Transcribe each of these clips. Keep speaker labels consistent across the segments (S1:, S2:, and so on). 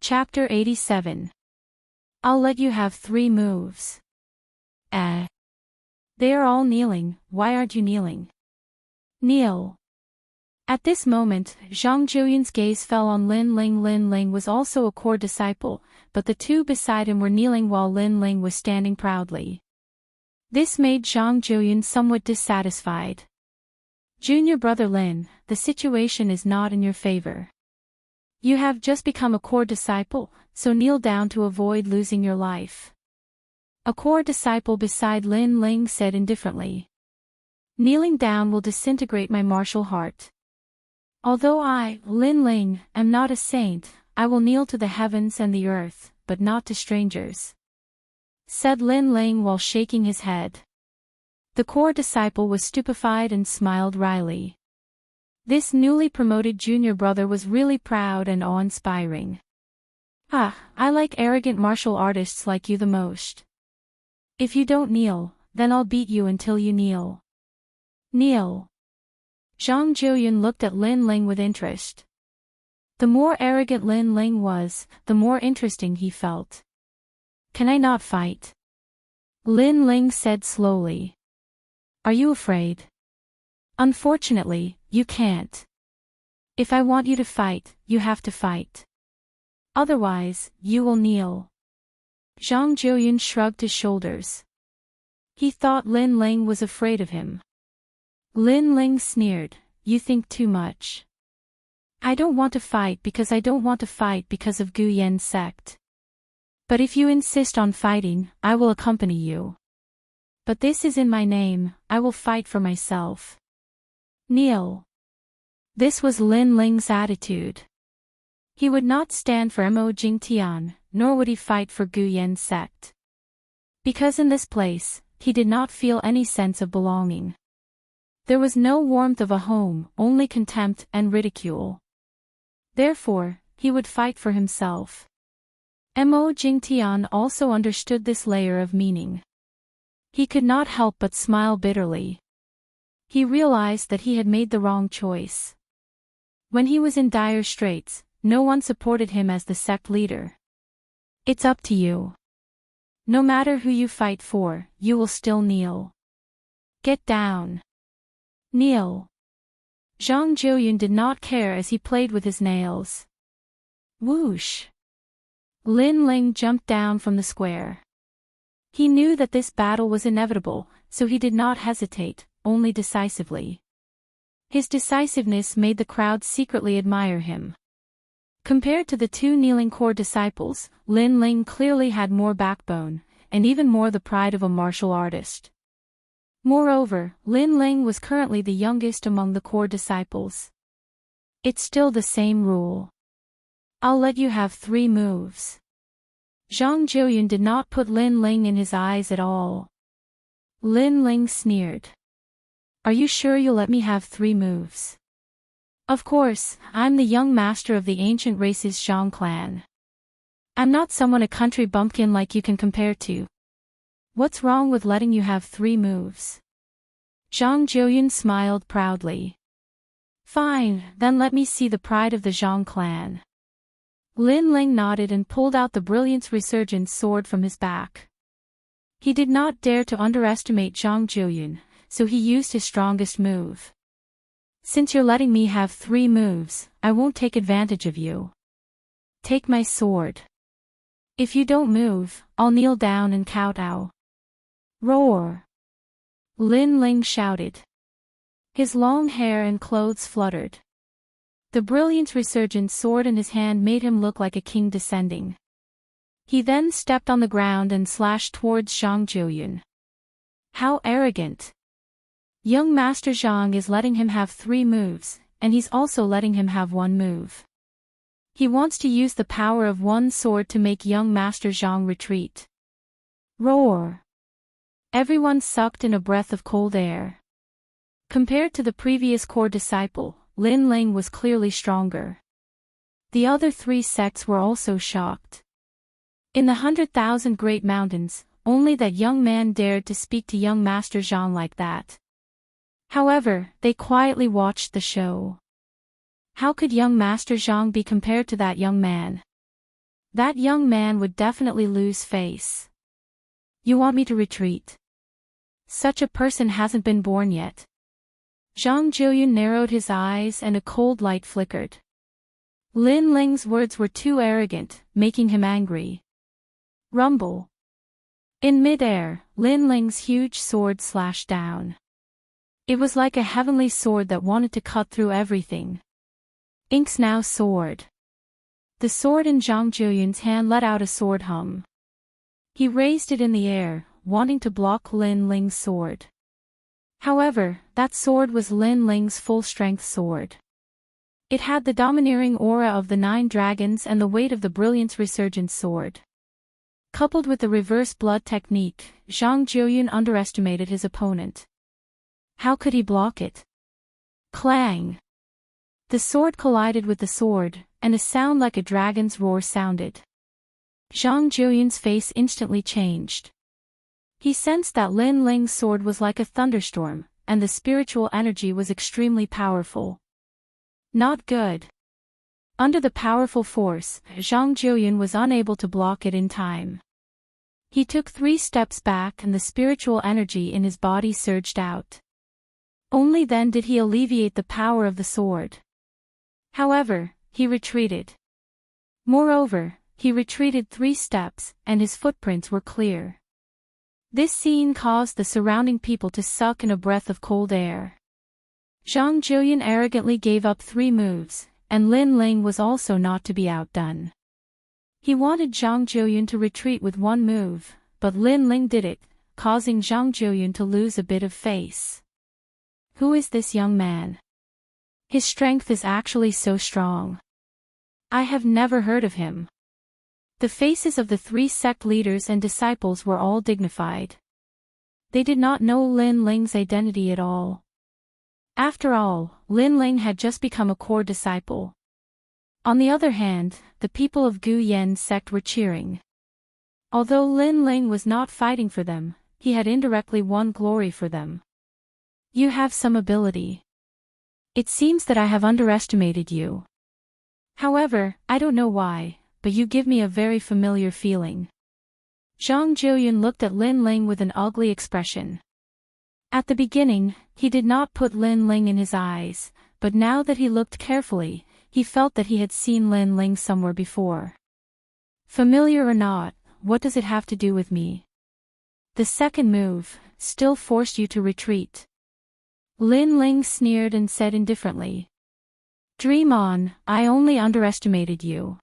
S1: Chapter 87. I'll let you have 3 moves. They are all kneeling, why aren't you kneeling? Kneel. At this moment, Zhang Jiuyun's gaze fell on Lin Ling. Lin Ling was also a core disciple, but the two beside him were kneeling while Lin Ling was standing proudly. This made Zhang Jiuyun somewhat dissatisfied. Junior brother Lin, the situation is not in your favor. You have just become a core disciple, so kneel down to avoid losing your life. A core disciple beside Lin Ling said indifferently. Kneeling down will disintegrate my martial heart. Although I, Lin Ling, am not a saint, I will kneel to the heavens and the earth, but not to strangers, said Lin Ling while shaking his head. The core disciple was stupefied and smiled wryly. This newly promoted junior brother was really proud and awe-inspiring. I like arrogant martial artists like you the most. If you don't kneel, then I'll beat you until you kneel. Kneel. Zhang Jiuyun looked at Lin Ling with interest. The more arrogant Lin Ling was, the more interesting he felt. Can I not fight? Lin Ling said slowly. Are you afraid? Unfortunately, you can't. If I want you to fight, you have to fight. Otherwise, you will kneel. Zhang Jiuyun shrugged his shoulders. He thought Lin Ling was afraid of him. Lin Ling sneered, you think too much. I don't want to fight because I don't want to fight because of Gu Yan's sect. But if you insist on fighting, I will accompany you. But this is in my name, I will fight for myself. Kneel. This was Lin Ling's attitude. He would not stand for Mo Jingtian, nor would he fight for Gu Yan's sect. Because in this place, he did not feel any sense of belonging. There was no warmth of a home, only contempt and ridicule. Therefore, he would fight for himself. Mo Jingtian also understood this layer of meaning. He could not help but smile bitterly. He realized that he had made the wrong choice. When he was in dire straits, no one supported him as the sect leader. It's up to you. No matter who you fight for, you will still kneel. Get down. Kneel. Zhang Jiuyun did not care as he played with his nails. Whoosh. Lin Ling jumped down from the square. He knew that this battle was inevitable, so he did not hesitate, only decisively. His decisiveness made the crowd secretly admire him. Compared to the two kneeling core disciples, Lin Ling clearly had more backbone, and even more the pride of a martial artist. Moreover, Lin Ling was currently the youngest among the core disciples. It's still the same rule. I'll let you have 3 moves. Zhang Jiuyun did not put Lin Ling in his eyes at all. Lin Ling sneered. Are you sure you'll let me have 3 moves? Of course, I'm the young master of the ancient race's Zhang clan. I'm not someone a country bumpkin like you can compare to. What's wrong with letting you have 3 moves? Zhang Jiuyun smiled proudly. Fine, then let me see the pride of the Zhang clan. Lin Ling nodded and pulled out the Brilliance Resurgence sword from his back. He did not dare to underestimate Zhang Jiuyun, so he used his strongest move. Since you're letting me have 3 moves, I won't take advantage of you. Take my sword. If you don't move, I'll kneel down and kowtow. Roar! Lin Ling shouted. His long hair and clothes fluttered. The Brilliance Resurgent sword in his hand made him look like a king descending. He then stepped on the ground and slashed towards Zhang Jiuyun. How arrogant! Young Master Zhang is letting him have 3 moves, and he's also letting him have 1 move. He wants to use the power of one sword to make young Master Zhang retreat. Roar! Everyone sucked in a breath of cold air. Compared to the previous core disciple, Lin Ling was clearly stronger. The other 3 sects were also shocked. In the 100,000 great mountains, only that young man dared to speak to young Master Zhang like that. However, they quietly watched the show. How could young Master Zhang be compared to that young man? That young man would definitely lose face. You want me to retreat? Such a person hasn't been born yet. Zhang Jiuyun narrowed his eyes and a cold light flickered. Lin Ling's words were too arrogant, making him angry. Rumble. In midair, Lin Ling's huge sword slashed down. It was like a heavenly sword that wanted to cut through everything. Ink's now sword. The sword in Zhang Jiuyun's hand let out a sword hum. He raised it in the air, wanting to block Lin Ling's sword. However, that sword was Lin Ling's full-strength sword. It had the domineering aura of the 9 dragons and the weight of the brilliance resurgent sword. Coupled with the reverse blood technique, Zhang Jiuyun underestimated his opponent. How could he block it? Clang! The sword collided with the sword, and a sound like a dragon's roar sounded. Zhang Jiuyun's face instantly changed. He sensed that Lin Ling's sword was like a thunderstorm, and the spiritual energy was extremely powerful. Not good. Under the powerful force, Zhang Jiuyun was unable to block it in time. He took 3 steps back and the spiritual energy in his body surged out. Only then did he alleviate the power of the sword. However, he retreated. Moreover, he retreated 3 steps, and his footprints were clear. This scene caused the surrounding people to suck in a breath of cold air. Zhang Jiuyun arrogantly gave up 3 moves, and Lin Ling was also not to be outdone. He wanted Zhang Jiuyun to retreat with 1 move, but Lin Ling did it, causing Zhang Jiuyun to lose a bit of face. Who is this young man? His strength is actually so strong. I have never heard of him. The faces of the 3 sect leaders and disciples were all dignified. They did not know Lin Ling's identity at all. After all, Lin Ling had just become a core disciple. On the other hand, the people of Gu Yan's sect were cheering. Although Lin Ling was not fighting for them, he had indirectly won glory for them. You have some ability. It seems that I have underestimated you. However, I don't know why, but you give me a very familiar feeling. Zhang Jiuyun looked at Lin Ling with an ugly expression. At the beginning, he did not put Lin Ling in his eyes, but now that he looked carefully, he felt that he had seen Lin Ling somewhere before. Familiar or not, what does it have to do with me? The second move still forced you to retreat. Lin Ling sneered and said indifferently. Dream on, I only underestimated you.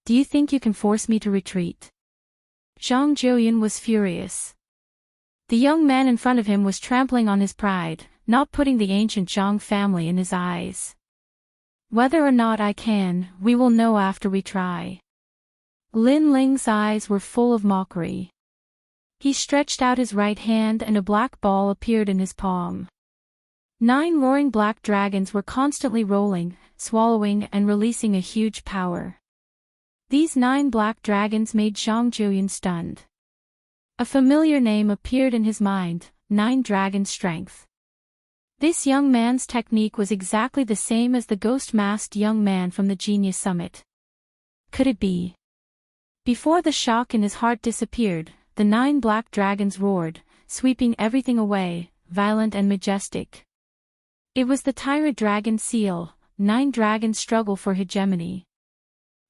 S1: Do you think you can force me to retreat? Zhang Jiuyun was furious. The young man in front of him was trampling on his pride, not putting the ancient Zhang family in his eyes. Whether or not I can, we will know after we try. Lin Ling's eyes were full of mockery. He stretched out his right hand and a black ball appeared in his palm. 9 roaring black dragons were constantly rolling, swallowing and releasing a huge power. These 9 black dragons made Zhang Jiuyun stunned. A familiar name appeared in his mind, 9 dragon strength. This young man's technique was exactly the same as the ghost-masked young man from the Genius Summit. Could it be? Before the shock in his heart disappeared, the 9 black dragons roared, sweeping everything away, violent and majestic. It was the tyrant dragon seal, 9 dragons struggle for hegemony.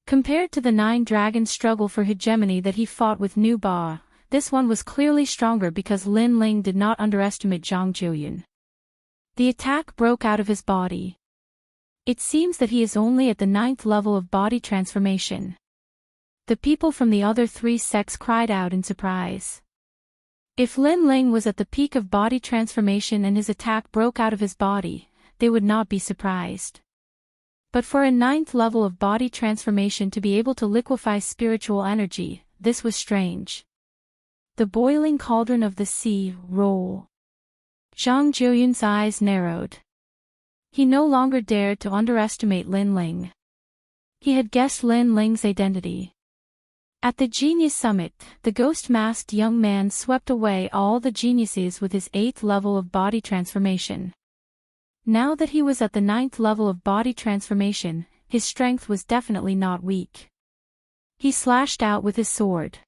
S1: Compared to the 9 dragons struggle for hegemony that he fought with Nu Ba, this one was clearly stronger because Lin Ling did not underestimate Zhang Jiuyun. The attack broke out of his body. It seems that he is only at the 9th level of body transformation. The people from the other 3 sects cried out in surprise. If Lin Ling was at the peak of body transformation and his attack broke out of his body, they would not be surprised. But for a 9th level of body transformation to be able to liquefy spiritual energy, this was strange. The boiling cauldron of the sea, roll. Zhang Jiuyun's eyes narrowed. He no longer dared to underestimate Lin Ling. He had guessed Lin Ling's identity. At the Genius Summit, the ghost-masked young man swept away all the geniuses with his 8th level of body transformation. Now that he was at the 9th level of body transformation, his strength was definitely not weak. He slashed out with his sword.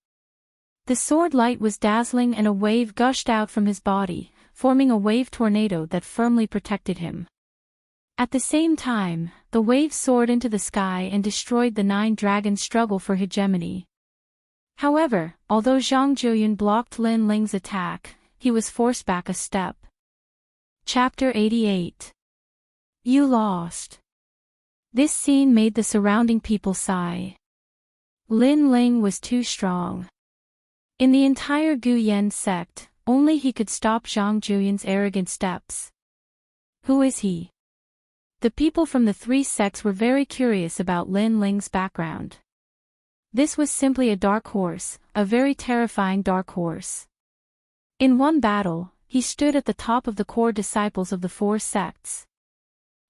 S1: The sword light was dazzling and a wave gushed out from his body, forming a wave tornado that firmly protected him. At the same time, the wave soared into the sky and destroyed the 9 dragons' struggle for hegemony. However, although Zhang Jiuyun blocked Lin Ling's attack, he was forced back a step. Chapter 88. You lost. This scene made the surrounding people sigh. Lin Ling was too strong. In the entire Gu Yan sect, only he could stop Zhang Jiuyun's arrogant steps. Who is he? The people from the 3 sects were very curious about Lin Ling's background. This was simply a dark horse, a very terrifying dark horse. In one battle, he stood at the top of the core disciples of the 4 sects.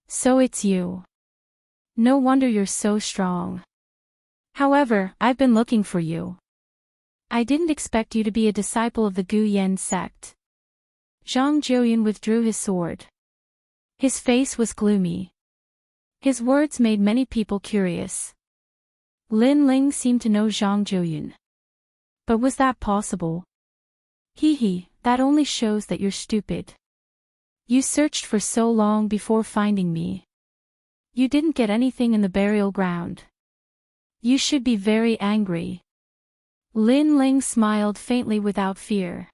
S1: So it's you. No wonder you're so strong. However, I've been looking for you. I didn't expect you to be a disciple of the Gu Yan sect. Zhang Jiuyun withdrew his sword. His face was gloomy. His words made many people curious. Lin Ling seemed to know Zhang Jiuyun. But was that possible? That only shows that you're stupid. You searched for so long before finding me. You didn't get anything in the burial ground. You should be very angry. Lin Ling smiled faintly without fear.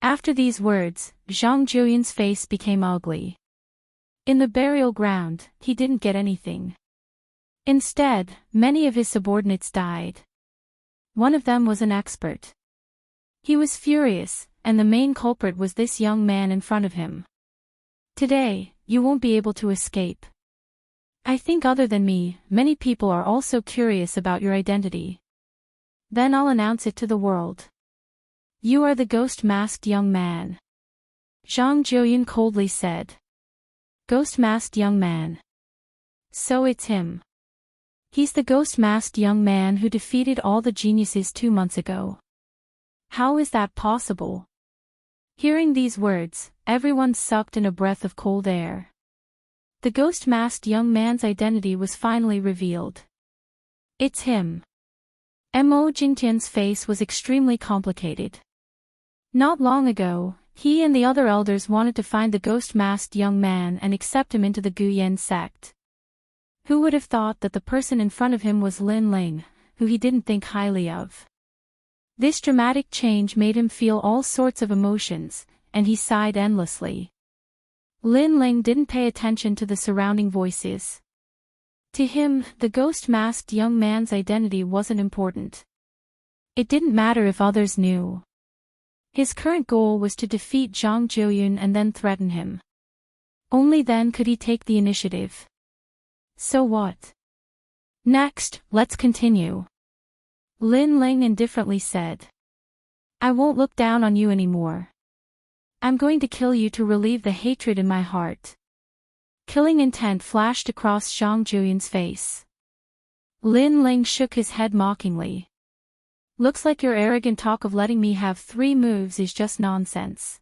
S1: After these words, Zhang Jiuyun's face became ugly. In the burial ground, he didn't get anything. Instead, many of his subordinates died. One of them was an expert. He was furious, and the main culprit was this young man in front of him. Today, you won't be able to escape. I think other than me, many people are also curious about your identity. Then I'll announce it to the world. You are the ghost-masked young man. Zhang Jiuyun coldly said. Ghost-masked young man. So it's him. He's the ghost-masked young man who defeated all the geniuses 2 months ago. How is that possible? Hearing these words, everyone sucked in a breath of cold air. The ghost-masked young man's identity was finally revealed. It's him. Mo Jingtian's face was extremely complicated. Not long ago, he and the other elders wanted to find the ghost-masked young man and accept him into the Gu Yan sect. Who would have thought that the person in front of him was Lin Ling, who he didn't think highly of? This dramatic change made him feel all sorts of emotions, and he sighed endlessly. Lin Ling didn't pay attention to the surrounding voices. To him, the ghost-masked young man's identity wasn't important. It didn't matter if others knew. His current goal was to defeat Zhang Jiuyun and then threaten him. Only then could he take the initiative. So what? Next, let's continue. Lin Ling indifferently said. I won't look down on you anymore. I'm going to kill you to relieve the hatred in my heart. Killing intent flashed across Zhang Jiuyun's face. Lin Ling shook his head mockingly. Looks like your arrogant talk of letting me have 3 moves is just nonsense.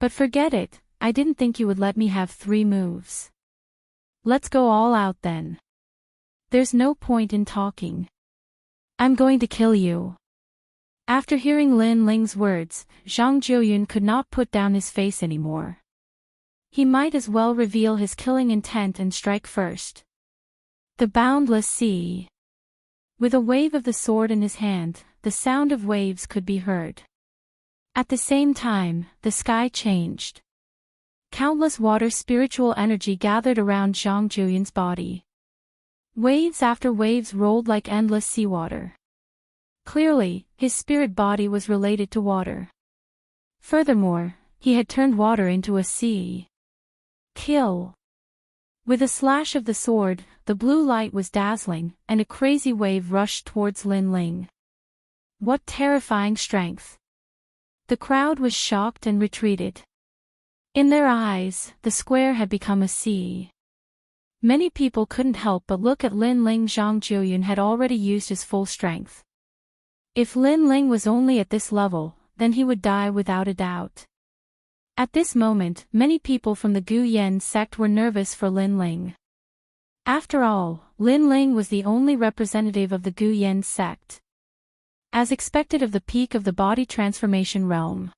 S1: But forget it, I didn't think you would let me have 3 moves. Let's go all out then. There's no point in talking. I'm going to kill you. After hearing Lin Ling's words, Zhang Jiuyun could not put down his face anymore. He might as well reveal his killing intent and strike first. The boundless sea. With a wave of the sword in his hand, the sound of waves could be heard. At the same time, the sky changed. Countless water spiritual energy gathered around Zhang Jiuyun's body. Waves after waves rolled like endless seawater. Clearly, his spirit body was related to water. Furthermore, he had turned water into a sea. Kill. With a slash of the sword, the blue light was dazzling, and a crazy wave rushed towards Lin Ling. What terrifying strength! The crowd was shocked and retreated. In their eyes, the square had become a sea. Many people couldn't help but look at Lin Ling. Zhang Jiuyun had already used his full strength. If Lin Ling was only at this level, then he would die without a doubt. At this moment, many people from the Gu Yan sect were nervous for Lin Ling. After all, Lin Ling was the only representative of the Gu Yen sect, as expected of the peak of the body transformation realm.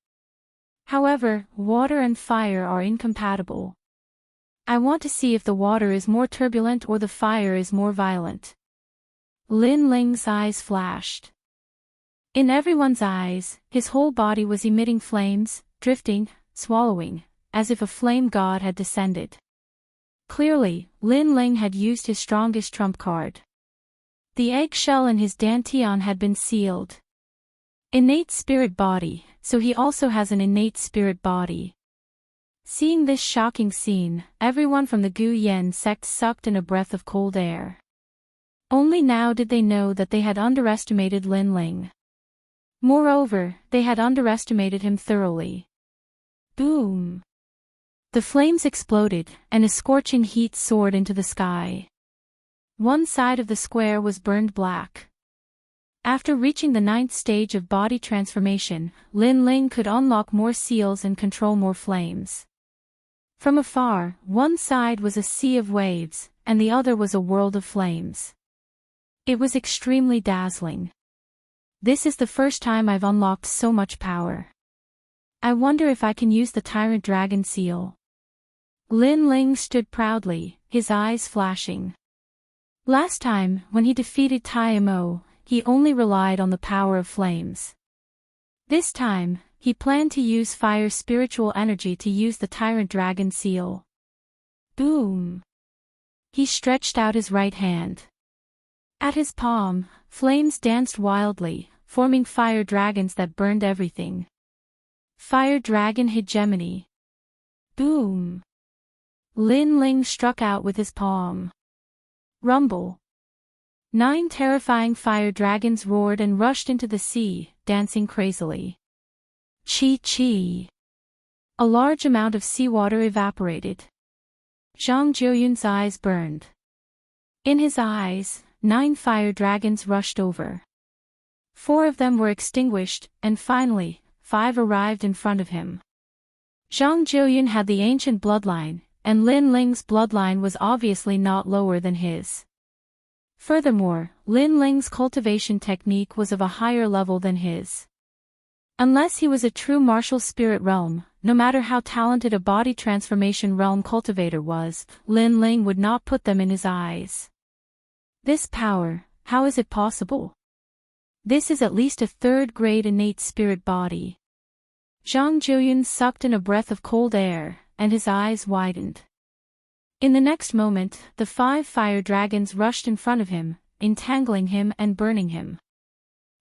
S1: However, water and fire are incompatible. I want to see if the water is more turbulent or the fire is more violent. Lin Ling's eyes flashed. In everyone's eyes, his whole body was emitting flames, drifting, swallowing, as if a flame god had descended. Clearly, Lin Ling had used his strongest trump card. The eggshell in his dantian had been sealed. Innate spirit body, so he also has an innate spirit body. Seeing this shocking scene, everyone from the Gu Yen sect sucked in a breath of cold air. Only now did they know that they had underestimated Lin Ling. Moreover, they had underestimated him thoroughly. Boom! The flames exploded, and a scorching heat soared into the sky. One side of the square was burned black. After reaching the 9th stage of body transformation, Lin Ling could unlock more seals and control more flames. From afar, one side was a sea of waves, and the other was a world of flames. It was extremely dazzling. This is the first time I've unlocked so much power. I wonder if I can use the Tyrant Dragon seal. Lin Ling stood proudly, his eyes flashing. Last time, when he defeated Tai Mo, he only relied on the power of flames. This time, he planned to use fire spiritual energy to use the Tyrant Dragon seal. Boom! He stretched out his right hand. At his palm, flames danced wildly, forming fire dragons that burned everything. Fire Dragon Hegemony. Boom! Lin Ling struck out with his palm. Rumble. 9 terrifying fire dragons roared and rushed into the sea, dancing crazily. Chi-chi. A large amount of seawater evaporated. Zhang Jiuyun's eyes burned. In his eyes, 9 fire dragons rushed over. 4 of them were extinguished, and finally, 5 arrived in front of him. Zhang Jiuyun had the ancient bloodline, and Lin Ling's bloodline was obviously not lower than his. Furthermore, Lin Ling's cultivation technique was of a higher level than his. Unless he was a true martial spirit realm, no matter how talented a body transformation realm cultivator was, Lin Ling would not put them in his eyes. This power, how is it possible? This is at least a 3rd grade innate spirit body. Zhang Jiuyun sucked in a breath of cold air, and his eyes widened. In the next moment, the 5 fire dragons rushed in front of him, entangling him and burning him.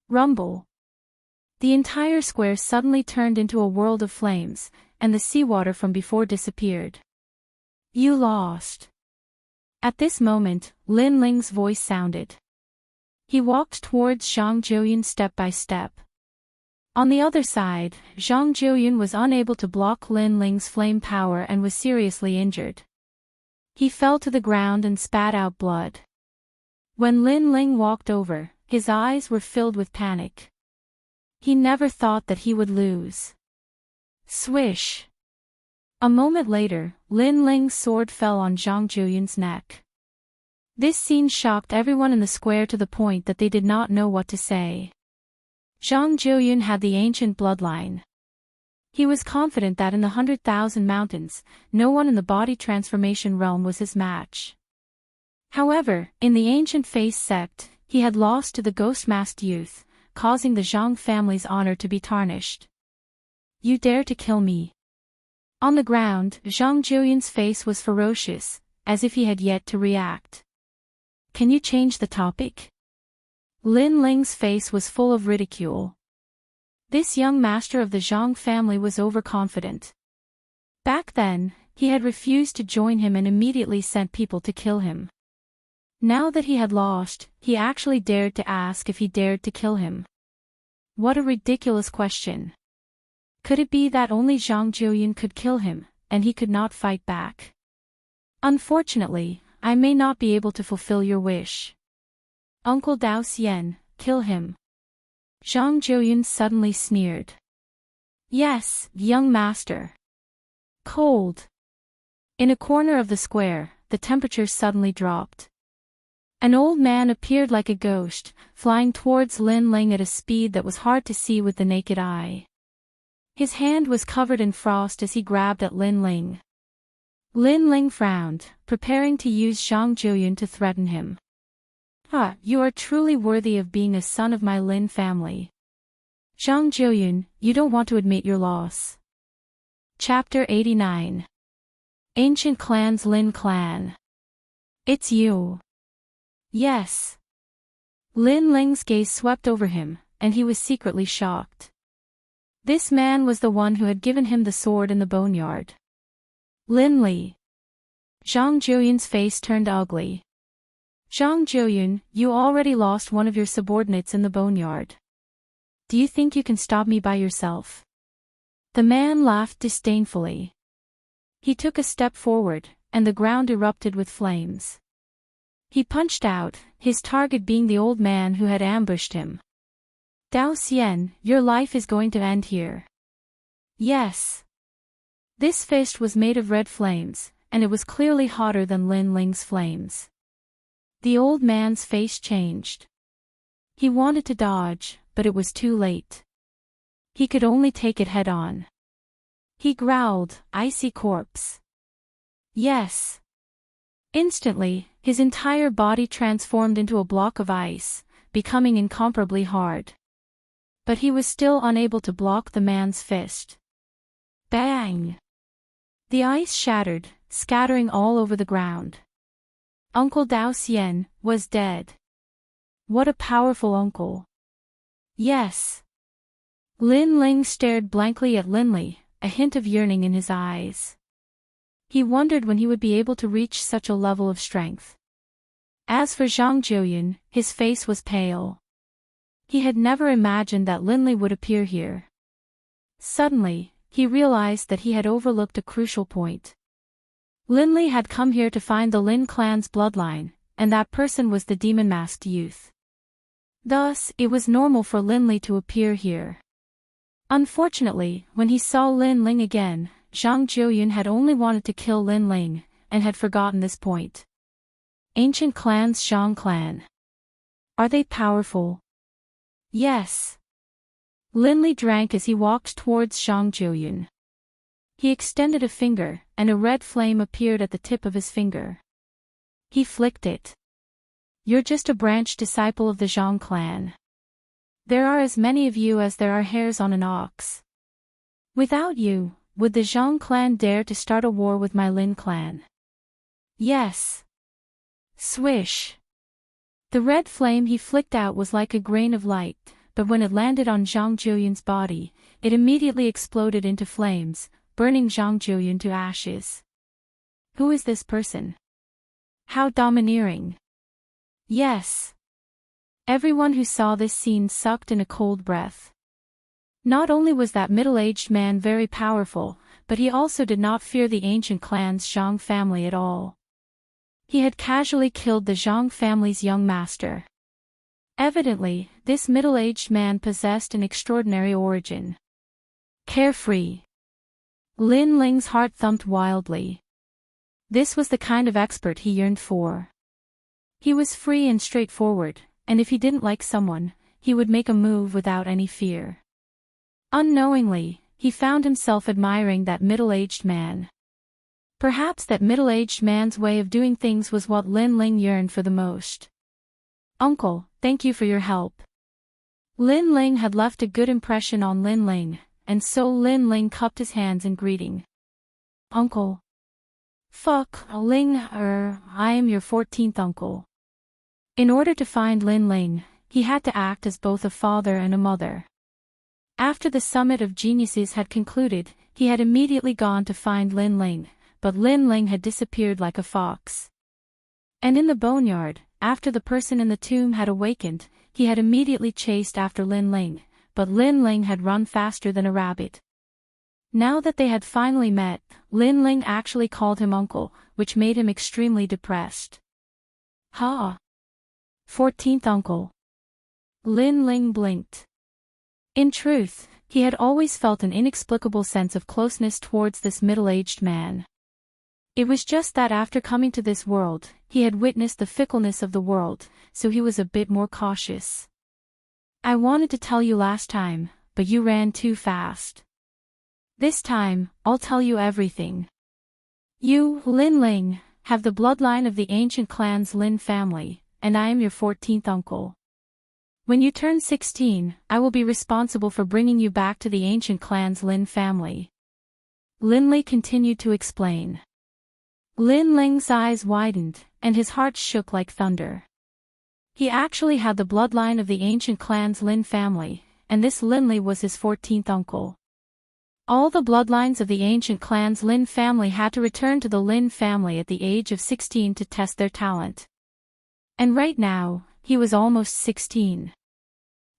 S1: Rumble. The entire square suddenly turned into a world of flames, and the seawater from before disappeared. You lost. At this moment, Lin Ling's voice sounded. He walked towards Zhang Jiuyun step by step. On the other side, Zhang Jiuyun was unable to block Lin Ling's flame power and was seriously injured. He fell to the ground and spat out blood. When Lin Ling walked over, his eyes were filled with panic. He never thought that he would lose. Swish! A moment later, Lin Ling's sword fell on Zhang Jiuyun's neck. This scene shocked everyone in the square to the point that they did not know what to say. Zhang Jiuyun had the ancient bloodline. He was confident that in the 100,000 mountains, no one in the body transformation realm was his match. However, in the ancient face sect, he had lost to the ghost-masked youth, causing the Zhang family's honor to be tarnished. You dare to kill me? On the ground, Zhang Jiuyun's face was ferocious, as if he had yet to react. Can you change the topic? Lin Ling's face was full of ridicule. This young master of the Zhang family was overconfident. Back then, he had refused to join him and immediately sent people to kill him. Now that he had lost, he actually dared to ask if he dared to kill him. What a ridiculous question. Could it be that only Zhang Jiuyun could kill him, and he could not fight back? Unfortunately, I may not be able to fulfill your wish. Uncle Dao Xian, kill him. Zhang Jiuyun suddenly sneered. Yes, young master. Cold. In a corner of the square, the temperature suddenly dropped. An old man appeared like a ghost, flying towards Lin Ling at a speed that was hard to see with the naked eye. His hand was covered in frost as he grabbed at Lin Ling. Lin Ling frowned, preparing to use Zhang Jiuyun to threaten him. "Ah, you are truly worthy of being a son of my Lin family. Zhang Jiuyun, you don't want to admit your loss." Chapter 89. Ancient Clan's Lin Clan. "It's you." "Yes." Lin Ling's gaze swept over him, and he was secretly shocked. This man was the one who had given him the sword in the boneyard. Lin Li. Zhang Jiuyun's face turned ugly. "Zhang Jiuyun, you already lost one of your subordinates in the boneyard. Do you think you can stop me by yourself?" The man laughed disdainfully. He took a step forward, and the ground erupted with flames. He punched out, his target being the old man who had ambushed him. "Dao Xian, your life is going to end here." "Yes." This fist was made of red flames, and it was clearly hotter than Lin Ling's flames. The old man's face changed. He wanted to dodge, but it was too late. He could only take it head-on. He growled, "Icy corpse." "Yes." Instantly, his entire body transformed into a block of ice, becoming incomparably hard. But he was still unable to block the man's fist. Bang! The ice shattered, scattering all over the ground. Uncle Dao Xian was dead. What a powerful uncle. Yes. Lin Ling stared blankly at Lin Li, a hint of yearning in his eyes. He wondered when he would be able to reach such a level of strength. As for Zhang Jiuyun, his face was pale. He had never imagined that Lin Li would appear here. Suddenly, he realized that he had overlooked a crucial point. Lin Li had come here to find the Lin clan's bloodline, and that person was the demon-masked youth. Thus, it was normal for Lin Li to appear here. Unfortunately, when he saw Lin Ling again, Zhang Jiuyun had only wanted to kill Lin Ling, and had forgotten this point. Ancient Clan's Zhang clan. Are they powerful? Yes. Lin Li drank as he walked towards Zhang Jiuyun. He extended a finger, and a red flame appeared at the tip of his finger. He flicked it. "You're just a branch disciple of the Zhang clan. There are as many of you as there are hairs on an ox. Without you, would the Zhang clan dare to start a war with my Lin clan?" "Yes." Swish. The red flame he flicked out was like a grain of light, but when it landed on Zhang Jiuyun's body, it immediately exploded into flames, burning Zhang Jiuyun to ashes. Who is this person? How domineering. Yes. Everyone who saw this scene sucked in a cold breath. Not only was that middle-aged man very powerful, but he also did not fear the ancient clan's Zhang family at all. He had casually killed the Zhang family's young master. Evidently, this middle-aged man possessed an extraordinary origin. Carefree. Lin Ling's heart thumped wildly. This was the kind of expert he yearned for. He was free and straightforward, and if he didn't like someone, he would make a move without any fear. Unknowingly, he found himself admiring that middle-aged man. Perhaps that middle-aged man's way of doing things was what Lin Ling yearned for the most. "Uncle, thank you for your help." Lin Ling had left a good impression on Lin Ling, and so Lin Ling cupped his hands in greeting. "Uncle." Ling, I am your 14th uncle." In order to find Lin Ling, he had to act as both a father and a mother. After the Summit of Geniuses had concluded, he had immediately gone to find Lin Ling, but Lin Ling had disappeared like a fox. And in the boneyard, after the person in the tomb had awakened, he had immediately chased after Lin Ling, but Lin Ling had run faster than a rabbit. Now that they had finally met, Lin Ling actually called him uncle, which made him extremely depressed. "Ha! 14th uncle." Lin Ling blinked. In truth, he had always felt an inexplicable sense of closeness towards this middle-aged man. It was just that after coming to this world, he had witnessed the fickleness of the world, so he was a bit more cautious. I wanted to tell you last time, but you ran too fast. This time, I'll tell you everything. You, Lin Ling, have the bloodline of the ancient clan's Lin family, and I am your 14th uncle. When you turn 16, I will be responsible for bringing you back to the ancient clan's Lin family. Lin Li continued to explain. Lin Ling's eyes widened, and his heart shook like thunder. He actually had the bloodline of the ancient clan's Lin family, and this Lin Li was his 14th uncle. All the bloodlines of the ancient clan's Lin family had to return to the Lin family at the age of 16 to test their talent. And right now, he was almost 16.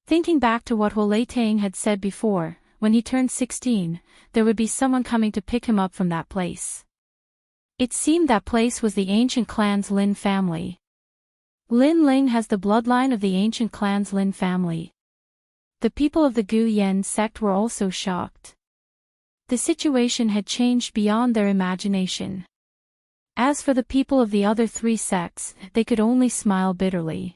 S1: Thinking back to what Huo Tang had said before, when he turned 16, there would be someone coming to pick him up from that place. It seemed that place was the ancient clan's Lin family. Lin Ling has the bloodline of the ancient clan's Lin family. The people of the Gu Yen sect were also shocked. The situation had changed beyond their imagination. As for the people of the other three sects, they could only smile bitterly.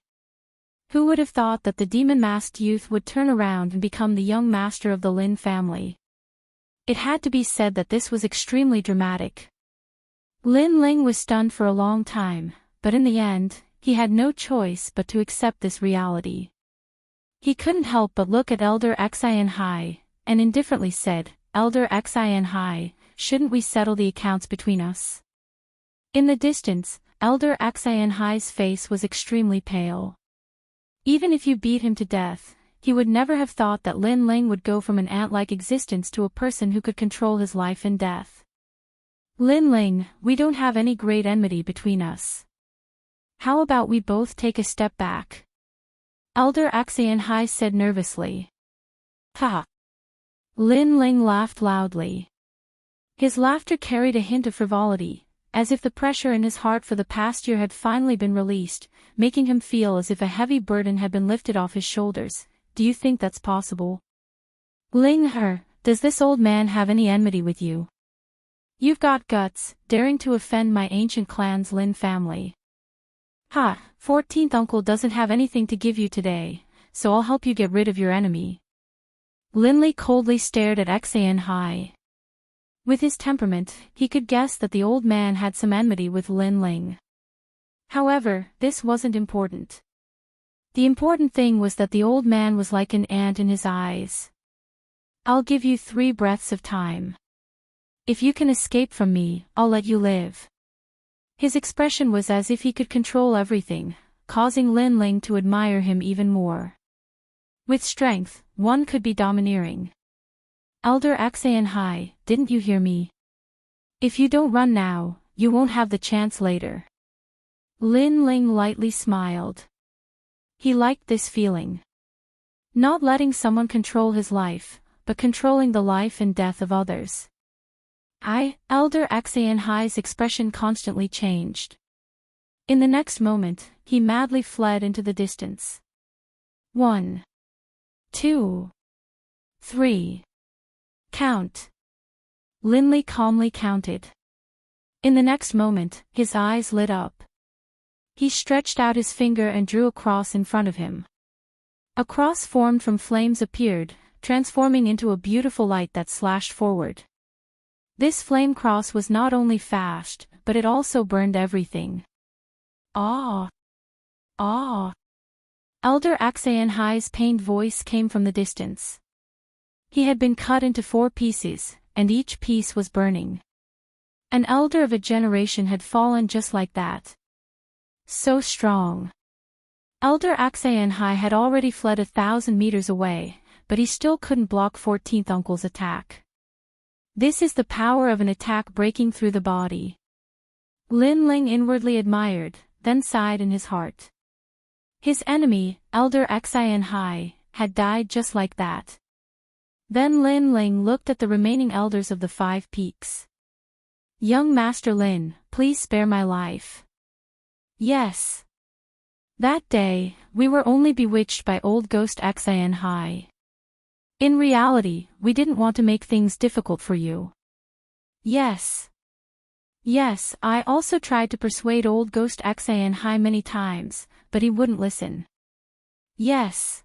S1: Who would have thought that the demon-masked youth would turn around and become the young master of the Lin family? It had to be said that this was extremely dramatic. Lin Ling was stunned for a long time, but in the end, he had no choice but to accept this reality. He couldn't help but look at Elder Xian Hai, and indifferently said, "Elder Xian Hai, shouldn't we settle the accounts between us?" In the distance, Elder Xian Hai's face was extremely pale. Even if you beat him to death, he would never have thought that Lin Ling would go from an ant-like existence to a person who could control his life and death. Lin Ling, we don't have any great enmity between us. How about we both take a step back? Elder Xian Hai said nervously. Ha! Lin Ling laughed loudly. His laughter carried a hint of frivolity, as if the pressure in his heart for the past year had finally been released, making him feel as if a heavy burden had been lifted off his shoulders. Do you think that's possible? Ling He, does this old man have any enmity with you? You've got guts, daring to offend my ancient clan's Lin family. Ha, 14th uncle doesn't have anything to give you today, so I'll help you get rid of your enemy. Lin Li coldly stared at Xian Hai. With his temperament, he could guess that the old man had some enmity with Lin Ling. However, this wasn't important. The important thing was that the old man was like an ant in his eyes. I'll give you 3 breaths of time. If you can escape from me, I'll let you live. His expression was as if he could control everything, causing Lin Ling to admire him even more. With strength, one could be domineering. Elder Xian Hai, didn't you hear me? If you don't run now, you won't have the chance later. Lin Ling lightly smiled. He liked this feeling. Not letting someone control his life, but controlling the life and death of others. Elder Xian Hai's expression constantly changed. In the next moment, he madly fled into the distance. 1, 2, 3. Count. Lin Li calmly counted. In the next moment, his eyes lit up. He stretched out his finger and drew a cross in front of him. A cross formed from flames appeared, transforming into a beautiful light that slashed forward. This flame cross was not only fast, but it also burned everything. Ah! Ah! Elder Xian Hai's pained voice came from the distance. He had been cut into 4 pieces, and each piece was burning. An elder of a generation had fallen just like that. So strong. Elder Xian Hai had already fled 1,000 meters away, but he still couldn't block 14th uncle's attack. This is the power of an attack breaking through the body. Lin Ling inwardly admired, then sighed in his heart. His enemy, Elder Xian Hai, had died just like that. Then Lin Ling looked at the remaining elders of the 5 peaks. Young Master Lin, please spare my life. Yes. That day, we were only bewitched by old ghost Xian Hai. In reality, we didn't want to make things difficult for you. Yes. Yes, I also tried to persuade old ghost Xan Hai many times, but he wouldn't listen. Yes.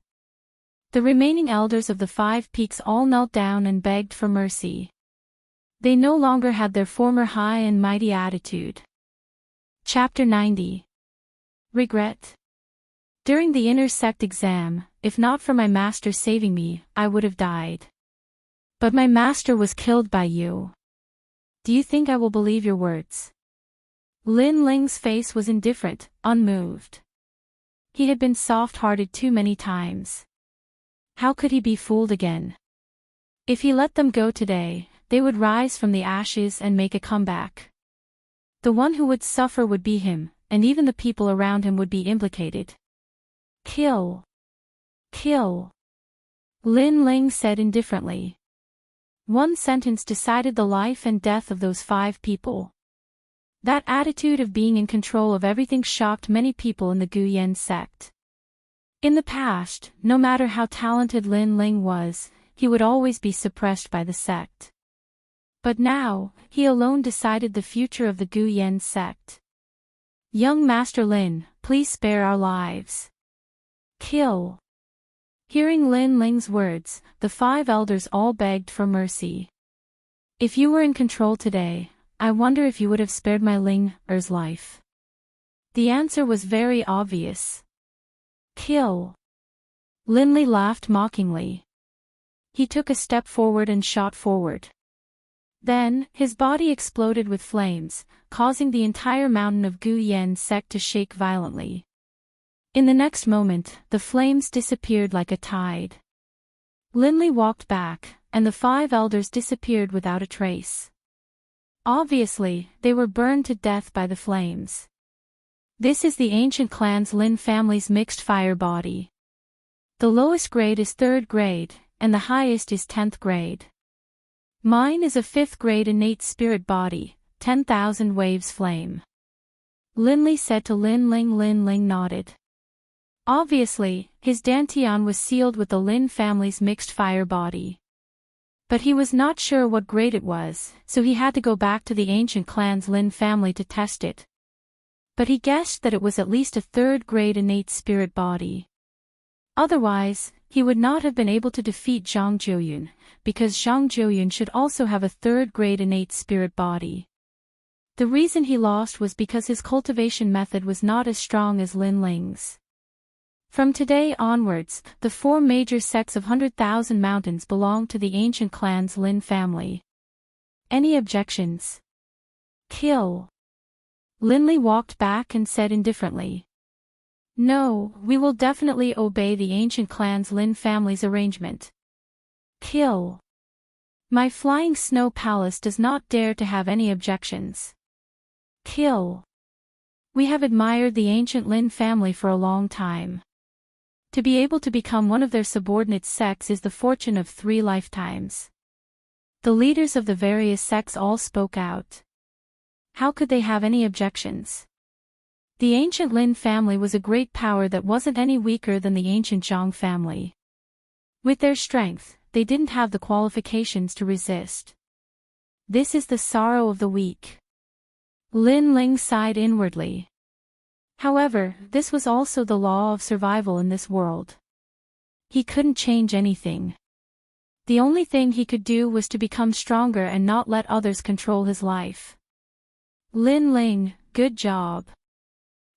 S1: The remaining elders of the 5 peaks all knelt down and begged for mercy. They no longer had their former high and mighty attitude. Chapter 90. Regret. During the inner sect exam, if not for my master saving me, I would have died. But my master was killed by you. Do you think I will believe your words? Lin Ling's face was indifferent, unmoved. He had been soft-hearted too many times. How could he be fooled again? If he let them go today, they would rise from the ashes and make a comeback. The one who would suffer would be him, and even the people around him would be implicated. Kill. Kill. Lin Ling said indifferently. One sentence decided the life and death of those 5 people. That attitude of being in control of everything shocked many people in the Guyan sect. In the past, no matter how talented Lin Ling was, he would always be suppressed by the sect. But now, he alone decided the future of the Guyan sect. Young Master Lin, please spare our lives. Kill. Hearing Lin Ling's words, the 5 elders all begged for mercy. If you were in control today, I wonder if you would have spared my Ling-er's life. The answer was very obvious. Kill. Lin Li laughed mockingly. He took a step forward and shot forward. Then, his body exploded with flames, causing the entire mountain of Guyan sect to shake violently. In the next moment, the flames disappeared like a tide. Lin Li walked back, and the 5 elders disappeared without a trace. Obviously, they were burned to death by the flames. This is the ancient clan's Lin family's mixed fire body. The lowest grade is 3rd grade, and the highest is 10th grade. Mine is a 5th grade innate spirit body, 10,000 waves flame. Lin Li said to Lin Ling. Lin Ling nodded. Obviously, his dantian was sealed with the Lin family's mixed fire body. But he was not sure what grade it was, so he had to go back to the ancient clan's Lin family to test it. But he guessed that it was at least a 3rd grade innate spirit body. Otherwise, he would not have been able to defeat Zhang Jiuyun, because Zhang Jiuyun should also have a 3rd grade innate spirit body. The reason he lost was because his cultivation method was not as strong as Lin Ling's. From today onwards, the 4 major sects of 100,000 mountains belong to the ancient clan's Lin family. Any objections? Kill. Lin Li walked back and said indifferently. No, we will definitely obey the ancient clan's Lin family's arrangement. Kill. My flying snow palace does not dare to have any objections. Kill. We have admired the ancient Lin family for a long time. To be able to become one of their subordinate sects is the fortune of 3 lifetimes. The leaders of the various sects all spoke out. How could they have any objections? The ancient Lin family was a great power that wasn't any weaker than the ancient Zhang family. With their strength, they didn't have the qualifications to resist. This is the sorrow of the weak. Lin Ling sighed inwardly. However, this was also the law of survival in this world. He couldn't change anything. The only thing he could do was to become stronger and not let others control his life. Lin Ling, good job.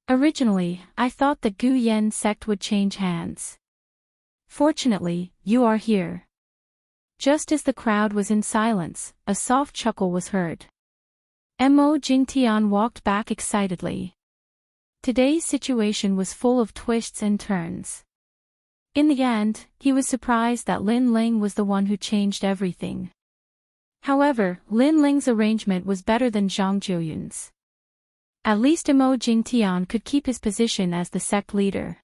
S1: Originally, I thought that Guyan sect would change hands. Fortunately, you are here. Just as the crowd was in silence, a soft chuckle was heard. Mo Jingtian walked back excitedly. Today's situation was full of twists and turns. In the end, he was surprised that Lin Ling was the one who changed everything. However, Lin Ling's arrangement was better than Zhang Jiuyun's. At least Mo Jingtian could keep his position as the sect leader.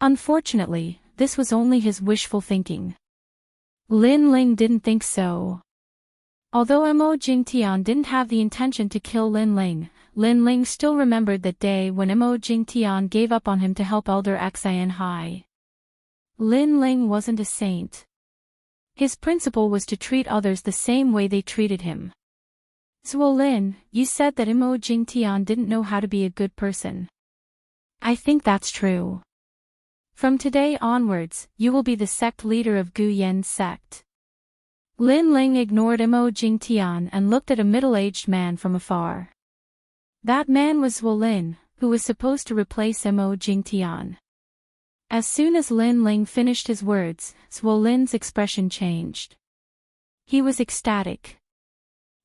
S1: Unfortunately, this was only his wishful thinking. Lin Ling didn't think so. Although Mo Jingtian didn't have the intention to kill Lin Ling still remembered that day when Mo Jingtian gave up on him to help Elder Xian Hai. Lin Ling wasn't a saint. His principle was to treat others the same way they treated him. Lin, you said that Imo Jingtian didn't know how to be a good person. I think that's true. From today onwards, you will be the sect leader of Gu Yen's sect. Lin Ling ignored Imo Jingtian and looked at a middle-aged man from afar. That man was Lin, who was supposed to replace Imo Jingtian. As soon as Lin Ling finished his words, Lin's expression changed. He was ecstatic.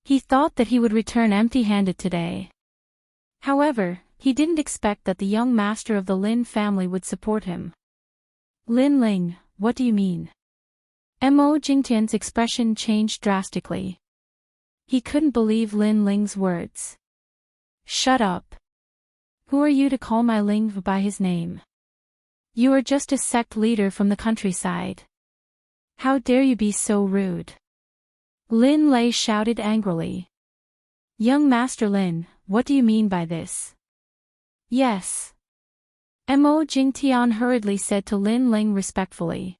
S1: He thought that he would return empty-handed today. However, he didn't expect that the young master of the Lin family would support him. Lin Ling, what do you mean? Imo Jingtian's expression changed drastically. He couldn't believe Lin Ling's words. Shut up. Who are you to call my Ling by his name? You are just a sect leader from the countryside. How dare you be so rude? Lin Lei shouted angrily. Young Master Lin, what do you mean by this? Yes. Imo Jingtian hurriedly said to Lin Ling respectfully.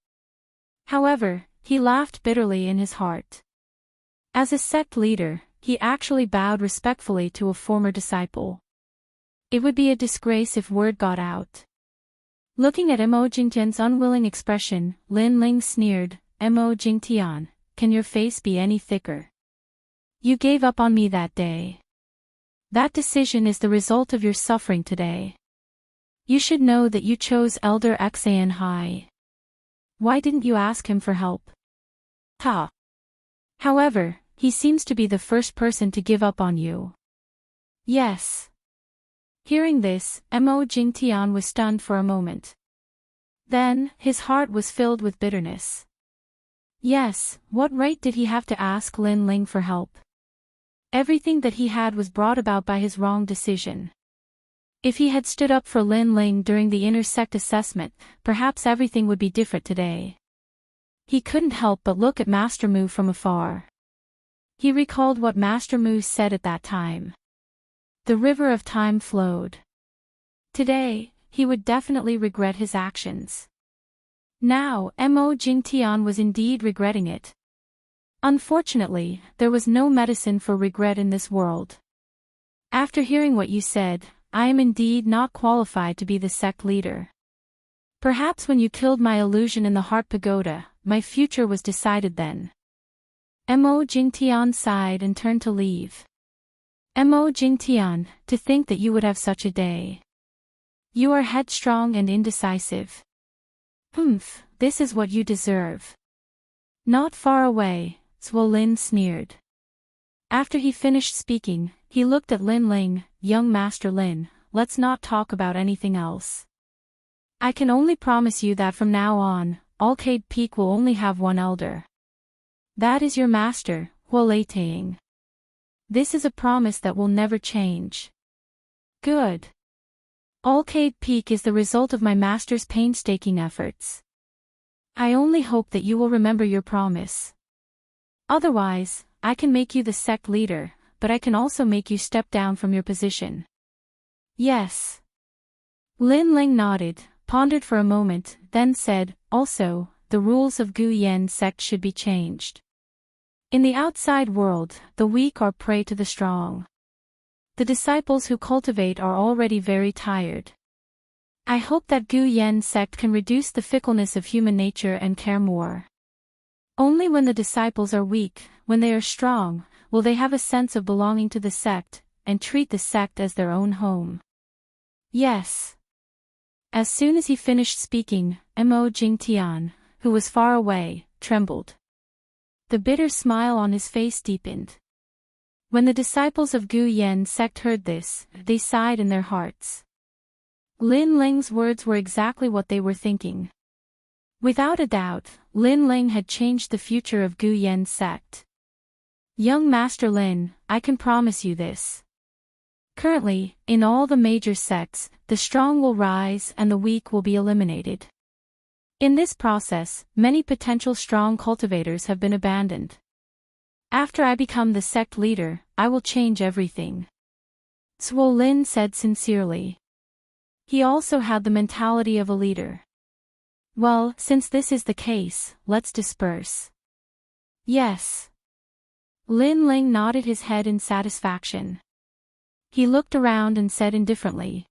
S1: However, he laughed bitterly in his heart. As a sect leader, he actually bowed respectfully to a former disciple. It would be a disgrace if word got out. Looking at Imo Jingtian's unwilling expression, Lin Ling sneered, Imo Jingtian, can your face be any thicker? You gave up on me that day. That decision is the result of your suffering today. You should know that you chose Elder Xan Hai. Why didn't you ask him for help? Ha! However, he seems to be the first person to give up on you. Yes. Hearing this, Imo Jingtian was stunned for a moment. Then, his heart was filled with bitterness. Yes, what right did he have to ask Lin Ling for help? Everything that he had was brought about by his wrong decision. If he had stood up for Lin Ling during the inner sect assessment, perhaps everything would be different today. He couldn't help but look at Master Mu from afar. He recalled what Master Mu said at that time. The river of time flowed. Today, he would definitely regret his actions. Now, Imo Jingtian was indeed regretting it. Unfortunately, there was no medicine for regret in this world. After hearing what you said, I am indeed not qualified to be the sect leader. Perhaps when you killed my illusion in the Heart Pagoda, my future was decided then. Imo Jingtian sighed and turned to leave. Imo Jingtian, to think that you would have such a day. You are headstrong and indecisive. Humph, this is what you deserve. Not far away, Lin sneered. After he finished speaking, he looked at Lin Ling, young Master Lin, let's not talk about anything else. I can only promise you that from now on, Arcade Peak will only have one elder. That is your master, Huolei Taing. This is a promise that will never change. Good. Arcade Peak is the result of my master's painstaking efforts. I only hope that you will remember your promise. Otherwise, I can make you the sect leader, but I can also make you step down from your position. Yes. Lin Ling nodded, pondered for a moment, then said, also, the rules of Gu Yen sect should be changed. In the outside world, the weak are prey to the strong. The disciples who cultivate are already very tired. I hope that Gu Yen sect can reduce the fickleness of human nature and care more. Only when the disciples are weak, when they are strong, will they have a sense of belonging to the sect, and treat the sect as their own home. Yes. As soon as he finished speaking, Imo Jingtian, who was far away, trembled. The bitter smile on his face deepened. When the disciples of Gu Yen sect heard this, they sighed in their hearts. Lin Ling's words were exactly what they were thinking. Without a doubt, Lin Ling had changed the future of Gu Yen sect. Young Master Lin, I can promise you this. Currently, in all the major sects, the strong will rise and the weak will be eliminated. In this process, many potential strong cultivators have been abandoned. After I become the sect leader, I will change everything. Lin said sincerely. He also had the mentality of a leader. Well, since this is the case, let's disperse. Yes. Lin Ling nodded his head in satisfaction. He looked around and said indifferently.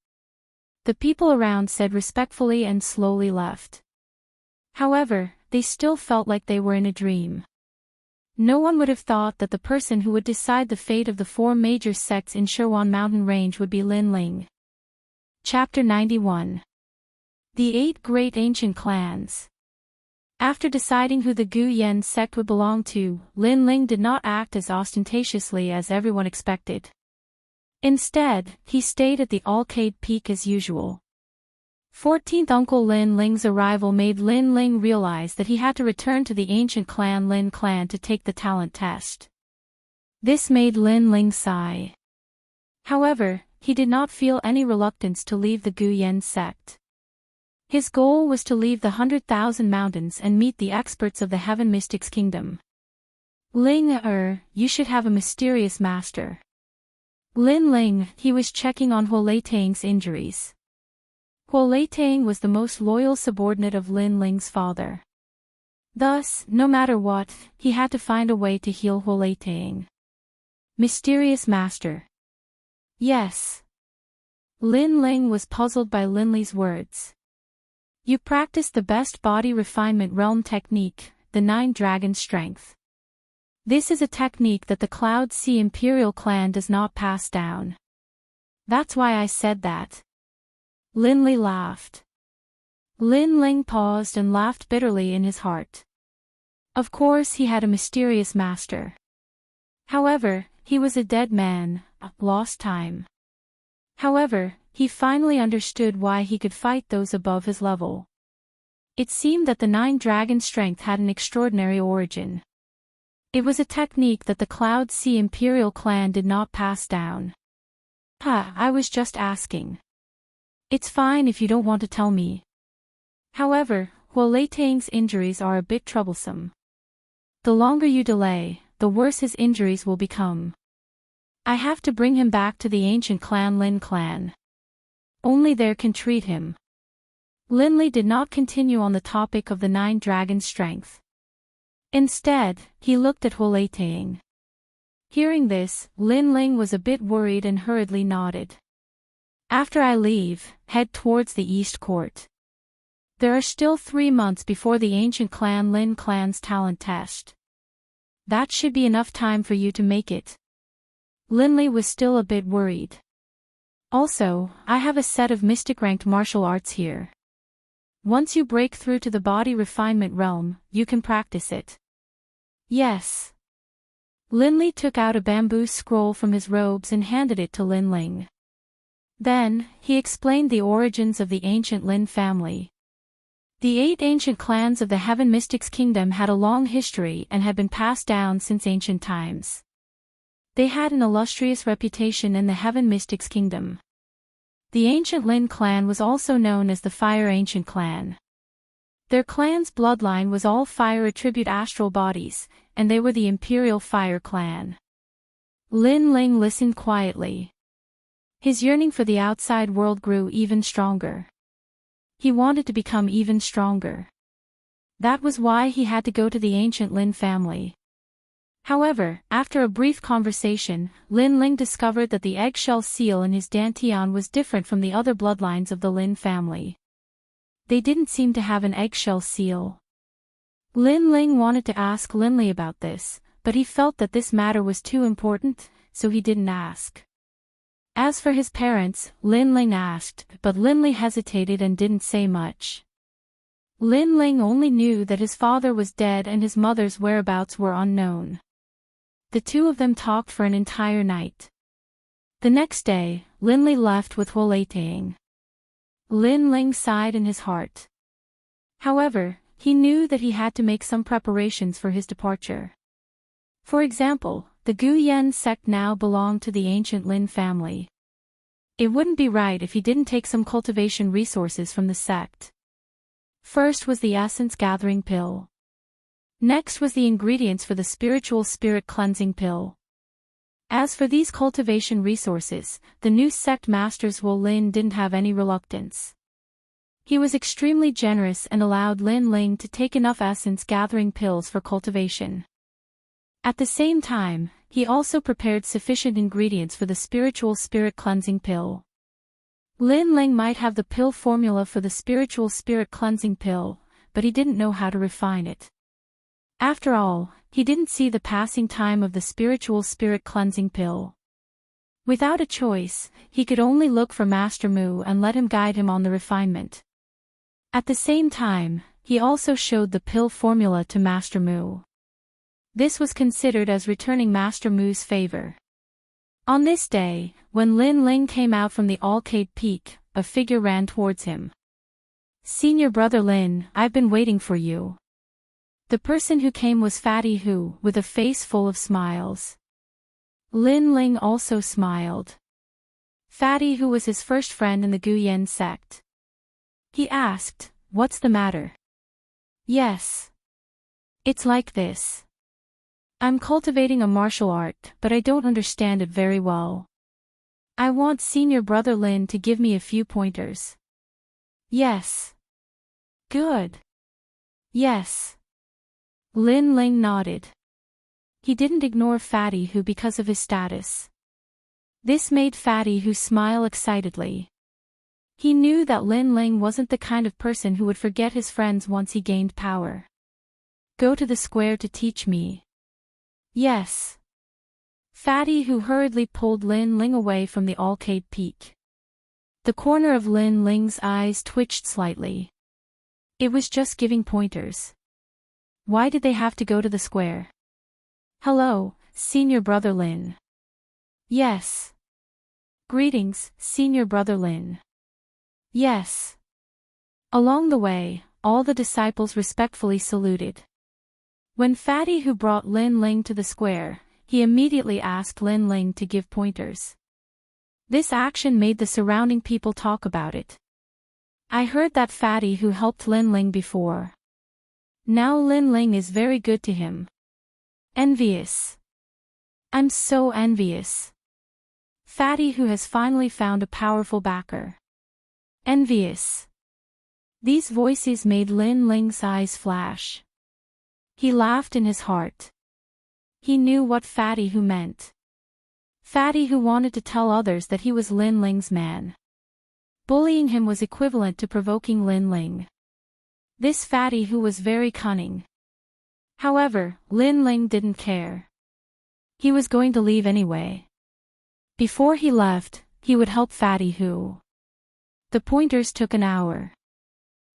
S1: The people around said respectfully and slowly left. However, they still felt like they were in a dream. No one would have thought that the person who would decide the fate of the 4 major sects in Sherwan Mountain Range would be Lin Ling. Chapter 91. The 8 Great Ancient Clans. After deciding who the Gu Yen sect would belong to, Lin Ling did not act as ostentatiously as everyone expected. Instead, he stayed at the Alcade Peak as usual. 14th Uncle Lin Ling's arrival made Lin Ling realize that he had to return to the ancient clan Lin clan to take the talent test. This made Lin Ling sigh. However, he did not feel any reluctance to leave the Gu Yen sect. His goal was to leave the 100,000 mountains and meet the experts of the Heaven Mystics Kingdom. Ling, you should have a mysterious master. Lin Ling, he was checking on Huoleitang's injuries. Huoleitang was the most loyal subordinate of Lin Ling's father. Thus, no matter what, he had to find a way to heal Huoleitang. Mysterious master. Yes. Lin Ling was puzzled by Lin Li's words. You practice the best body refinement realm technique, the 9 Dragon Strength. This is a technique that the Cloud Sea Imperial clan does not pass down. That's why I said that. Lin Li laughed. Lin Ling paused and laughed bitterly in his heart. Of course he had a mysterious master. However, he was a dead man, lost time. However, he finally understood why he could fight those above his level. It seemed that the 9 Dragon Strength had an extraordinary origin. It was a technique that the Cloud Sea Imperial clan did not pass down. I was just asking. It's fine if you don't want to tell me. However, Huoleitang's injuries are a bit troublesome. The longer you delay, the worse his injuries will become. I have to bring him back to the ancient clan Lin clan. Only there can treat him. Lin Li did not continue on the topic of the 9 Dragon Strength. Instead, he looked at Huoleitang. Hearing this, Lin Ling was a bit worried and hurriedly nodded. After I leave, head towards the East Court. There are still 3 months before the ancient clan Lin clan's talent test. That should be enough time for you to make it. Lin Li was still a bit worried. Also, I have a set of mystic-ranked martial arts here. Once you break through to the body refinement realm, you can practice it. Yes. Lin Li took out a bamboo scroll from his robes and handed it to Lin Ling. Then, he explained the origins of the ancient Lin family. The 8 ancient clans of the Heaven Mystics Kingdom had a long history and had been passed down since ancient times. They had an illustrious reputation in the Heaven Mystics Kingdom. The ancient Lin clan was also known as the Fire Ancient Clan. Their clan's bloodline was all fire attribute astral bodies, and they were the Imperial Fire Clan. Lin Ling listened quietly. His yearning for the outside world grew even stronger. He wanted to become even stronger. That was why he had to go to the ancient Lin family. However, after a brief conversation, Lin Ling discovered that the eggshell seal in his dantian was different from the other bloodlines of the Lin family. They didn't seem to have an eggshell seal. Lin Ling wanted to ask Lin Li about this, but he felt that this matter was too important, so he didn't ask. As for his parents, Lin Ling asked, but Lin Li hesitated and didn't say much. Lin Ling only knew that his father was dead and his mother's whereabouts were unknown. The two of them talked for an entire night. The next day, Lin Li left with Huoleitang. Lin Ling sighed in his heart. However, he knew that he had to make some preparations for his departure. For example, the Gu Yen sect now belonged to the ancient Lin family. It wouldn't be right if he didn't take some cultivation resources from the sect. First was the essence gathering pill. Next was the ingredients for the spiritual spirit cleansing pill. As for these cultivation resources, the new sect masters Wu Lin didn't have any reluctance. He was extremely generous and allowed Lin Ling to take enough essence gathering pills for cultivation. At the same time, he also prepared sufficient ingredients for the spiritual spirit cleansing pill. Lin Ling might have the pill formula for the spiritual spirit cleansing pill, but he didn't know how to refine it. After all, he didn't see the passing time of the spiritual spirit cleansing pill. Without a choice, he could only look for Master Mu and let him guide him on the refinement. At the same time, he also showed the pill formula to Master Mu. This was considered as returning Master Mu's favor. On this day, when Lin Ling came out from the Alcade Peak, a figure ran towards him. "Senior brother Lin, I've been waiting for you." The person who came was Fatty Hu, with a face full of smiles. Lin Ling also smiled. Fatty Hu was his first friend in the Guyan sect. He asked, "What's the matter?" "Yes. It's like this. I'm cultivating a martial art, but I don't understand it very well. I want senior brother Lin to give me a few pointers." "Yes." "Good." "Yes." Lin Ling nodded. He didn't ignore Fatty Hu because of his status. This made Fatty Hu smile excitedly. He knew that Lin Ling wasn't the kind of person who would forget his friends once he gained power. "Go to the square to teach me." "Yes." Fatty Hu hurriedly pulled Lin Ling away from the Alcade Peak. The corner of Lin Ling's eyes twitched slightly. It was just giving pointers. Why did they have to go to the square? "Hello, senior brother Lin." "Yes." "Greetings, senior brother Lin." "Yes." Along the way, all the disciples respectfully saluted. When Fatty Hu brought Lin Ling to the square, he immediately asked Lin Ling to give pointers. This action made the surrounding people talk about it. "I heard that Fatty Hu helped Lin Ling before. Now Lin Ling is very good to him. Envious. I'm so envious. Fatty Hu has finally found a powerful backer. Envious." These voices made Lin Ling's eyes flash. He laughed in his heart. He knew what Fatty Hu meant. Fatty Hu wanted to tell others that he was Lin Ling's man. Bullying him was equivalent to provoking Lin Ling. This Fatty Hu was very cunning. However, Lin Ling didn't care. He was going to leave anyway. Before he left, he would help Fatty Hu. The pointers took an hour.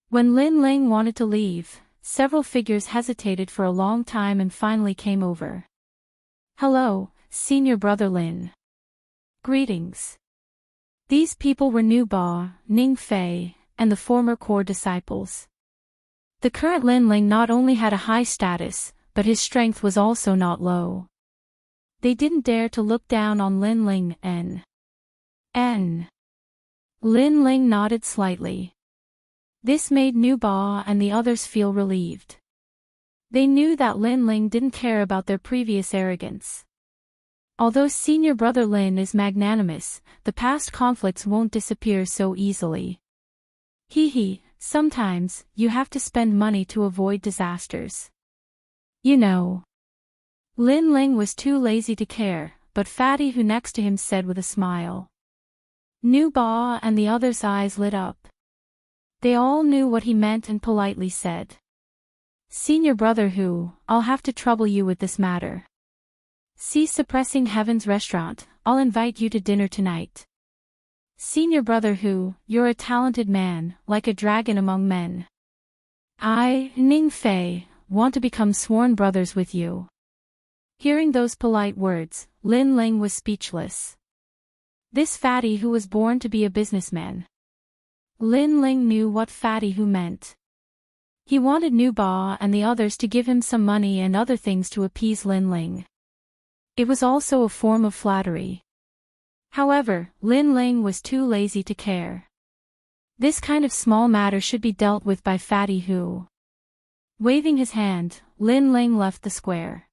S1: When Lin Ling wanted to leave, several figures hesitated for a long time and finally came over. "Hello, senior brother Lin." "Greetings." These people were Nu Ba, Ning Fei, and the former core disciples. The current Lin Ling not only had a high status, but his strength was also not low. They didn't dare to look down on Lin Ling. N. Lin Ling nodded slightly. This made Nu Ba and the others feel relieved. They knew that Lin Ling didn't care about their previous arrogance. Although senior brother Lin is magnanimous, the past conflicts won't disappear so easily. Hee, sometimes, you have to spend money to avoid disasters. You know. Lin Ling was too lazy to care, but Fatty Hu next to him said with a smile. Nu Ba and the others' eyes lit up. They all knew what he meant and politely said, "Senior brother Hu, I'll have to trouble you with this matter. See Suppressing Heaven's restaurant, I'll invite you to dinner tonight. Senior brother Hu, you're a talented man, like a dragon among men. I, Ning Fei, want to become sworn brothers with you." Hearing those polite words, Lin Ling was speechless. This Fatty Hu was born to be a businessman. Lin Ling knew what Fatty Hu meant. He wanted Nu Ba and the others to give him some money and other things to appease Lin Ling. It was also a form of flattery. However, Lin Ling was too lazy to care. This kind of small matter should be dealt with by Fatty Hu. Waving his hand, Lin Ling left the square.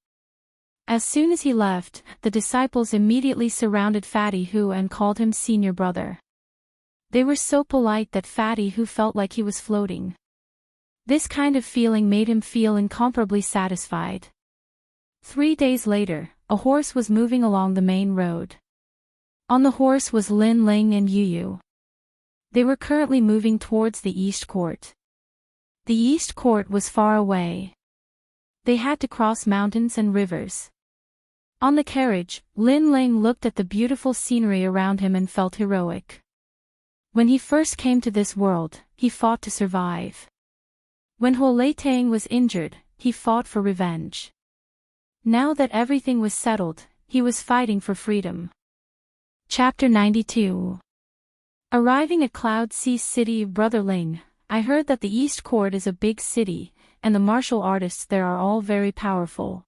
S1: As soon as he left, the disciples immediately surrounded Fatty Hu and called him senior brother. They were so polite that Fatty Hu felt like he was floating. This kind of feeling made him feel incomparably satisfied. 3 days later, a horse was moving along the main road. On the horse was Lin Ling and Yu. They were currently moving towards the East Court. The East Court was far away. They had to cross mountains and rivers. On the carriage, Lin Ling looked at the beautiful scenery around him and felt heroic. When he first came to this world, he fought to survive. When Ho Lei Tang was injured, he fought for revenge. Now that everything was settled, he was fighting for freedom. Chapter 92. Arriving at Cloud Sea's city of Brother Ling, I heard that the East Court is a big city, and the martial artists there are all very powerful.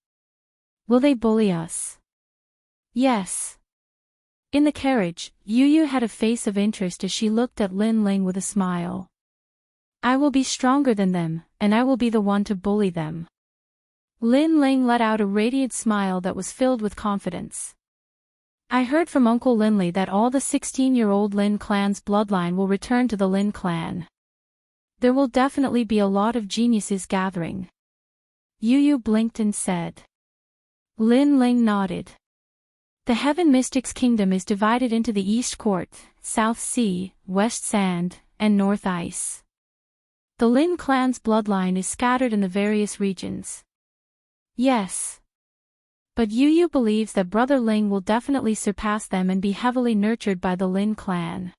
S1: Will they bully us? Yes. In the carriage, Yu had a face of interest as she looked at Lin Ling with a smile. I will be stronger than them, and I will be the one to bully them. Lin Ling let out a radiant smile that was filled with confidence. I heard from Uncle Linley that all the 16-year-old Lin clan's bloodline will return to the Lin clan. There will definitely be a lot of geniuses gathering. Yu blinked and said. Lin Ling nodded. The Heaven Mystics Kingdom is divided into the East Court, South Sea, West Sand, and North Ice. The Lin clan's bloodline is scattered in the various regions. Yes. But Yu believes that Brother Ling will definitely surpass them and be heavily nurtured by the Lin clan.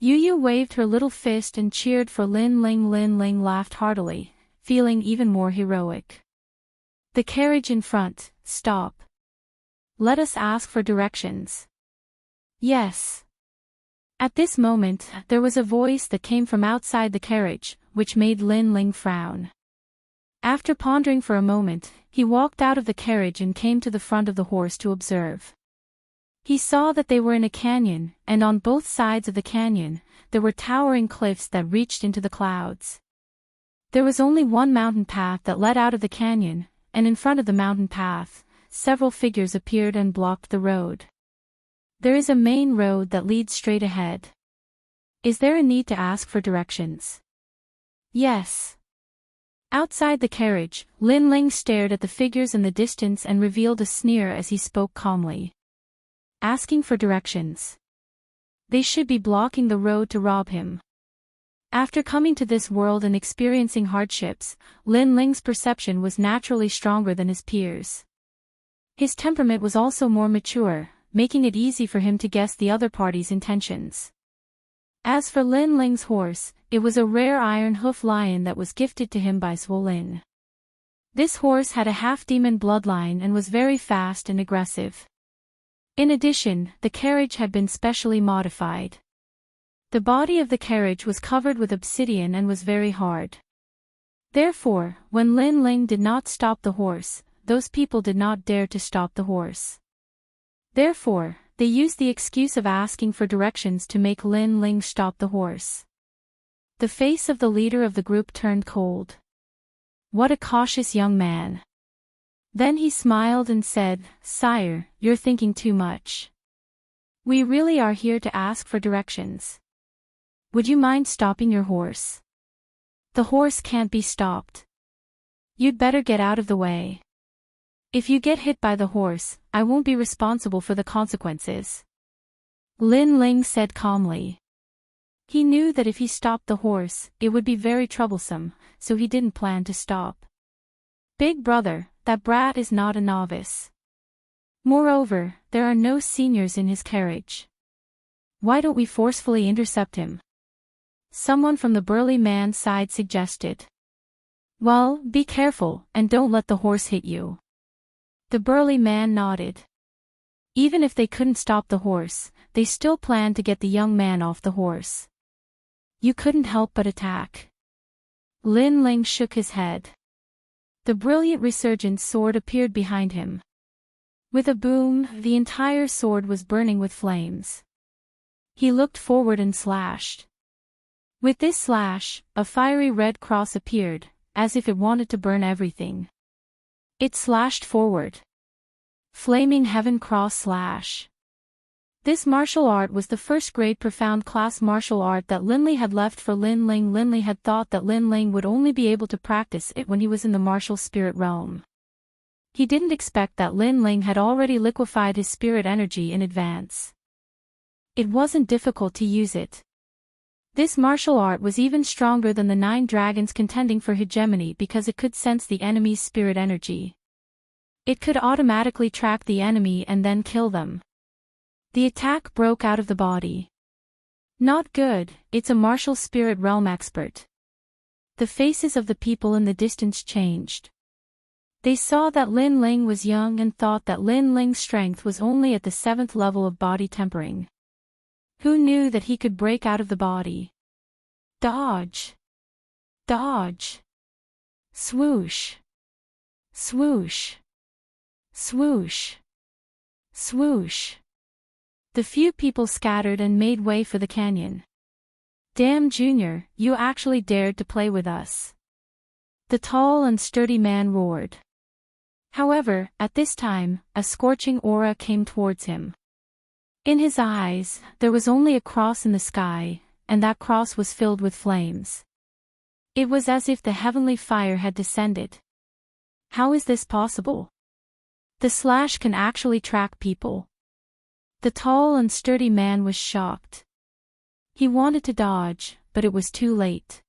S1: Yu waved her little fist and cheered for Lin Ling. Lin Ling laughed heartily, feeling even more heroic. The carriage in front, stop. Let us ask for directions. Yes. At this moment, there was a voice that came from outside the carriage, which made Lin Ling frown. After pondering for a moment, he walked out of the carriage and came to the front of the horse to observe. He saw that they were in a canyon, and on both sides of the canyon, there were towering cliffs that reached into the clouds. There was only one mountain path that led out of the canyon, and in front of the mountain path, several figures appeared and blocked the road. There is a main road that leads straight ahead. Is there a need to ask for directions? Yes. Outside the carriage, Lin Ling stared at the figures in the distance and revealed a sneer as he spoke calmly. Asking for directions. They should be blocking the road to rob him. After coming to this world and experiencing hardships, Lin Ling's perception was naturally stronger than his peers. His temperament was also more mature, making it easy for him to guess the other party's intentions. As for Lin Ling's horse, it was a rare iron hoof lion that was gifted to him by Zhuo Lin. This horse had a half-demon bloodline and was very fast and aggressive. In addition, the carriage had been specially modified. The body of the carriage was covered with obsidian and was very hard. Therefore, when Lin Ling did not stop the horse, those people did not dare to stop the horse. Therefore, they used the excuse of asking for directions to make Lin Ling stop the horse. The face of the leader of the group turned cold. What a cautious young man. Then he smiled and said, Sire, you're thinking too much. We really are here to ask for directions. Would you mind stopping your horse? The horse can't be stopped. You'd better get out of the way. If you get hit by the horse, I won't be responsible for the consequences. Lin Ling said calmly. He knew that if he stopped the horse, it would be very troublesome, so he didn't plan to stop. Big brother, that brat is not a novice. Moreover, there are no seniors in his carriage. Why don't we forcefully intercept him? Someone from the burly man's side suggested. Well, be careful, and don't let the horse hit you. The burly man nodded. Even if they couldn't stop the horse, they still planned to get the young man off the horse. You couldn't help but attack. Lin Ling shook his head. The brilliant resurgent sword appeared behind him. With a boom, the entire sword was burning with flames. He looked forward and slashed. With this slash, a fiery red cross appeared, as if it wanted to burn everything. It slashed forward. Flaming Heaven Cross Slash. This martial art was the first grade profound class martial art that Linley had left for Lin Ling. Linley had thought that Lin Ling would only be able to practice it when he was in the martial spirit realm. He didn't expect that Lin Ling had already liquefied his spirit energy in advance. It wasn't difficult to use it. This martial art was even stronger than the 9 dragons contending for hegemony because it could sense the enemy's spirit energy. It could automatically track the enemy and then kill them. The attack broke out of the body. Not good, it's a martial spirit realm expert. The faces of the people in the distance changed. They saw that Lin Ling was young and thought that Lin Ling's strength was only at the 7th level of body tempering. Who knew that he could break out of the body? Dodge. Dodge. Swoosh. Swoosh. Swoosh. Swoosh. The few people scattered and made way for the canyon. Damn, Junior, you actually dared to play with us. The tall and sturdy man roared. However, at this time, a scorching aura came towards him. In his eyes, there was only a cross in the sky, and that cross was filled with flames. It was as if the heavenly fire had descended. How is this possible? The slash can actually track people. The tall and sturdy man was shocked. He wanted to dodge, but it was too late.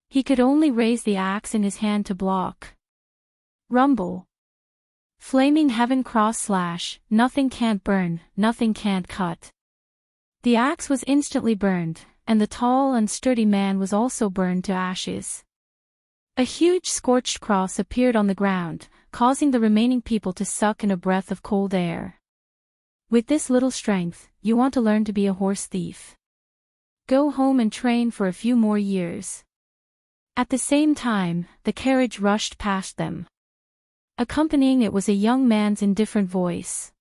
S1: He could only raise the axe in his hand to block. Rumble. Flaming heaven cross slash, nothing can't burn, nothing can't cut. The axe was instantly burned, and the tall and sturdy man was also burned to ashes. A huge scorched cross appeared on the ground, causing the remaining people to suck in a breath of cold air. With this little strength, you want to learn to be a horse thief. Go home and train for a few more years. At the same time, the carriage rushed past them. Accompanying it was a young man's indifferent voice.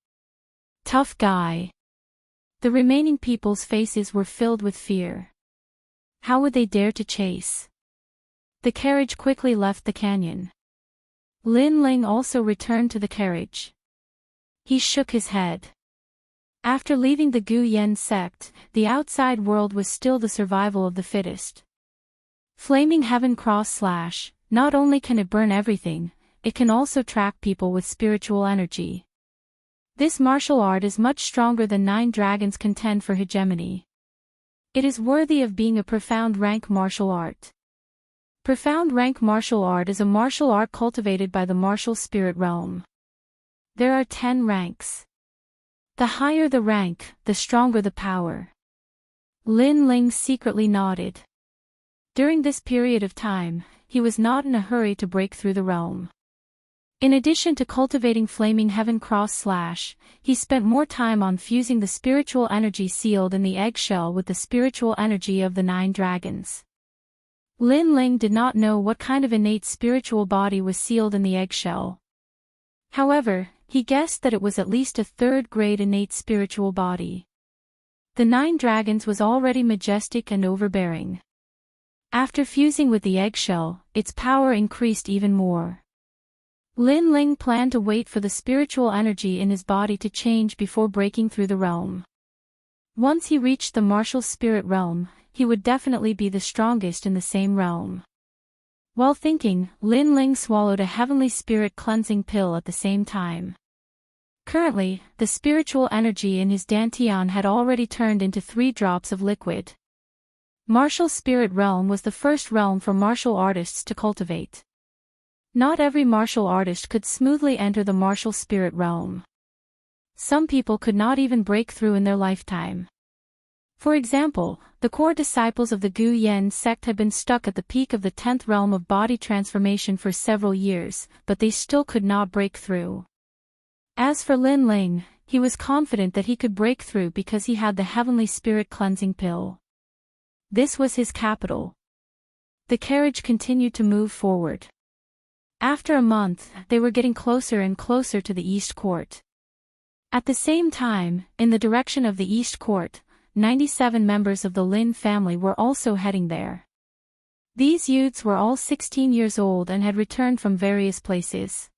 S1: Tough guy. The remaining people's faces were filled with fear. How would they dare to chase? The carriage quickly left the canyon. Lin Ling also returned to the carriage. He shook his head. After leaving the Gu Yen sect, the outside world was still the survival of the fittest. Flaming heaven cross slash, not only can it burn everything, it can also track people with spiritual energy. This martial art is much stronger than 9 dragons contend for hegemony. It is worthy of being a profound rank martial art. Profound rank martial art is a martial art cultivated by the martial spirit realm. There are 10 ranks. The higher the rank, the stronger the power. Lin Ling secretly nodded. During this period of time, he was not in a hurry to break through the realm. In addition to cultivating flaming heaven cross slash, he spent more time on fusing the spiritual energy sealed in the eggshell with the spiritual energy of the 9 dragons. Lin Ling did not know what kind of innate spiritual body was sealed in the eggshell. However, he guessed that it was at least a 3rd-grade innate spiritual body. The 9 dragons was already majestic and overbearing. After fusing with the eggshell, its power increased even more. Lin Ling planned to wait for the spiritual energy in his body to change before breaking through the realm. Once he reached the martial spirit realm, he would definitely be the strongest in the same realm. While thinking, Lin Ling swallowed a heavenly spirit cleansing pill at the same time. Currently, the spiritual energy in his dantian had already turned into 3 drops of liquid. Martial spirit realm was the first realm for martial artists to cultivate. Not every martial artist could smoothly enter the martial spirit realm. Some people could not even break through in their lifetime. For example, the core disciples of the Gu Yen sect had been stuck at the peak of the 10th realm of body transformation for several years, but they still could not break through. As for Lin Ling, he was confident that he could break through because he had the heavenly spirit cleansing pill. This was his capital. The carriage continued to move forward. After a month, they were getting closer and closer to the East Court. At the same time, in the direction of the East Court, 97 members of the Lin family were also heading there. These youths were all 16 years old and had returned from various places.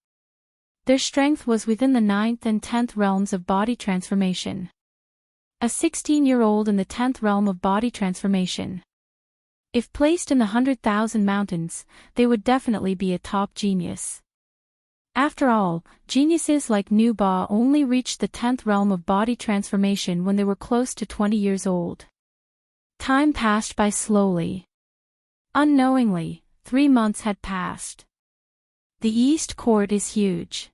S1: Their strength was within the 9th and 10th realms of body transformation. A 16-year-old in the 10th realm of body transformation. If placed in the 100,000 mountains, they would definitely be a top genius. After all, geniuses like Nu Ba only reached the 10th realm of body transformation when they were close to 20 years old. Time passed by slowly. Unknowingly, 3 months had passed. The East Court is huge.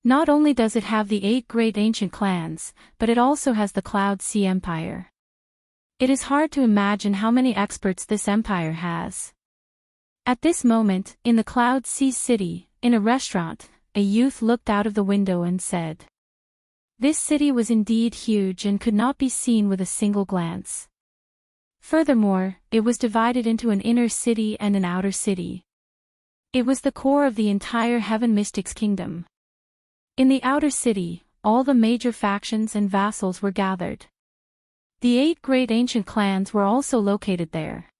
S1: Not only does it have the 8 great ancient clans, but it also has the Cloud Sea Empire. It is hard to imagine how many experts this empire has. At this moment, in the Cloud Sea City, in a restaurant, a youth looked out of the window and said, "This city was indeed huge and could not be seen with a single glance. Furthermore, it was divided into an inner city and an outer city. It was the core of the entire Heaven Mystics Kingdom. In the outer city, all the major factions and vassals were gathered. The 8 great ancient clans were also located there.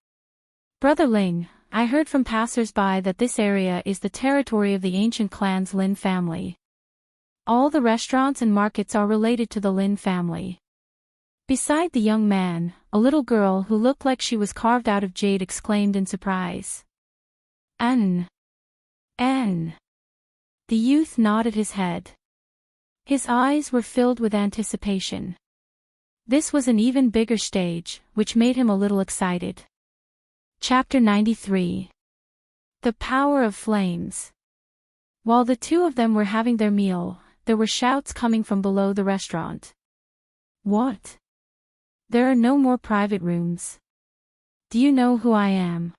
S1: Brother Ling, I heard from passers-by that this area is the territory of the ancient clan's Lin family. All the restaurants and markets are related to the Lin family." Beside the young man, a little girl who looked like she was carved out of jade exclaimed in surprise, "An. An." The youth nodded his head. His eyes were filled with anticipation. This was an even bigger stage, which made him a little excited. Chapter 93. The Power of Flames. While the two of them were having their meal, there were shouts coming from below the restaurant. "What? There are no more private rooms. Do you know who I am?"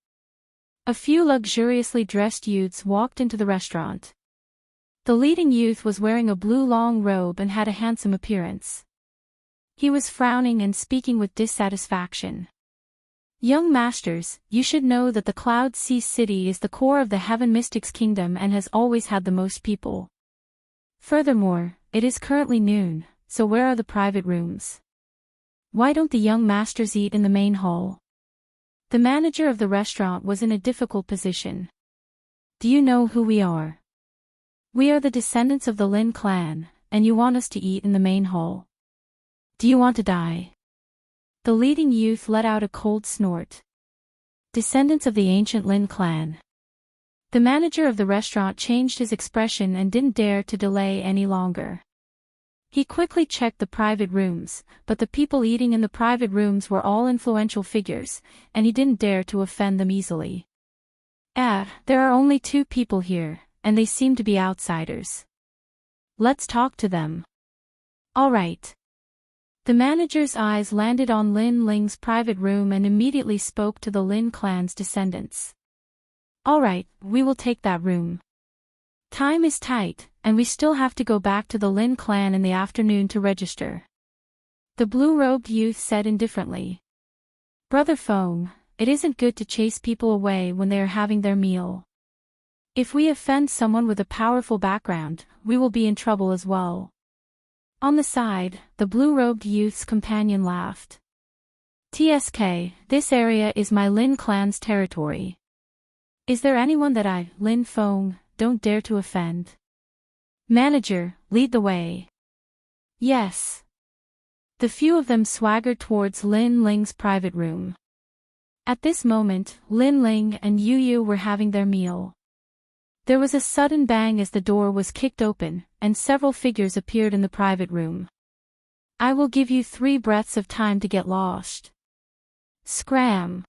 S1: A few luxuriously dressed youths walked into the restaurant. The leading youth was wearing a blue long robe and had a handsome appearance. He was frowning and speaking with dissatisfaction. "Young masters, you should know that the Cloud Sea City is the core of the Heaven Mystics Kingdom and has always had the most people. Furthermore, it is currently noon, so where are the private rooms? Why don't the young masters eat in the main hall?" The manager of the restaurant was in a difficult position. "Do you know who we are? We are the descendants of the Lin clan, and you want us to eat in the main hall? Do you want to die?" The leading youth let out a cold snort. "Descendants of the ancient Lin clan." The manager of the restaurant changed his expression and didn't dare to delay any longer. He quickly checked the private rooms, but the people eating in the private rooms were all influential figures, and he didn't dare to offend them easily. There are only 2 people here, and they seem to be outsiders. Let's talk to them." "All right." The manager's eyes landed on Lin Ling's private room and immediately spoke to the Lin clan's descendants. "All right, we will take that room. Time is tight, and we still have to go back to the Lin clan in the afternoon to register." The blue-robed youth said indifferently, "Brother Feng, it isn't good to chase people away when they are having their meal. If we offend someone with a powerful background, we will be in trouble as well." On the side, the blue-robed youth's companion laughed. "TSK, this area is my Lin clan's territory. Is there anyone that I, Lin Feng, don't dare to offend? Manager, lead the way." "Yes." The few of them swaggered towards Lin Ling's private room. At this moment, Lin Ling and Yu Yu were having their meal. There was a sudden bang as the door was kicked open, and several figures appeared in the private room. "I will give you 3 breaths of time to get lost." Scram!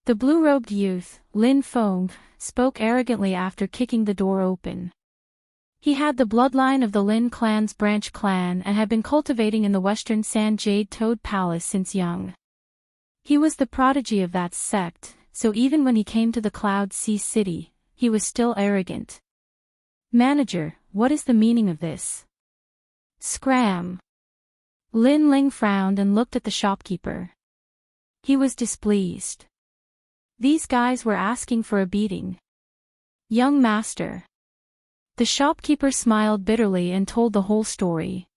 S1: The blue-robed youth, Lin Feng, spoke arrogantly after kicking the door open. He had the bloodline of the Lin clan's branch clan and had been cultivating in the Western Sand Jade Toad Palace since young. He was the prodigy of that sect, so even when he came to the Cloud Sea City, he was still arrogant. "Manager, what is the meaning of this?" Scram! Lin Ling frowned and looked at the shopkeeper. He was displeased. These guys were asking for a beating. "Young master." The shopkeeper smiled bitterly and told the whole story.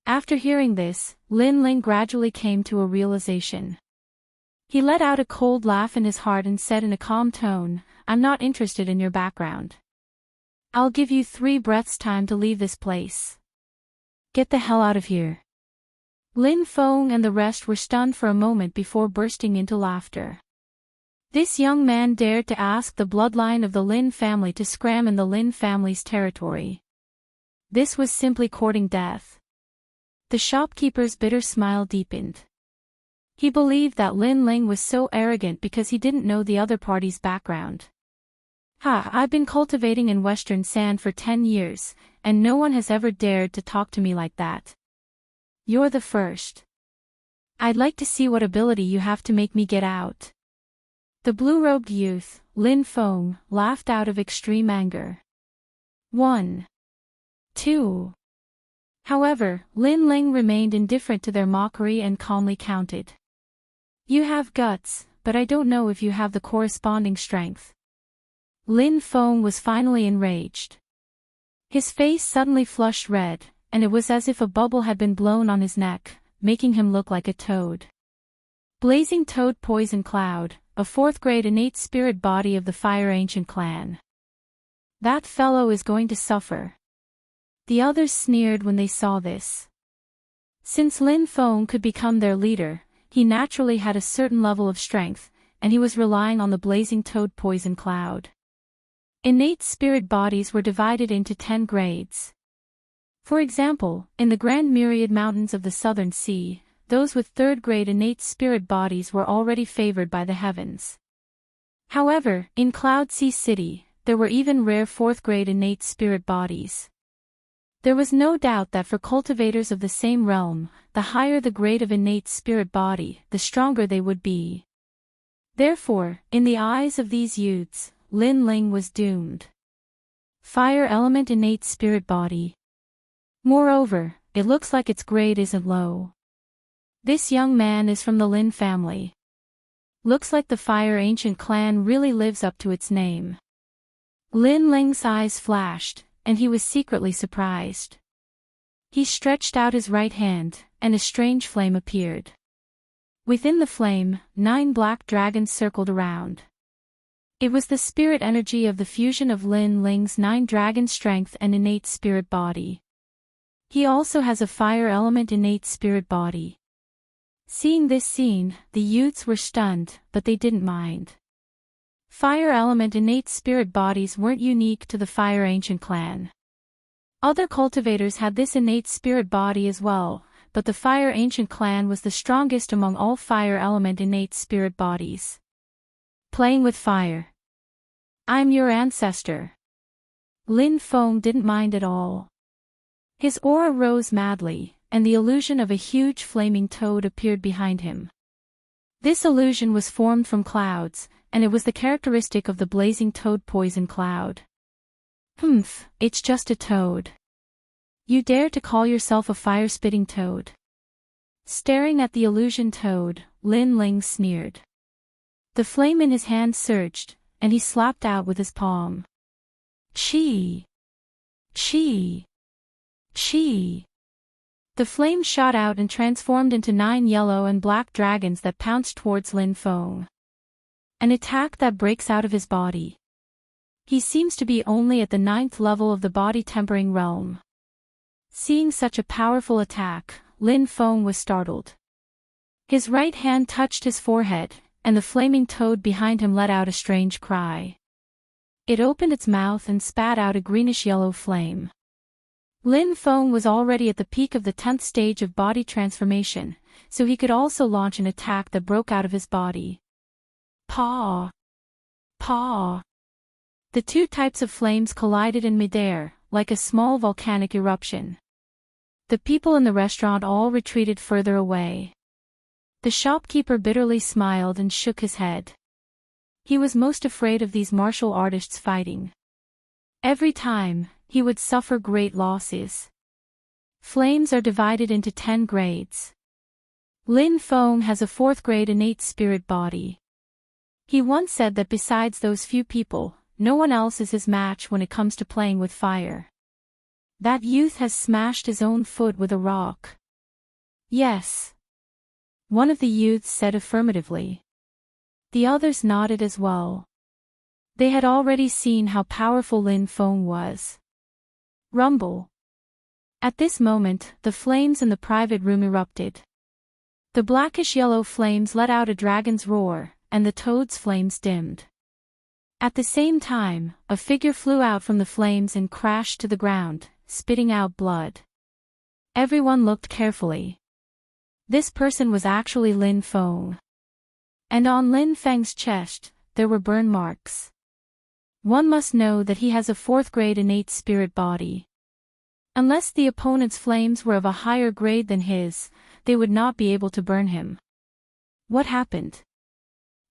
S1: After hearing this, Lin Ling gradually came to a realization. He let out a cold laugh in his heart and said in a calm tone, "I'm not interested in your background. I'll give you 3 breaths time to leave this place. Get the hell out of here." Lin Feng and the rest were stunned for a moment before bursting into laughter. This young man dared to ask the bloodline of the Lin family to scram in the Lin family's territory. This was simply courting death. The shopkeeper's bitter smile deepened. He believed that Lin Ling was so arrogant because he didn't know the other party's background. I've been cultivating in Western Sand for 10 years, and no one has ever dared to talk to me like that. You're the first. I'd like to see what ability you have to make me get out. The blue-robed youth, Lin Feng, laughed out of extreme anger. 1. 2. However, Lin Ling remained indifferent to their mockery and calmly counted. You have guts, but I don't know if you have the corresponding strength. Lin Feng was finally enraged. His face suddenly flushed red, and it was as if a bubble had been blown on his neck, making him look like a toad. Blazing Toad Poison Cloud, a 4th grade innate spirit body of the Fire Ancient clan. That fellow is going to suffer. The others sneered when they saw this. Since Lin Feng could become their leader, he naturally had a certain level of strength, and he was relying on the Blazing Toad Poison Cloud. Innate spirit bodies were divided into 10 grades. For example, in the Grand Myriad Mountains of the Southern Sea, those with 3rd grade innate spirit bodies were already favored by the heavens. However, in Cloud Sea City, there were even rare 4th grade innate spirit bodies. There was no doubt that for cultivators of the same realm, the higher the grade of innate spirit body, the stronger they would be. Therefore, in the eyes of these youths, Lin Ling was doomed. Fire element innate spirit body. Moreover, it looks like its grade isn't low. This young man is from the Lin family. Looks like the Fire Ancient clan really lives up to its name. Lin Ling's eyes flashed, and he was secretly surprised. He stretched out his right hand, and a strange flame appeared. Within the flame, 9 black dragons circled around. It was the spirit energy of the fusion of Lin Ling's 9 dragon strength and innate spirit body. He also has a fire element innate spirit body. Seeing this scene, the youths were stunned, but they didn't mind. Fire element innate spirit bodies weren't unique to the Fire Ancient clan. Other cultivators had this innate spirit body as well, but the Fire Ancient clan was the strongest among all fire element innate spirit bodies. Playing with fire. I'm your ancestor. Lin Feng didn't mind at all. His aura rose madly, and the illusion of a huge flaming toad appeared behind him. This illusion was formed from clouds, and it was the characteristic of the Blazing Toad Poison Cloud. It's just a toad. You dare to call yourself a fire-spitting toad? Staring at the illusion toad, Lin Ling sneered. The flame in his hand surged, and he slapped out with his palm. Chi! Chi! Chi! The flame shot out and transformed into 9 yellow and black dragons that pounced towards Lin Feng. An attack that breaks out of his body. He seems to be only at the 9th level of the body-tempering realm. Seeing such a powerful attack, Lin Feng was startled. His right hand touched his forehead, and the flaming toad behind him let out a strange cry. It opened its mouth and spat out a greenish-yellow flame. Lin Feng was already at the peak of the 10th stage of body transformation, so he could also launch an attack that broke out of his body. Paw! Paw! The 2 types of flames collided in midair, like a small volcanic eruption. The people in the restaurant all retreated further away. The shopkeeper bitterly smiled and shook his head. He was most afraid of these martial artists fighting. Every time, he would suffer great losses. Flames are divided into 10 grades. Lin Feng has a 4th grade innate spirit body. He once said that besides those few people, no one else is his match when it comes to playing with fire. That youth has smashed his own foot with a rock. Yes. One of the youths said affirmatively. The others nodded as well. They had already seen how powerful Lin Feng was. Rumble. At this moment, the flames in the private room erupted. The blackish-yellow flames let out a dragon's roar, and the toad's flames dimmed. At the same time, a figure flew out from the flames and crashed to the ground, spitting out blood. Everyone looked carefully. This person was actually Lin Feng. And on Lin Feng's chest, there were burn marks. One must know that he has a 4th grade innate spirit body. Unless the opponent's flames were of a higher grade than his, they would not be able to burn him. What happened?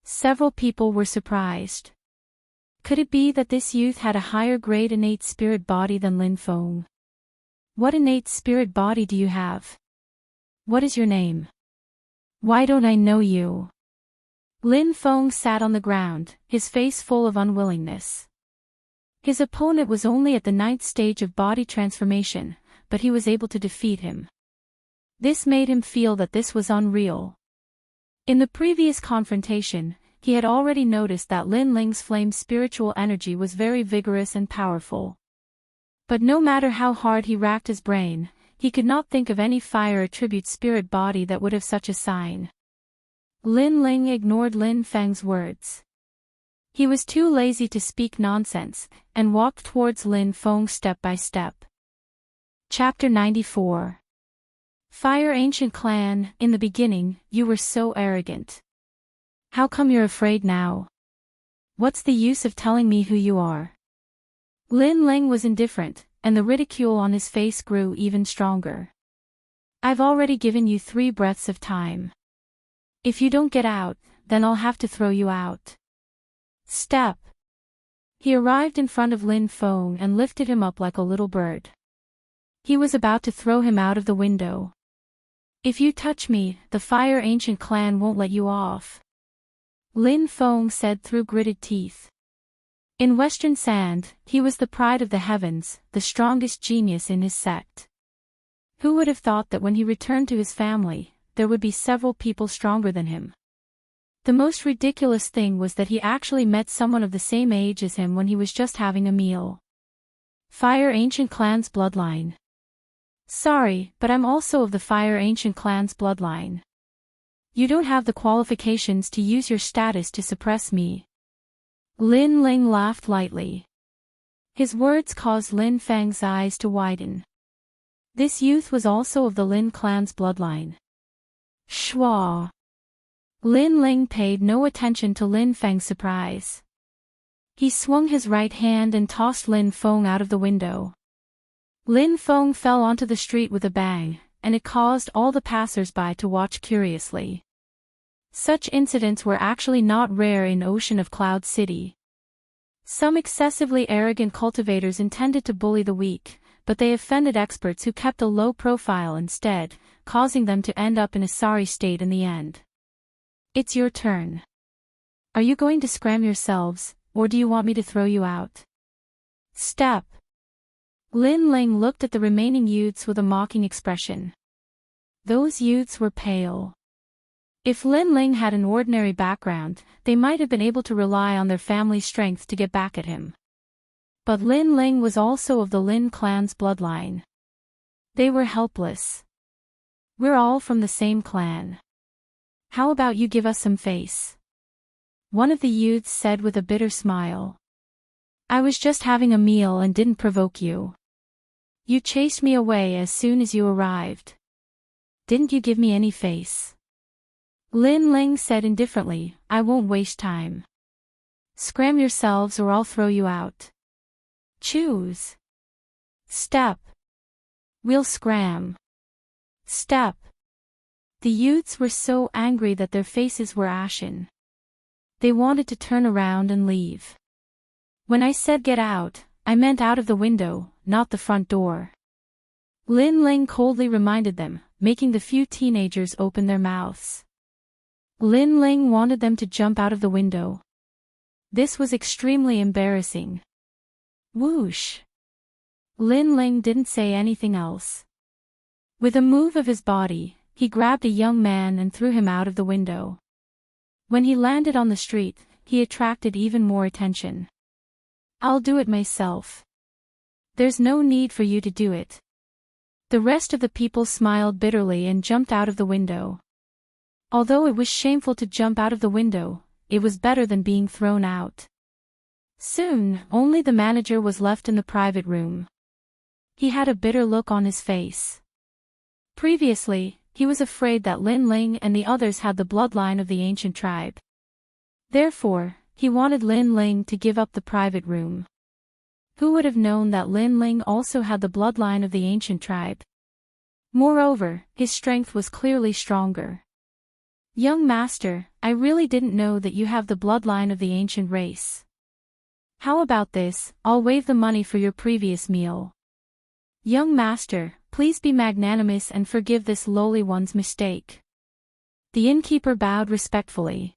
S1: Several people were surprised. Could it be that this youth had a higher grade innate spirit body than Lin Feng? What innate spirit body do you have? What is your name? Why don't I know you? Lin Feng sat on the ground, his face full of unwillingness. His opponent was only at the 9th stage of body transformation, but he was able to defeat him. This made him feel that this was unreal. In the previous confrontation, he had already noticed that Lin Ling's flame spiritual energy was very vigorous and powerful. But no matter how hard he racked his brain, he could not think of any fire attribute spirit body that would have such a sign. Lin Ling ignored Lin Feng's words. He was too lazy to speak nonsense, and walked towards Lin Feng step by step. Chapter 94. Fire Ancient Clan, in the beginning, you were so arrogant. How come you're afraid now? What's the use of telling me who you are? Lin Ling was indifferent, and the ridicule on his face grew even stronger. I've already given you 3 breaths of time. If you don't get out, then I'll have to throw you out. Step. He arrived in front of Lin Feng and lifted him up like a little bird. He was about to throw him out of the window. If you touch me, the Fire Ancient Clan won't let you off. Lin Feng said through gritted teeth. In Western Sand, he was the pride of the heavens, the strongest genius in his sect. Who would have thought that when he returned to his family, there would be several people stronger than him? The most ridiculous thing was that he actually met someone of the same age as him when he was just having a meal. Fire Ancient Clan's bloodline. Sorry, but I'm also of the Fire Ancient Clan's bloodline. You don't have the qualifications to use your status to suppress me. Lin Ling laughed lightly. His words caused Lin Feng's eyes to widen. This youth was also of the Lin clan's bloodline. Shwa. Lin Ling paid no attention to Lin Feng's surprise. He swung his right hand and tossed Lin Feng out of the window. Lin Feng fell onto the street with a bang, and it caused all the passers-by to watch curiously. Such incidents were actually not rare in Ocean of Cloud City. Some excessively arrogant cultivators intended to bully the weak, but they offended experts who kept a low profile instead, causing them to end up in a sorry state in the end. It's your turn. Are you going to scram yourselves, or do you want me to throw you out? Step. Lin Ling looked at the remaining youths with a mocking expression. Those youths were pale. If Lin Ling had an ordinary background, they might have been able to rely on their family's strength to get back at him. But Lin Ling was also of the Lin clan's bloodline. They were helpless. We're all from the same clan. How about you give us some face? One of the youths said with a bitter smile. I was just having a meal and didn't provoke you. You chased me away as soon as you arrived. Didn't you give me any face? Lin Ling said indifferently, I won't waste time. Scram yourselves or I'll throw you out. Choose. Step. We'll scram. Step. The youths were so angry that their faces were ashen. They wanted to turn around and leave. When I said get out, I meant out of the window, not the front door. Lin Ling coldly reminded them, making the few teenagers open their mouths. Lin Ling wanted them to jump out of the window. This was extremely embarrassing. Whoosh. Lin Ling didn't say anything else. With a move of his body, he grabbed a young man and threw him out of the window. When he landed on the street, he attracted even more attention. I'll do it myself. There's no need for you to do it. The rest of the people smiled bitterly and jumped out of the window. Although it was shameful to jump out of the window, it was better than being thrown out. Soon, only the manager was left in the private room. He had a bitter look on his face. Previously, he was afraid that Lin Ling and the others had the bloodline of the ancient tribe. Therefore, he wanted Lin Ling to give up the private room. Who would have known that Lin Ling also had the bloodline of the ancient tribe? Moreover, his strength was clearly stronger. Young master, I really didn't know that you have the bloodline of the ancient race. How about this, I'll waive the money for your previous meal. Young master, please be magnanimous and forgive this lowly one's mistake. The innkeeper bowed respectfully.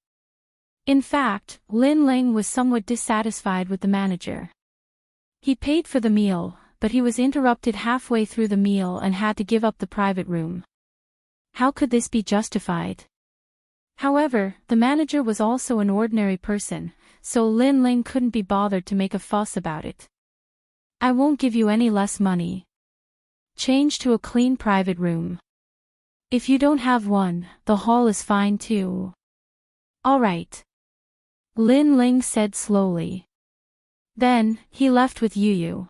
S1: In fact, Lin Ling was somewhat dissatisfied with the manager. He paid for the meal, but he was interrupted halfway through the meal and had to give up the private room. How could this be justified? However, the manager was also an ordinary person, so Lin Ling couldn't be bothered to make a fuss about it. I won't give you any less money. Change to a clean private room. If you don't have one, the hall is fine too. All right. Lin Ling said slowly. Then, he left with Yu.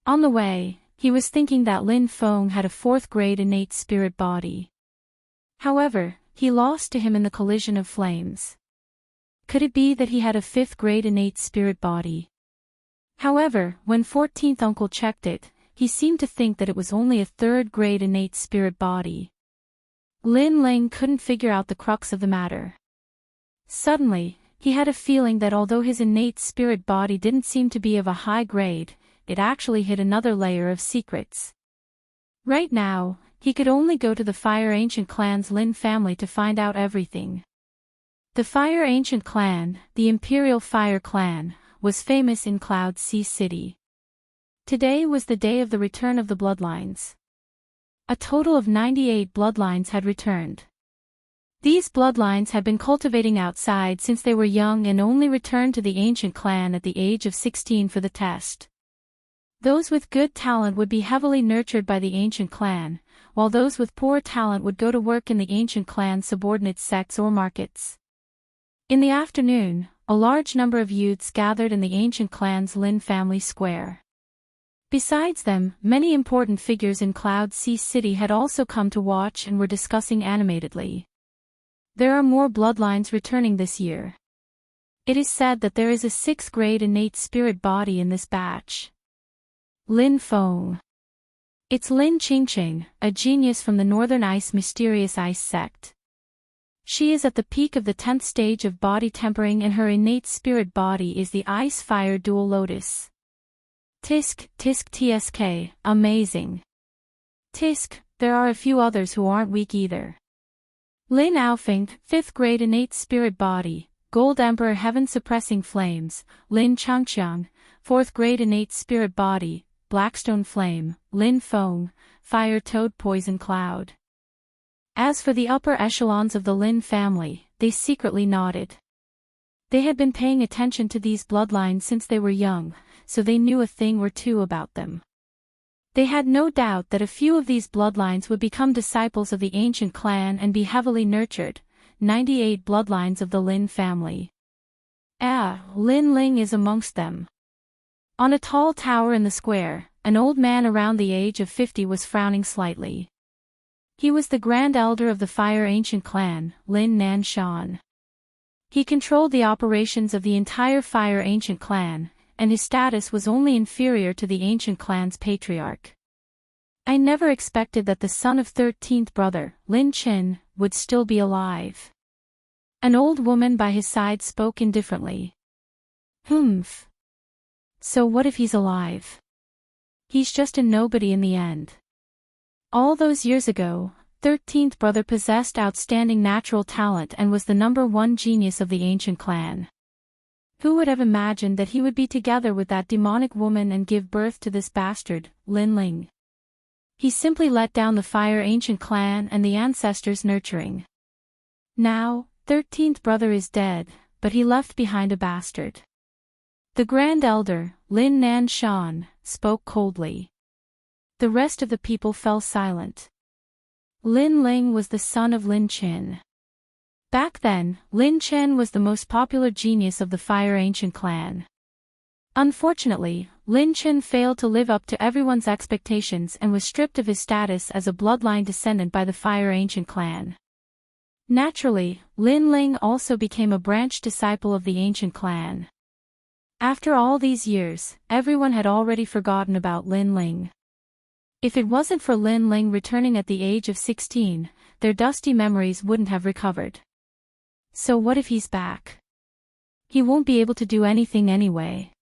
S1: On the way, he was thinking that Lin Feng had a 4th grade innate spirit body. However, he lost to him in the collision of flames. Could it be that he had a 5th grade innate spirit body? However, when 14th uncle checked it, he seemed to think that it was only a 3rd grade innate spirit body. Lin Ling couldn't figure out the crux of the matter. Suddenly, he had a feeling that although his innate spirit body didn't seem to be of a high grade, it actually hid another layer of secrets. Right now, he could only go to the Fire Ancient Clan's Lin family to find out everything. The Fire Ancient Clan, the Imperial Fire Clan, was famous in Cloud Sea City. Today was the day of the return of the bloodlines. A total of 98 bloodlines had returned. These bloodlines had been cultivating outside since they were young and only returned to the ancient clan at the age of 16 for the test. Those with good talent would be heavily nurtured by the ancient clan, while those with poor talent would go to work in the ancient clan's subordinate sects or markets. In the afternoon, a large number of youths gathered in the ancient clan's Lin family square. Besides them, many important figures in Cloud Sea City had also come to watch and were discussing animatedly. There are more bloodlines returning this year. It is said that there is a 6th grade innate spirit body in this batch. Lin Feng. It's Lin Qingqing, a genius from the Northern Ice Mysterious Ice sect. She is at the peak of the 10th stage of body tempering and her innate spirit body is the Ice-Fire Dual Lotus. Tisk, tisk tsk, amazing. Tisk, there are a few others who aren't weak either. Lin Aofeng, 5th grade innate spirit body, Gold Emperor Heaven Suppressing Flames, Lin Changqiang, 4th grade innate spirit body, Blackstone Flame, Lin Feng, Fire Toad Poison Cloud. As for the upper echelons of the Lin family, they secretly nodded. They had been paying attention to these bloodlines since they were young, so they knew a thing or two about them. They had no doubt that a few of these bloodlines would become disciples of the ancient clan and be heavily nurtured, 98 bloodlines of the Lin family. Lin Ling is amongst them. On a tall tower in the square, an old man around the age of 50 was frowning slightly. He was the grand elder of the Fire Ancient Clan, Lin Nanshan. He controlled the operations of the entire Fire Ancient Clan, and his status was only inferior to the ancient clan's patriarch. I never expected that the son of 13th brother, Lin Qin, would still be alive. An old woman by his side spoke indifferently. Humph. So what if he's alive? He's just a nobody in the end. All those years ago, 13th brother possessed outstanding natural talent and was the #1 genius of the ancient clan. Who would have imagined that he would be together with that demonic woman and give birth to this bastard, Lin Ling? He simply let down the Fire Ancient Clan and the ancestors' nurturing. Now, 13th brother is dead, but he left behind a bastard. The Grand Elder, Lin Nanshan, spoke coldly. The rest of the people fell silent. Lin Ling was the son of Lin Qin. Back then, Lin Chen was the most popular genius of the Fire Ancient clan. Unfortunately, Lin Chen failed to live up to everyone's expectations and was stripped of his status as a bloodline descendant by the Fire Ancient clan. Naturally, Lin Ling also became a branch disciple of the Ancient clan. After all these years, everyone had already forgotten about Lin Ling. If it wasn't for Lin Ling returning at the age of 16, their dusty memories wouldn't have recovered. So what if he's back? He won't be able to do anything anyway.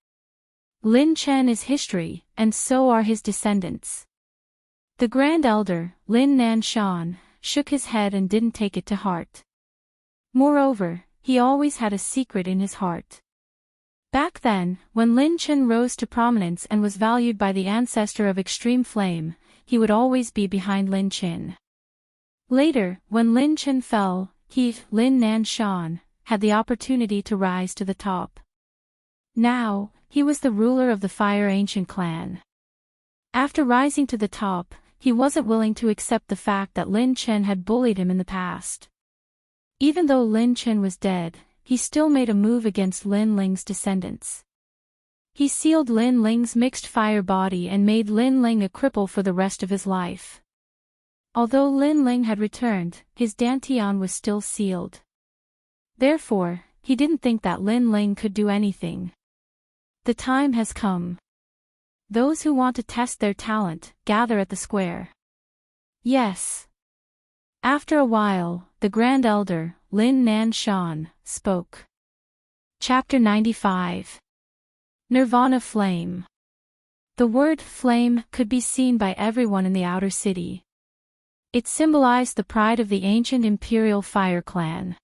S1: Lin Chen is history, and so are his descendants. The Grand Elder, Lin Nanshan, shook his head and didn't take it to heart. Moreover, he always had a secret in his heart. Back then, when Lin Chen rose to prominence and was valued by the ancestor of extreme flame, he would always be behind Lin Chen. Later, when Lin Chen fell, he, Lin Nanshan, had the opportunity to rise to the top. Now, he was the ruler of the Fire Ancient clan. After rising to the top, he wasn't willing to accept the fact that Lin Chen had bullied him in the past. Even though Lin Chen was dead, he still made a move against Lin Ling's descendants. He sealed Lin Ling's mixed fire body and made Lin Ling a cripple for the rest of his life. Although Lin Ling had returned, his dantian was still sealed. Therefore, he didn't think that Lin Ling could do anything. The time has come. Those who want to test their talent, gather at the square. Yes. After a while, the Grand Elder, Lin Nanshan, spoke. Chapter 95. Nirvana Flame. The word flame could be seen by everyone in the outer city. It symbolized the pride of the ancient imperial fire clan.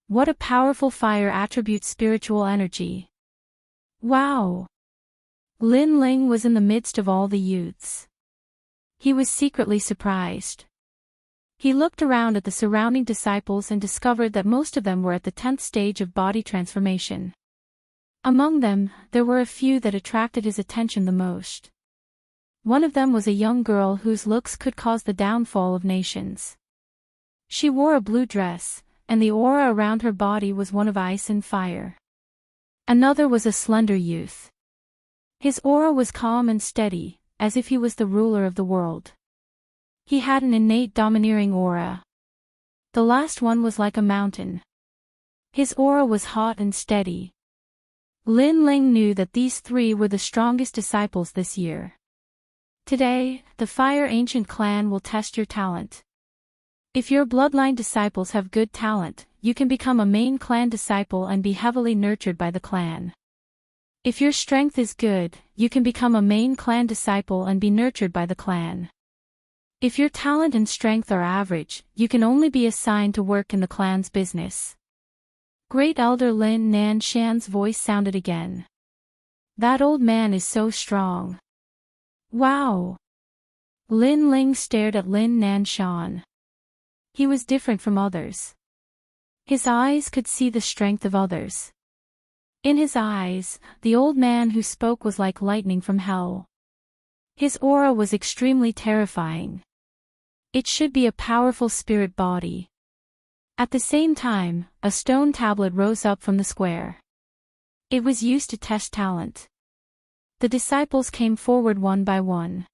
S1: What a powerful fire attributes spiritual energy. Wow! Lin Ling was in the midst of all the youths. He was secretly surprised. He looked around at the surrounding disciples and discovered that most of them were at the 10th stage of body transformation. Among them, there were a few that attracted his attention the most. One of them was a young girl whose looks could cause the downfall of nations. She wore a blue dress, and the aura around her body was one of ice and fire. Another was a slender youth. His aura was calm and steady, as if he was the ruler of the world. He had an innate domineering aura. The last one was like a mountain. His aura was hot and steady. Lin Ling knew that these three were the strongest disciples this year. Today, the Fire Ancient clan will test your talent. If your bloodline disciples have good talent, you can become a main clan disciple and be heavily nurtured by the clan. If your strength is good, you can become a main clan disciple and be nurtured by the clan. If your talent and strength are average, you can only be assigned to work in the clan's business. Great Elder Lin Nanshan's voice sounded again. That old man is so strong. Wow! Lin Ling stared at Lin Nanshan. He was different from others. His eyes could see the strength of others. In his eyes, the old man who spoke was like lightning from hell. His aura was extremely terrifying. It should be a powerful spirit body. At the same time, a stone tablet rose up from the square. It was used to test talent. The disciples came forward one by one.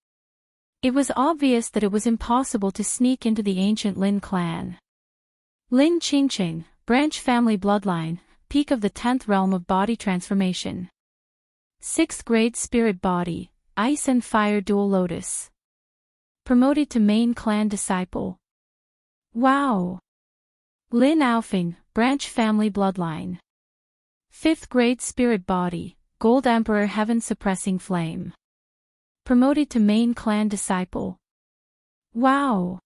S1: It was obvious that it was impossible to sneak into the ancient Lin clan. Lin Qingqing, branch family bloodline, peak of the 10th realm of body transformation. 6th grade spirit body, ice and fire dual lotus. Promoted to main clan disciple. Wow! Lin Aofing, branch family bloodline. 5th grade spirit body, gold emperor heaven suppressing flame. Promoted to main clan disciple. Wow!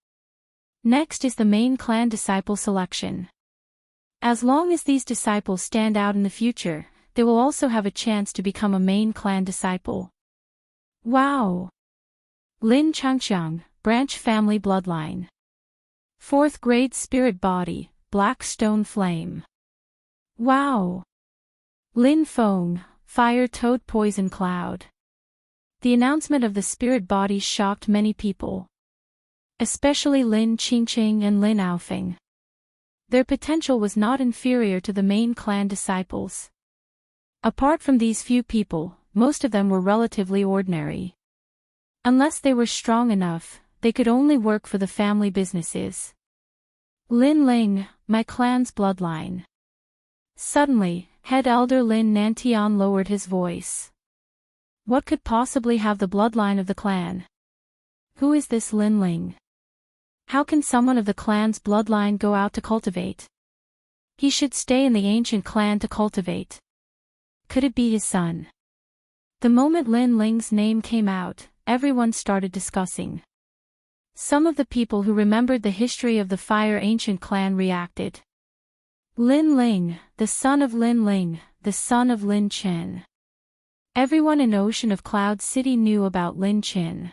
S1: Next is the main clan disciple selection. As long as these disciples stand out in the future, they will also have a chance to become a main clan disciple. Wow! Lin Changxiang, branch family bloodline. 4th grade spirit body, black stone flame. Wow! Lin Feng, fire toad poison cloud. The announcement of the spirit body shocked many people. Especially Lin Qingqing and Lin Aofing. Their potential was not inferior to the main clan disciples. Apart from these few people, most of them were relatively ordinary. Unless they were strong enough, they could only work for the family businesses. Lin Ling, my clan's bloodline. Suddenly, head elder Lin Nantian lowered his voice. What could possibly have the bloodline of the clan? Who is this Lin Ling? How can someone of the clan's bloodline go out to cultivate? He should stay in the ancient clan to cultivate. Could it be his son? The moment Lin Ling's name came out, everyone started discussing. Some of the people who remembered the history of the Fire Ancient clan reacted. Lin Ling, the son of Lin Ling, the son of Lin Qin. Everyone in Ocean of Cloud City knew about Lin Qin.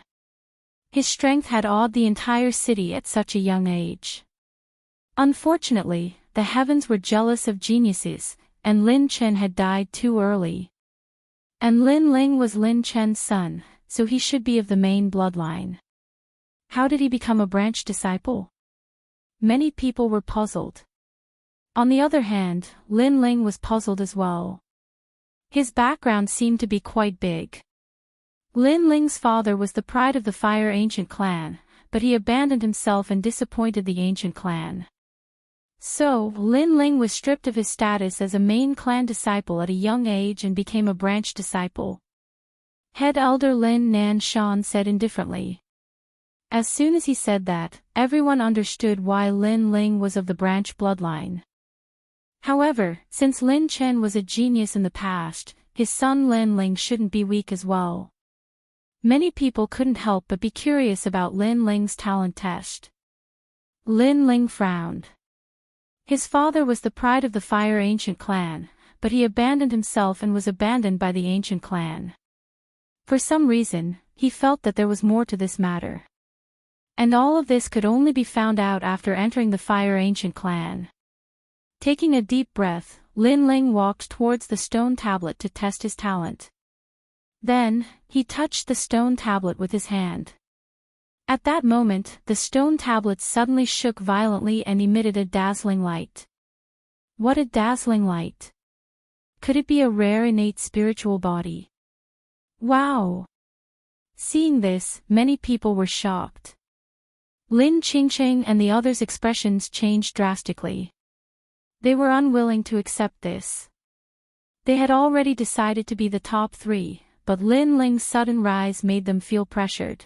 S1: His strength had awed the entire city at such a young age. Unfortunately, the heavens were jealous of geniuses, and Lin Qin had died too early. And Lin Ling was Lin Chen's son, so he should be of the main bloodline. How did he become a branch disciple? Many people were puzzled. On the other hand, Lin Ling was puzzled as well. His background seemed to be quite big. Lin Ling's father was the pride of the Fire Ancient clan, but he abandoned himself and disappointed the Ancient clan. So, Lin Ling was stripped of his status as a main clan disciple at a young age and became a branch disciple. Head elder Lin Nan Shan said indifferently. As soon as he said that, everyone understood why Lin Ling was of the branch bloodline. However, since Lin Chen was a genius in the past, his son Lin Ling shouldn't be weak as well. Many people couldn't help but be curious about Lin Ling's talent test. Lin Ling frowned. His father was the pride of the Fire Ancient clan, but he abandoned himself and was abandoned by the Ancient clan. For some reason, he felt that there was more to this matter. And all of this could only be found out after entering the Fire Ancient clan. Taking a deep breath, Lin Ling walked towards the stone tablet to test his talent. Then, he touched the stone tablet with his hand. At that moment, the stone tablet suddenly shook violently and emitted a dazzling light. What a dazzling light! Could it be a rare innate spiritual body? Wow! Seeing this, many people were shocked. Lin Qingqing and the others' expressions changed drastically. They were unwilling to accept this. They had already decided to be the top 3. But Lin Ling's sudden rise made them feel pressured.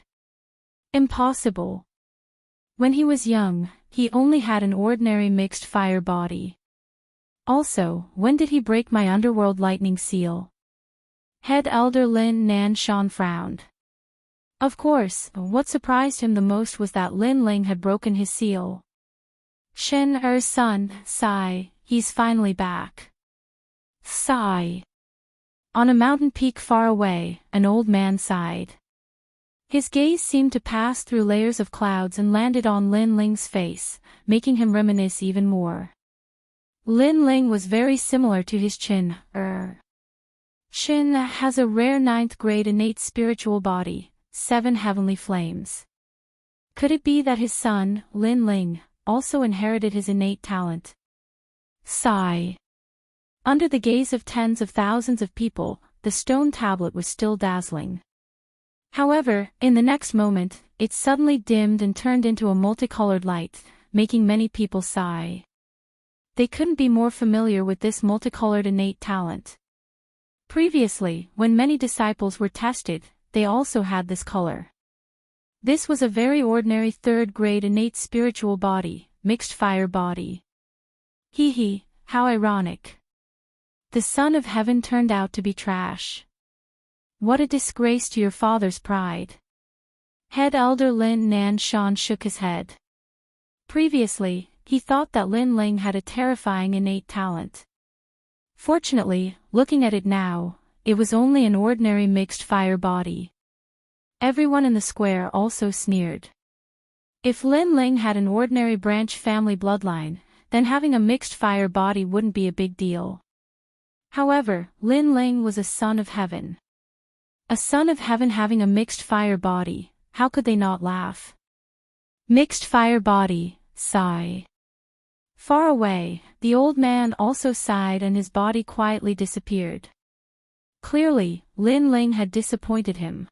S1: Impossible. When he was young, he only had an ordinary mixed fire body. Also, when did he break my underworld lightning seal? Head elder Lin Nan Shan frowned. Of course, what surprised him the most was that Lin Ling had broken his seal. Shen Er's son, Sai, he's finally back. Sai. On a mountain peak far away, an old man sighed. His gaze seemed to pass through layers of clouds and landed on Lin Ling's face, making him reminisce even more. Lin Ling was very similar to his Qin. Qin has a rare 9th grade innate spiritual body, 7 heavenly flames. Could it be that his son, Lin Ling, also inherited his innate talent? Sigh. Under the gaze of tens of thousands of people, the stone tablet was still dazzling. However, in the next moment, it suddenly dimmed and turned into a multicolored light, making many people sigh. They couldn't be more familiar with this multicolored innate talent. Previously, when many disciples were tested, they also had this color. This was a very ordinary 3rd grade innate spiritual body, mixed fire body. Hee hee, how ironic. The son of heaven turned out to be trash. What a disgrace to your father's pride. Head elder Lin Nan Shan shook his head. Previously, he thought that Lin Ling had a terrifying innate talent. Fortunately, looking at it now, it was only an ordinary mixed fire body. Everyone in the square also sneered. If Lin Ling had an ordinary branch family bloodline, then having a mixed fire body wouldn't be a big deal. However, Lin Ling was a son of heaven. A son of heaven having a mixed fire body, how could they not laugh? Mixed fire body, sigh. Far away, the old man also sighed and his body quietly disappeared. Clearly, Lin Ling had disappointed him.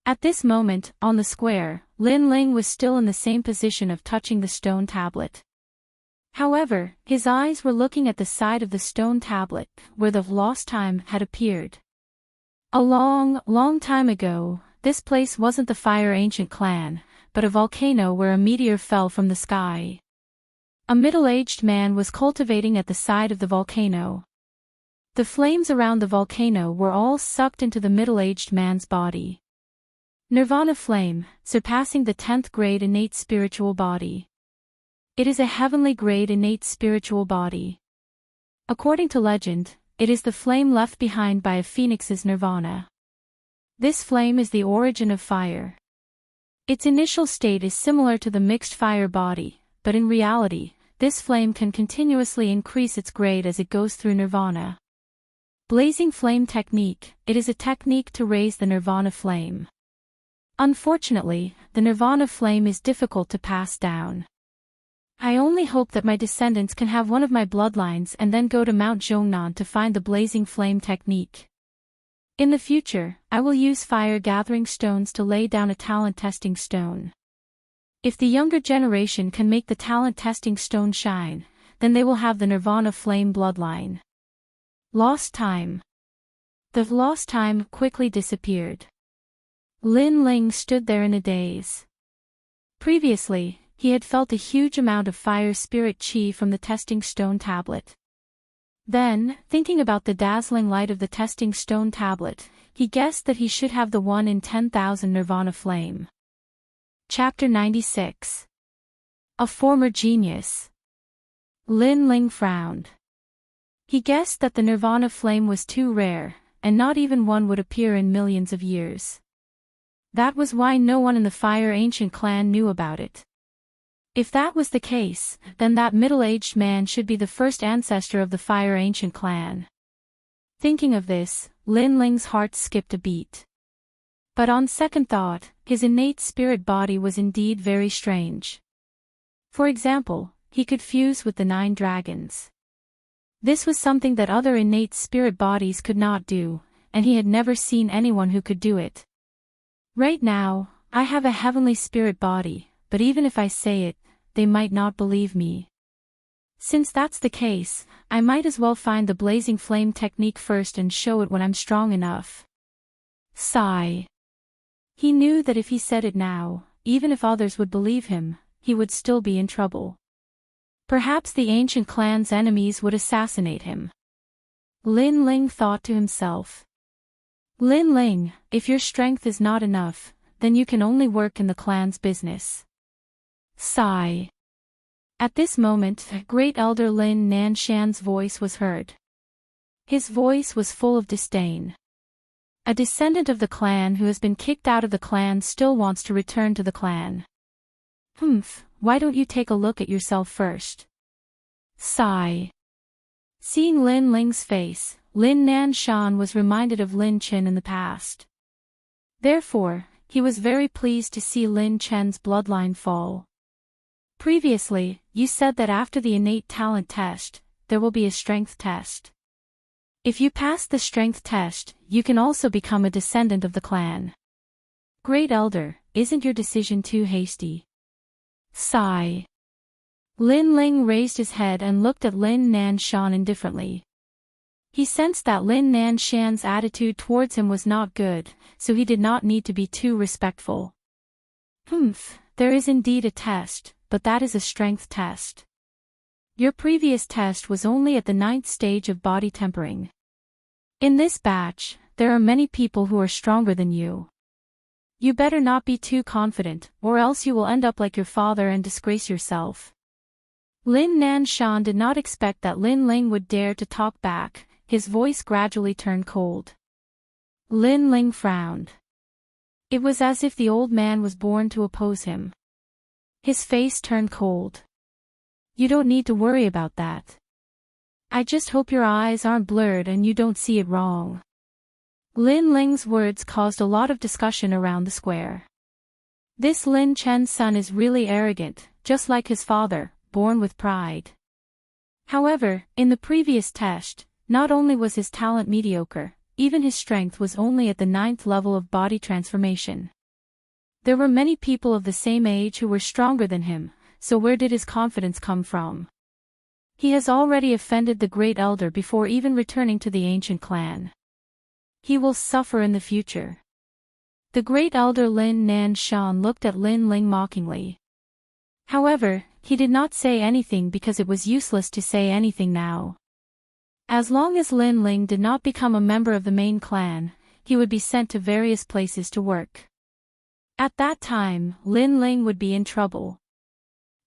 S1: At this moment, on the square, Lin Ling was still in the same position of touching the stone tablet. However, his eyes were looking at the side of the stone tablet, where the lost time had appeared. A long, long time ago, this place wasn't the Fire Ancient Clan, but a volcano where a meteor fell from the sky. A middle-aged man was cultivating at the side of the volcano. The flames around the volcano were all sucked into the middle-aged man's body. Nirvana flame, surpassing the 10th grade innate spiritual body. It is a heavenly grade innate spiritual body. According to legend, it is the flame left behind by a phoenix's nirvana. This flame is the origin of fire. Its initial state is similar to the mixed fire body, but in reality, this flame can continuously increase its grade as it goes through nirvana. Blazing flame technique, it is a technique to raise the nirvana flame. Unfortunately, the nirvana flame is difficult to pass down. I only hope that my descendants can have one of my bloodlines and then go to Mount Zhongnan to find the blazing flame technique. In the future, I will use fire gathering stones to lay down a talent testing stone. If the younger generation can make the talent testing stone shine, then they will have the nirvana flame bloodline. Lost time. The lost time quickly disappeared. Lin Ling stood there in a daze. Previously, he had felt a huge amount of fire spirit chi from the testing stone tablet. Then, thinking about the dazzling light of the testing stone tablet, he guessed that he should have the 1 in 10,000 nirvana flame. Chapter 96. A former genius. Lin Ling frowned. He guessed that the nirvana flame was too rare, and not even one would appear in millions of years. That was why no one in the Fire Ancient Clan knew about it. If that was the case, then that middle-aged man should be the first ancestor of the Fire Ancient Clan. Thinking of this, Lin Ling's heart skipped a beat. But on second thought, his innate spirit body was indeed very strange. For example, he could fuse with the 9 dragons. This was something that other innate spirit bodies could not do, and he had never seen anyone who could do it. Right now, I have a heavenly spirit body, but even if I say it, they might not believe me. Since that's the case, I might as well find the blazing flame technique first and show it when I'm strong enough. Sigh. He knew that if he said it now, even if others would believe him, he would still be in trouble. Perhaps the ancient clan's enemies would assassinate him. Lin Ling thought to himself. Lin Ling, if your strength is not enough, then you can only work in the clan's business. Sigh. At this moment, great elder Lin Nanshan's voice was heard. His voice was full of disdain. A descendant of the clan who has been kicked out of the clan still wants to return to the clan. Why don't you take a look at yourself first? Sigh. Seeing Lin Ling's face, Lin Nanshan was reminded of Lin Chen in the past. Therefore, he was very pleased to see Lin Chen's bloodline fall. Previously, you said that after the innate talent test, there will be a strength test. If you pass the strength test, you can also become a descendant of the clan. Great Elder, isn't your decision too hasty? Sigh. Lin Ling raised his head and looked at Lin Nanshan indifferently. He sensed that Lin Nanshan's attitude towards him was not good, so he did not need to be too respectful. There is indeed a test, but that is a strength test. Your previous test was only at the 9th stage of body tempering. In this batch, there are many people who are stronger than you. You better not be too confident, or else you will end up like your father and disgrace yourself. Lin Nanshan did not expect that Lin Ling would dare to talk back. His voice gradually turned cold. Lin Ling frowned. It was as if the old man was born to oppose him. His face turned cold. You don't need to worry about that. I just hope your eyes aren't blurred and you don't see it wrong. Lin Ling's words caused a lot of discussion around the square. This Lin Chen's son is really arrogant, just like his father, born with pride. However, in the previous test, not only was his talent mediocre, even his strength was only at the 9th level of body transformation. There were many people of the same age who were stronger than him, so where did his confidence come from? He has already offended the great elder before even returning to the ancient clan. He will suffer in the future. The great elder Lin Nan Shan looked at Lin Ling mockingly. However, he did not say anything because it was useless to say anything now. As long as Lin Ling did not become a member of the main clan, he would be sent to various places to work. At that time, Lin Ling would be in trouble.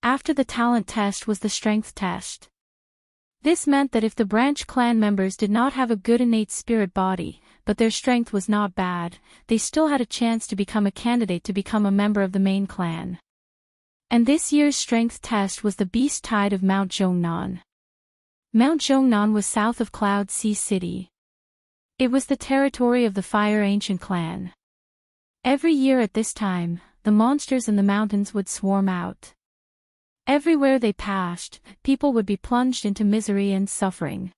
S1: After the talent test was the strength test. This meant that if the branch clan members did not have a good innate spirit body, but their strength was not bad, they still had a chance to become a candidate to become a member of the main clan. And this year's strength test was the Beast Tide of Mount Zhongnan. Mount Zhongnan was south of Cloud Sea City. It was the territory of the Fire Ancient Clan. Every year at this time, the monsters in the mountains would swarm out. Everywhere they passed, people would be plunged into misery and suffering.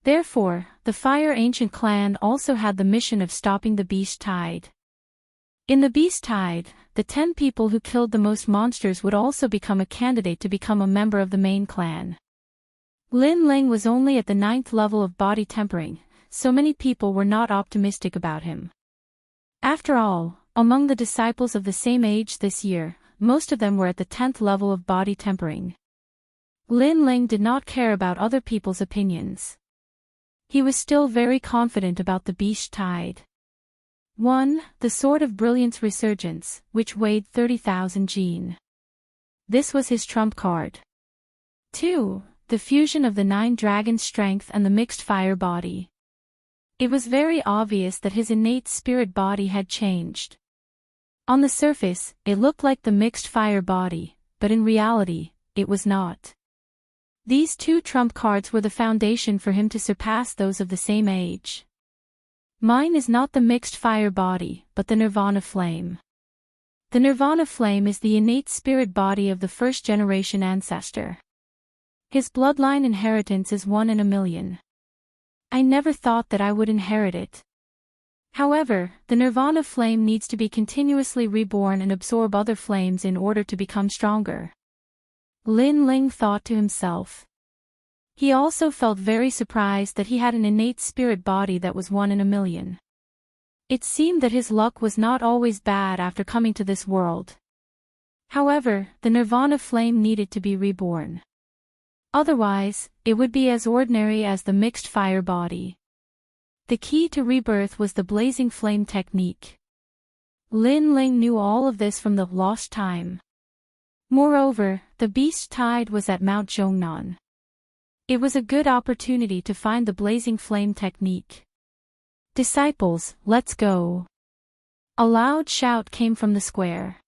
S1: Therefore, the Fire Ancient Clan also had the mission of stopping the Beast Tide. In the Beast Tide, the 10 people who killed the most monsters would also become a candidate to become a member of the main clan. Lin Ling was only at the 9th level of body tempering, so many people were not optimistic about him. After all, among the disciples of the same age this year, most of them were at the 10th level of body tempering. Lin Ling did not care about other people's opinions. He was still very confident about the Beast Tide. 1. The Sword of Brilliance Resurgence, which weighed 30,000 jin. This was his trump card. 2. The Fusion of the 9 Dragon Strength and the Mixed Fire Body. It was very obvious that his innate spirit body had changed. On the surface, it looked like the mixed fire body, but in reality, it was not. These 2 trump cards were the foundation for him to surpass those of the same age. Mine is not the mixed fire body, but the Nirvana Flame. The Nirvana Flame is the innate spirit body of the first-generation ancestor. His bloodline inheritance is 1 in a million. I never thought that I would inherit it. However, the Nirvana Flame needs to be continuously reborn and absorb other flames in order to become stronger. Lin Ling thought to himself. He also felt very surprised that he had an innate spirit body that was 1 in a million. It seemed that his luck was not always bad after coming to this world. However, the Nirvana Flame needed to be reborn. Otherwise, it would be as ordinary as the mixed fire body. The key to rebirth was the blazing flame technique. Lin Ling knew all of this from the lost time. Moreover, the Beast Tide was at Mount Zhongnan. It was a good opportunity to find the blazing flame technique. Disciples, let's go. A loud shout came from the square.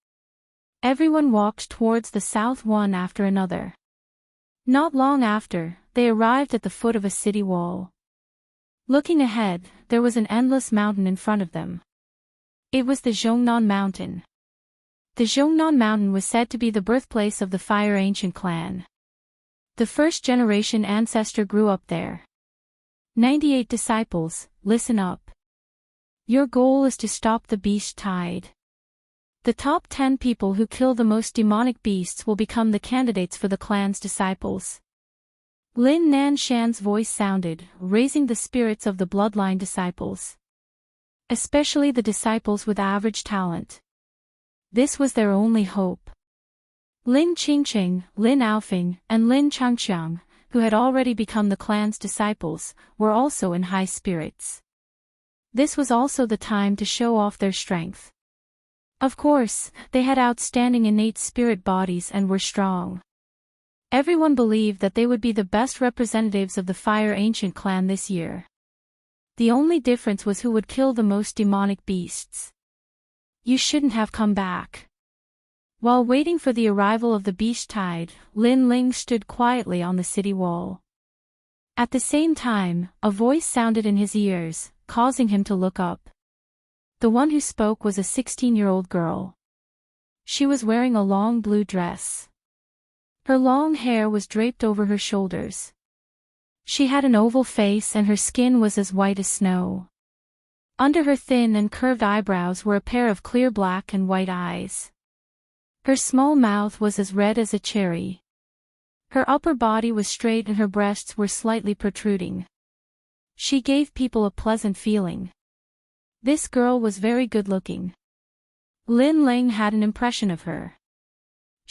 S1: Everyone walked towards the south one after another. Not long after, they arrived at the foot of a city wall. Looking ahead, there was an endless mountain in front of them. It was the Zhongnan Mountain. The Zhongnan Mountain was said to be the birthplace of the Fire Ancient Clan. The first-generation ancestor grew up there. 98 disciples, listen up. Your goal is to stop the Beast Tide. The top 10 people who kill the most demonic beasts will become the candidates for the clan's disciples. Lin Nan Shan's voice sounded, raising the spirits of the bloodline disciples. Especially the disciples with average talent. This was their only hope. Lin Qingqing, Lin Aofing, and Lin Changqiang, who had already become the clan's disciples, were also in high spirits. This was also the time to show off their strength. Of course, they had outstanding innate spirit bodies and were strong. Everyone believed that they would be the best representatives of the Fire Ancient Clan this year. The only difference was who would kill the most demonic beasts. You shouldn't have come back. While waiting for the arrival of the Beast Tide, Lin Ling stood quietly on the city wall. At the same time, a voice sounded in his ears, causing him to look up. The one who spoke was a 16-year-old girl. She was wearing a long blue dress. Her long hair was draped over her shoulders. She had an oval face and her skin was as white as snow. Under her thin and curved eyebrows were a pair of clear black and white eyes. Her small mouth was as red as a cherry. Her upper body was straight and her breasts were slightly protruding. She gave people a pleasant feeling. This girl was very good-looking. Lin Ling had an impression of her.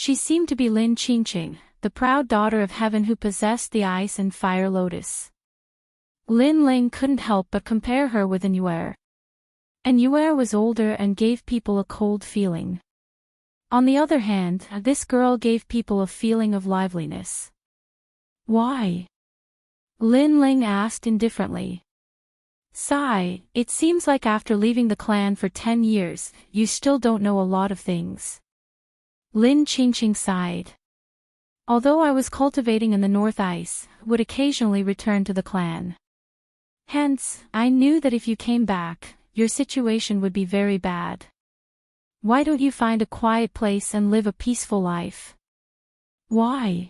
S1: She seemed to be Lin Qingqing, the proud daughter of heaven who possessed the ice and fire lotus. Lin Ling couldn't help but compare her with an Wielder. An Wielder was older and gave people a cold feeling. On the other hand, this girl gave people a feeling of liveliness. Why? Lin Ling asked indifferently. Sigh, it seems like after leaving the clan for 10 years, you still don't know a lot of things. Lin Qingqing sighed. Although I was cultivating in the North Ice, would occasionally return to the clan. Hence, I knew that if you came back, your situation would be very bad. Why don't you find a quiet place and live a peaceful life? Why?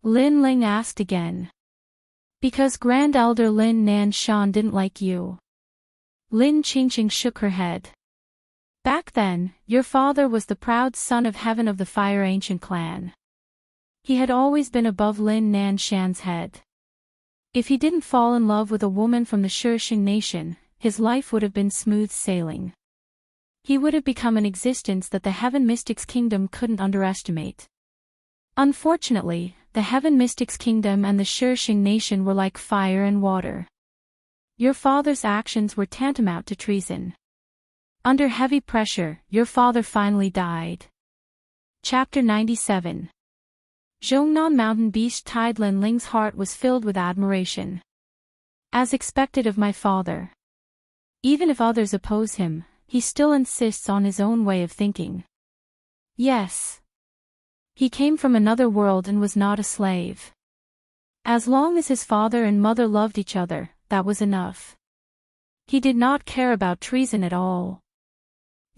S1: Lin Ling asked again. Because Grand Elder Lin Nanshan didn't like you. Lin Qingqing shook her head. Back then, your father was the proud son of heaven of the Fire Ancient clan. He had always been above Lin Nanshan's head. If he didn't fall in love with a woman from the Shishing nation, his life would have been smooth sailing. He would have become an existence that the Heaven Mystics Kingdom couldn't underestimate. Unfortunately, the Heaven Mystics Kingdom and the Shishing nation were like fire and water. Your father's actions were tantamount to treason. Under heavy pressure, your father finally died. Chapter 97. Zhongnan Mountain Beast Tide. Lin Ling's heart was filled with admiration. As expected of my father. Even if others oppose him, he still insists on his own way of thinking. Yes. He came from another world and was not a slave. As long as his father and mother loved each other, that was enough. He did not care about treason at all.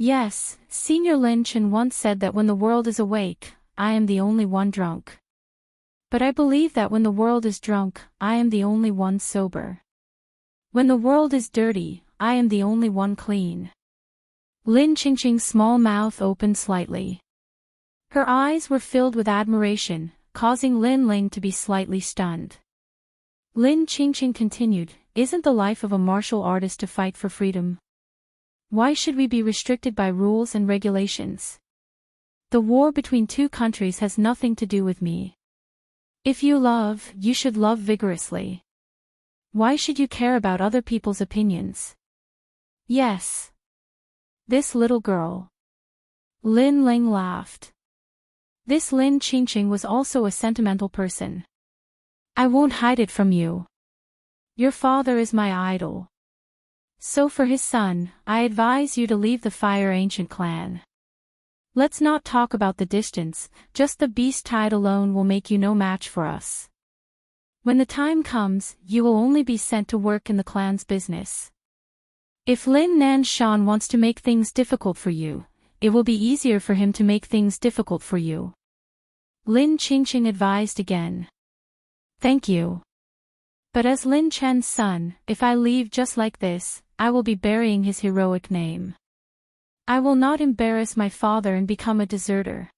S1: Yes, Senior Lin Chen once said that when the world is awake, I am the only one drunk. But I believe that when the world is drunk, I am the only one sober. When the world is dirty, I am the only one clean. Lin Qingqing's small mouth opened slightly. Her eyes were filled with admiration, causing Lin Ling to be slightly stunned. Lin Qingqing continued, Isn't the life of a martial artist to fight for freedom? Why should we be restricted by rules and regulations? The war between two countries has nothing to do with me. If you love, you should love vigorously. Why should you care about other people's opinions? Yes. This little girl. Lin Ling laughed. This Lin Qingqing was also a sentimental person. I won't hide it from you. Your father is my idol. So for his son, I advise you to leave the Fire Ancient clan. Let's not talk about the distance, just the beast tide alone will make you no match for us. When the time comes, you will only be sent to work in the clan's business. If Lin Nanshan wants to make things difficult for you, it will be easier for him to make things difficult for you. Lin Qingqing advised again. Thank you. But as Lin Chen's son, if I leave just like this, I will be burying his heroic name. I will not embarrass my father and become a deserter.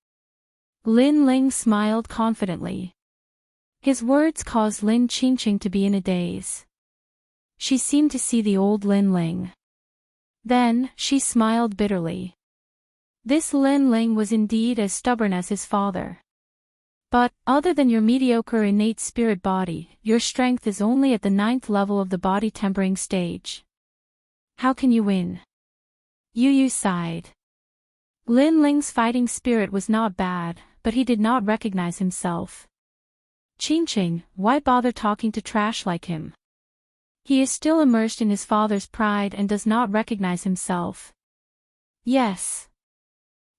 S1: Lin Ling smiled confidently. His words caused Lin Qingqing to be in a daze. She seemed to see the old Lin Ling. Then, she smiled bitterly. This Lin Ling was indeed as stubborn as his father. But, other than your mediocre innate spirit body, your strength is only at the 9th level of the body tempering stage. How can you win? Yu sighed. Lin Ling's fighting spirit was not bad, but he did not recognize himself. Qingqing, why bother talking to trash like him? He is still immersed in his father's pride and does not recognize himself. Yes.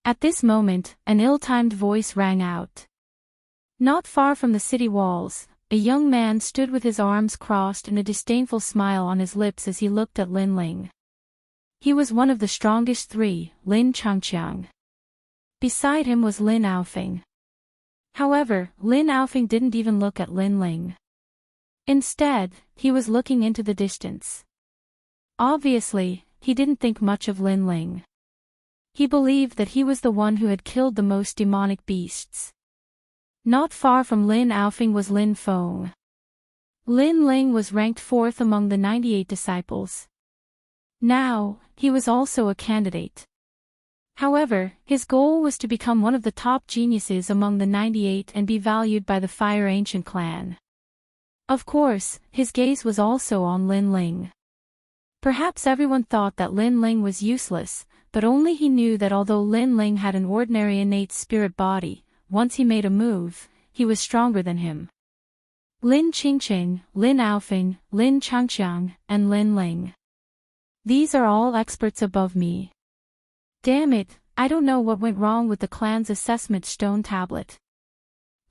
S1: At this moment, an ill-timed voice rang out. Not far from the city walls, a young man stood with his arms crossed and a disdainful smile on his lips as he looked at Lin Ling. He was one of the strongest three, Lin Changqiang. Beside him was Lin Aofeng. However, Lin Aofing didn't even look at Lin Ling. Instead, he was looking into the distance. Obviously, he didn't think much of Lin Ling. He believed that he was the one who had killed the most demonic beasts. Not far from Lin Aofing was Lin Feng. Lin Ling was ranked 4th among the 98 disciples. Now, he was also a candidate. However, his goal was to become one of the top geniuses among the 98 and be valued by the Fire Ancient clan. Of course, his gaze was also on Lin Ling. Perhaps everyone thought that Lin Ling was useless, but only he knew that although Lin Ling had an ordinary innate spirit body, once he made a move, he was stronger than him. Lin Qingqing, Lin Aofing, Lin Changqiang, and Lin Ling. These are all experts above me. Damn it, I don't know what went wrong with the clan's assessment stone tablet.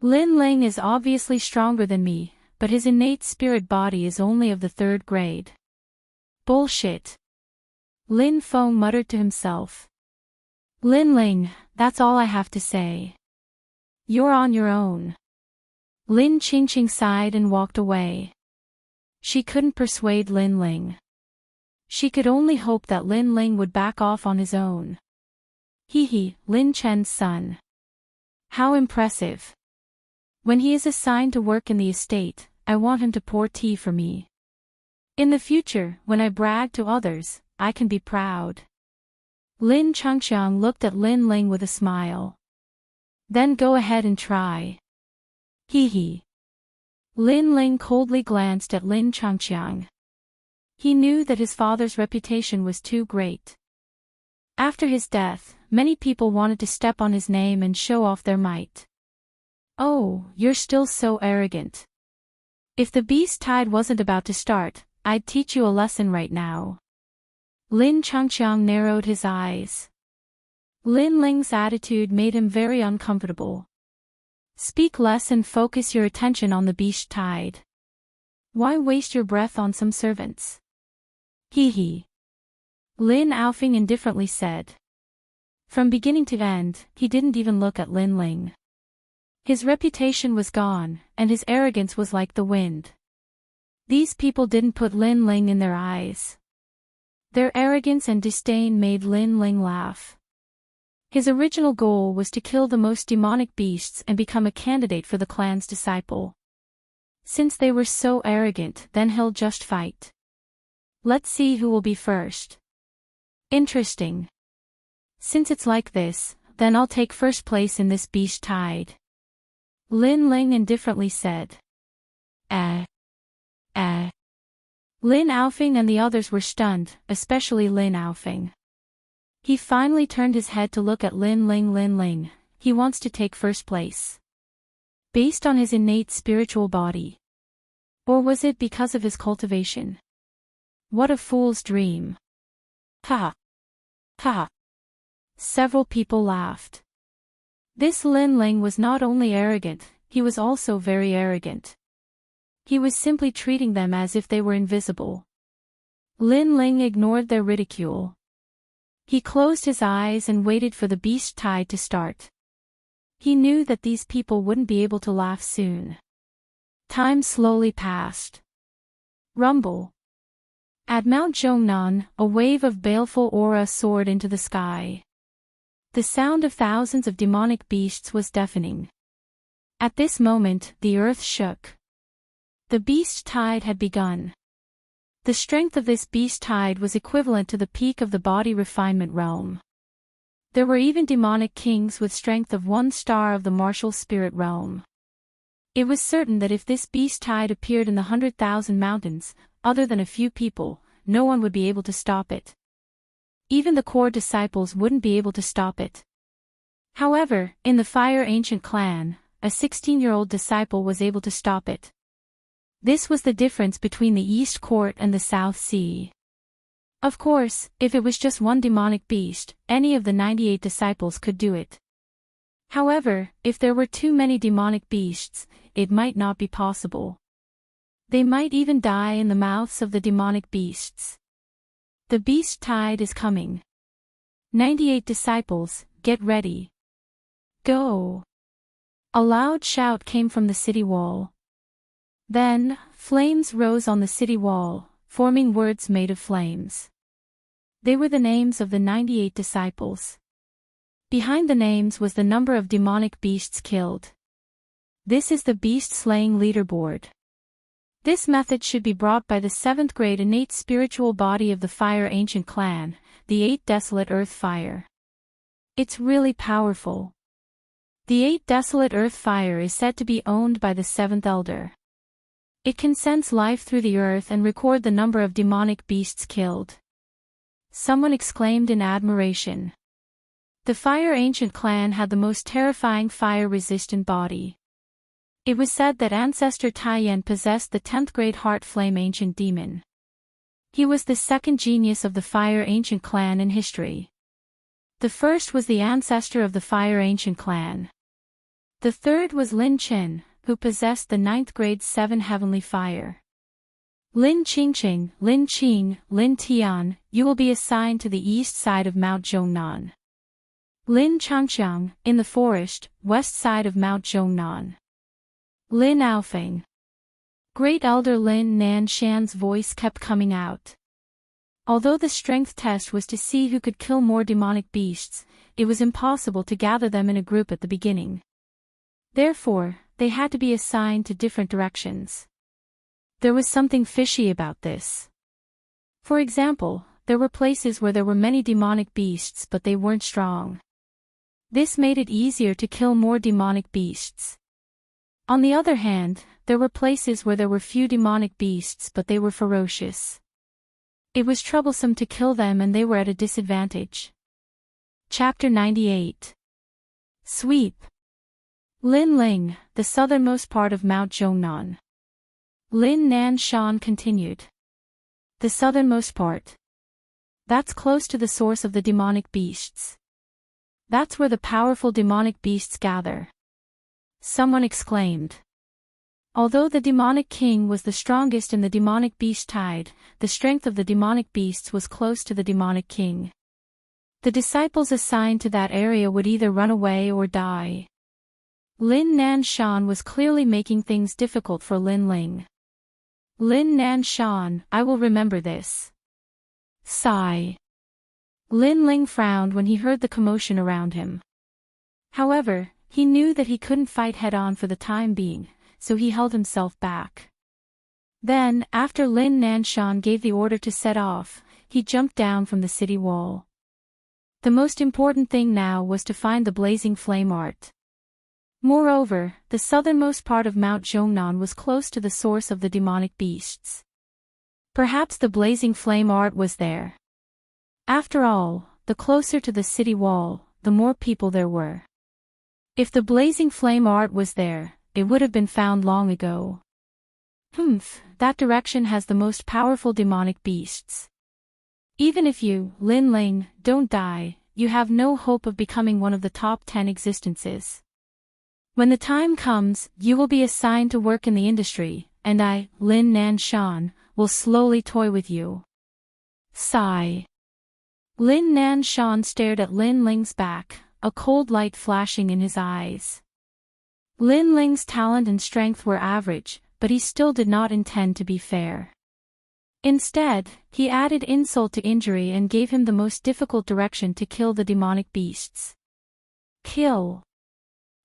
S1: Lin Ling is obviously stronger than me, but his innate spirit body is only of the 3rd grade. Bullshit. Lin Feng muttered to himself. Lin Ling, that's all I have to say. You're on your own. Lin Qingqing sighed and walked away. She couldn't persuade Lin Ling. She could only hope that Lin Ling would back off on his own. Hee, Lin Chen's son. How impressive. When he is assigned to work in the estate, I want him to pour tea for me. In the future, when I brag to others, I can be proud. Lin Changqiang looked at Lin Ling with a smile. Then go ahead and try. Hee. Lin Ling coldly glanced at Lin Changqiang. He knew that his father's reputation was too great. After his death, many people wanted to step on his name and show off their might. Oh, you're still so arrogant. If the beast tide wasn't about to start, I'd teach you a lesson right now. Lin Changqiang narrowed his eyes. Lin Ling's attitude made him very uncomfortable. Speak less and focus your attention on the beast tide. Why waste your breath on some servants? Hee. Lin Aofing indifferently said. From beginning to end, he didn't even look at Lin Ling. His reputation was gone, and his arrogance was like the wind. These people didn't put Lin Ling in their eyes. Their arrogance and disdain made Lin Ling laugh. His original goal was to kill the most demonic beasts and become a candidate for the clan's disciple. Since they were so arrogant, then he'll just fight. Let's see who will be first. Interesting. Since it's like this, then I'll take first place in this beast tide. Lin Ling indifferently said. Lin Aofing and the others were stunned, especially Lin Aofing. He finally turned his head to look at Lin Ling. He wants to take first place. Based on his innate spiritual body. Or was it because of his cultivation? What a fool's dream. Ha. Several people laughed. This Lin Ling was not only arrogant, he was also very arrogant. He was simply treating them as if they were invisible. Lin Ling ignored their ridicule. He closed his eyes and waited for the beast tide to start. He knew that these people wouldn't be able to laugh soon. Time slowly passed. Rumble. At Mount Zhongnan, a wave of baleful aura soared into the sky. The sound of thousands of demonic beasts was deafening. At this moment, the earth shook. The beast tide had begun. The strength of this beast tide was equivalent to the peak of the body refinement realm. There were even demonic kings with strength of 1 star of the martial spirit realm. It was certain that if this beast tide appeared in the 100,000 mountains, other than a few people, no one would be able to stop it. Even the core disciples wouldn't be able to stop it. However, in the Fire Ancient clan, a 16-year-old disciple was able to stop it. This was the difference between the East Court and the South Sea. Of course, if it was just one demonic beast, any of the 98 disciples could do it. However, if there were too many demonic beasts, it might not be possible. They might even die in the mouths of the demonic beasts. The beast tide is coming. 98 disciples, get ready. Go. A loud shout came from the city wall. Then, flames rose on the city wall, forming words made of flames. They were the names of the 98 disciples. Behind the names was the number of demonic beasts killed. This is the beast-slaying leaderboard. This method should be brought by the 7th grade innate spiritual body of the Fire Ancient Clan, the 8 Desolate Earth Fire. It's really powerful. The 8 Desolate Earth Fire is said to be owned by the 7th Elder. It can sense life through the earth and record the number of demonic beasts killed. Someone exclaimed in admiration. The Fire Ancient Clan had the most terrifying fire-resistant body. It was said that Ancestor Taiyen possessed the 10th grade Heart Flame Ancient Demon. He was the second genius of the Fire Ancient Clan in history. The first was the ancestor of the Fire Ancient Clan. The third was Lin Chen, who possessed the 9th grade 7 Heavenly Fire. Lin Qingqing, Lin Qing, Lin Tian, you will be assigned to the east side of Mount Zhongnan. Lin Changqiang, in the forest, west side of Mount Zhongnan. Lin Aofeng. Great Elder Lin Nanshan's voice kept coming out. Although the strength test was to see who could kill more demonic beasts, it was impossible to gather them in a group at the beginning. Therefore, they had to be assigned to different directions. There was something fishy about this. For example, there were places where there were many demonic beasts but they weren't strong. This made it easier to kill more demonic beasts. On the other hand, there were places where there were few demonic beasts but they were ferocious. It was troublesome to kill them and they were at a disadvantage. Chapter 98. Sweep. Lin Ling, the southernmost part of Mount Zhongnan. Lin Nanshan continued. The southernmost part. That's close to the source of the demonic beasts. That's where the powerful demonic beasts gather. Someone exclaimed. Although the demonic king was the strongest in the demonic beast tide, the strength of the demonic beasts was close to the demonic king. The disciples assigned to that area would either run away or die. Lin Nanshan was clearly making things difficult for Lin Ling. Lin Nanshan, I will remember this. Sigh. Lin Ling frowned when he heard the commotion around him. However, he knew that he couldn't fight head-on for the time being, so he held himself back. Then, after Lin Nanshan gave the order to set off, he jumped down from the city wall. The most important thing now was to find the blazing flame art. Moreover, the southernmost part of Mount Zhongnan was close to the source of the demonic beasts. Perhaps the blazing flame art was there. After all, the closer to the city wall, the more people there were. If the blazing flame art was there, it would have been found long ago. That direction has the most powerful demonic beasts. Even if you, Lin Ling, don't die, you have no hope of becoming one of the top 10 existences. When the time comes, you will be assigned to work in the industry, and I, Lin Nanshan, will slowly toy with you. Sigh. Lin Nanshan stared at Lin Ling's back, a cold light flashing in his eyes. Lin Ling's talent and strength were average, but he still did not intend to be fair. Instead, he added insult to injury and gave him the most difficult direction to kill the demonic beasts. Kill.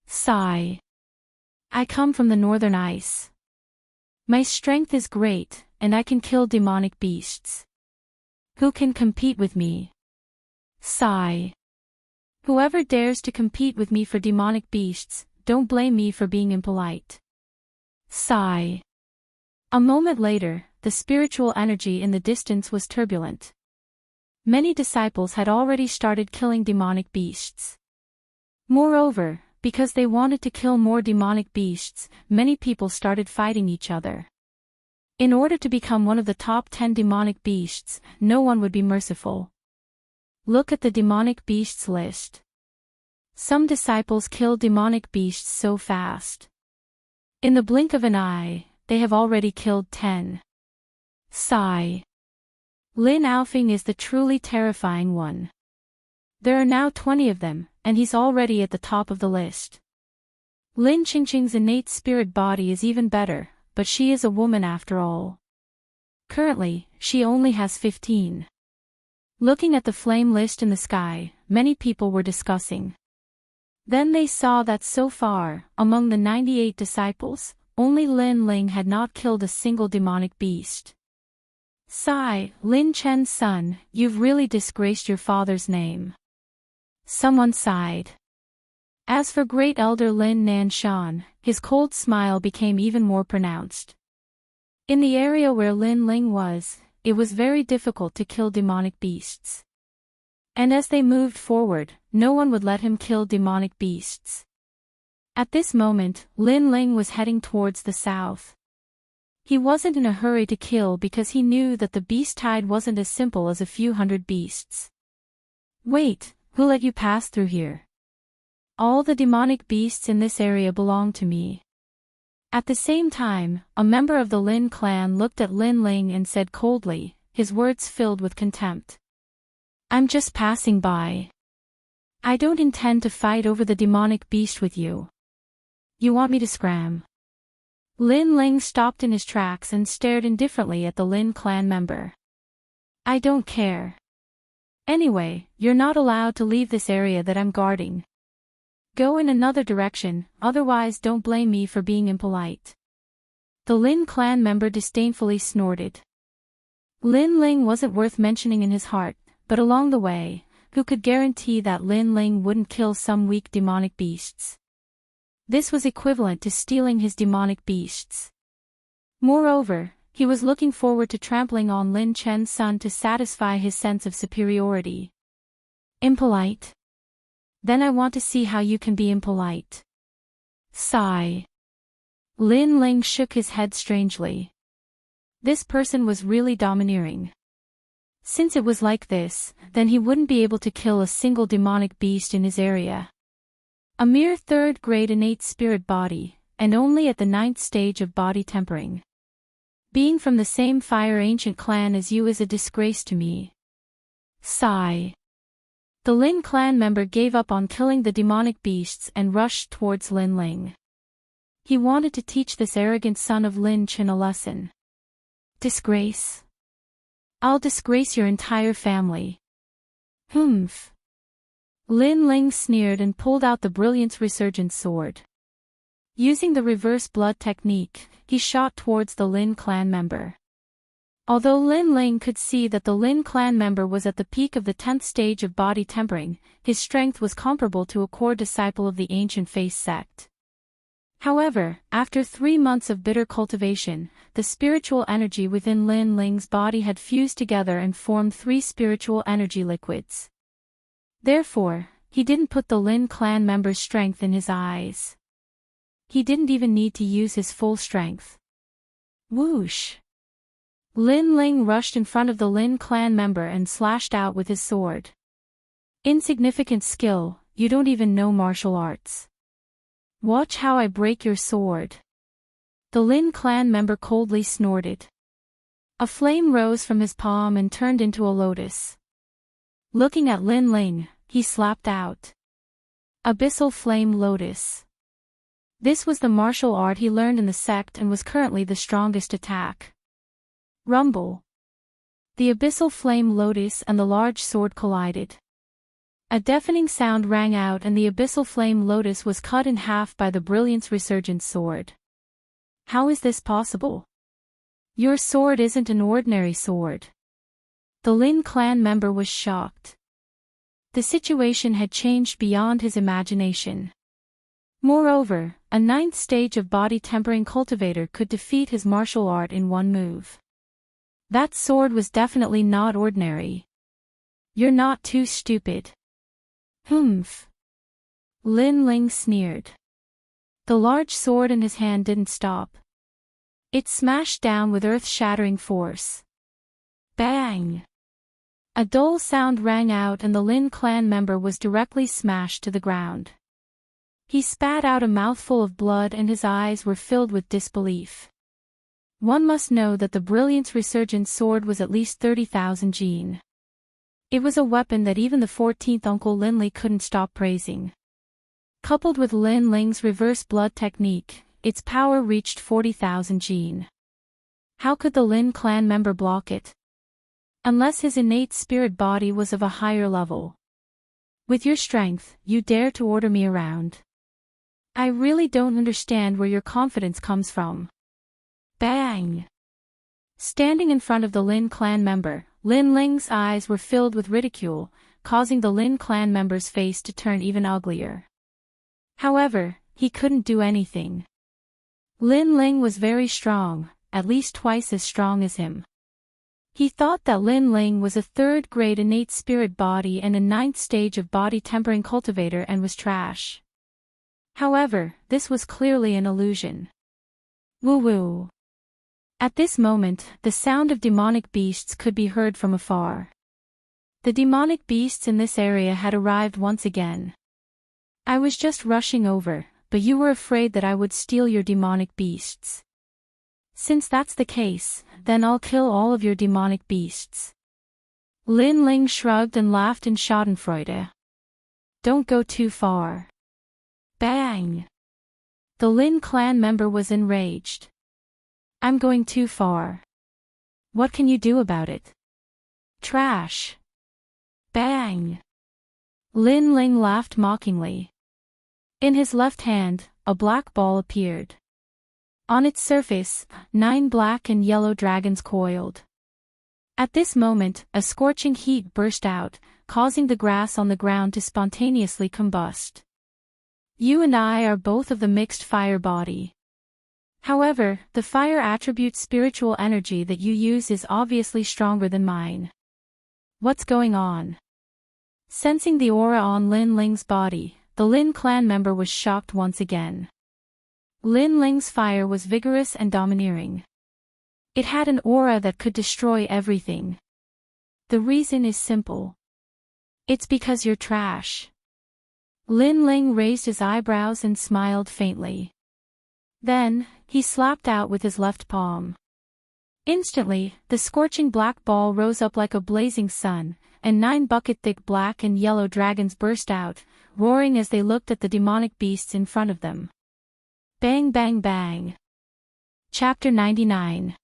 S1: Sigh. I come from the northern ice. My strength is great, and I can kill demonic beasts. Who can compete with me? Sigh. Whoever dares to compete with me for demonic beasts, don't blame me for being impolite. Sigh. A moment later, the spiritual energy in the distance was turbulent. Many disciples had already started killing demonic beasts. Moreover, because they wanted to kill more demonic beasts, many people started fighting each other. In order to become one of the top 10 demonic beasts, no one would be merciful. Look at the demonic beasts list. Some disciples kill demonic beasts so fast. In the blink of an eye, they have already killed 10. Sigh. Lin Aofeng is the truly terrifying one. There are now 20 of them, and he's already at the top of the list. Lin Qingqing's innate spirit body is even better, but she is a woman after all. Currently, she only has 15. Looking at the flame list in the sky, many people were discussing. Then they saw that so far, among the 98 disciples, only Lin Ling had not killed a single demonic beast. Sigh, Lin Chen's son, you've really disgraced your father's name. Someone sighed. As for great elder Lin Nanshan, his cold smile became even more pronounced. In the area where Lin Ling was, it was very difficult to kill demonic beasts. And as they moved forward, no one would let him kill demonic beasts. At this moment, Lin Ling was heading towards the south. He wasn't in a hurry to kill because he knew that the beast tide wasn't as simple as a few hundred beasts. Wait, who let you pass through here? All the demonic beasts in this area belong to me. At the same time, a member of the Lin clan looked at Lin Ling and said coldly, his words filled with contempt. I'm just passing by. I don't intend to fight over the demonic beast with you. You want me to scram? Lin Ling stopped in his tracks and stared indifferently at the Lin clan member. I don't care. Anyway, you're not allowed to leave this area that I'm guarding. Go in another direction, otherwise don't blame me for being impolite. The Lin clan member disdainfully snorted. Lin Ling wasn't worth mentioning in his heart, but along the way, who could guarantee that Lin Ling wouldn't kill some weak demonic beasts? This was equivalent to stealing his demonic beasts. Moreover, he was looking forward to trampling on Lin Chen's son to satisfy his sense of superiority. Impolite? Then I want to see how you can be impolite. Sigh. Lin Ling shook his head strangely. This person was really domineering. Since it was like this, then he wouldn't be able to kill a single demonic beast in his area. A mere third-grade innate spirit body, and only at the 9th stage of body tempering. Being from the same fire ancient clan as you is a disgrace to me. Sigh. The Lin clan member gave up on killing the demonic beasts and rushed towards Lin Ling. He wanted to teach this arrogant son of Lin Chen a lesson. Disgrace? I'll disgrace your entire family. Humph. Lin Ling sneered and pulled out the brilliance resurgent sword. Using the reverse blood technique, he shot towards the Lin clan member. Although Lin Ling could see that the Lin clan member was at the peak of the 10th stage of body tempering, his strength was comparable to a core disciple of the ancient face sect. However, after 3 months of bitter cultivation, the spiritual energy within Lin Ling's body had fused together and formed 3 spiritual energy liquids. Therefore, he didn't put the Lin clan member's strength in his eyes. He didn't even need to use his full strength. Whoosh! Lin Ling rushed in front of the Lin clan member and slashed out with his sword. Insignificant skill, you don't even know martial arts. Watch how I break your sword. The Lin clan member coldly snorted. A flame rose from his palm and turned into a lotus. Looking at Lin Ling, he slapped out. Abyssal Flame Lotus. This was the martial art he learned in the sect and was currently the strongest attack. Rumble. The Abyssal Flame Lotus and the large sword collided. A deafening sound rang out and the Abyssal Flame Lotus was cut in half by the brilliance resurgent sword. How is this possible? Your sword isn't an ordinary sword. The Lin clan member was shocked. The situation had changed beyond his imagination. Moreover, a 9th stage of body tempering cultivator could defeat his martial art in one move. That sword was definitely not ordinary. You're not too stupid. Humph. Lin Ling sneered. The large sword in his hand didn't stop. It smashed down with earth-shattering force. Bang! A dull sound rang out and the Lin clan member was directly smashed to the ground. He spat out a mouthful of blood and his eyes were filled with disbelief. One must know that the brilliance resurgent sword was at least 30,000 jin. It was a weapon that even the 14th uncle Linley couldn't stop praising. Coupled with Lin Ling's reverse blood technique, its power reached 40,000 Jin. How could the Lin clan member block it? Unless his innate spirit body was of a higher level. With your strength, you dare to order me around. I really don't understand where your confidence comes from. Bang! Standing in front of the Lin clan member, Lin Ling's eyes were filled with ridicule, causing the Lin clan member's face to turn even uglier. However, he couldn't do anything. Lin Ling was very strong, at least twice as strong as him. He thought that Lin Ling was a third-grade innate spirit body and a ninth stage of body tempering cultivator and was trash. However, this was clearly an illusion. Woo-woo. At this moment, the sound of demonic beasts could be heard from afar. The demonic beasts in this area had arrived once again. I was just rushing over, but you were afraid that I would steal your demonic beasts. Since that's the case, then I'll kill all of your demonic beasts. Lin Ling shrugged and laughed in schadenfreude. Don't go too far. Bang! The Lin clan member was enraged. I'm going too far. What can you do about it? Trash. Bang! Lin Ling laughed mockingly. In his left hand, a black ball appeared. On its surface, 9 black and yellow dragons coiled. At this moment, a scorching heat burst out, causing the grass on the ground to spontaneously combust. You and I are both of the mixed fire body. However, the fire attribute spiritual energy that you use is obviously stronger than mine. What's going on? Sensing the aura on Lin Ling's body, the Lin clan member was shocked once again. Lin Ling's fire was vigorous and domineering. It had an aura that could destroy everything. The reason is simple. It's because you're trash. Lin Ling raised his eyebrows and smiled faintly. Then, he slapped out with his left palm. Instantly, the scorching black ball rose up like a blazing sun, and 9 bucket-thick black and yellow dragons burst out, roaring as they looked at the demonic beasts in front of them. Bang bang bang. Chapter 99.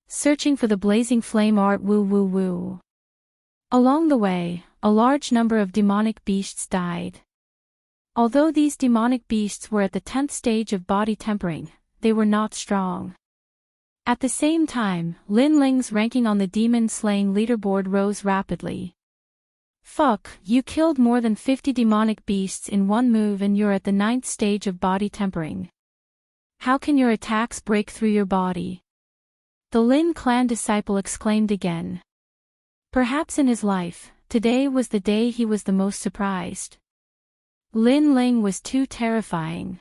S1: Searching for the blazing flame art woo woo woo. Along the way, a large number of demonic beasts died. Although these demonic beasts were at the 10th stage of body tempering, they were not strong. At the same time, Lin Ling's ranking on the demon-slaying leaderboard rose rapidly. Fuck, you killed more than 50 demonic beasts in one move and you're at the 9th stage of body tempering. How can your attacks break through your body? The Lin clan disciple exclaimed again. Perhaps in his life, today was the day he was the most surprised. Lin Ling was too terrifying.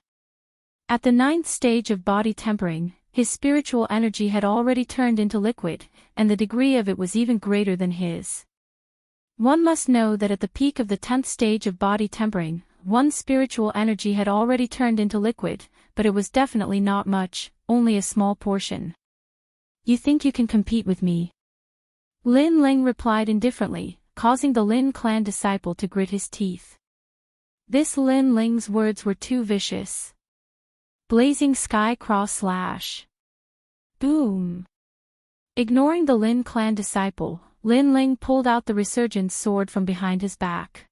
S1: At the 9th stage of body tempering, his spiritual energy had already turned into liquid, and the degree of it was even greater than his. One must know that at the peak of the 10th stage of body tempering, one's spiritual energy had already turned into liquid, but it was definitely not much, only a small portion. You think you can compete with me? Lin Ling replied indifferently, causing the Lin clan disciple to grit his teeth. This Lin Ling's words were too vicious. Blazing sky cross slash. Boom. Ignoring the Lin clan disciple, Lin Ling pulled out the resurgence sword from behind his back.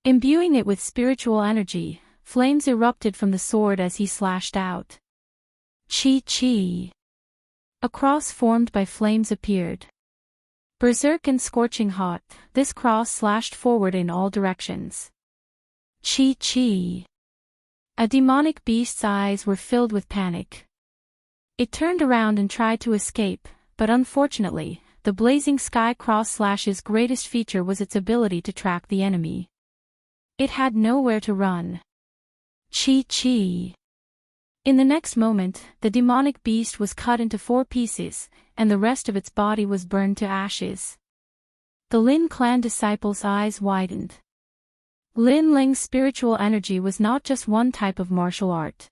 S1: Imbuing it with spiritual energy, flames erupted from the sword as he slashed out. Chi-chi. A cross formed by flames appeared. Berserk and scorching hot, this cross slashed forward in all directions. Chi-chi. A demonic beast's eyes were filled with panic. It turned around and tried to escape, but unfortunately, the blazing sky cross slash's greatest feature was its ability to track the enemy. It had nowhere to run. Chi-chi. In the next moment, the demonic beast was cut into 4 pieces, and the rest of its body was burned to ashes. The Lin clan disciple's eyes widened. Lin Ling's spiritual energy was not just one type of martial art.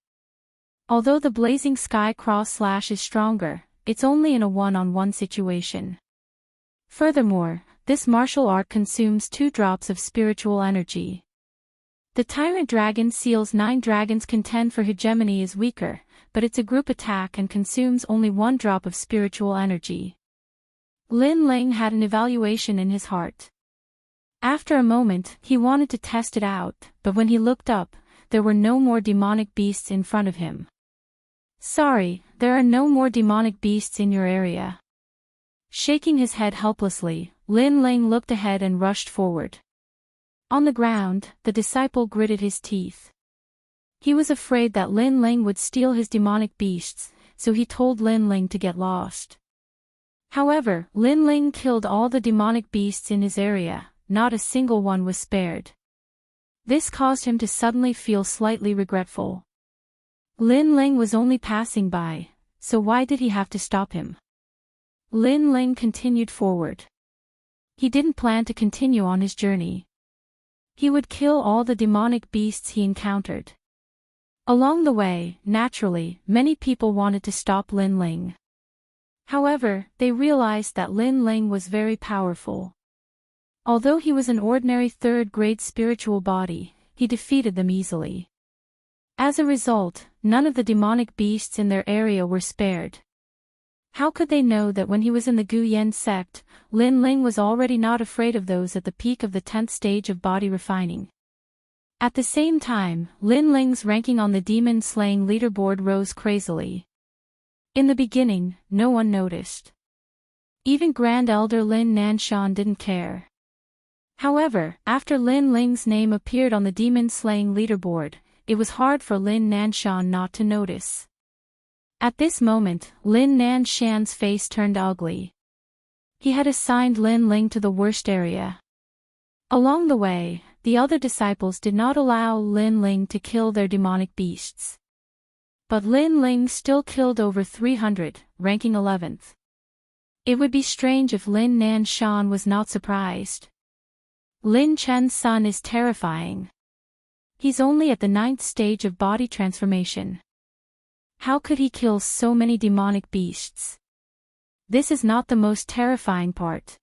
S1: Although the blazing sky cross slash is stronger, it's only in a one-on-one situation. Furthermore, this martial art consumes 2 drops of spiritual energy. The tyrant dragon seals 9 dragons contend for hegemony is weaker, but it's a group attack and consumes only 1 drop of spiritual energy. Lin Ling had an evaluation in his heart. After a moment, he wanted to test it out, but when he looked up, there were no more demonic beasts in front of him. Sorry, there are no more demonic beasts in your area. Shaking his head helplessly, Lin Ling looked ahead and rushed forward. On the ground, the disciple gritted his teeth. He was afraid that Lin Ling would steal his demonic beasts, so he told Lin Ling to get lost. However, Lin Ling killed all the demonic beasts in his area, not a single one was spared. This caused him to suddenly feel slightly regretful. Lin Ling was only passing by, so why did he have to stop him? Lin Ling continued forward. He didn't plan to continue on his journey. He would kill all the demonic beasts he encountered. Along the way, naturally, many people wanted to stop Lin Ling. However, they realized that Lin Ling was very powerful. Although he was an ordinary third-grade spiritual body, he defeated them easily. As a result, none of the demonic beasts in their area were spared. How could they know that when he was in the Gu Yen sect, Lin Ling was already not afraid of those at the peak of the 10th stage of body refining? At the same time, Lin Ling's ranking on the demon-slaying leaderboard rose crazily. In the beginning, no one noticed. Even Grand Elder Lin Nanshan didn't care. However, after Lin Ling's name appeared on the demon-slaying leaderboard, it was hard for Lin Nanshan not to notice. At this moment, Lin Nanshan's face turned ugly. He had assigned Lin Ling to the worst area. Along the way, the other disciples did not allow Lin Ling to kill their demonic beasts. But Lin Ling still killed over 300, ranking 11th. It would be strange if Lin Nanshan was not surprised. Lin Chen's son is terrifying. He's only at the 9th stage of body transformation. How could he kill so many demonic beasts? This is not the most terrifying part.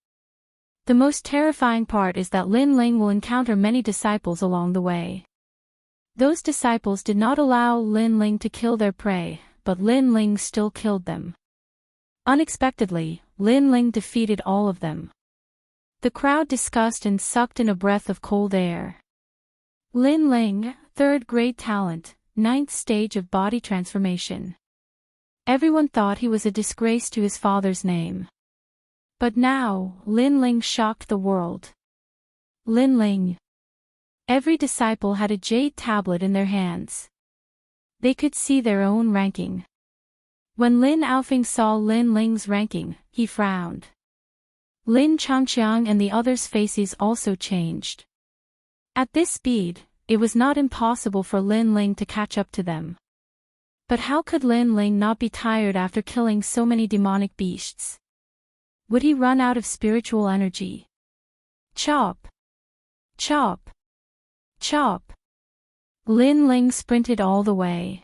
S1: The most terrifying part is that Lin Ling will encounter many disciples along the way. Those disciples did not allow Lin Ling to kill their prey, but Lin Ling still killed them. Unexpectedly, Lin Ling defeated all of them. The crowd discussed and sucked in a breath of cold air. Lin Ling, 3rd grade talent, 9th stage of body transformation. Everyone thought he was a disgrace to his father's name. But now, Lin Ling shocked the world. Lin Ling. Every disciple had a jade tablet in their hands. They could see their own ranking. When Lin Aofing saw Lin Ling's ranking, he frowned. Lin Changqiang and the others' faces also changed. At this speed, it was not impossible for Lin Ling to catch up to them. But how could Lin Ling not be tired after killing so many demonic beasts? Would he run out of spiritual energy? Chop! Chop! Chop! Lin Ling sprinted all the way.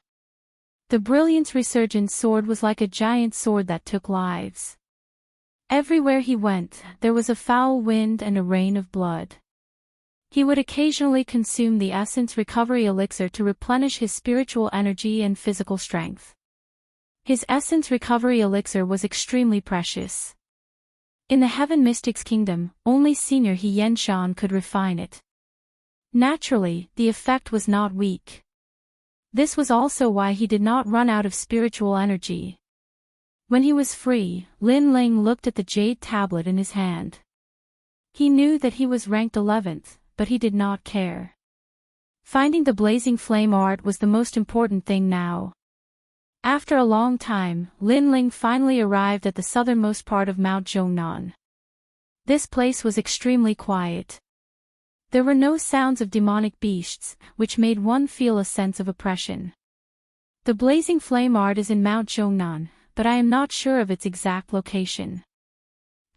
S1: The Brilliance Resurgent sword was like a giant sword that took lives. Everywhere he went, there was a foul wind and a rain of blood. He would occasionally consume the Essence Recovery Elixir to replenish his spiritual energy and physical strength. His Essence Recovery Elixir was extremely precious. In the Heaven Mystics Kingdom, only Senior He Yenshan could refine it. Naturally, the effect was not weak. This was also why he did not run out of spiritual energy. When he was free, Lin Ling looked at the jade tablet in his hand. He knew that he was ranked 11th, but he did not care. Finding the blazing flame art was the most important thing now. After a long time, Lin Ling finally arrived at the southernmost part of Mount Zhongnan. This place was extremely quiet. There were no sounds of demonic beasts, which made one feel a sense of oppression. The blazing flame art is in Mount Zhongnan, but I am not sure of its exact location.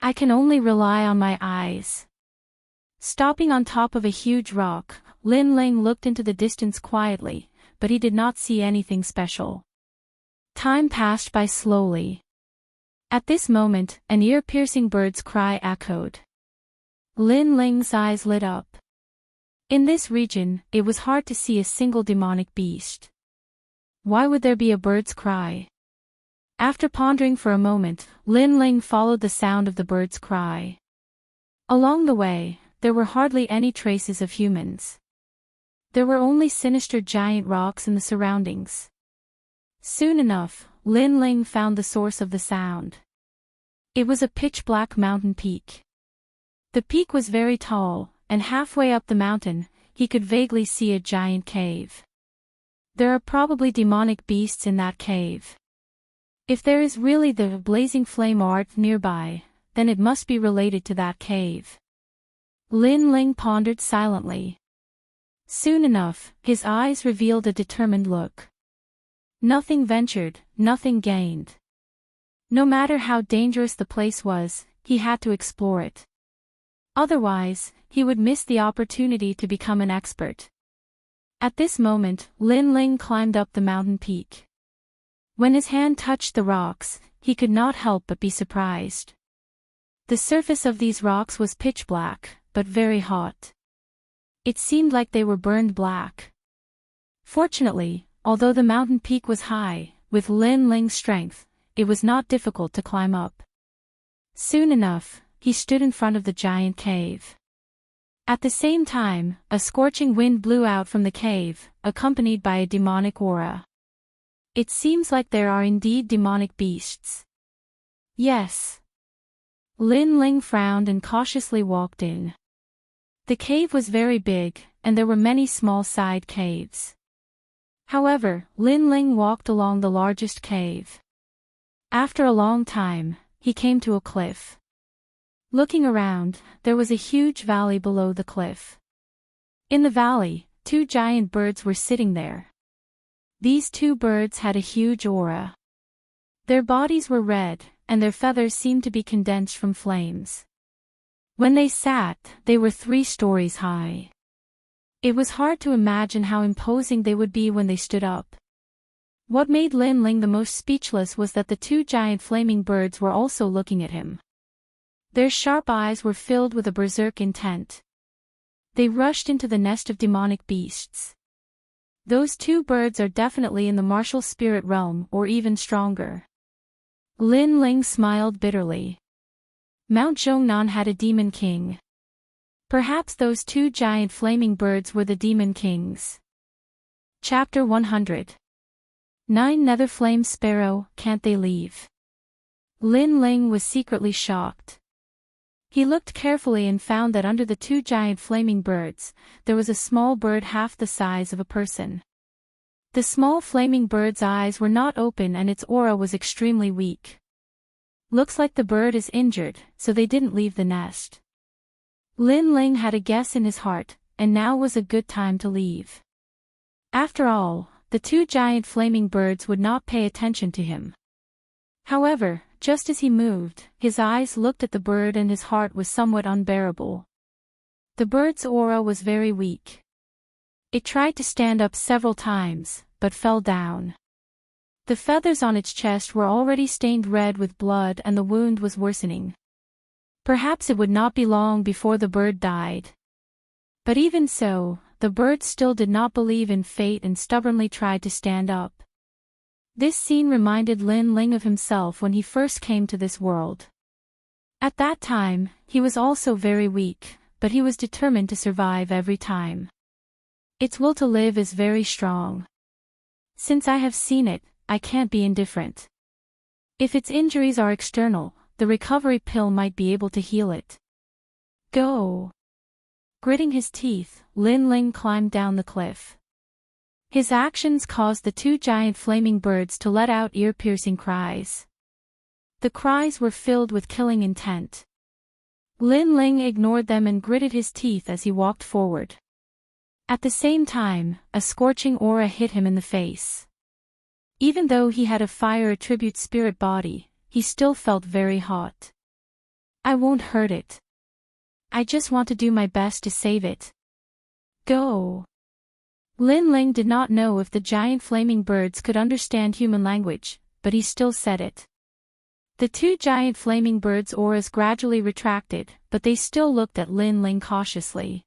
S1: I can only rely on my eyes. Stopping on top of a huge rock, Lin Ling looked into the distance quietly, but he did not see anything special. Time passed by slowly. At this moment, an ear-piercing bird's cry echoed. Lin Ling's eyes lit up. In this region, it was hard to see a single demonic beast. Why would there be a bird's cry? After pondering for a moment, Lin Ling followed the sound of the bird's cry. Along the way, there were hardly any traces of humans. There were only sinister giant rocks in the surroundings. Soon enough, Lin Ling found the source of the sound. It was a pitch-black mountain peak. The peak was very tall, and halfway up the mountain, he could vaguely see a giant cave. There are probably demonic beasts in that cave. If there is really the blazing flame art nearby, then it must be related to that cave. Lin Ling pondered silently. Soon enough, his eyes revealed a determined look. Nothing ventured, nothing gained. No matter how dangerous the place was, he had to explore it. Otherwise, he would miss the opportunity to become an expert. At this moment, Lin Ling climbed up the mountain peak. When his hand touched the rocks, he could not help but be surprised. The surface of these rocks was pitch black, but very hot. It seemed like they were burned black. Fortunately, although the mountain peak was high, with Lin Ling's strength, it was not difficult to climb up. Soon enough, he stood in front of the giant cave. At the same time, a scorching wind blew out from the cave, accompanied by a demonic aura. It seems like there are indeed demonic beasts. Yes. Lin Ling frowned and cautiously walked in. The cave was very big, and there were many small side caves. However, Lin Ling walked along the largest cave. After a long time, he came to a cliff. Looking around, there was a huge valley below the cliff. In the valley, two giant birds were sitting there. These two birds had a huge aura. Their bodies were red, and their feathers seemed to be condensed from flames. When they sat, they were 3 stories high. It was hard to imagine how imposing they would be when they stood up. What made Lin Ling the most speechless was that the two giant flaming birds were also looking at him. Their sharp eyes were filled with a berserk intent. They rushed into the nest of demonic beasts. Those two birds are definitely in the martial spirit realm or even stronger. Lin Ling smiled bitterly. Mount Zhongnan had a demon king. Perhaps those two giant flaming birds were the demon kings. Chapter 100. 9 Nether Flame Sparrow, Can't They Leave? Lin Ling was secretly shocked. He looked carefully and found that under the two giant flaming birds, there was a small bird half the size of a person. The small flaming bird's eyes were not open and its aura was extremely weak. Looks like the bird is injured, so they didn't leave the nest. Lin Ling had a guess in his heart, and now was a good time to leave. After all, the two giant flaming birds would not pay attention to him. However, just as he moved, his eyes looked at the bird and his heart was somewhat unbearable. The bird's aura was very weak. It tried to stand up several times, but fell down. The feathers on its chest were already stained red with blood and the wound was worsening. Perhaps it would not be long before the bird died. But even so, the bird still did not believe in fate and stubbornly tried to stand up. This scene reminded Lin Ling of himself when he first came to this world. At that time, he was also very weak, but he was determined to survive every time. Its will to live is very strong. Since I have seen it, I can't be indifferent. If its injuries are external, the recovery pill might be able to heal it. Go! Gritting his teeth, Lin Ling climbed down the cliff. His actions caused the two giant flaming birds to let out ear-piercing cries. The cries were filled with killing intent. Lin Ling ignored them and gritted his teeth as he walked forward. At the same time, a scorching aura hit him in the face. Even though he had a fire attribute spirit body, he still felt very hot. I won't hurt it. I just want to do my best to save it. Go! Lin Ling did not know if the giant flaming birds could understand human language, but he still said it. The two giant flaming birds' auras gradually retracted, but they still looked at Lin Ling cautiously.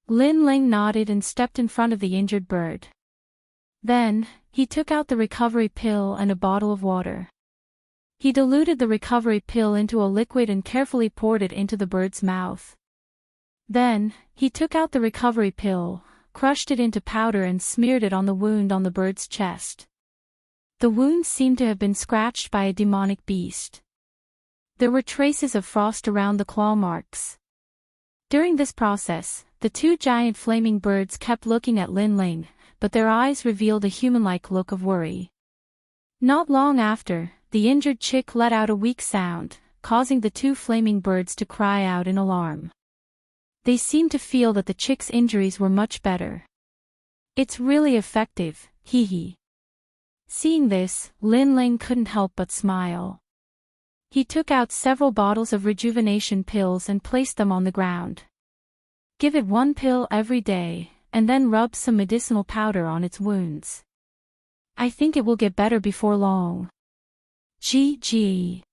S1: Lin Ling nodded and stepped in front of the injured bird. Then, he took out the recovery pill and a bottle of water. He diluted the recovery pill into a liquid and carefully poured it into the bird's mouth. Then, he took out the recovery pill, crushed it into powder and smeared it on the wound on the bird's chest. The wound seemed to have been scratched by a demonic beast. There were traces of frost around the claw marks. During this process, the two giant flaming birds kept looking at Lin Ling, but their eyes revealed a human-like look of worry. Not long after, the injured chick let out a weak sound, causing the two flaming birds to cry out in alarm. They seemed to feel that the chick's injuries were much better. "It's really effective, hee hee." Seeing this, Lin Ling couldn't help but smile. He took out several bottles of rejuvenation pills and placed them on the ground. "Give it one pill every day, and then rub some medicinal powder on its wounds. I think it will get better before long." "Gee."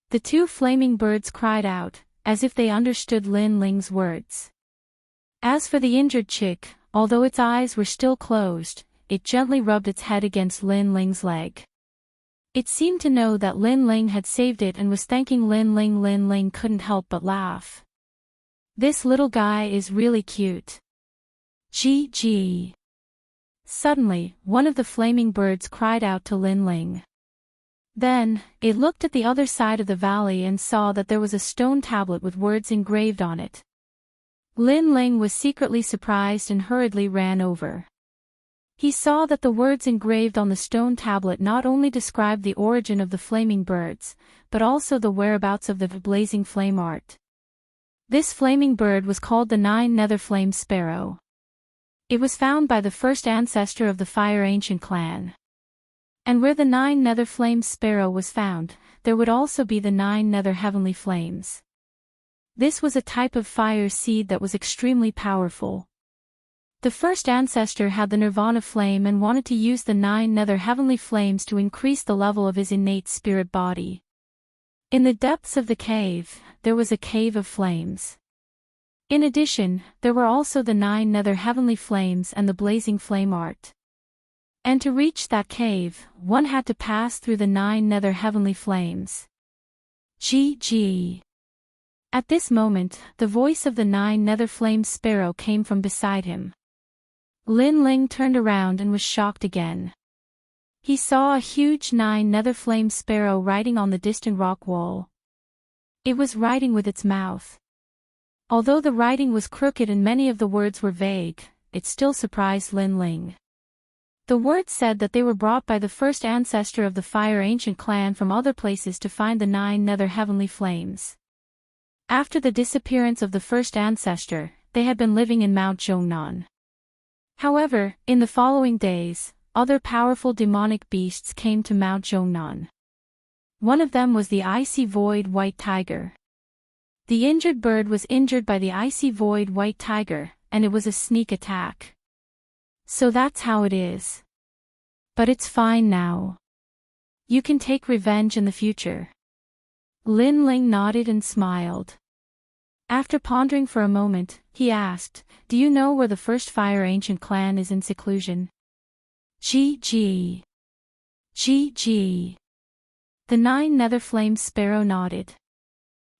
S1: The two flaming birds cried out, as if they understood Lin Ling's words. As for the injured chick, although its eyes were still closed, it gently rubbed its head against Lin Ling's leg. It seemed to know that Lin Ling had saved it and was thanking Lin Ling. Lin Ling couldn't help but laugh. "This little guy is really cute." Gee. Suddenly, one of the flaming birds cried out to Lin Ling. Then, it looked at the other side of the valley and saw that there was a stone tablet with words engraved on it. Lin Ling was secretly surprised and hurriedly ran over. He saw that the words engraved on the stone tablet not only described the origin of the flaming birds, but also the whereabouts of the blazing flame art. This flaming bird was called the Nine-Nether Flame Sparrow. It was found by the first ancestor of the Fire Ancient clan. And where the Nine-Nether Flame Sparrow was found, there would also be the 9 nether heavenly flames. This was a type of fire seed that was extremely powerful. The first ancestor had the nirvana flame and wanted to use the 9 nether heavenly flames to increase the level of his innate spirit body. In the depths of the cave, there was a cave of flames. In addition, there were also the 9 nether heavenly flames and the blazing flame art. And to reach that cave, one had to pass through the 9 nether heavenly flames. Gee. At this moment, the voice of the 9 nether flame sparrow came from beside him. Lin Ling turned around and was shocked again. He saw a huge 9 nether flame sparrow riding on the distant rock wall. It was riding with its mouth. Although the writing was crooked and many of the words were vague, it still surprised Lin Ling. The words said that they were brought by the first ancestor of the Fire Ancient clan from other places to find the 9 nether heavenly flames. After the disappearance of the first ancestor, they had been living in Mount Zhongnan. However, in the following days, other powerful demonic beasts came to Mount Zhongnan. One of them was the icy void white tiger. The injured bird was injured by the icy void white tiger, and it was a sneak attack. So that's how it is. But it's fine now. You can take revenge in the future. Lin Ling nodded and smiled. After pondering for a moment, he asked, "Do you know where the first Fire Ancient clan is in seclusion?" Gee. The 9 nether flame sparrow nodded.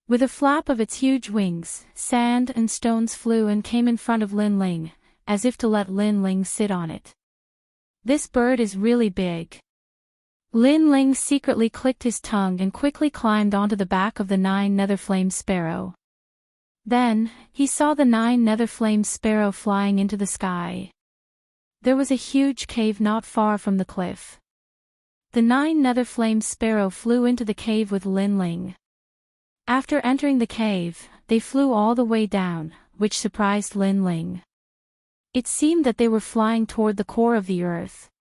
S1: With a flap of its huge wings, sand and stones flew and came in front of Lin Ling, as if to let Lin Ling sit on it. "This bird is really big." Lin Ling secretly clicked his tongue and quickly climbed onto the back of the 9 nether flame sparrow. Then, he saw the 9 nether flame sparrow flying into the sky. There was a huge cave not far from the cliff. The 9 nether flame sparrow flew into the cave with Lin Ling. After entering the cave, they flew all the way down, which surprised Lin Ling. It seemed that they were flying toward the core of the earth.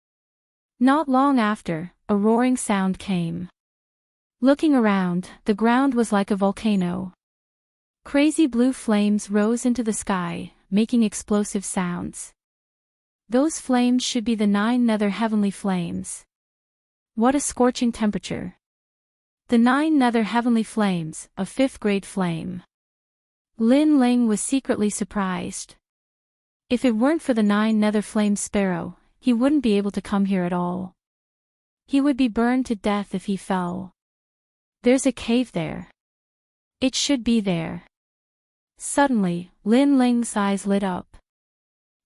S1: Not long after, a roaring sound came. Looking around, the ground was like a volcano. Crazy blue flames rose into the sky, making explosive sounds. Those flames should be the 9 nether heavenly flames. What a scorching temperature. The 9 nether heavenly flames, a 5th grade flame. Lin Ling was secretly surprised. If it weren't for the 9 nether flame sparrow, he wouldn't be able to come here at all. He would be burned to death if he fell. There's a cave there. It should be there. Suddenly, Lin Ling's eyes lit up.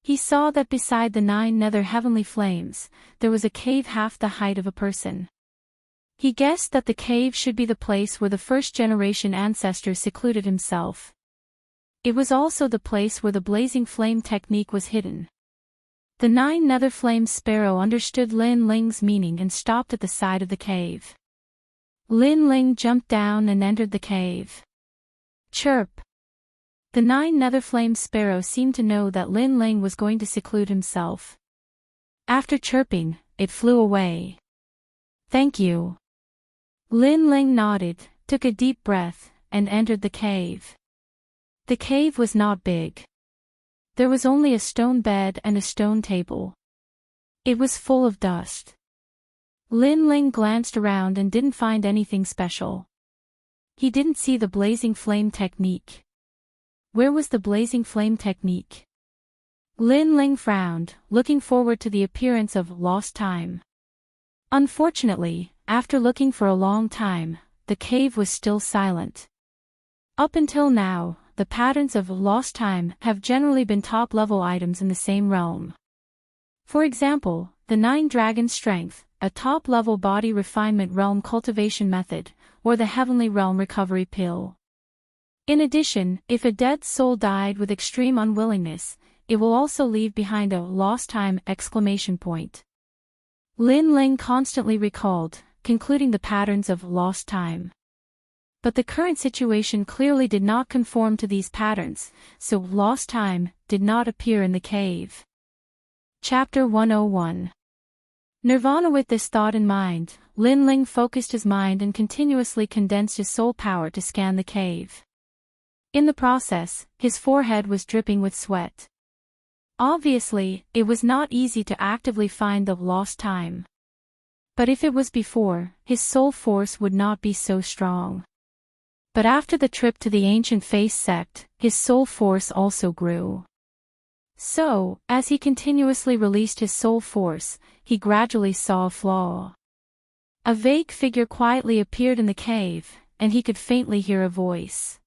S1: He saw that beside the 9 nether heavenly flames, there was a cave half the height of a person. He guessed that the cave should be the place where the first-generation ancestor secluded himself. It was also the place where the blazing flame technique was hidden. The 9 nether flame sparrow understood Lin Ling's meaning and stopped at the side of the cave. Lin Ling jumped down and entered the cave. Chirp! The 9 nether flame sparrow seemed to know that Lin Ling was going to seclude himself. After chirping, it flew away. Thank you. Lin Ling nodded, took a deep breath, and entered the cave. The cave was not big. There was only a stone bed and a stone table. It was full of dust. Lin Ling glanced around and didn't find anything special. He didn't see the blazing flame technique. Where was the blazing flame technique? Lin Ling frowned, looking forward to the appearance of lost time. Unfortunately, after looking for a long time, the cave was still silent. Up until now, the patterns of lost time have generally been top-level items in the same realm. For example, the 9 dragon strength, a top-level body refinement realm cultivation method, or the heavenly realm recovery pill. In addition, if a dead soul died with extreme unwillingness, it will also leave behind a lost time exclamation point. Lin Ling constantly recalled, concluding the patterns of lost time. But the current situation clearly did not conform to these patterns, so lost time did not appear in the cave. Chapter 101. Nirvana. With this thought in mind, Lin Ling focused his mind and continuously condensed his soul power to scan the cave. In the process, his forehead was dripping with sweat. Obviously, it was not easy to actively find the lost time. But if it was before, his soul force would not be so strong. But after the trip to the ancient face sect, his soul force also grew. So, as he continuously released his soul force, he gradually saw a flaw. A vague figure quietly appeared in the cave, and he could faintly hear a voice.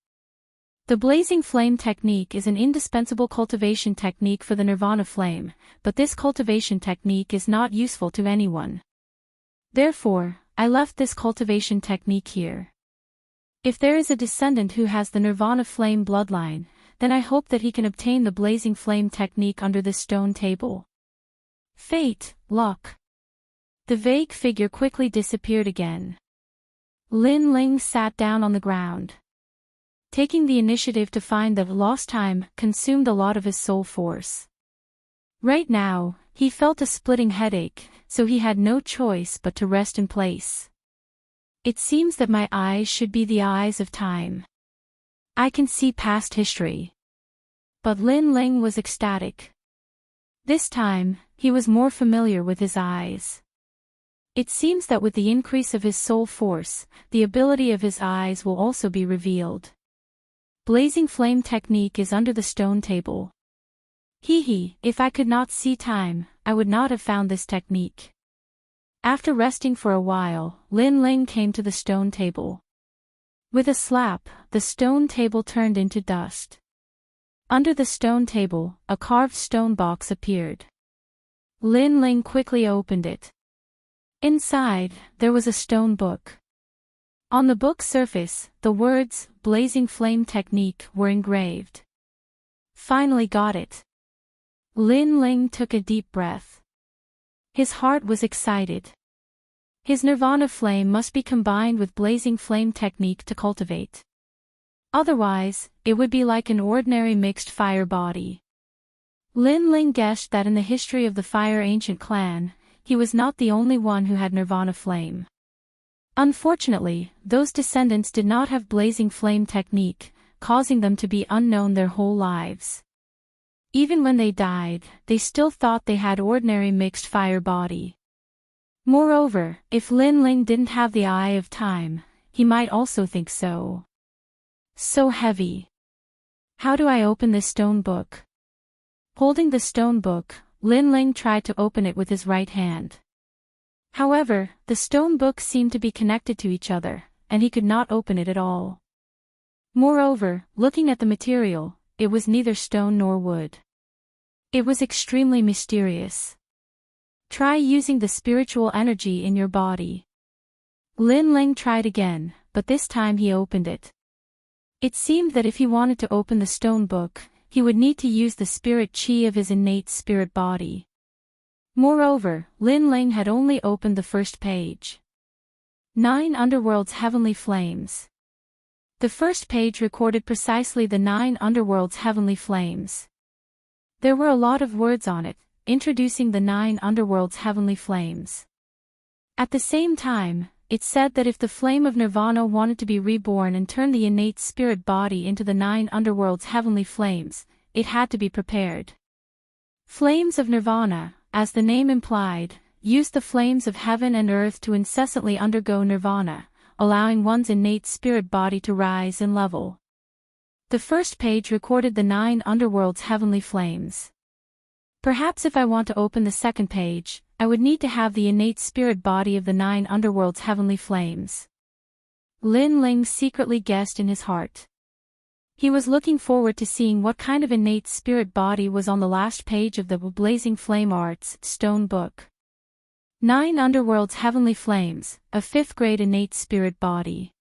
S1: The blazing flame technique is an indispensable cultivation technique for the nirvana flame, but this cultivation technique is not useful to anyone. Therefore, I left this cultivation technique here. If there is a descendant who has the nirvana flame bloodline, then I hope that he can obtain the blazing flame technique under this stone table. Fate, luck. The vague figure quickly disappeared again. Lin Ling sat down on the ground. Taking the initiative to find the lost time consumed a lot of his soul force. Right now, he felt a splitting headache, so he had no choice but to rest in place. It seems that my eyes should be the eyes of time. I can see past history. But Lin Ling was ecstatic. This time, he was more familiar with his eyes. It seems that with the increase of his soul force, the ability of his eyes will also be revealed. Blazing flame technique is under the stone table. If I could not see time, I would not have found this technique. After resting for a while, Lin Ling came to the stone table. With a slap, the stone table turned into dust. Under the stone table, a carved stone box appeared. Lin Ling quickly opened it. Inside, there was a stone book. On the book's surface, the words, Blazing Flame Technique, were engraved. Finally got it. Lin Ling took a deep breath. His heart was excited. His nirvana flame must be combined with blazing flame technique to cultivate. Otherwise, it would be like an ordinary mixed fire body. Lin Ling guessed that in the history of the Fire Ancient Clan, he was not the only one who had nirvana flame. Unfortunately, those descendants did not have blazing flame technique, causing them to be unknown their whole lives. Even when they died, they still thought they had ordinary mixed fire body. Moreover, if Lin Ling didn't have the eye of time, he might also think so. So heavy. How do I open this stone book? Holding the stone book, Lin Ling tried to open it with his right hand. However, the stone book seemed to be connected to each other, and he could not open it at all. Moreover, looking at the material, it was neither stone nor wood. It was extremely mysterious. Try using the spiritual energy in your body. Lin Ling tried again, but this time he opened it. It seemed that if he wanted to open the stone book, he would need to use the spirit chi of his innate spirit body. Moreover, Lin Ling had only opened the first page. 9 Underworld's Heavenly Flames. The first page recorded precisely the 9 Underworld's heavenly flames. There were a lot of words on it, introducing the 9 Underworld's heavenly flames. At the same time, it said that if the flame of nirvana wanted to be reborn and turn the innate spirit body into the 9 Underworld's heavenly flames, it had to be prepared. Flames of nirvana, as the name implied, used the flames of heaven and earth to incessantly undergo nirvana, allowing one's innate spirit body to rise in level. The first page recorded the 9 Underworld's heavenly flames. Perhaps if I want to open the second page, I would need to have the innate spirit body of the 9 Underworld's heavenly flames. Lin Ling secretly guessed in his heart. He was looking forward to seeing what kind of innate spirit body was on the last page of the Blazing Flame Arts stone book. 9 Underworld's heavenly flames, a 5th grade innate spirit body.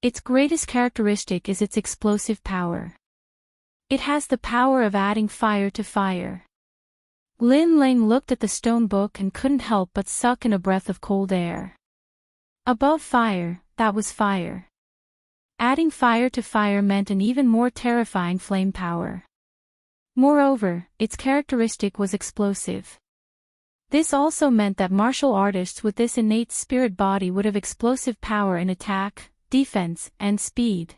S1: Its greatest characteristic is its explosive power. It has the power of adding fire to fire. Lin Ling looked at the stone book and couldn't help but suck in a breath of cold air. Above fire, that was fire. Adding fire to fire meant an even more terrifying flame power. Moreover, its characteristic was explosive. This also meant that martial artists with this innate spirit body would have explosive power in attack, defense, and speed.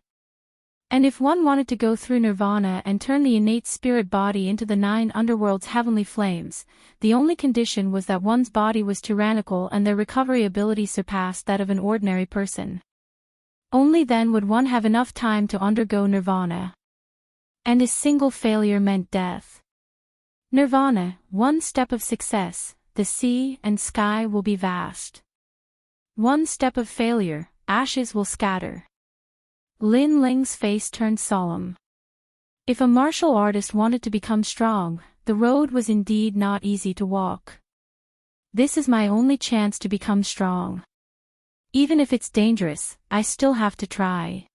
S1: And if one wanted to go through nirvana and turn the innate spirit body into the 9 Underworld's heavenly flames, the only condition was that one's body was tyrannical and their recovery ability surpassed that of an ordinary person. Only then would one have enough time to undergo nirvana. And a single failure meant death. Nirvana, one step of success, the sea and sky will be vast. One step of failure, ashes will scatter. Lin Ling's face turned solemn. If a martial artist wanted to become strong, the road was indeed not easy to walk. This is my only chance to become strong. Even if it's dangerous, I still have to try.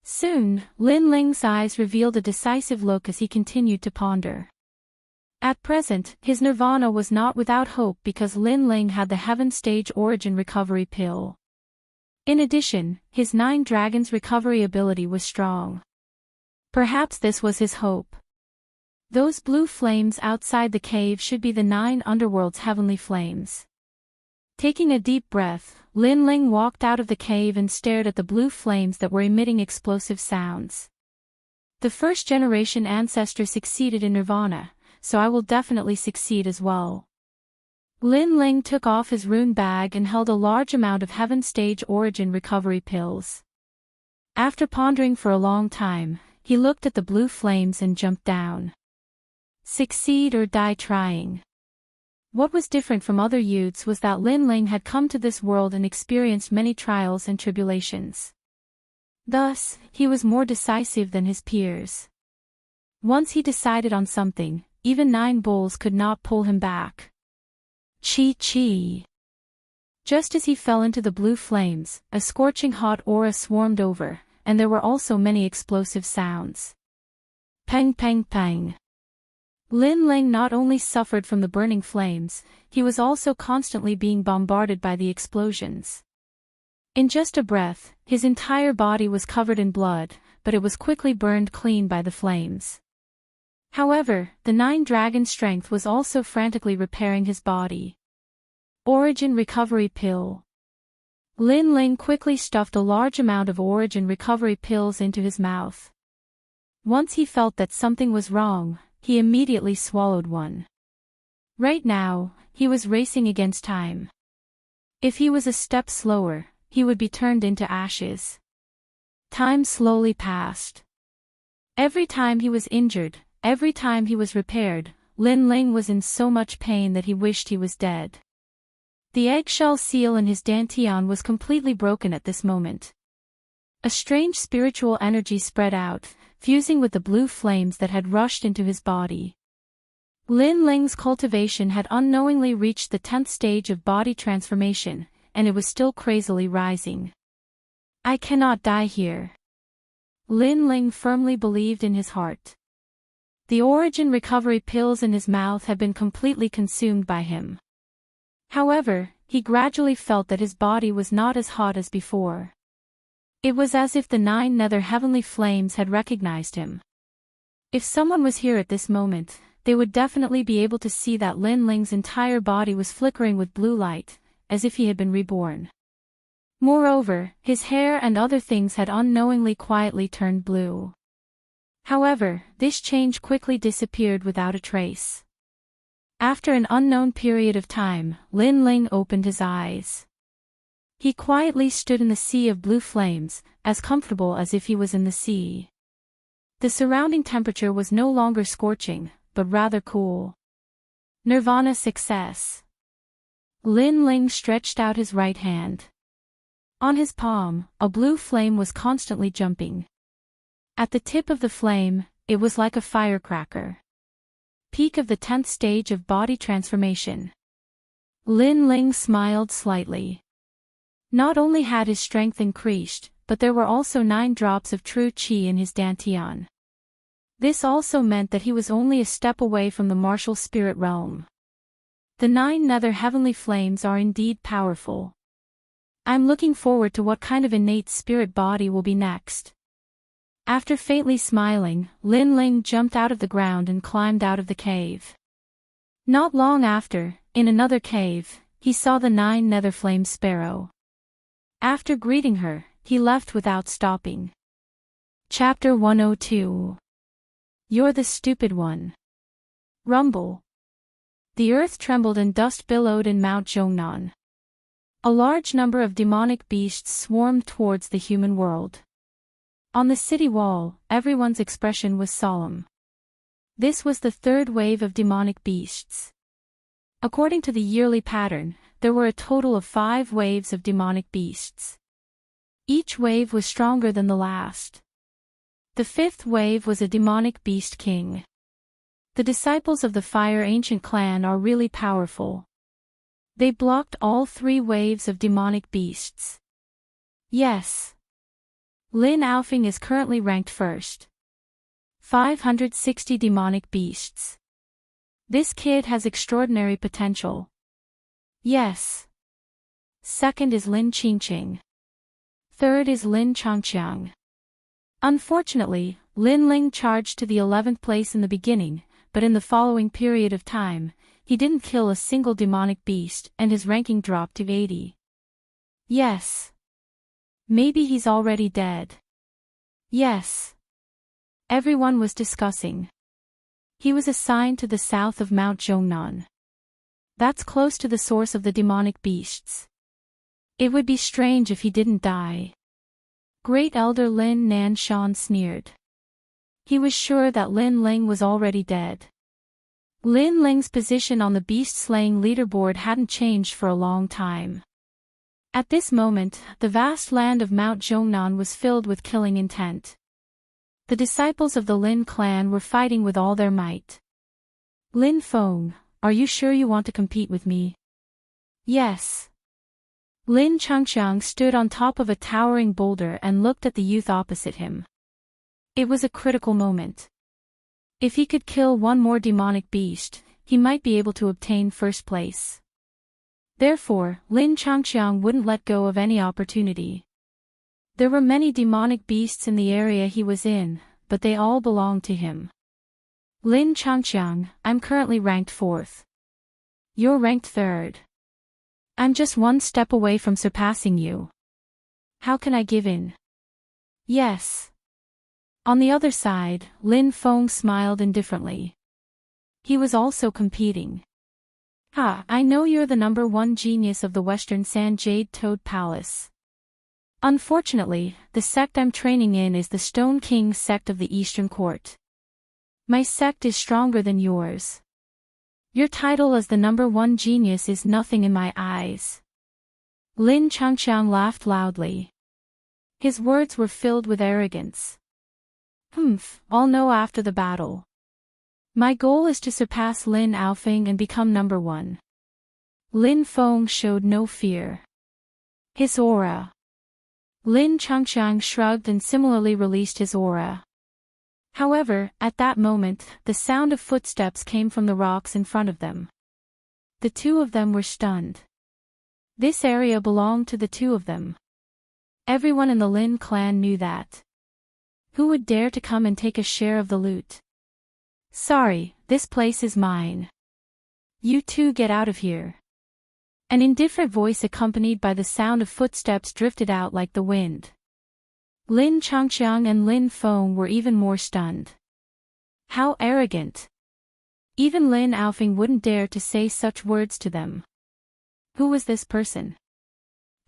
S1: Soon, Lin Ling's eyes revealed a decisive look as he continued to ponder. At present, his nirvana was not without hope because Lin Ling had the Heaven Stage Origin Recovery Pill. In addition, his 9 Dragons recovery ability was strong. Perhaps this was his hope. Those blue flames outside the cave should be the 9 Underworld's heavenly flames. Taking a deep breath, Lin Ling walked out of the cave and stared at the blue flames that were emitting explosive sounds. The first generation ancestor succeeded in nirvana, so I will definitely succeed as well. Lin Ling took off his rune bag and held a large amount of Heaven Stage Origin recovery pills. After pondering for a long time, he looked at the blue flames and jumped down. Succeed or die trying. What was different from other youths was that Lin Ling had come to this world and experienced many trials and tribulations. Thus, he was more decisive than his peers. Once he decided on something, even 9 bulls could not pull him back. Chi. Just as he fell into the blue flames, a scorching hot aura swarmed over, and there were also many explosive sounds. Pang pang pang. Lin Ling not only suffered from the burning flames, he was also constantly being bombarded by the explosions. In just a breath, his entire body was covered in blood, but it was quickly burned clean by the flames. However, the 9 Dragon strength was also frantically repairing his body. Origin Recovery Pill. Lin Ling quickly stuffed a large amount of Origin Recovery pills into his mouth. Once he felt that something was wrong, he immediately swallowed one. Right now, he was racing against time. If he was a step slower, he would be turned into ashes. Time slowly passed. Every time he was injured, every time he was repaired, Lin Ling was in so much pain that he wished he was dead. The eggshell seal in his dantian was completely broken at this moment. A strange spiritual energy spread out, fusing with the blue flames that had rushed into his body. Lin Ling's cultivation had unknowingly reached the 10th stage of body transformation, and it was still crazily rising. I cannot die here. Lin Ling firmly believed in his heart. The origin recovery pills in his mouth had been completely consumed by him. However, he gradually felt that his body was not as hot as before. It was as if the 9 nether heavenly flames had recognized him. If someone was here at this moment, they would definitely be able to see that Lin Ling's entire body was flickering with blue light, as if he had been reborn. Moreover, his hair and other things had unknowingly quietly turned blue. However, this change quickly disappeared without a trace. After an unknown period of time, Lin Ling opened his eyes. He quietly stood in the sea of blue flames, as comfortable as if he was in the sea. The surrounding temperature was no longer scorching, but rather cool. Nirvana success. Lin Ling stretched out his right hand. On his palm, a blue flame was constantly jumping. At the tip of the flame, it was like a firecracker. Peak of the 10th stage of body transformation. Lin Ling smiled slightly. Not only had his strength increased, but there were also 9 drops of true qi in his dantian. This also meant that he was only a step away from the martial spirit realm. The 9 nether heavenly flames are indeed powerful. I'm looking forward to what kind of innate spirit body will be next. After faintly smiling, Lin Ling jumped out of the ground and climbed out of the cave. Not long after, in another cave, he saw the 9 nether flame sparrow. After greeting her, he left without stopping. Chapter 102. You're the stupid one. Rumble. The earth trembled and dust billowed in Mount Zhongnan. A large number of demonic beasts swarmed towards the human world. On the city wall, everyone's expression was solemn. This was the 3rd wave of demonic beasts. According to the yearly pattern, there were a total of 5 waves of demonic beasts. Each wave was stronger than the last. The 5th wave was a demonic beast king. The disciples of the Fire Ancient clan are really powerful. They blocked all 3 waves of demonic beasts. Yes. Lin Aofing is currently ranked 1st. 560 demonic beasts. This kid has extraordinary potential. Yes. 2nd is Lin Qingqing. 3rd is Lin Changqiang. Unfortunately, Lin Ling charged to the 11th place in the beginning, but in the following period of time, he didn't kill a single demonic beast and his ranking dropped to 80. Yes. Maybe he's already dead. Yes. Everyone was discussing. He was assigned to the south of Mount Zhongnan. That's close to the source of the demonic beasts. It would be strange if he didn't die. Great Elder Lin Nanshan sneered. He was sure that Lin Ling was already dead. Lin Ling's position on the beast-slaying leaderboard hadn't changed for a long time. At this moment, the vast land of Mount Zhongnan was filled with killing intent. The disciples of the Lin clan were fighting with all their might. Lin Feng, are you sure you want to compete with me? Yes. Lin Changqiang stood on top of a towering boulder and looked at the youth opposite him. It was a critical moment. If he could kill one more demonic beast, he might be able to obtain 1st place. Therefore, Lin Changqiang wouldn't let go of any opportunity. There were many demonic beasts in the area he was in, but they all belonged to him. Lin Changqiang, I'm currently ranked 4th. You're ranked 3rd. I'm just 1 step away from surpassing you. How can I give in? Yes. On the other side, Lin Feng smiled indifferently. He was also competing. I know you're the number 1 genius of the Western Sand Jade Toad Palace. Unfortunately, the sect I'm training in is the Stone King sect of the Eastern Court. My sect is stronger than yours. Your title as the #1 genius is nothing in my eyes. Lin Changqiang laughed loudly. His words were filled with arrogance. I'll know after the battle. My goal is to surpass Lin Aofing and become #1. Lin Feng showed no fear. His aura. Lin Changqiang shrugged and similarly released his aura. However, at that moment, the sound of footsteps came from the rocks in front of them. The two of them were stunned. This area belonged to the two of them. Everyone in the Lin clan knew that. Who would dare to come and take a share of the loot? Sorry, this place is mine. You two get out of here. An indifferent voice accompanied by the sound of footsteps drifted out like the wind. Lin Changqiang and Lin Feng were even more stunned. How arrogant! Even Lin Aofing wouldn't dare to say such words to them. Who was this person?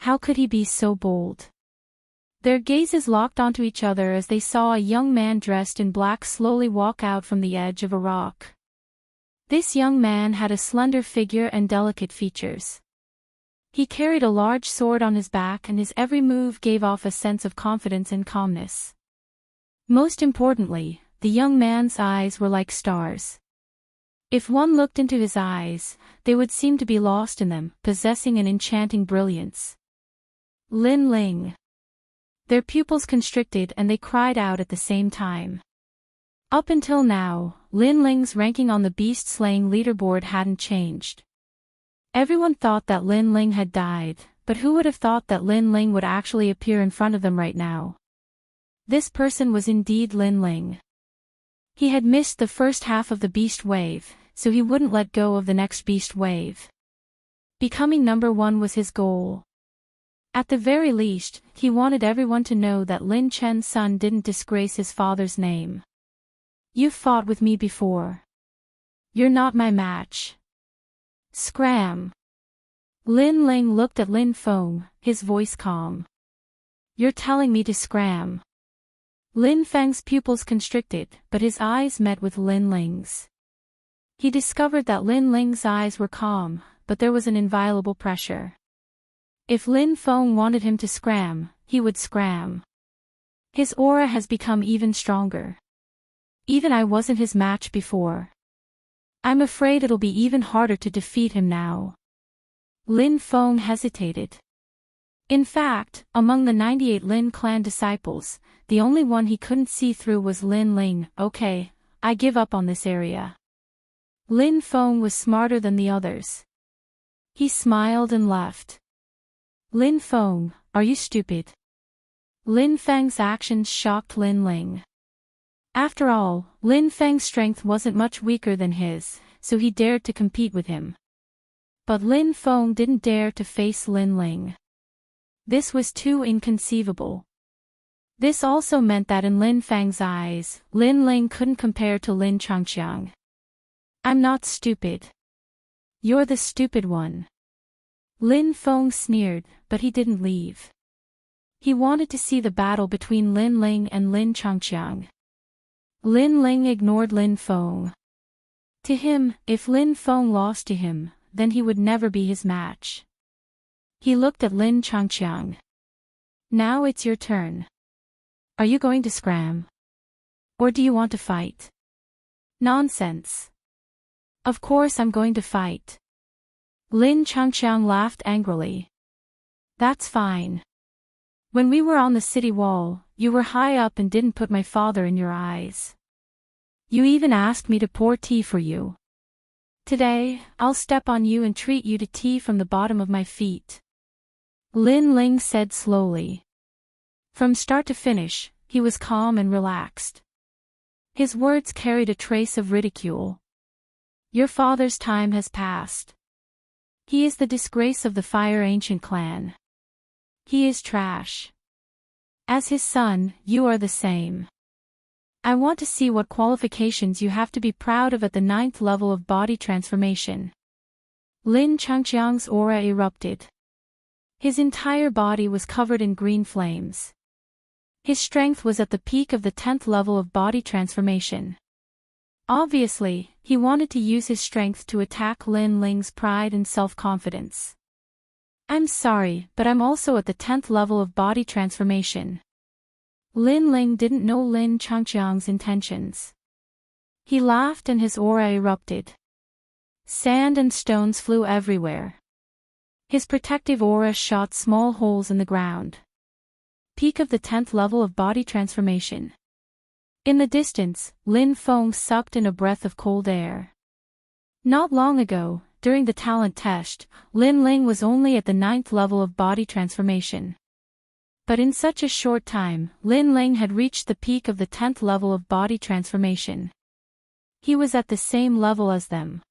S1: How could he be so bold? Their gazes locked onto each other as they saw a young man dressed in black slowly walk out from the edge of a rock. This young man had a slender figure and delicate features. He carried a large sword on his back and his every move gave off a sense of confidence and calmness. Most importantly, the young man's eyes were like stars. If one looked into his eyes, they would seem to be lost in them, possessing an enchanting brilliance. Lin Ling. Their pupils constricted and they cried out at the same time. Up until now, Lin Ling's ranking on the beast-slaying leaderboard hadn't changed. Everyone thought that Lin Ling had died, but who would have thought that Lin Ling would actually appear in front of them right now? This person was indeed Lin Ling. He had missed the first half of the beast wave, so he wouldn't let go of the next beast wave. Becoming #1 was his goal. At the very least, he wanted everyone to know that Lin Chen's son didn't disgrace his father's name. You've fought with me before. You're not my match. Scram. Lin Ling looked at Lin Feng, his voice calm. You're telling me to scram. Lin Feng's pupils constricted, but his eyes met with Lin Ling's. He discovered that Lin Ling's eyes were calm, but there was an inviolable pressure. If Lin Feng wanted him to scram, he would scram. His aura has become even stronger. Even I wasn't his match before. I'm afraid it'll be even harder to defeat him now. Lin Feng hesitated. In fact, among the 98 Lin clan disciples, the only one he couldn't see through was Lin Ling. Okay, I give up on this area. Lin Feng was smarter than the others. He smiled and left. Lin Feng, are you stupid? Lin Feng's actions shocked Lin Ling. After all, Lin Feng's strength wasn't much weaker than his, so he dared to compete with him. But Lin Feng didn't dare to face Lin Ling. This was too inconceivable. This also meant that in Lin Feng's eyes, Lin Ling couldn't compare to Lin Changqiang. I'm not stupid. You're the stupid one. Lin Feng sneered, but he didn't leave. He wanted to see the battle between Lin Ling and Lin Changqiang. Lin Ling ignored Lin Feng. To him, if Lin Feng lost to him, then he would never be his match. He looked at Lin Changqiang. Now it's your turn. Are you going to scram? Or do you want to fight? Nonsense. Of course I'm going to fight. Lin Changqiang laughed angrily. That's fine. When we were on the city wall, you were high up and didn't put my father in your eyes. You even asked me to pour tea for you. Today, I'll step on you and treat you to tea from the bottom of my feet. Lin Ling said slowly. From start to finish, he was calm and relaxed. His words carried a trace of ridicule. Your father's time has passed. He is the disgrace of the Fire Ancient clan. He is trash. As his son, you are the same. I want to see what qualifications you have to be proud of at the 9th level of body transformation. Lin Changqiang's aura erupted. His entire body was covered in green flames. His strength was at the peak of the 10th level of body transformation. Obviously, he wanted to use his strength to attack Lin Ling's pride and self-confidence. I'm sorry, but I'm also at the 10th level of body transformation. Lin Ling didn't know Lin Changqiang's intentions. He laughed and his aura erupted. Sand and stones flew everywhere. His protective aura shot small holes in the ground. Peak of the 10th level of body transformation. In the distance, Lin Feng sucked in a breath of cold air. Not long ago, during the talent test, Lin Ling was only at the 9th level of body transformation. But in such a short time, Lin Ling had reached the peak of the 10th level of body transformation. He was at the same level as them.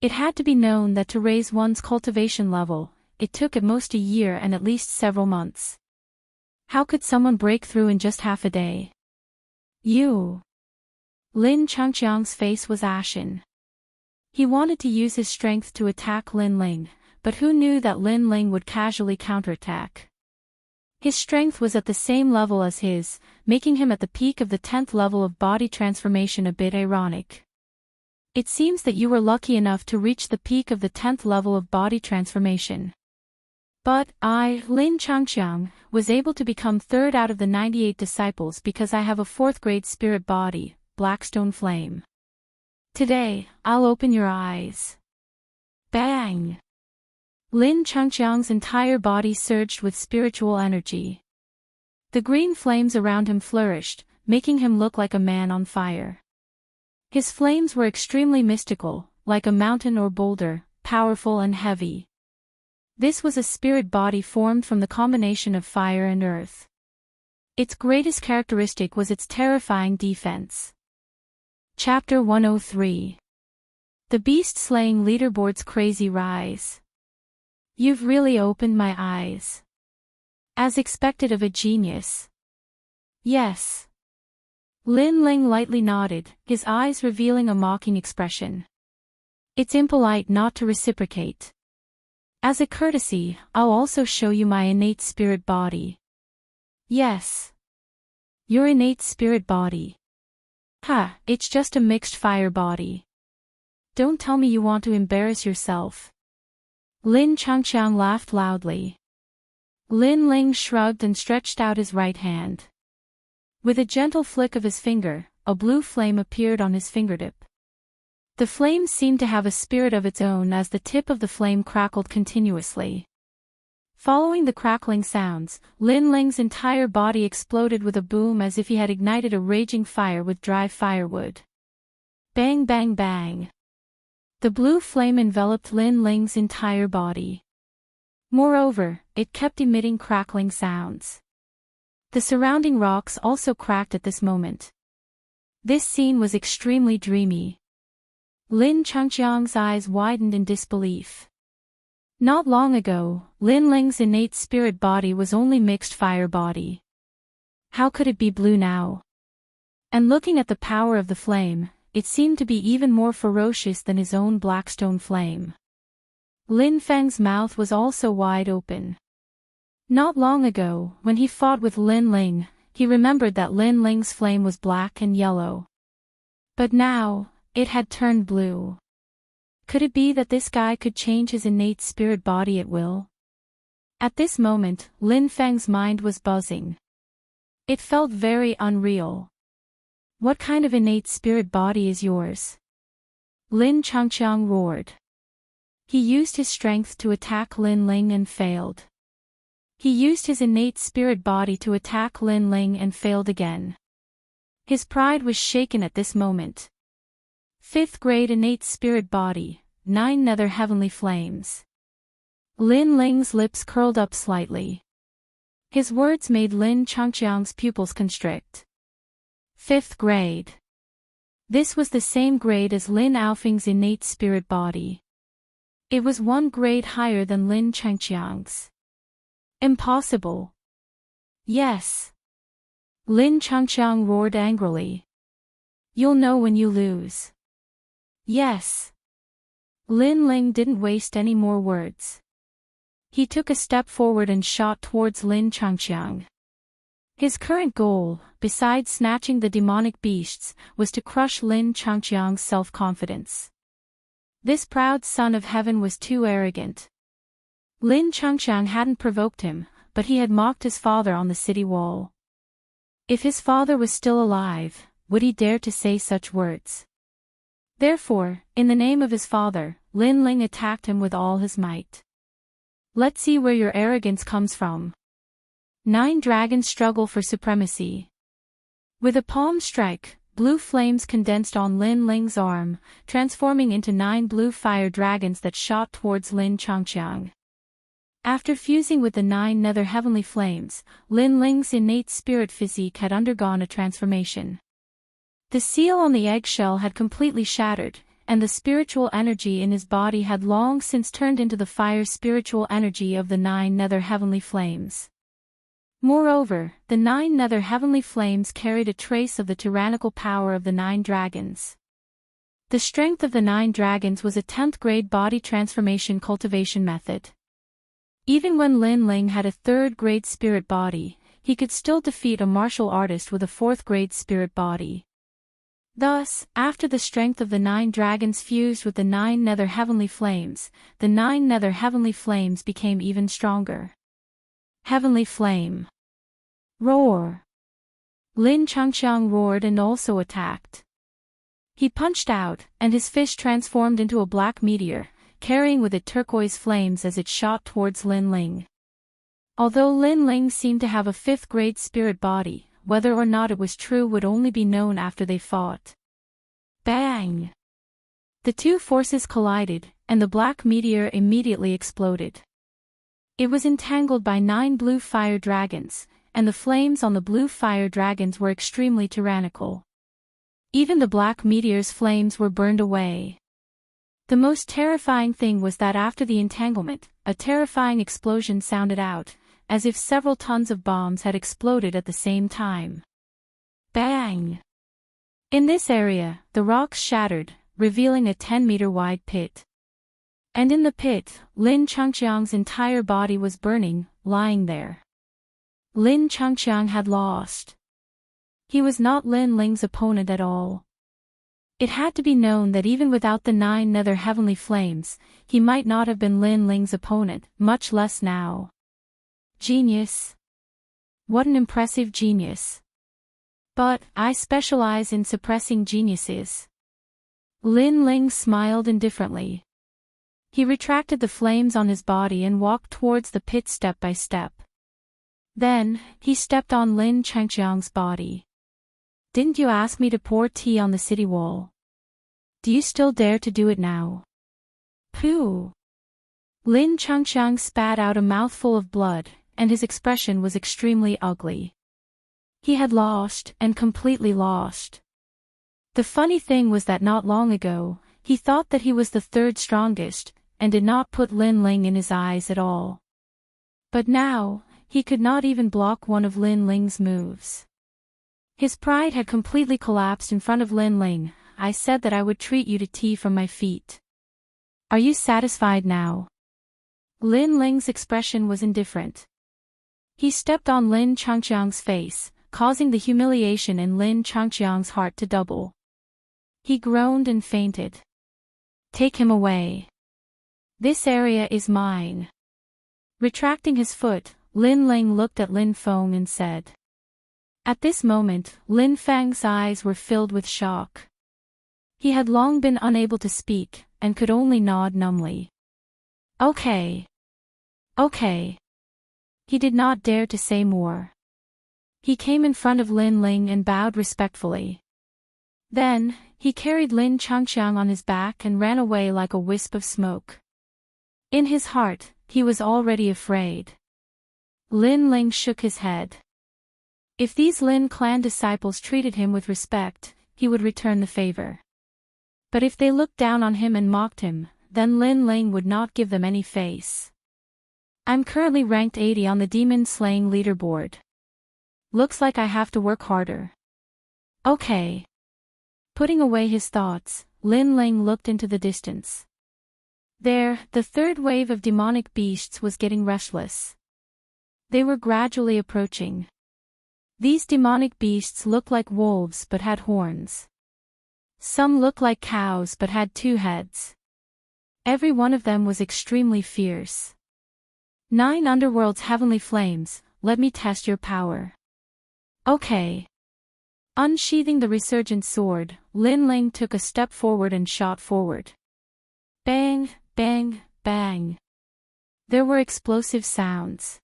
S1: It had to be known that to raise one's cultivation level, it took at most a year and at least several months. How could someone break through in just half a day? You. Lin Changqiang's face was ashen. He wanted to use his strength to attack Lin Ling, but who knew that Lin Ling would casually counterattack? His strength was at the same level as his, making him at the peak of the 10th level of body transformation a bit ironic. It seems that you were lucky enough to reach the peak of the 10th level of body transformation. But I, Lin Changqiang, was able to become 3rd out of the 98 disciples because I have a 4th grade spirit body, Blackstone Flame. Today, I'll open your eyes. Bang! Lin Changqiang's entire body surged with spiritual energy. The green flames around him flourished, making him look like a man on fire. His flames were extremely mystical, like a mountain or boulder, powerful and heavy. This was a spirit body formed from the combination of fire and earth. Its greatest characteristic was its terrifying defense. Chapter 103. The Beast-Slaying Leaderboard's Crazy Rise. You've really opened my eyes. As expected of a genius. Yes. Lin Ling lightly nodded, his eyes revealing a mocking expression. It's impolite not to reciprocate. As a courtesy, I'll also show you my innate spirit body. Yes. Your innate spirit body. Ha, it's just a mixed fire body. Don't tell me you want to embarrass yourself. Lin Changqiang laughed loudly. Lin Ling shrugged and stretched out his right hand. With a gentle flick of his finger, a blue flame appeared on his fingertip. The flame seemed to have a spirit of its own as the tip of the flame crackled continuously. Following the crackling sounds, Lin Ling's entire body exploded with a boom as if he had ignited a raging fire with dry firewood. Bang bang bang. The blue flame enveloped Lin Ling's entire body. Moreover, it kept emitting crackling sounds. The surrounding rocks also cracked at this moment. This scene was extremely dreamy. Lin Changqiang's eyes widened in disbelief. Not long ago, Lin Ling's innate spirit body was only mixed fire body. How could it be blue now? And looking at the power of the flame, it seemed to be even more ferocious than his own Blackstone flame. Lin Feng's mouth was also wide open. Not long ago, when he fought with Lin Ling, he remembered that Lin Ling's flame was black and yellow. But now, it had turned blue. Could it be that this guy could change his innate spirit body at will? At this moment, Lin Feng's mind was buzzing. It felt very unreal. What kind of innate spirit body is yours? Lin Changqiang roared. He used his strength to attack Lin Ling and failed. He used his innate spirit body to attack Lin Ling and failed again. His pride was shaken at this moment. 5th grade innate spirit body, 9 nether heavenly flames. Lin Ling's lips curled up slightly. His words made Lin Changqiang's pupils constrict. 5th grade. This was the same grade as Lin Aofeng's innate spirit body. It was 1 grade higher than Lin Changqiang's. Impossible. Yes. Lin Changqiang roared angrily. You'll know when you lose. Yes. Lin Ling didn't waste any more words. He took a step forward and shot towards Lin Changqiang. His current goal, besides snatching the demonic beasts, was to crush Lin Changqiang's self-confidence. This proud son of heaven was too arrogant. Lin Changqiang hadn't provoked him, but he had mocked his father on the city wall. If his father was still alive, would he dare to say such words? Therefore, in the name of his father, Lin Ling attacked him with all his might. Let's see where your arrogance comes from. 9 dragons struggle for supremacy. With a palm strike, blue flames condensed on Lin Ling's arm, transforming into 9 blue fire dragons that shot towards Lin Changqiang. After fusing with the 9 nether heavenly flames, Lin Ling's innate spirit physique had undergone a transformation. The seal on the eggshell had completely shattered, and the spiritual energy in his body had long since turned into the fire spiritual energy of the 9 nether heavenly flames. Moreover, the 9 nether heavenly flames carried a trace of the tyrannical power of the 9 dragons. The strength of the 9 dragons was a 10th grade body transformation cultivation method. Even when Lin Ling had a 3rd grade spirit body, he could still defeat a martial artist with a 4th grade spirit body. Thus, after the strength of the 9 dragons fused with the 9 nether heavenly flames, the 9 nether heavenly flames became even stronger. Heavenly flame. Roar. Lin Changqiang roared and also attacked. He punched out, and his fist transformed into a black meteor, carrying with it turquoise flames as it shot towards Lin Ling. Although Lin Ling seemed to have a 5th grade spirit body, whether or not it was true would only be known after they fought. Bang! The 2 forces collided, and the black meteor immediately exploded. It was entangled by 9 blue fire dragons, and the flames on the blue fire dragons were extremely tyrannical. Even the black meteor's flames were burned away. The most terrifying thing was that after the entanglement, a terrifying explosion sounded out, as if several tons of bombs had exploded at the same time. Bang! In this area, the rocks shattered, revealing a 10-meter wide pit. And in the pit, Lin Changqiang's entire body was burning, lying there. Lin Changqiang had lost. He was not Lin Ling's opponent at all. It had to be known that even without the 9 nether heavenly flames, he might not have been Lin Ling's opponent, much less now. Genius. What an impressive genius. But, I specialize in suppressing geniuses. Lin Ling smiled indifferently. He retracted the flames on his body and walked towards the pit step by step. Then, he stepped on Lin Changqiang's body. Didn't you ask me to pour tea on the city wall? Do you still dare to do it now? Pooh! Lin Changqiang spat out a mouthful of blood, and his expression was extremely ugly. He had lost, and completely lost. The funny thing was that not long ago, he thought that he was the 3rd strongest, and did not put Lin Ling in his eyes at all. But now, he could not even block one of Lin Ling's moves. His pride had completely collapsed in front of Lin Ling. I said that I would treat you to tea from my feet. Are you satisfied now? Lin Ling's expression was indifferent. He stepped on Lin Changqiang's face, causing the humiliation in Lin Changqiang's heart to double. He groaned and fainted. Take him away. This area is mine. Retracting his foot, Lin Ling looked at Lin Feng and said. At this moment, Lin Feng's eyes were filled with shock. He had long been unable to speak, and could only nod numbly. Okay. Okay. He did not dare to say more. He came in front of Lin Ling and bowed respectfully. Then, he carried Lin Changqiang on his back and ran away like a wisp of smoke. In his heart, he was already afraid. Lin Ling shook his head. If these Lin clan disciples treated him with respect, he would return the favor. But if they looked down on him and mocked him, then Lin Ling would not give them any face. I'm currently ranked 80 on the demon slaying leaderboard. Looks like I have to work harder. Okay. Putting away his thoughts, Lin Ling looked into the distance. There, the 3rd wave of demonic beasts was getting restless. They were gradually approaching. These demonic beasts looked like wolves but had horns. Some looked like cows but had 2 heads. Every one of them was extremely fierce. 9 underworld's heavenly flames, let me test your power. Okay. Unsheathing the resurgent sword, Lin Ling took a step forward and shot forward. Bang, bang, bang. There were explosive sounds.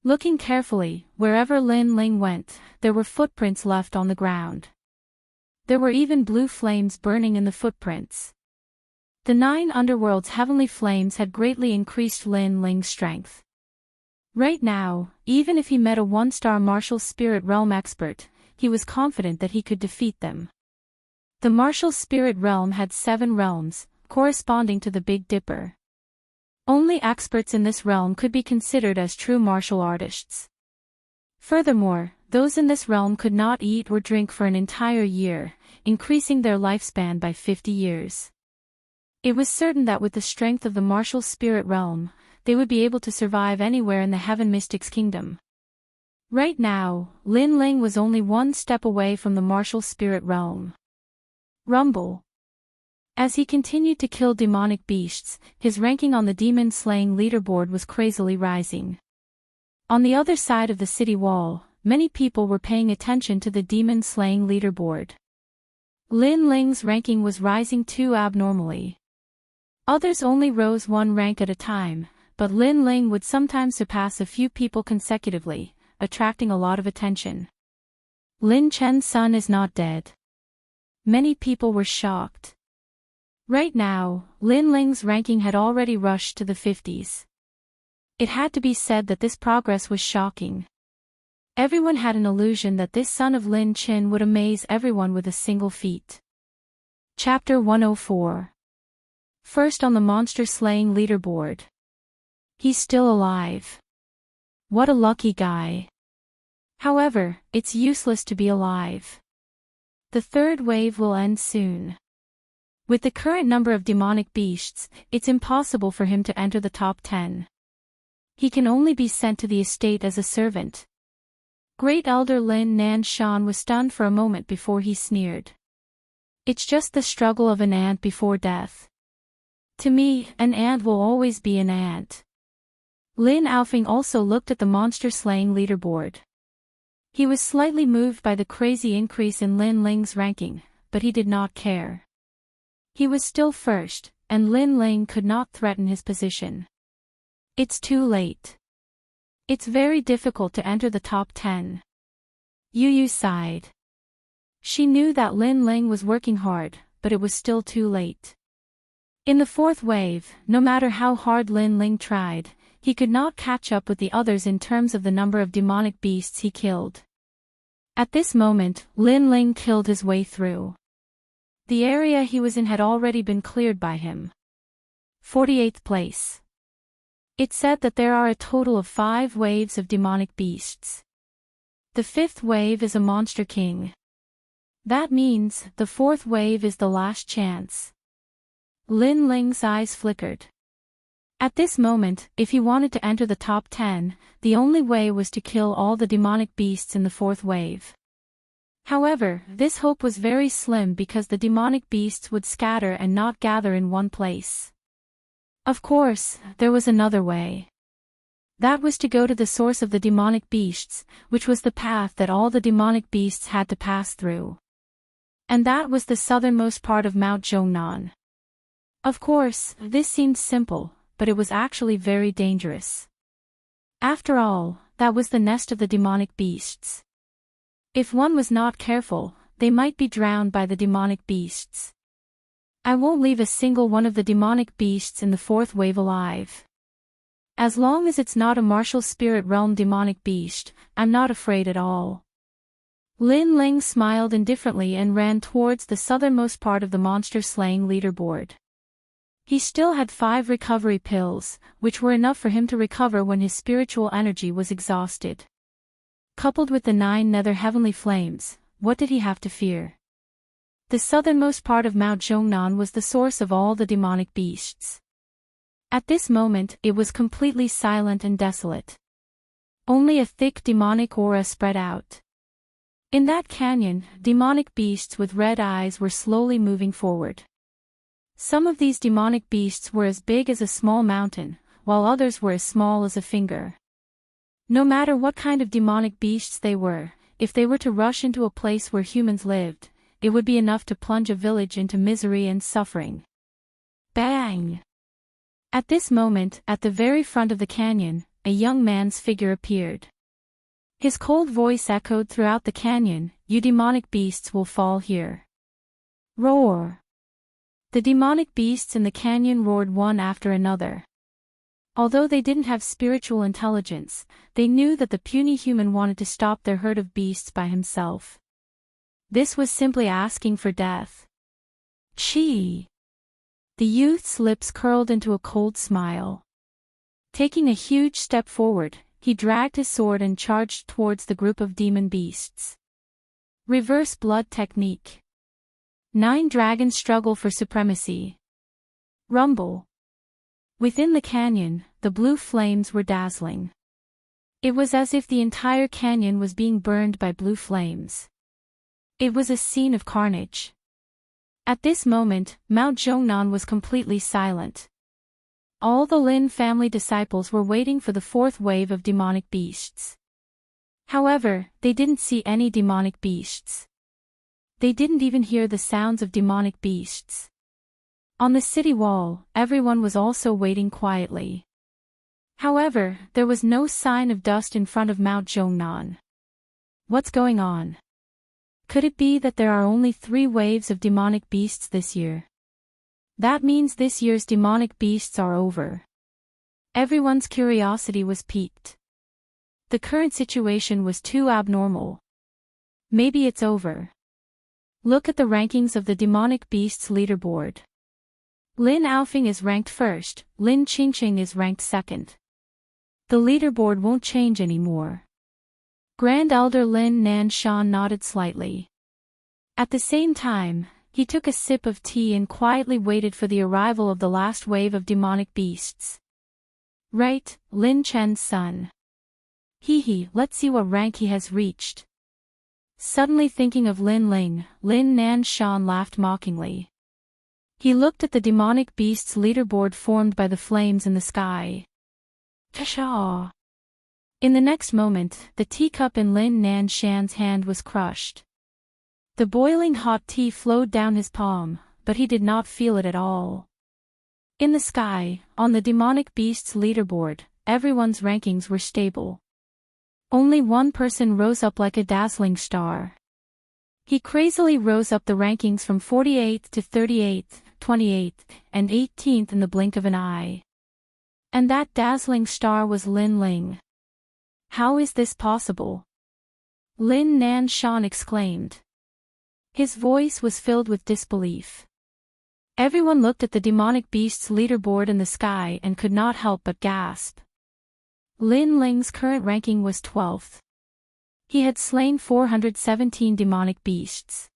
S1: Looking carefully, wherever Lin Ling went, there were footprints left on the ground. There were even blue flames burning in the footprints. The 9 underworld's heavenly flames had greatly increased Lin Ling's strength. Right now, even if he met a 1-star martial spirit realm expert, he was confident that he could defeat them. The martial spirit realm had 7 realms, corresponding to the Big Dipper. Only experts in this realm could be considered as true martial artists. Furthermore, those in this realm could not eat or drink for an entire year, increasing their lifespan by 50 years. It was certain that with the strength of the martial spirit realm, they would be able to survive anywhere in the Heaven Mystics Kingdom. Right now, Lin Ling was only 1 step away from the martial spirit realm. Rumble. As he continued to kill demonic beasts, his ranking on the demon-slaying leaderboard was crazily rising. On the other side of the city wall, many people were paying attention to the demon-slaying leaderboard. Lin Ling's ranking was rising too abnormally. Others only rose 1 rank at a time, but Lin Ling would sometimes surpass a few people consecutively, attracting a lot of attention. Lin Chen's son is not dead. Many people were shocked. Right now, Lin Ling's ranking had already rushed to the 50s. It had to be said that this progress was shocking. Everyone had an illusion that this son of Lin Chin would amaze everyone with a single feat. Chapter 104. First on the monster-slaying leaderboard. He's still alive. What a lucky guy. However, it's useless to be alive. The 3rd wave will end soon. With the current number of demonic beasts, it's impossible for him to enter the top 10. He can only be sent to the estate as a servant. Great Elder Lin Nanshan was stunned for a moment before he sneered. It's just the struggle of an ant before death. To me, an ant will always be an ant. Lin Aofing also looked at the monster-slaying leaderboard. He was slightly moved by the crazy increase in Lin Ling's ranking, but he did not care. He was still first, and Lin Ling could not threaten his position. It's too late. It's very difficult to enter the top 10. Yu Yu sighed. She knew that Lin Ling was working hard, but it was still too late. In the 4th wave, no matter how hard Lin Ling tried, he could not catch up with the others in terms of the number of demonic beasts he killed. At this moment, Lin Ling killed his way through. The area he was in had already been cleared by him. 48th place. It said that there are a total of 5 waves of demonic beasts. The 5th wave is a monster king. That means, the 4th wave is the last chance. Lin Ling's eyes flickered. At this moment, if he wanted to enter the top 10, the only way was to kill all the demonic beasts in the 4th wave. However, this hope was very slim because the demonic beasts would scatter and not gather in one place. Of course, there was another way. That was to go to the source of the demonic beasts, which was the path that all the demonic beasts had to pass through. And that was the southernmost part of Mount Zhongnan. Of course, this seemed simple, but it was actually very dangerous. After all, that was the nest of the demonic beasts. If one was not careful, they might be drowned by the demonic beasts. I won't leave a single one of the demonic beasts in the 4th wave alive. As long as it's not a martial spirit realm demonic beast, I'm not afraid at all. Lin Ling smiled indifferently and ran towards the southernmost part of the monster-slaying leaderboard. He still had 5 recovery pills, which were enough for him to recover when his spiritual energy was exhausted. Coupled with the 9 nether heavenly flames, what did he have to fear? The southernmost part of Mount Zhongnan was the source of all the demonic beasts. At this moment, it was completely silent and desolate. Only a thick demonic aura spread out. In that canyon, demonic beasts with red eyes were slowly moving forward. Some of these demonic beasts were as big as a small mountain, while others were as small as a finger. No matter what kind of demonic beasts they were, if they were to rush into a place where humans lived, it would be enough to plunge a village into misery and suffering. Bang! At this moment, at the very front of the canyon, a young man's figure appeared. His cold voice echoed throughout the canyon, "You demonic beasts will fall here." Roar! The demonic beasts in the canyon roared one after another. Although they didn't have spiritual intelligence, they knew that the puny human wanted to stop their herd of beasts by himself. This was simply asking for death. Chi! The youth's lips curled into a cold smile. Taking a huge step forward, he dragged his sword and charged towards the group of demon beasts. Reverse blood technique. 9 dragons struggle for supremacy. Rumble. Within the canyon, the blue flames were dazzling. It was as if the entire canyon was being burned by blue flames. It was a scene of carnage. At this moment, Mount Zhongnan was completely silent. All the Lin family disciples were waiting for the 4th wave of demonic beasts. However, they didn't see any demonic beasts. They didn't even hear the sounds of demonic beasts. On the city wall, everyone was also waiting quietly. However, there was no sign of dust in front of Mount Zhongnan. What's going on? Could it be that there are only 3 waves of demonic beasts this year? That means this year's demonic beasts are over. Everyone's curiosity was piqued. The current situation was too abnormal. Maybe it's over. Look at the rankings of the demonic beasts leaderboard. Lin Aofing is ranked 1st, Lin Qingqing is ranked 2nd. The leaderboard won't change anymore. Grand Elder Lin Nanshan nodded slightly. At the same time, he took a sip of tea and quietly waited for the arrival of the last wave of demonic beasts. Right, Lin Chen's son. Let's see what rank he has reached. Suddenly thinking of Lin Ling, Lin Nanshan laughed mockingly. He looked at the demonic beasts leaderboard formed by the flames in the sky. Pshaw! In the next moment, the teacup in Lin Nanshan's hand was crushed. The boiling hot tea flowed down his palm, but he did not feel it at all. In the sky, on the demonic beasts leaderboard, everyone's rankings were stable. Only one person rose up like a dazzling star. He crazily rose up the rankings from 48th to 38th, 28th, and 18th in the blink of an eye. And that dazzling star was Lin Ling. How is this possible? Lin Nanshan exclaimed. His voice was filled with disbelief. Everyone looked at the demonic beasts leaderboard in the sky and could not help but gasp. Lin Ling's current ranking was 12th. He had slain 417 demonic beasts.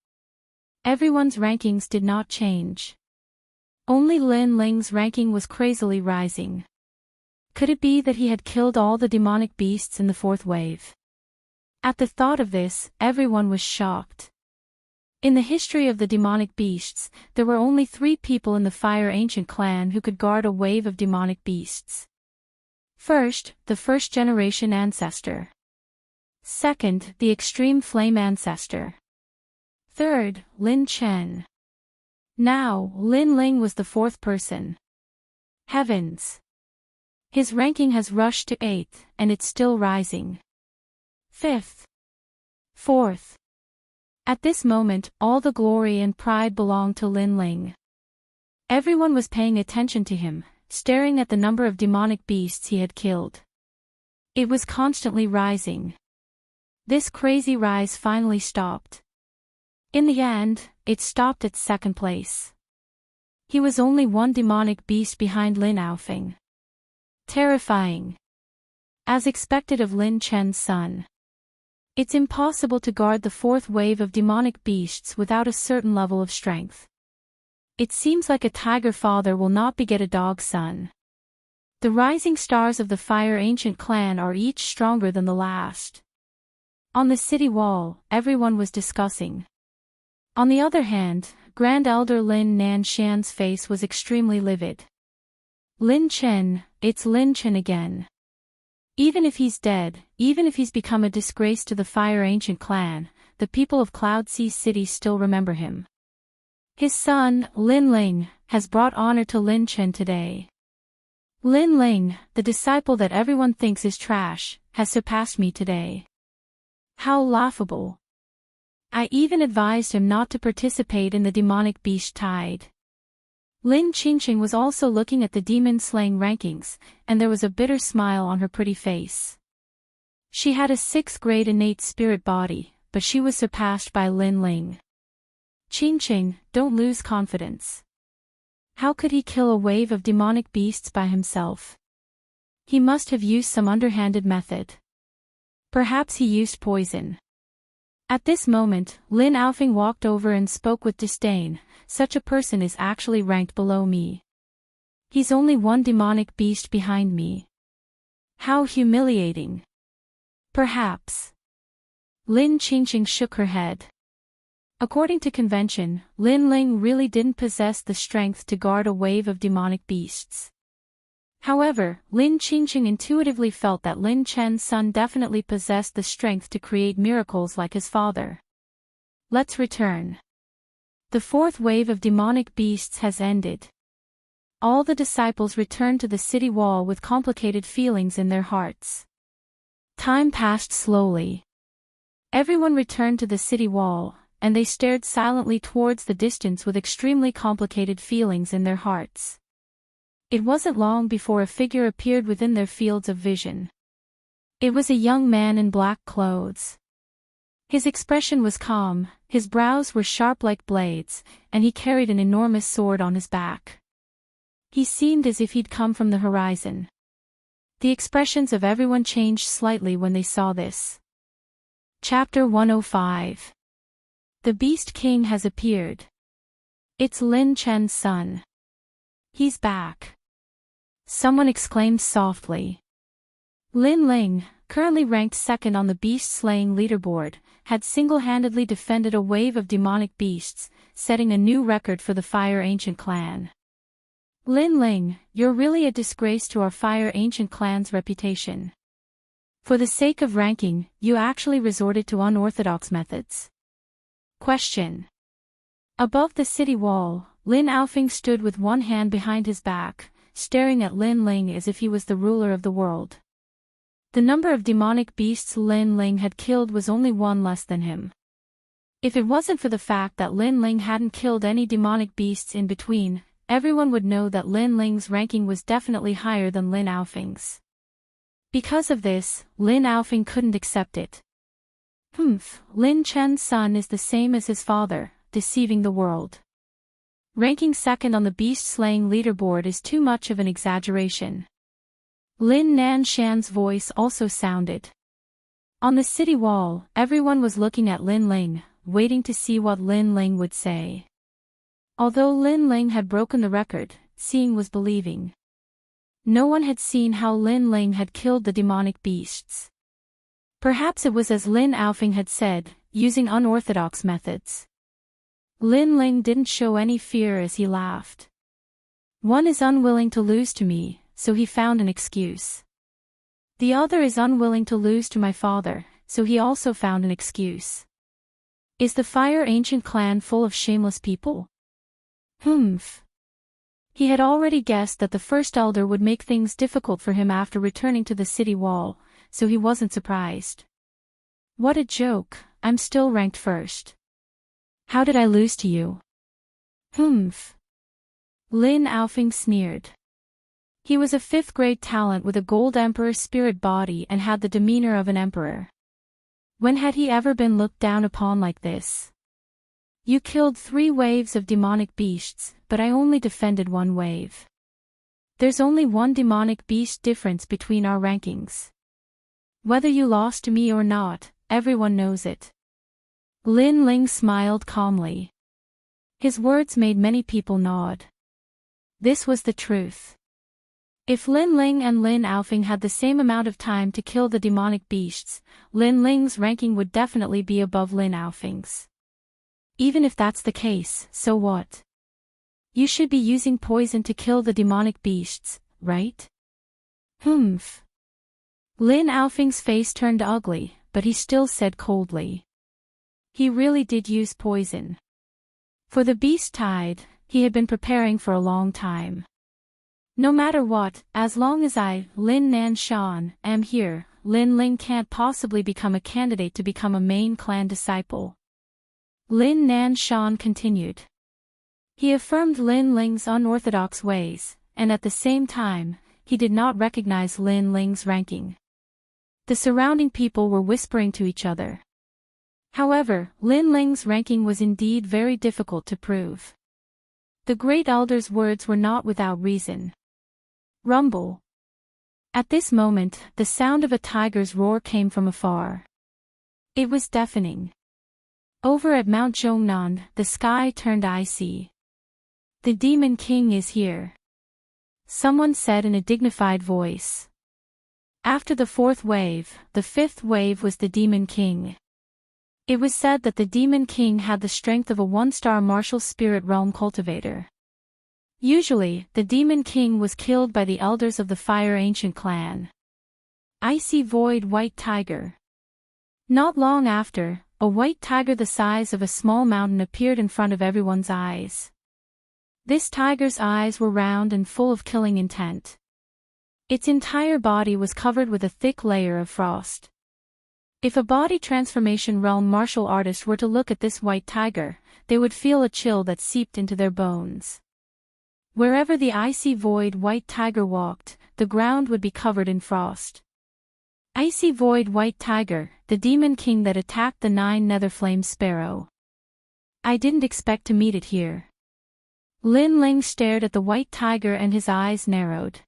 S1: Everyone's rankings did not change. Only Lin Ling's ranking was crazily rising. Could it be that he had killed all the demonic beasts in the 4th wave? At the thought of this, everyone was shocked. In the history of the demonic beasts, there were only 3 people in the Fire Ancient clan who could guard a wave of demonic beasts. First, the 1st generation ancestor. Second, the extreme flame ancestor. Third, Lin Chen. Now, Lin Ling was the 4th person. Heavens! His ranking has rushed to 8th, and it's still rising. 5th. 4th. At this moment, all the glory and pride belonged to Lin Ling. Everyone was paying attention to him, staring at the number of demonic beasts he had killed. It was constantly rising. This crazy rise finally stopped. In the end, it stopped at 2nd place. He was only one demonic beast behind Lin Aofing. Terrifying. As expected of Lin Chen's son. It's impossible to guard the 4th wave of demonic beasts without a certain level of strength. It seems like a tiger father will not beget a dog son. The rising stars of the Fire Ancient clan are each stronger than the last. On the city wall, everyone was discussing. On the other hand, Grand Elder Lin Nanshan's face was extremely livid. Lin Chen, it's Lin Chen again. Even if he's dead, even if he's become a disgrace to the Fire Ancient clan, the people of Cloud Sea City still remember him. His son, Lin Ling, has brought honor to Lin Chen today. Lin Ling, the disciple that everyone thinks is trash, has surpassed me today. How laughable. I even advised him not to participate in the demonic beast tide. Lin Qingqing was also looking at the demon-slaying rankings, and there was a bitter smile on her pretty face. She had a 6th grade innate spirit body, but she was surpassed by Lin Ling. Qingqing, don't lose confidence. How could he kill a wave of demonic beasts by himself? He must have used some underhanded method. Perhaps he used poison. At this moment, Lin Aofing walked over and spoke with disdain. Such a person is actually ranked below me. He's only one demonic beast behind me. How humiliating. Perhaps. Lin Qingqing shook her head. According to convention, Lin Ling really didn't possess the strength to guard a wave of demonic beasts. However, Lin Qingqing intuitively felt that Lin Chen's son definitely possessed the strength to create miracles like his father. Let's return. The 4th wave of demonic beasts has ended. All the disciples returned to the city wall with complicated feelings in their hearts. Time passed slowly. Everyone returned to the city wall, and they stared silently towards the distance with extremely complicated feelings in their hearts. It wasn't long before a figure appeared within their fields of vision. It was a young man in black clothes. His expression was calm, his brows were sharp like blades, and he carried an enormous sword on his back. He seemed as if he'd come from the horizon. The expressions of everyone changed slightly when they saw this. Chapter 105. The Beast King has appeared. It's Lin Chen's son. He's back. Someone exclaimed softly. Lin Ling, currently ranked 2nd on the beast-slaying leaderboard, had single-handedly defended a wave of demonic beasts, setting a new record for the Fire Ancient clan. Lin Ling, you're really a disgrace to our Fire Ancient clan's reputation. For the sake of ranking, you actually resorted to unorthodox methods. Question. Above the city wall, Lin Aofing stood with one hand behind his back, staring at Lin Ling as if he was the ruler of the world. The number of demonic beasts Lin Ling had killed was only one less than him. If it wasn't for the fact that Lin Ling hadn't killed any demonic beasts in between, everyone would know that Lin Ling's ranking was definitely higher than Lin Aofing's. Because of this, Lin Aofing couldn't accept it. Lin Chen's son is the same as his father, deceiving the world. Ranking 2nd on the beast-slaying leaderboard is too much of an exaggeration. Lin Nanshan's voice also sounded. On the city wall, everyone was looking at Lin Ling, waiting to see what Lin Ling would say. Although Lin Ling had broken the record, seeing was believing. No one had seen how Lin Ling had killed the demonic beasts. Perhaps it was as Lin Aofing had said, using unorthodox methods. Lin Ling didn't show any fear as he laughed. One is unwilling to lose to me, so he found an excuse. The other is unwilling to lose to my father, so he also found an excuse. Is the Fire Ancient clan full of shameless people? He had already guessed that the first elder would make things difficult for him after returning to the city wall, so he wasn't surprised. What a joke, I'm still ranked 1st. How did I lose to you? Lin Aofing sneered. He was a 5th grade talent with a gold emperor spirit body and had the demeanor of an emperor. When had he ever been looked down upon like this? You killed 3 waves of demonic beasts, but I only defended 1 wave. There's only 1 demonic beast difference between our rankings. Whether you lost to me or not, everyone knows it. Lin Ling smiled calmly. His words made many people nod. This was the truth. If Lin Ling and Lin Aofing had the same amount of time to kill the demonic beasts, Lin Ling's ranking would definitely be above Lin Aofing's. Even if that's the case, so what? You should be using poison to kill the demonic beasts, right? Humph. Lin Aofing's face turned ugly, but he still said coldly. He really did use poison. For the beast tide, he had been preparing for a long time. No matter what, as long as I, Lin Nanshan, am here, Lin Ling can't possibly become a candidate to become a main clan disciple. Lin Nanshan continued. He affirmed Lin Ling's unorthodox ways, and at the same time, he did not recognize Lin Ling's ranking. The surrounding people were whispering to each other. However, Lin Ling's ranking was indeed very difficult to prove. The great elder's words were not without reason. Rumble. At this moment, the sound of a tiger's roar came from afar. It was deafening. Over at Mount Zhongnan, the sky turned icy. The Demon King is here. Someone said in a dignified voice. After the fourth wave, the fifth wave was the Demon King. It was said that the Demon King had the strength of a one-star martial spirit realm cultivator. Usually, the Demon King was killed by the elders of the Fire Ancient clan. Icy Void White Tiger. Not long after, a white tiger the size of a small mountain appeared in front of everyone's eyes. This tiger's eyes were round and full of killing intent. Its entire body was covered with a thick layer of frost. If a body transformation realm martial artist were to look at this white tiger, they would feel a chill that seeped into their bones. Wherever the icy void white tiger walked, the ground would be covered in frost. Icy void white tiger, the demon king that attacked the 9 nether flame sparrow. I didn't expect to meet it here. Lin Ling stared at the white tiger and his eyes narrowed.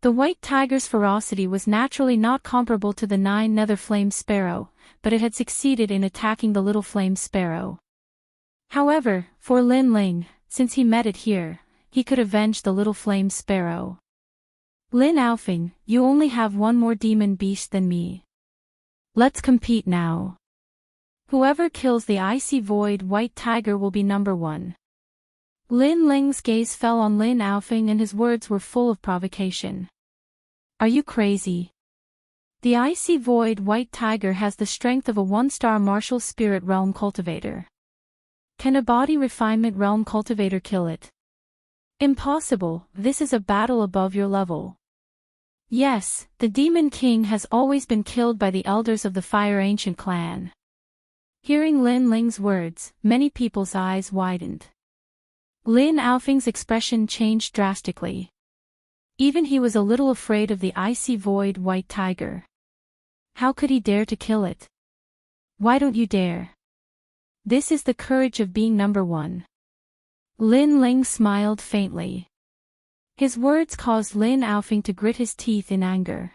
S1: The white tiger's ferocity was naturally not comparable to the 9 nether flame sparrow, but it had succeeded in attacking the little flame sparrow. However, for Lin Ling, since he met it here, he could avenge the little flame sparrow. Lin Aofing, you only have one more demon beast than me. Let's compete now. Whoever kills the icy void white tiger will be number 1. Lin Ling's gaze fell on Lin Aofing and his words were full of provocation. Are you crazy? The icy void white tiger has the strength of a 1-star martial spirit realm cultivator. Can a body refinement realm cultivator kill it? Impossible, this is a battle above your level. Yes, the Demon King has always been killed by the elders of the Fire Ancient clan. Hearing Lin Ling's words, many people's eyes widened. Lin Aofing's expression changed drastically. Even he was a little afraid of the icy void white tiger. How could he dare to kill it? Why don't you dare? This is the courage of being number 1. Lin Ling smiled faintly. His words caused Lin Aofing to grit his teeth in anger.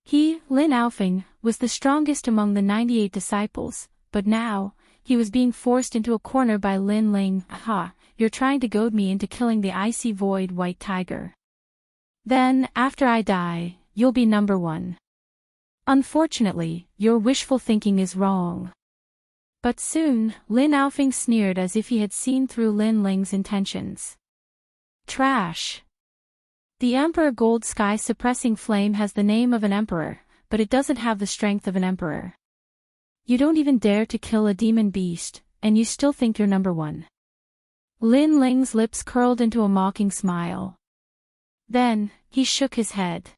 S1: He, Lin Aofing, was the strongest among the 98 disciples, but now, he was being forced into a corner by Lin Ling. Aha, you're trying to goad me into killing the icy void white tiger. Then, after I die, you'll be number 1. Unfortunately, your wishful thinking is wrong. But soon, Lin Aofing sneered as if he had seen through Lin Ling's intentions. Trash. The Emperor Gold Sky Suppressing Flame has the name of an emperor, but it doesn't have the strength of an emperor. You don't even dare to kill a demon beast, and you still think you're number 1. Lin Ling's lips curled into a mocking smile. Then, he shook his head.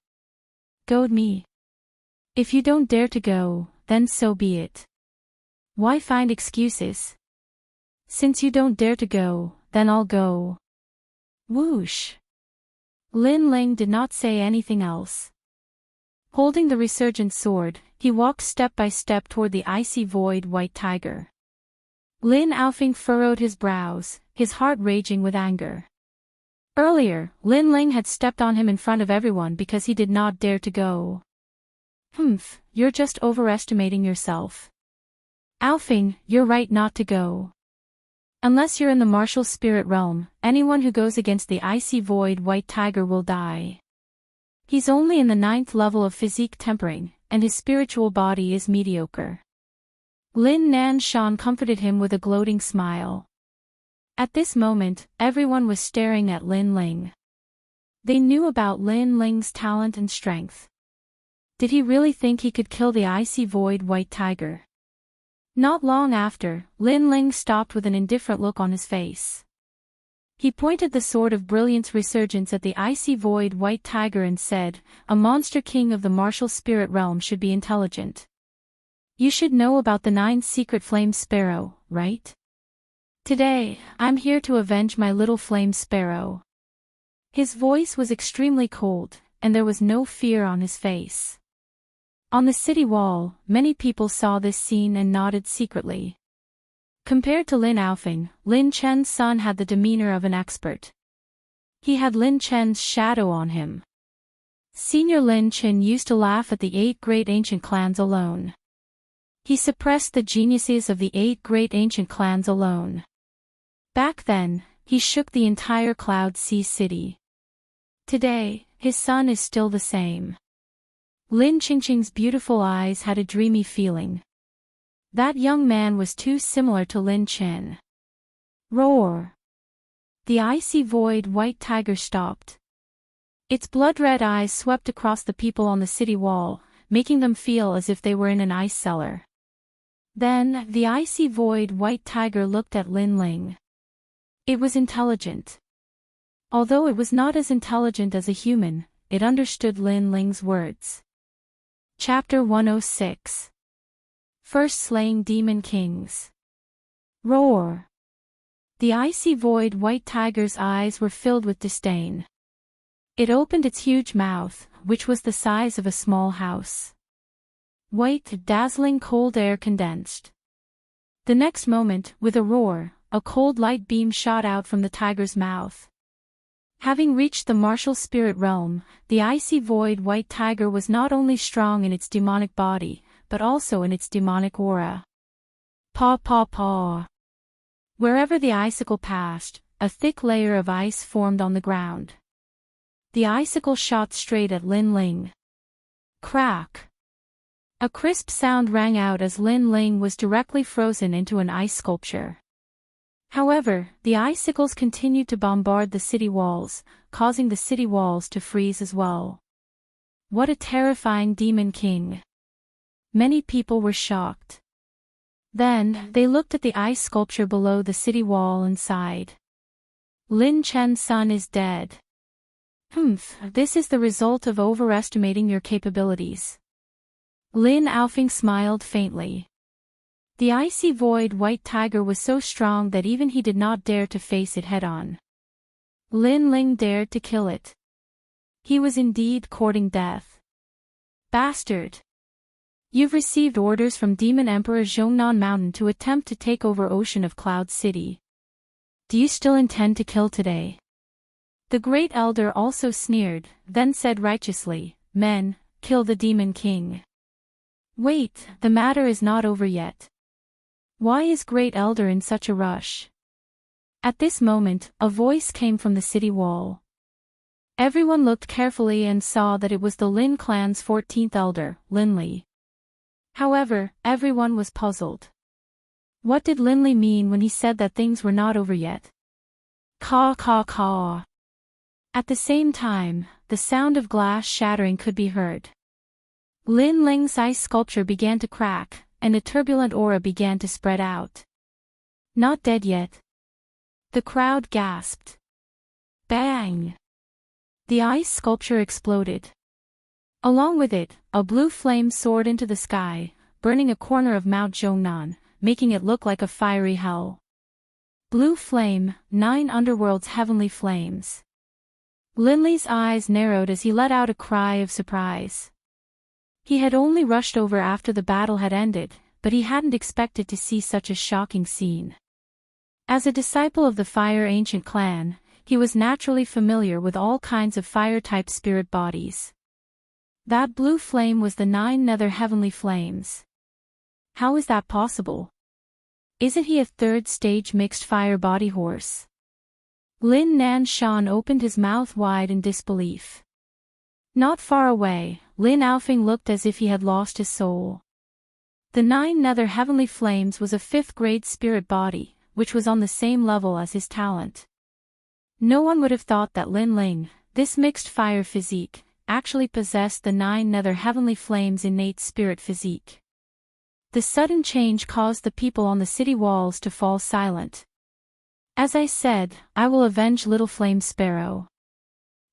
S1: Goad me. If you don't dare to go, then so be it. Why find excuses? Since you don't dare to go, then I'll go. Whoosh. Lin Ling did not say anything else. Holding the resurgent sword, he walked step by step toward the icy void white tiger. Lin Aofing furrowed his brows, his heart raging with anger. Earlier, Lin Ling had stepped on him in front of everyone because he did not dare to go. Humph, you're just overestimating yourself. Aofing, you're right not to go. Unless you're in the martial spirit realm, anyone who goes against the icy void white tiger will die. He's only in the 9th level of physique tempering, and his spiritual body is mediocre. Lin Nanshan comforted him with a gloating smile. At this moment, everyone was staring at Lin Ling. They knew about Lin Ling's talent and strength. Did he really think he could kill the icy void white tiger? Not long after, Lin Ling stopped with an indifferent look on his face. He pointed the sword of brilliance resurgence at the icy void white tiger and said, "A monster king of the martial spirit realm should be intelligent. You should know about the 9 secret flame sparrow, right? Today, I'm here to avenge my little flame sparrow." His voice was extremely cold, and there was no fear on his face. On the city wall, many people saw this scene and nodded secretly. Compared to Lin Aofing, Lin Chen's son had the demeanor of an expert. He had Lin Chen's shadow on him. Senior Lin Chen used to laugh at the 8 great ancient clans alone. He suppressed the geniuses of the 8 great ancient clans alone. Back then, he shook the entire Cloud Sea city. Today, his son is still the same. Lin Qingqing's beautiful eyes had a dreamy feeling. That young man was too similar to Lin Chen. Roar! The icy void white tiger stopped. Its blood-red eyes swept across the people on the city wall, making them feel as if they were in an ice cellar. Then, the icy void white tiger looked at Lin Ling. It was intelligent. Although it was not as intelligent as a human, it understood Lin Ling's words. Chapter 106. First Slaying Demon Kings. Roar! The icy void white tiger's eyes were filled with disdain. It opened its huge mouth, which was the size of a small house. White, dazzling cold air condensed. The next moment, with a roar, a cold light beam shot out from the tiger's mouth. Having reached the martial spirit realm, the icy void white tiger was not only strong in its demonic body, but also in its demonic aura. Paw paw paw. Wherever the icicle passed, a thick layer of ice formed on the ground. The icicle shot straight at Lin Ling. Crack! A crisp sound rang out as Lin Ling was directly frozen into an ice sculpture. However, the icicles continued to bombard the city walls, causing the city walls to freeze as well. What a terrifying demon king! Many people were shocked. Then, they looked at the ice sculpture below the city wall and sighed. Lin Chen's son is dead. This is the result of overestimating your capabilities. Lin Aofing smiled faintly. The icy void white tiger was so strong that even he did not dare to face it head-on. Lin Ling dared to kill it. He was indeed courting death. Bastard! You've received orders from Demon Emperor Zhongnan Mountain to attempt to take over Ocean of Cloud City. Do you still intend to kill today? The Great Elder also sneered, then said righteously, "Men, kill the Demon King." Wait, the matter is not over yet. Why is Great Elder in such a rush? At this moment, a voice came from the city wall. Everyone looked carefully and saw that it was the Lin clan's 14th elder, Lin Li. However, everyone was puzzled. What did Lin Li mean when he said that things were not over yet? Caw caw caw. At the same time, the sound of glass shattering could be heard. Lin Ling's ice sculpture began to crack, and a turbulent aura began to spread out. Not dead yet. The crowd gasped. Bang! The ice sculpture exploded. Along with it, a blue flame soared into the sky, burning a corner of Mount Zhongnan, making it look like a fiery hell. Blue flame, 9 underworld's heavenly flames. Lin Li's eyes narrowed as he let out a cry of surprise. He had only rushed over after the battle had ended, but he hadn't expected to see such a shocking scene. As a disciple of the Fire Ancient Clan, he was naturally familiar with all kinds of fire-type spirit bodies. That blue flame was the 9 nether heavenly flames. How is that possible? Isn't he a 3rd stage mixed fire body horse? Lin Nanshan opened his mouth wide in disbelief. Not far away, Lin Aofing looked as if he had lost his soul. The 9 nether heavenly flames was a 5th-grade spirit body, which was on the same level as his talent. No one would have thought that Lin Ling, this mixed fire physique, actually possessed the 9 nether heavenly flames' innate spirit physique. The sudden change caused the people on the city walls to fall silent. As I said, I will avenge little flame sparrow.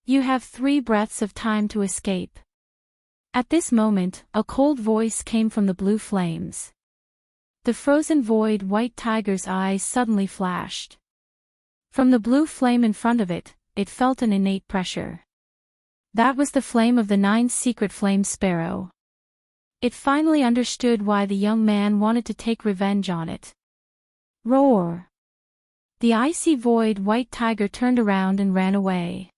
S1: You have 3 breaths of time to escape. At this moment, a cold voice came from the blue flames. The frozen void white tiger's eyes suddenly flashed. From the blue flame in front of it, it felt an innate pressure. That was the flame of the 9 secret flame sparrow. It finally understood why the young man wanted to take revenge on it. Roar! The icy void white tiger turned around and ran away.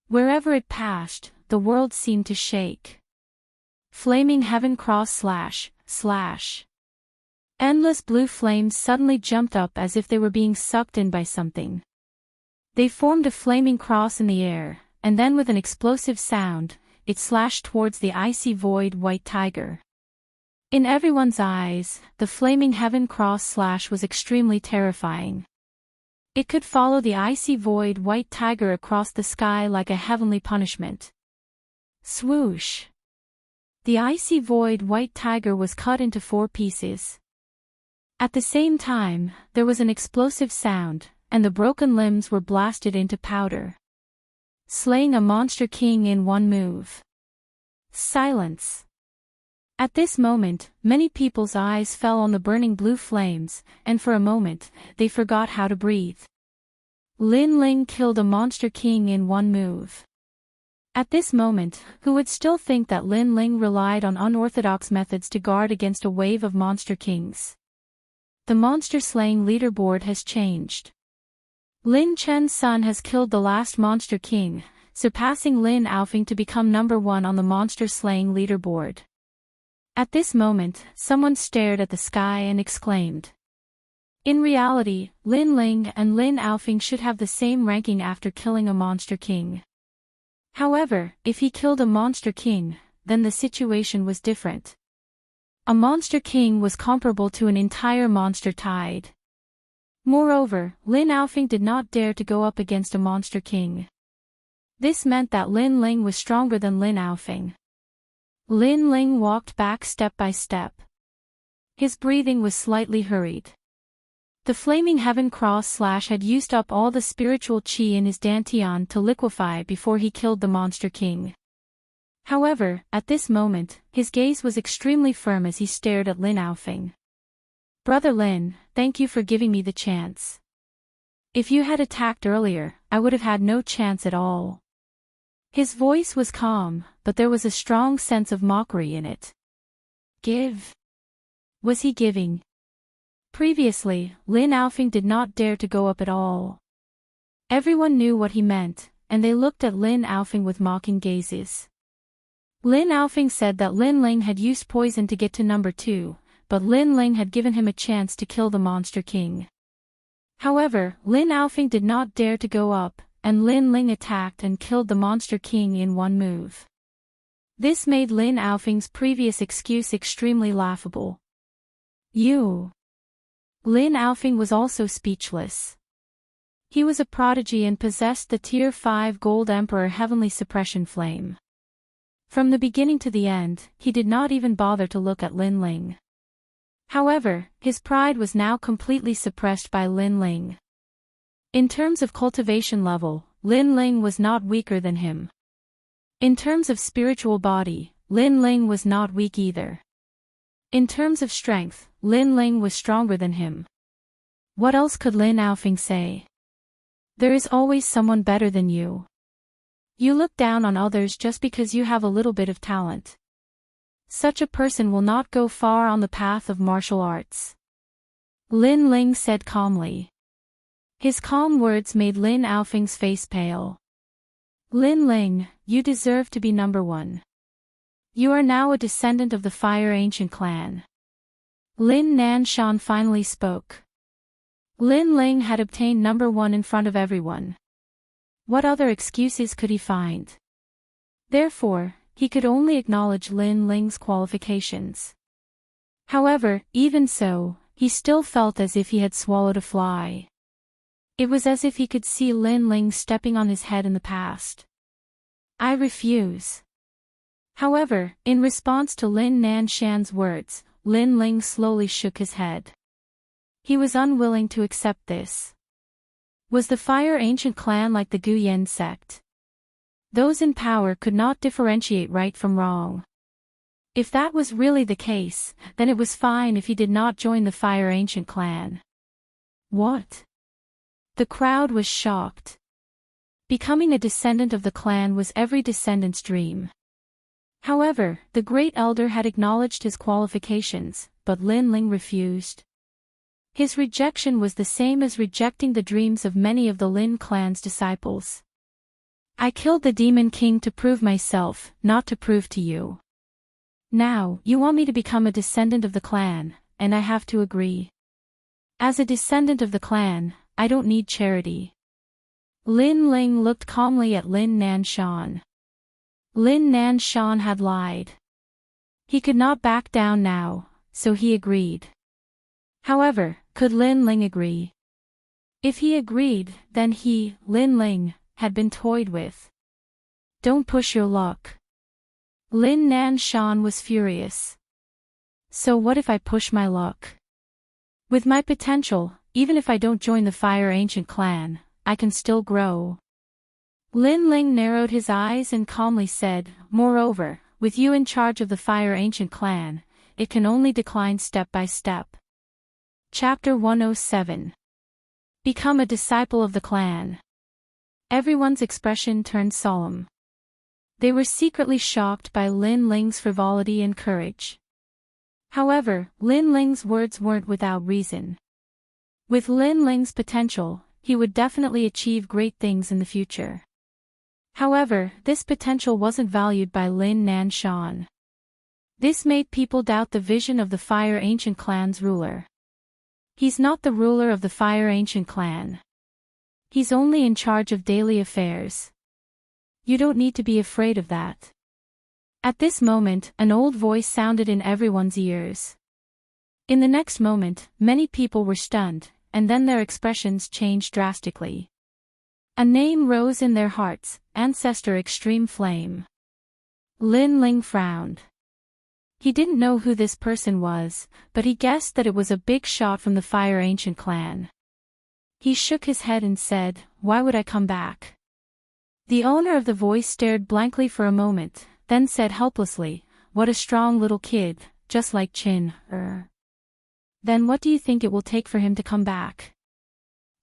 S1: Wherever it passed, the world seemed to shake. Flaming heaven cross // Endless blue flames suddenly jumped up as if they were being sucked in by something. They formed a flaming cross in the air, and then with an explosive sound, it slashed towards the icy void white tiger. In everyone's eyes, the flaming heaven cross / was extremely terrifying. It could follow the icy void white tiger across the sky like a heavenly punishment. Swoosh! The icy void white tiger was cut into 4 pieces. At the same time, there was an explosive sound, and the broken limbs were blasted into powder. Slaying a monster king in 1 move. Silence. At this moment, many people's eyes fell on the burning blue flames, and for a moment, they forgot how to breathe. Lin Ling killed a monster king in 1 move. At this moment, who would still think that Lin Ling relied on unorthodox methods to guard against a wave of monster kings? The monster-slaying leaderboard has changed. Lin Chen's son has killed the last monster king, surpassing Lin Aofing to become number 1 on the monster-slaying leaderboard. At this moment, someone stared at the sky and exclaimed. In reality, Lin Ling and Lin Aofing should have the same ranking after killing a monster king. However, if he killed a monster king, then the situation was different. A monster king was comparable to an entire monster tide. Moreover, Lin Aofing did not dare to go up against a monster king. This meant that Lin Ling was stronger than Lin Aofing. Lin Ling walked back step by step. His breathing was slightly hurried. The flaming heaven cross / had used up all the spiritual qi in his dantian to liquefy before he killed the monster king. However, at this moment, his gaze was extremely firm as he stared at Lin Aofing. Brother Lin, thank you for giving me the chance. If you had attacked earlier, I would have had no chance at all. His voice was calm, but there was a strong sense of mockery in it. Give. Was he giving? Previously, Lin Aofing did not dare to go up at all. Everyone knew what he meant, and they looked at Lin Aofing with mocking gazes. Lin Aofing said that Lin Ling had used poison to get to number 2, but Lin Ling had given him a chance to kill the monster king. However, Lin Aofing did not dare to go up, and Lin Ling attacked and killed the monster king in 1 move. This made Lin Aofing's previous excuse extremely laughable. You. Lin Aofing was also speechless. He was a prodigy and possessed the Tier 5 Gold Emperor Heavenly Suppression Flame. From the beginning to the end, he did not even bother to look at Lin Ling. However, his pride was now completely suppressed by Lin Ling. In terms of cultivation level, Lin Ling was not weaker than him. In terms of spiritual body, Lin Ling was not weak either. In terms of strength, Lin Ling was stronger than him. What else could Lin Aofing say? There is always someone better than you. You look down on others just because you have a little bit of talent. Such a person will not go far on the path of martial arts. Lin Ling said calmly. His calm words made Lin Aofing's face pale. Lin Ling, you deserve to be number 1. You are now a descendant of the Fire Ancient clan. Lin Nanshan finally spoke. Lin Ling had obtained number 1 in front of everyone. What other excuses could he find? Therefore, he could only acknowledge Lin Ling's qualifications. However, even so, he still felt as if he had swallowed a fly. It was as if he could see Lin Ling stepping on his head in the past. I refuse. However, in response to Lin Nanshan's words, Lin Ling slowly shook his head. He was unwilling to accept this. Was the Fire Ancient clan like the Guyen sect? Those in power could not differentiate right from wrong. If that was really the case, then it was fine if he did not join the Fire Ancient clan. What? The crowd was shocked. Becoming a descendant of the clan was every descendant's dream. However, the Great Elder had acknowledged his qualifications, but Lin Ling refused. His rejection was the same as rejecting the dreams of many of the Lin clan's disciples. I killed the Demon King to prove myself, not to prove to you. Now, you want me to become a descendant of the clan, and I have to agree. As a descendant of the clan, I don't need charity. Lin Ling looked calmly at Lin Nanshan. Lin Nanshan had lied. He could not back down now, so he agreed. However, could Lin Ling agree? If he agreed, then he, Lin Ling, had been toyed with. Don't push your luck. Lin Nanshan was furious. So what if I push my luck? With my potential, even if I don't join the Fire Ancient clan, I can still grow. Lin Ling narrowed his eyes and calmly said, moreover, with you in charge of the Fire Ancient clan, it can only decline step by step. Chapter 107. Become a disciple of the clan. Everyone's expression turned solemn. They were secretly shocked by Lin Ling's frivolity and courage. However, Lin Ling's words weren't without reason. With Lin Ling's potential, he would definitely achieve great things in the future. However, this potential wasn't valued by Lin Nanshan. This made people doubt the vision of the Fire Ancient clan's ruler. He's not the ruler of the Fire Ancient clan. He's only in charge of daily affairs. You don't need to be afraid of that. At this moment, an old voice sounded in everyone's ears. In the next moment, many people were stunned, and then their expressions changed drastically. A name rose in their hearts, Ancestor Extreme Flame. Lin Ling frowned. He didn't know who this person was, but he guessed that it was a big shot from the Fire Ancient clan. He shook his head and said, "Why would I come back?" The owner of the voice stared blankly for a moment, then said helplessly, "What a strong little kid, just like Chin. Then what do you think it will take for him to come back?"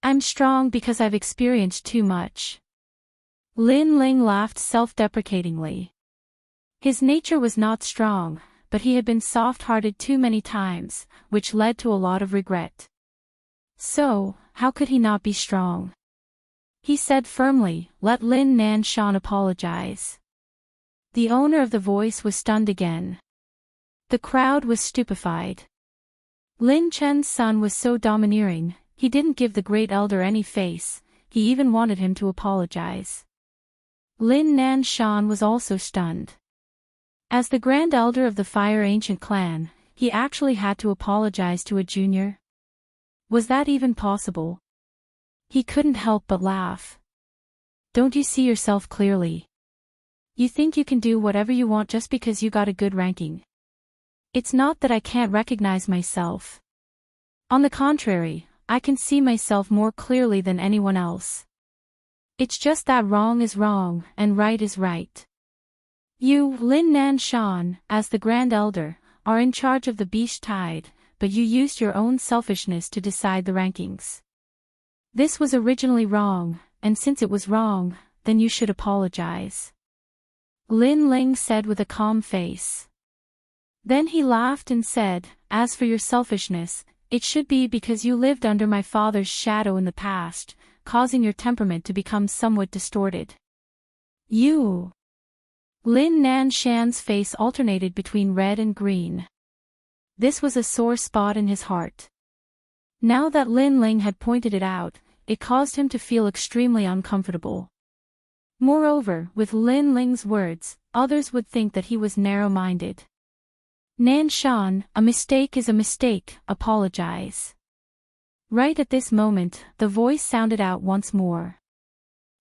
S1: "I'm strong because I've experienced too much." Lin Ling laughed self-deprecatingly. His nature was not strong, but he had been soft-hearted too many times, which led to a lot of regret. So, how could he not be strong? He said firmly, "Let Lin Nanshan apologize." The owner of the voice was stunned again. The crowd was stupefied. Lin Chen's son was so domineering, he didn't give the Great Elder any face, he even wanted him to apologize. Lin Nanshan was also stunned. As the Grand Elder of the Fire Ancient clan, he actually had to apologize to a junior? Was that even possible? He couldn't help but laugh. Don't you see yourself clearly? You think you can do whatever you want just because you got a good ranking. It's not that I can't recognize myself. On the contrary, I can see myself more clearly than anyone else. It's just that wrong is wrong, and right is right. You, Lin Nanshan, as the Grand Elder, are in charge of the Beast Tide, but you used your own selfishness to decide the rankings. This was originally wrong, and since it was wrong, then you should apologize. Lin Ling said with a calm face. Then he laughed and said, "As for your selfishness, it should be because you lived under my father's shadow in the past, causing your temperament to become somewhat distorted." You. Lin Nanshan's face alternated between red and green. This was a sore spot in his heart. Now that Lin Ling had pointed it out, it caused him to feel extremely uncomfortable. Moreover, with Lin Ling's words, others would think that he was narrow-minded. Nan Shan, a mistake is a mistake, apologize. Right at this moment, the voice sounded out once more.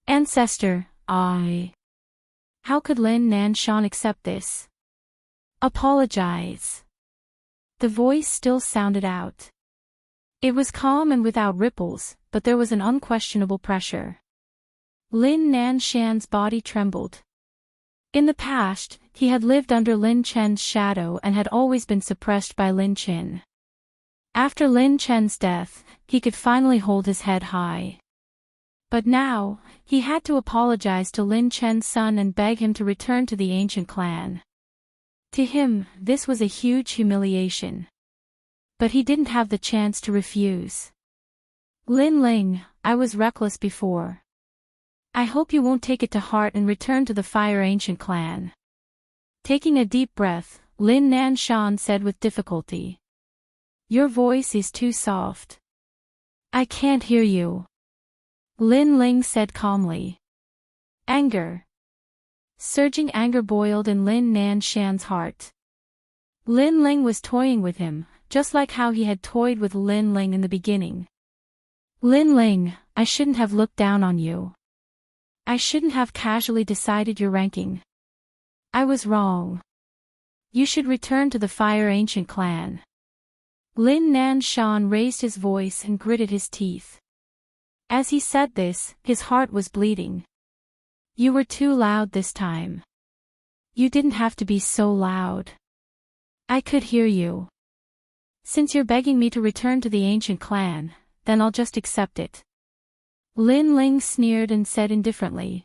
S1: Ancestor, I. How could Lin Nan Shan accept this? Apologize. The voice still sounded out. It was calm and without ripples, but there was an unquestionable pressure. Lin Nan Shan's body trembled. In the past, he had lived under Lin Chen's shadow and had always been suppressed by Lin Chen. After Lin Chen's death, he could finally hold his head high. But now, he had to apologize to Lin Chen's son and beg him to return to the ancient clan. To him, this was a huge humiliation. But he didn't have the chance to refuse. Lin Ling, I was reckless before. I hope you won't take it to heart and return to the Fire Ancient Clan. Taking a deep breath, Lin Nan Shan said with difficulty. Your voice is too soft. I can't hear you. Lin Ling said calmly. Anger. Surging anger boiled in Lin Nan Shan's heart. Lin Ling was toying with him, just like how he had toyed with Lin Ling in the beginning. Lin Ling, I shouldn't have looked down on you. I shouldn't have casually decided your ranking. I was wrong. You should return to the Fire Ancient Clan. Lin Nan Shan raised his voice and gritted his teeth. As he said this, his heart was bleeding. You were too loud this time. You didn't have to be so loud. I could hear you. Since you're begging me to return to the ancient clan, then I'll just accept it. Lin Ling sneered and said indifferently.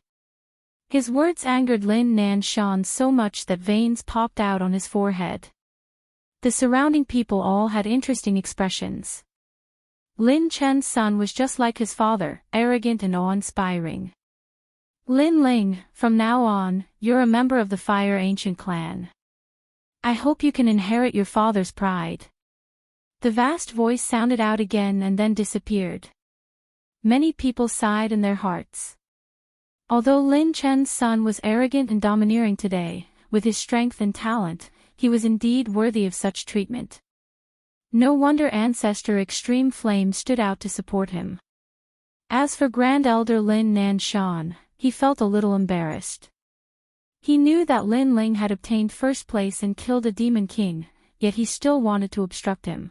S1: His words angered Lin Nan Shan so much that veins popped out on his forehead. The surrounding people all had interesting expressions. Lin Chen's son was just like his father, arrogant and awe-inspiring. Lin Ling, from now on, you're a member of the Fire Ancient Clan. I hope you can inherit your father's pride. The vast voice sounded out again and then disappeared. Many people sighed in their hearts. Although Lin Chen's son was arrogant and domineering today, with his strength and talent, he was indeed worthy of such treatment. No wonder Ancestor Extreme Flame stood out to support him. As for Grand Elder Lin Nan Shan, he felt a little embarrassed. He knew that Lin Ling had obtained first place and killed a demon king, yet he still wanted to obstruct him.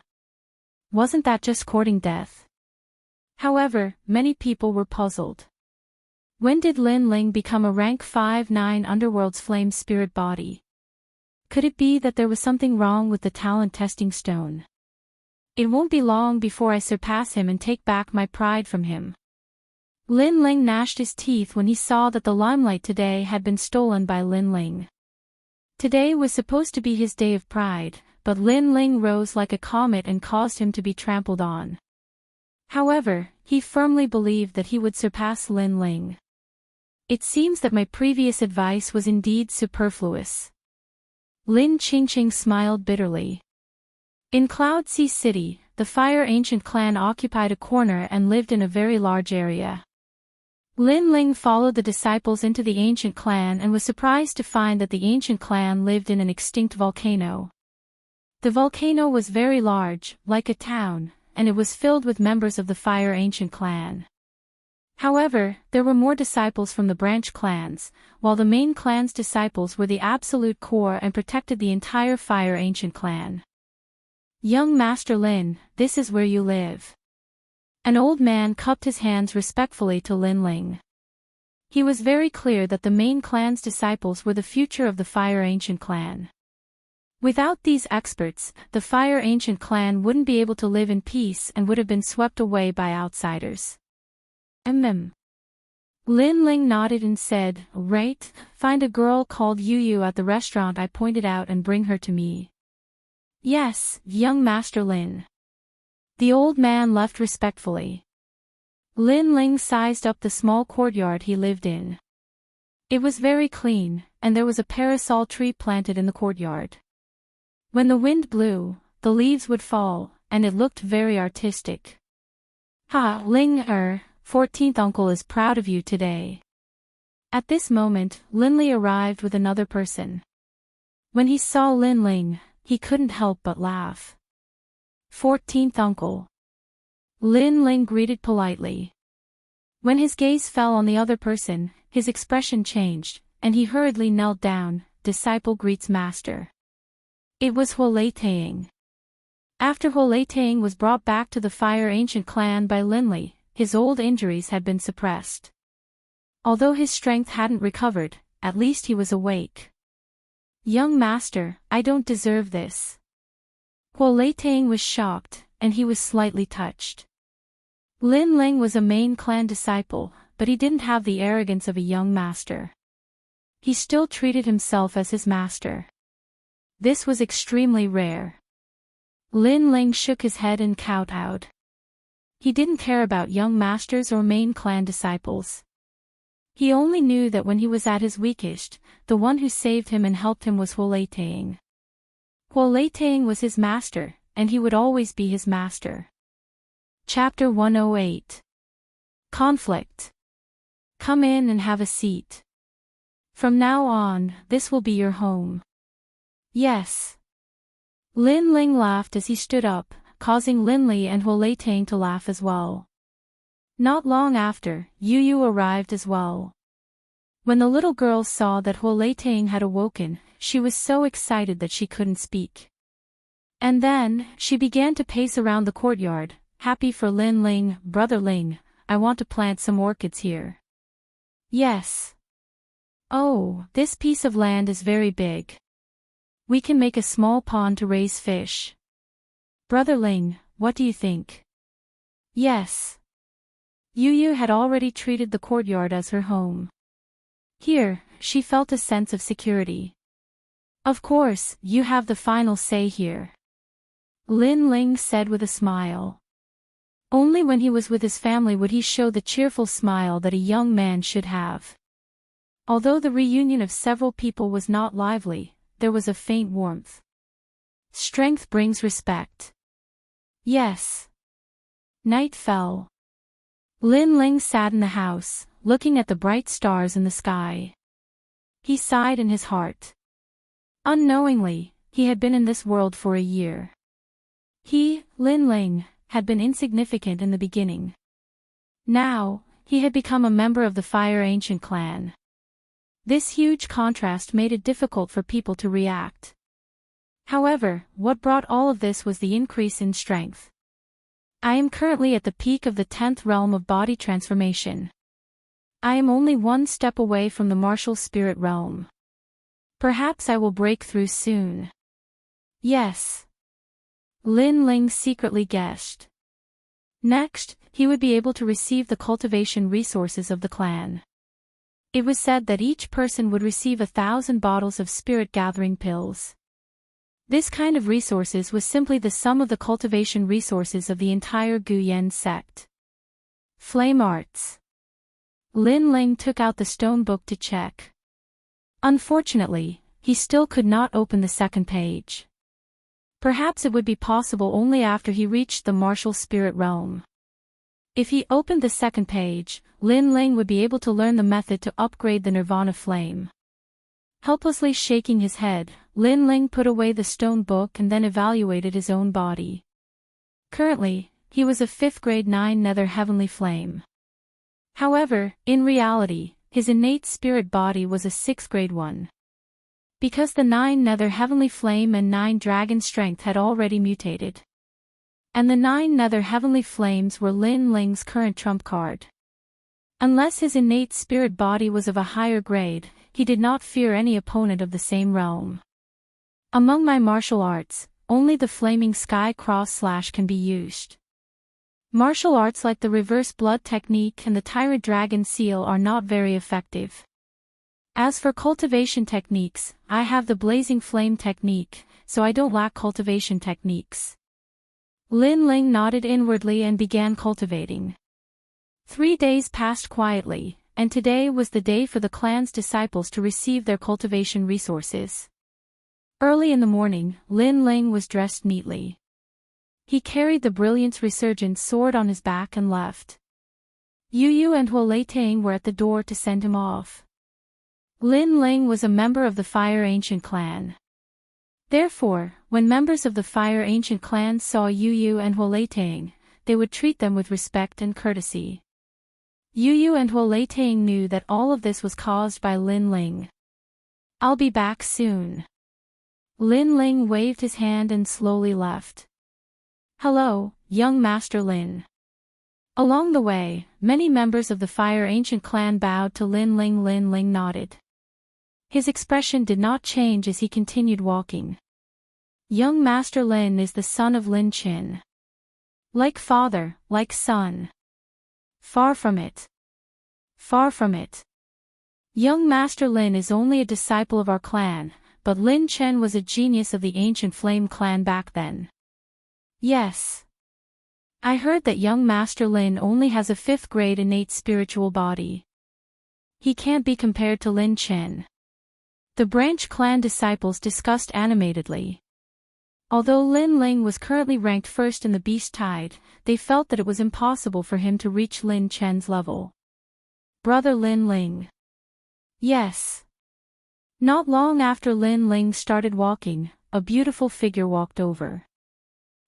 S1: Wasn't that just courting death? However, many people were puzzled. When did Lin Ling become a rank 5-9 Underworld's flame spirit body? Could it be that there was something wrong with the talent testing stone? It won't be long before I surpass him and take back my pride from him. Lin Ling gnashed his teeth when he saw that the limelight today had been stolen by Lin Ling. Today was supposed to be his day of pride, but Lin Ling rose like a comet and caused him to be trampled on. However, he firmly believed that he would surpass Lin Ling. It seems that my previous advice was indeed superfluous. Lin Qingqing smiled bitterly. In Cloud Sea City, the Fire Ancient Clan occupied a corner and lived in a very large area. Lin Ling followed the disciples into the ancient clan and was surprised to find that the ancient clan lived in an extinct volcano. The volcano was very large, like a town, and it was filled with members of the Fire Ancient Clan. However, there were more disciples from the branch clans, while the main clan's disciples were the absolute core and protected the entire Fire Ancient Clan. Young Master Lin, this is where you live. An old man cupped his hands respectfully to Lin Ling. He was very clear that the main clan's disciples were the future of the Fire Ancient Clan. Without these experts, the Fire Ancient Clan wouldn't be able to live in peace and would have been swept away by outsiders. Lin Ling nodded and said, "Right, find a girl called Yu at the restaurant I pointed out and bring her to me." "Yes, young Master Lin." The old man left respectfully. Lin Ling sized up the small courtyard he lived in. It was very clean, and there was a parasol tree planted in the courtyard. When the wind blew, the leaves would fall, and it looked very artistic. "Ha, Ling 14th uncle is proud of you today." At this moment, Linley arrived with another person. When he saw Lin Ling, he couldn't help but laugh. 14th uncle. Lin Ling greeted politely. When his gaze fell on the other person, his expression changed, and he hurriedly knelt down. Disciple greets master. It was Huoleitang. After Huoleitang was brought back to the Fire Ancient clan by Linley, his old injuries had been suppressed. Although his strength hadn't recovered, at least he was awake. Young master, I don't deserve this. Huoleitang was shocked, and he was slightly touched. Lin Ling was a main clan disciple, but he didn't have the arrogance of a young master. He still treated himself as his master. This was extremely rare. Lin Ling shook his head and kowtowed. He didn't care about young masters or main clan disciples. He only knew that when he was at his weakest, the one who saved him and helped him was Huoleitang. Huoleitang was his master, and he would always be his master. Chapter 108. Conflict. Come in and have a seat. From now on, this will be your home. Yes. Lin Ling laughed as he stood up, causing Linley and Huoleitang to laugh as well. Not long after, Yu arrived as well. When the little girl saw that Huoleitang had awoken, she was so excited that she couldn't speak. And then, she began to pace around the courtyard, happy for Lin Ling. Brother Ling, I want to plant some orchids here. Yes. Oh, this piece of land is very big. We can make a small pond to raise fish. Brother Ling, what do you think? Yes. Yu had already treated the courtyard as her home. Here, she felt a sense of security. Of course, you have the final say here. Lin Ling said with a smile. Only when he was with his family would he show the cheerful smile that a young man should have. Although the reunion of several people was not lively, there was a faint warmth. Strength brings respect. Yes. Night fell. Lin Ling sat in the house, looking at the bright stars in the sky. He sighed in his heart. Unknowingly, he had been in this world for a year. He, Lin Ling, had been insignificant in the beginning. Now, he had become a member of the Fire Ancient clan. This huge contrast made it difficult for people to react. However, what brought all of this was the increase in strength. I am currently at the peak of the 10th realm of body transformation. I am only one step away from the martial spirit realm. Perhaps I will break through soon. Yes. Lin Ling secretly guessed. Next, he would be able to receive the cultivation resources of the clan. It was said that each person would receive 1,000 bottles of spirit-gathering pills. This kind of resources was simply the sum of the cultivation resources of the entire Guyan sect. Flame Arts. Lin Ling took out the stone book to check. Unfortunately, he still could not open the second page. Perhaps it would be possible only after he reached the martial spirit realm. If he opened the second page, Lin Ling would be able to learn the method to upgrade the Nirvana flame. Helplessly shaking his head, Lin Ling put away the stone book and then evaluated his own body. Currently, he was a 5th grade 9 nether heavenly flame. However, in reality, his innate spirit body was a 6th grade 1. Because the 9 nether heavenly flame and 9 dragon strength had already mutated. And the 9 nether heavenly flames were Lin Ling's current trump card. Unless his innate spirit body was of a higher grade, he did not fear any opponent of the same realm. Among my martial arts, only the flaming sky cross slash can be used. Martial arts like the reverse blood technique and the tyrant dragon seal are not very effective. As for cultivation techniques, I have the blazing flame technique, so I don't lack cultivation techniques. Lin Ling nodded inwardly and began cultivating. 3 days passed quietly, and today was the day for the clan's disciples to receive their cultivation resources. Early in the morning, Lin Ling was dressed neatly. He carried the Brilliance Resurgent sword on his back and left. Yu and Huoleitang were at the door to send him off. Lin Ling was a member of the Fire Ancient clan. Therefore, when members of the Fire Ancient clan saw Yu Yu and Huoleitang, they would treat them with respect and courtesy. Yu Yu and Huoleitang knew that all of this was caused by Lin Ling. "I'll be back soon." Lin Ling waved his hand and slowly left. "Hello, young Master Lin." Along the way, many members of the Fire Ancient clan bowed to Lin Ling. Lin Ling nodded. His expression did not change as he continued walking. Young Master Lin is the son of Lin Qin. Like father, like son. Far from it. Far from it. Young Master Lin is only a disciple of our clan, but Lin Chen was a genius of the ancient Flame clan back then. Yes. I heard that young Master Lin only has a 5th grade innate spiritual body. He can't be compared to Lin Chen. The branch clan disciples discussed animatedly. Although Lin Ling was currently ranked first in the Beast Tide, they felt that it was impossible for him to reach Lin Chen's level. Brother Lin Ling. Yes. Not long after Lin Ling started walking, a beautiful figure walked over.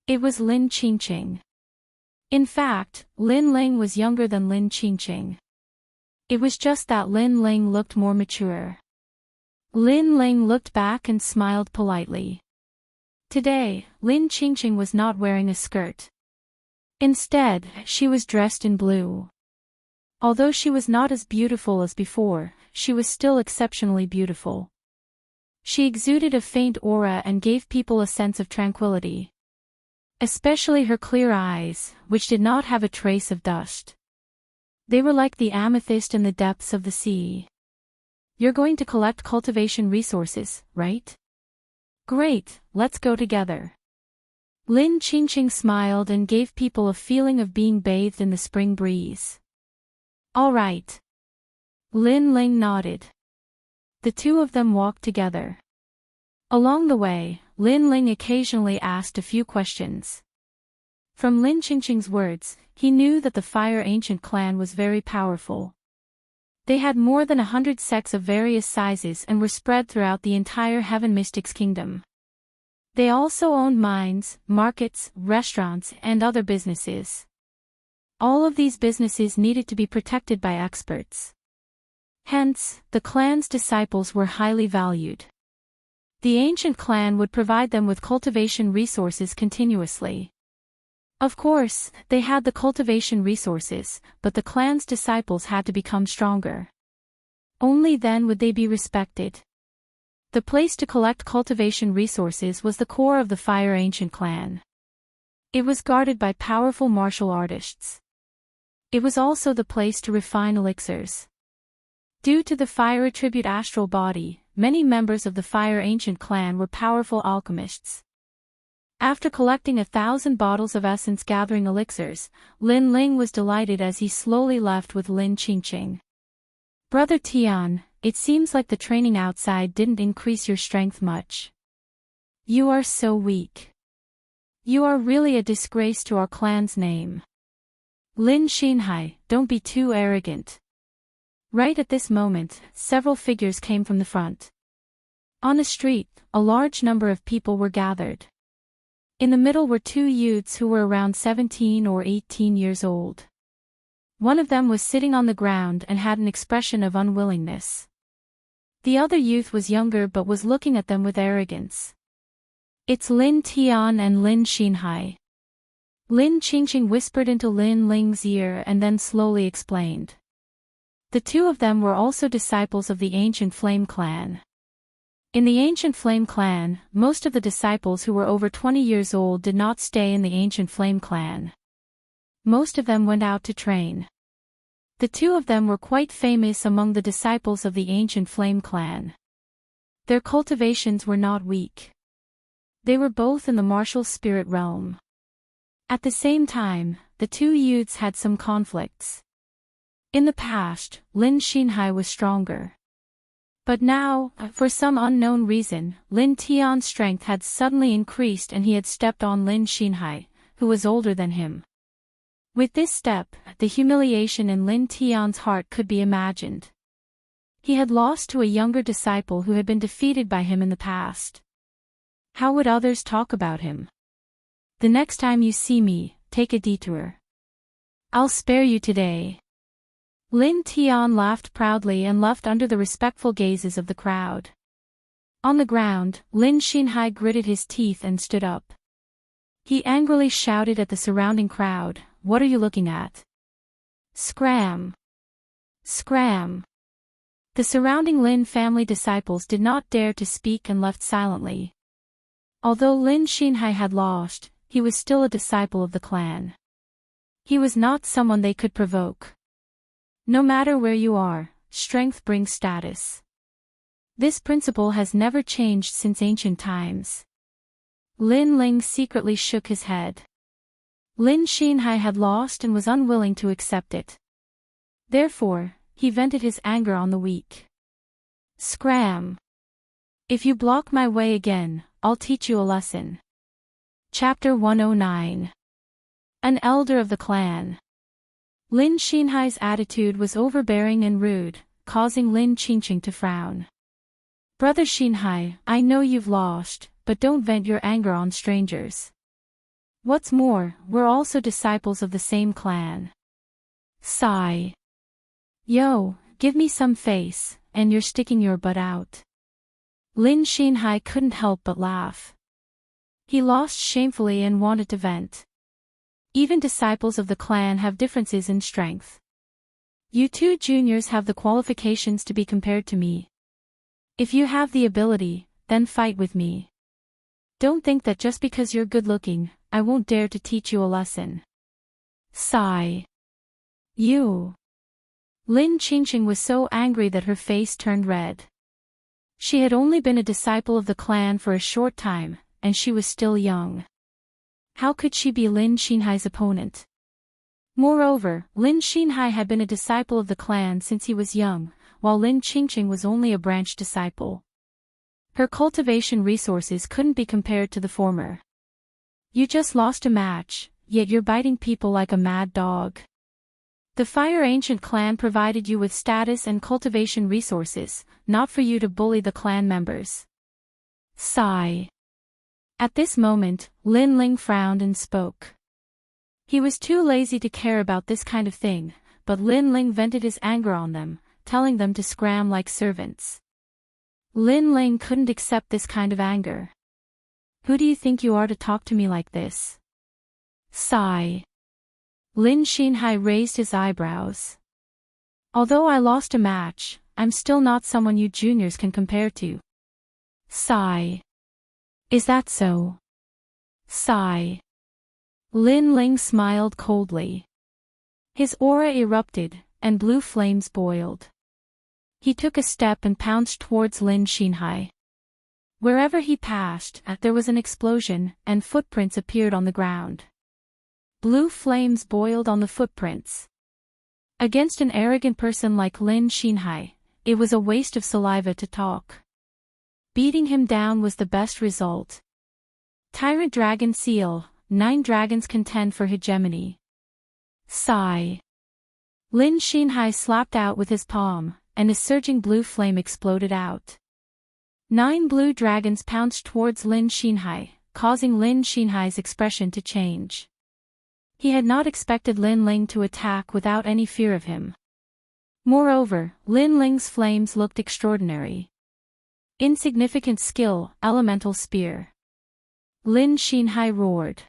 S1: It was Lin Qingqing. In fact, Lin Ling was younger than Lin Qingqing. It was just that Lin Ling looked more mature. Lin Ling looked back and smiled politely. Today, Lin Qingqing was not wearing a skirt. Instead, she was dressed in blue. Although she was not as beautiful as before, she was still exceptionally beautiful. She exuded a faint aura and gave people a sense of tranquility. Especially her clear eyes, which did not have a trace of dust. They were like the amethyst in the depths of the sea. You're going to collect cultivation resources, right? Great, let's go together. Lin Qingqing smiled and gave people a feeling of being bathed in the spring breeze. All right. Lin Ling nodded. The two of them walked together. Along the way, Lin Ling occasionally asked a few questions. From Lin Qingqing's words, he knew that the Fire Ancient clan was very powerful. They had more than 100 sects of various sizes and were spread throughout the entire Heaven Mystics Kingdom. They also owned mines, markets, restaurants, and other businesses. All of these businesses needed to be protected by experts. Hence, the clan's disciples were highly valued. The ancient clan would provide them with cultivation resources continuously. Of course, they had the cultivation resources, but the clan's disciples had to become stronger. Only then would they be respected. The place to collect cultivation resources was the core of the Fire Ancient clan. It was guarded by powerful martial artists. It was also the place to refine elixirs. Due to the fire attribute astral body, many members of the Fire Ancient clan were powerful alchemists. After collecting 1,000 bottles of essence gathering elixirs, Lin Ling was delighted as he slowly left with Lin Qingqing. Brother Tian, it seems like the training outside didn't increase your strength much. You are so weak. You are really a disgrace to our clan's name. Lin Xinhai, don't be too arrogant. Right at this moment, several figures came from the front. On a street, a large number of people were gathered. In the middle were two youths who were around 17 or 18 years old. One of them was sitting on the ground and had an expression of unwillingness. The other youth was younger but was looking at them with arrogance. It's Lin Tian and Lin Xinhai. Lin Qingqing whispered into Lin Ling's ear and then slowly explained. The two of them were also disciples of the ancient Flame clan. In the ancient Flame clan, most of the disciples who were over 20 years old did not stay in the ancient Flame clan. Most of them went out to train. The two of them were quite famous among the disciples of the ancient Flame clan. Their cultivations were not weak. They were both in the martial spirit realm. At the same time, the two youths had some conflicts. In the past, Lin Xinhai was stronger. But now, for some unknown reason, Lin Tian's strength had suddenly increased and he had stepped on Lin Xinhai, who was older than him. With this step, the humiliation in Lin Tian's heart could be imagined. He had lost to a younger disciple who had been defeated by him in the past. How would others talk about him? The next time you see me, take a detour. I'll spare you today. Lin Tian laughed proudly and left under the respectful gazes of the crowd. On the ground, Lin Xinhai gritted his teeth and stood up. He angrily shouted at the surrounding crowd, "What are you looking at? Scram! Scram!" The surrounding Lin family disciples did not dare to speak and left silently. Although Lin Xinhai had lost, he was still a disciple of the clan. He was not someone they could provoke. No matter where you are, strength brings status. This principle has never changed since ancient times. Lin Ling secretly shook his head. Lin Xinhai had lost and was unwilling to accept it. Therefore, he vented his anger on the weak. Scram! If you block my way again, I'll teach you a lesson. Chapter 109. An elder of the clan. Lin Xinhai's attitude was overbearing and rude, causing Lin Qingqing to frown. Brother Xinhai, I know you've lost, but don't vent your anger on strangers. What's more, we're also disciples of the same clan. Sigh. Yo, give me some face, and you're sticking your butt out. Lin Xinhai couldn't help but laugh. He lost shamefully and wanted to vent. Even disciples of the clan have differences in strength. You two juniors have the qualifications to be compared to me. If you have the ability, then fight with me. Don't think that just because you're good-looking, I won't dare to teach you a lesson. Sigh. You. Lin Qingqing was so angry that her face turned red. She had only been a disciple of the clan for a short time, and she was still young. How could she be Lin Xinhai's opponent? Moreover, Lin Xinhai had been a disciple of the clan since he was young, while Lin Qingqing was only a branch disciple. Her cultivation resources couldn't be compared to the former. You just lost a match, yet you're biting people like a mad dog. The Fire Ancient clan provided you with status and cultivation resources, not for you to bully the clan members. Sigh. At this moment, Lin Ling frowned and spoke. He was too lazy to care about this kind of thing, but Lin Ling vented his anger on them, telling them to scram like servants. Lin Ling couldn't accept this kind of anger. Who do you think you are to talk to me like this? Sigh. Lin Xinhai raised his eyebrows. Although I lost a match, I'm still not someone you juniors can compare to. Sigh. Is that so? Sigh. Lin Ling smiled coldly. His aura erupted, and blue flames boiled. He took a step and pounced towards Lin Xinhai. Wherever he passed, there was an explosion, and footprints appeared on the ground. Blue flames boiled on the footprints. Against an arrogant person like Lin Xinhai, it was a waste of saliva to talk. Beating him down was the best result. Tyrant Dragon Seal, 9 dragons contend for hegemony. Sigh. Lin Xinhai slapped out with his palm, and a surging blue flame exploded out. 9 blue dragons pounced towards Lin Xinhai, causing Lin Xinhai's expression to change. He had not expected Lin Ling to attack without any fear of him. Moreover, Lin Ling's flames looked extraordinary. Insignificant skill, elemental spear. Lin Xinhai roared.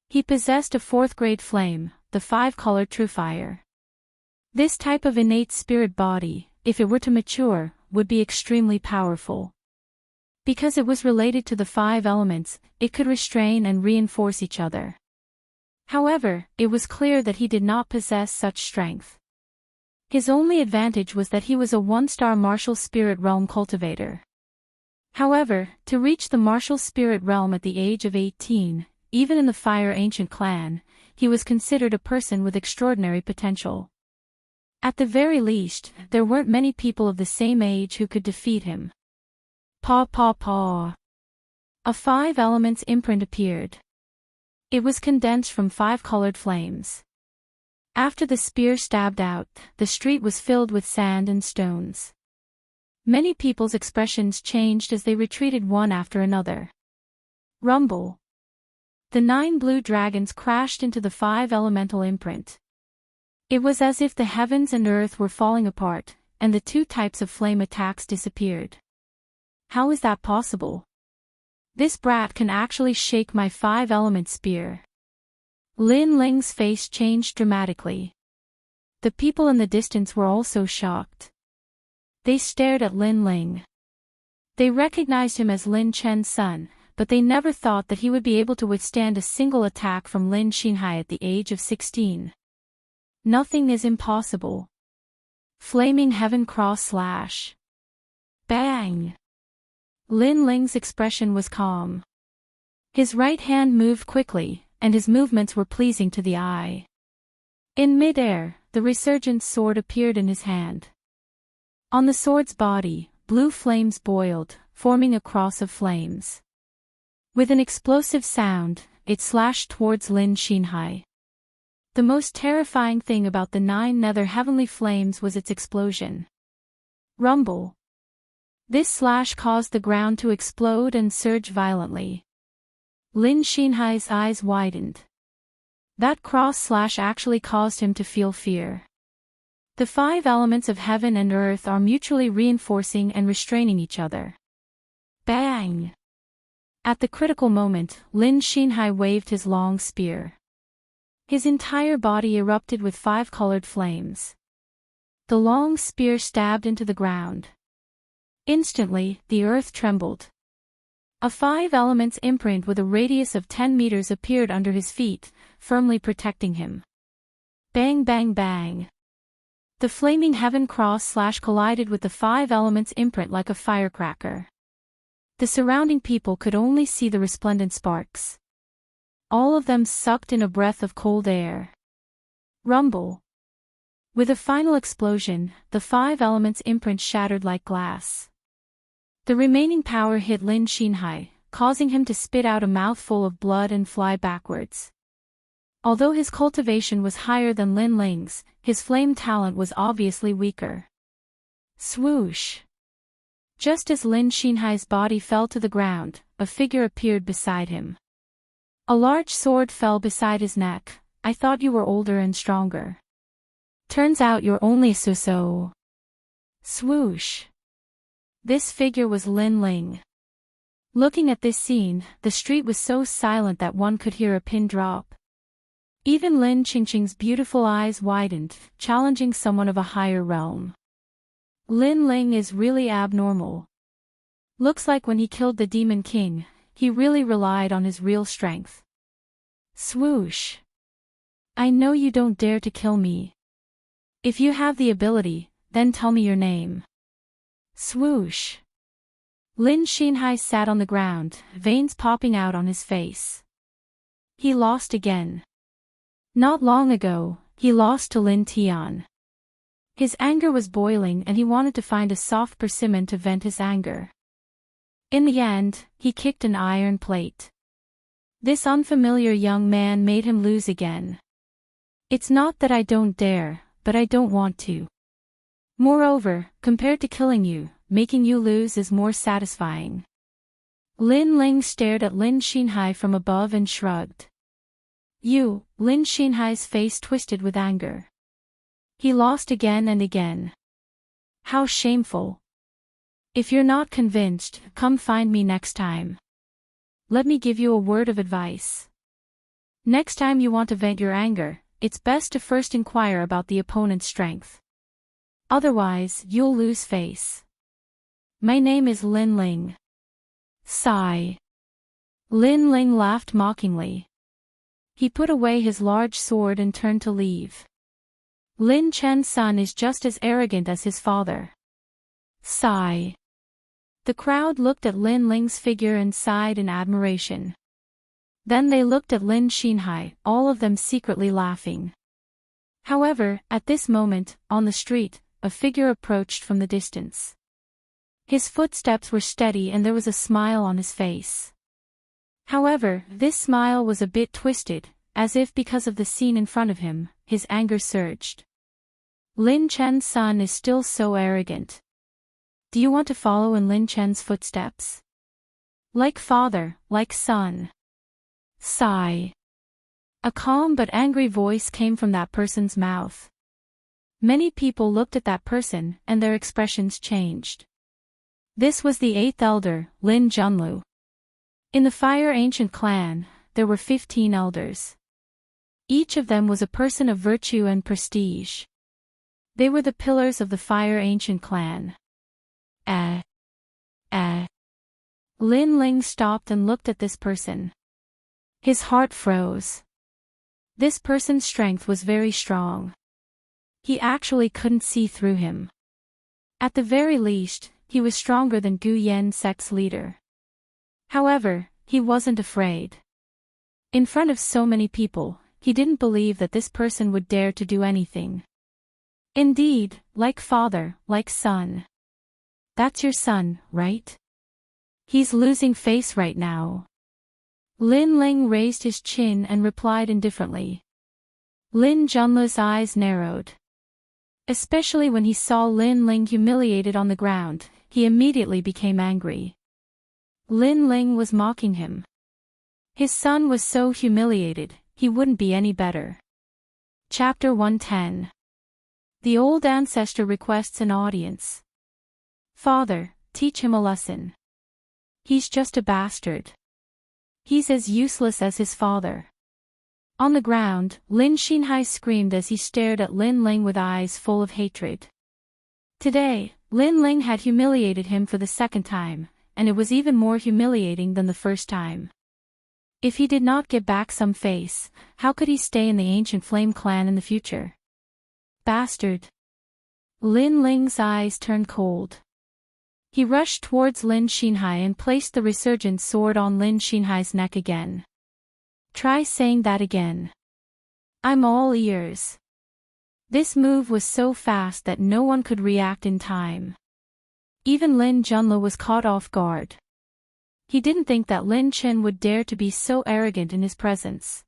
S1: He possessed a 4th-grade flame, the 5-colored true fire. This type of innate spirit body, if it were to mature, would be extremely powerful. Because it was related to the 5 elements, it could restrain and reinforce each other. However, it was clear that he did not possess such strength. His only advantage was that he was a 1-star martial spirit realm cultivator. However, to reach the martial spirit realm at the age of 18, even in the Fire Ancient clan, he was considered a person with extraordinary potential. At the very least, there weren't many people of the same age who could defeat him. Paw paw paw. A 5 elements imprint appeared. It was condensed from 5 colored flames. After the spear stabbed out, the street was filled with sand and stones. Many people's expressions changed as they retreated one after another. Rumble. The 9 blue dragons crashed into the 5 elemental imprint. It was as if the heavens and earth were falling apart, and the 2 types of flame attacks disappeared. How is that possible? This brat can actually shake my 5-element spear. Lin Ling's face changed dramatically. The people in the distance were also shocked. They stared at Lin Ling. They recognized him as Lin Chen's son, but they never thought that he would be able to withstand a single attack from Lin Xinhai at the age of 16. Nothing is impossible. Flaming Heaven Cross / Bang! Lin Ling's expression was calm. His right hand moved quickly, and his movements were pleasing to the eye. In mid-air, the resurgent sword appeared in his hand. On the sword's body, blue flames boiled, forming a cross of flames. With an explosive sound, it slashed towards Lin Xinhai. The most terrifying thing about the 9 nether heavenly flames was its explosion. Rumble. This slash caused the ground to explode and surge violently. Lin Xinhai's eyes widened. That cross slash actually caused him to feel fear. The 5 elements of heaven and earth are mutually reinforcing and restraining each other. Bang! At the critical moment, Lin Xinhai waved his long spear. His entire body erupted with 5 colored flames. The long spear stabbed into the ground. Instantly, the earth trembled. A 5 elements imprint with a radius of 10 meters appeared under his feet, firmly protecting him. Bang bang bang. The flaming heaven cross / collided with the 5 elements imprint like a firecracker. The surrounding people could only see the resplendent sparks. All of them sucked in a breath of cold air. Rumble. With a final explosion, the 5 elements imprint shattered like glass. The remaining power hit Lin Xinhai, causing him to spit out a mouthful of blood and fly backwards. Although his cultivation was higher than Lin Ling's, his flame talent was obviously weaker. Swoosh! Just as Lin Xinhai's body fell to the ground, a figure appeared beside him. A large sword fell beside his neck. I thought you were older and stronger. Turns out you're only so. Swoosh! This figure was Lin Ling. Looking at this scene, the street was so silent that one could hear a pin drop. Even Lin Qingqing's beautiful eyes widened, challenging someone of a higher realm. Lin Ling is really abnormal. Looks like when he killed the Demon King, he really relied on his real strength. Swoosh! I know you don't dare to kill me. If you have the ability, then tell me your name. Swoosh! Lin Xinhai sat on the ground, veins popping out on his face. He lost again. Not long ago, he lost to Lin Tian. His anger was boiling and he wanted to find a soft persimmon to vent his anger. In the end, he kicked an iron plate. This unfamiliar young man made him lose again. It's not that I don't dare, but I don't want to. Moreover, compared to killing you, making you lose is more satisfying. Lin Ling stared at Lin Xinhai from above and shrugged. You, Lin Xinhai's face twisted with anger. He lost again and again. How shameful. If you're not convinced, come find me next time. Let me give you a word of advice. Next time you want to vent your anger, it's best to first inquire about the opponent's strength. Otherwise, you'll lose face. My name is Lin Ling. Sigh. Lin Ling laughed mockingly. He put away his large sword and turned to leave. Lin Chen's son is just as arrogant as his father. Sigh. The crowd looked at Lin Ling's figure and sighed in admiration. Then they looked at Lin Xinhai, all of them secretly laughing. However, at this moment, on the street, a figure approached from the distance. His footsteps were steady and there was a smile on his face. However, this smile was a bit twisted, as if because of the scene in front of him, his anger surged. Lin Chen's son is still so arrogant. Do you want to follow in Lin Chen's footsteps? Like father, like son. Sigh. A calm but angry voice came from that person's mouth. Many people looked at that person, and their expressions changed. This was the 8th elder, Lin Junlu. In the Fire Ancient clan, there were 15 elders. Each of them was a person of virtue and prestige. They were the pillars of the Fire Ancient clan. Lin Ling stopped and looked at this person. His heart froze. This person's strength was very strong. He actually couldn't see through him. At the very least, he was stronger than Gu Yen sect's leader. However, he wasn't afraid. In front of so many people, he didn't believe that this person would dare to do anything. Indeed, like father, like son. That's your son, right? He's losing face right now. Lin Ling raised his chin and replied indifferently. Lin Junlu's eyes narrowed. Especially when he saw Lin Ling humiliated on the ground, he immediately became angry. Lin Ling was mocking him. His son was so humiliated, he wouldn't be any better. Chapter 110. The old ancestor requests an audience. Father, teach him a lesson. He's just a bastard. He's as useless as his father. On the ground, Lin Xinhai screamed as he stared at Lin Ling with eyes full of hatred. Today, Lin Ling had humiliated him for the second time, and it was even more humiliating than the first time. If he did not get back some face, how could he stay in the Ancient Flame clan in the future? Bastard. Lin Ling's eyes turned cold. He rushed towards Lin Xinhai and placed the resurgent sword on Lin Xinhai's neck again. Try saying that again. I'm all ears. This move was so fast that no one could react in time. Even Lin Junlu was caught off guard. He didn't think that Lin Chen would dare to be so arrogant in his presence.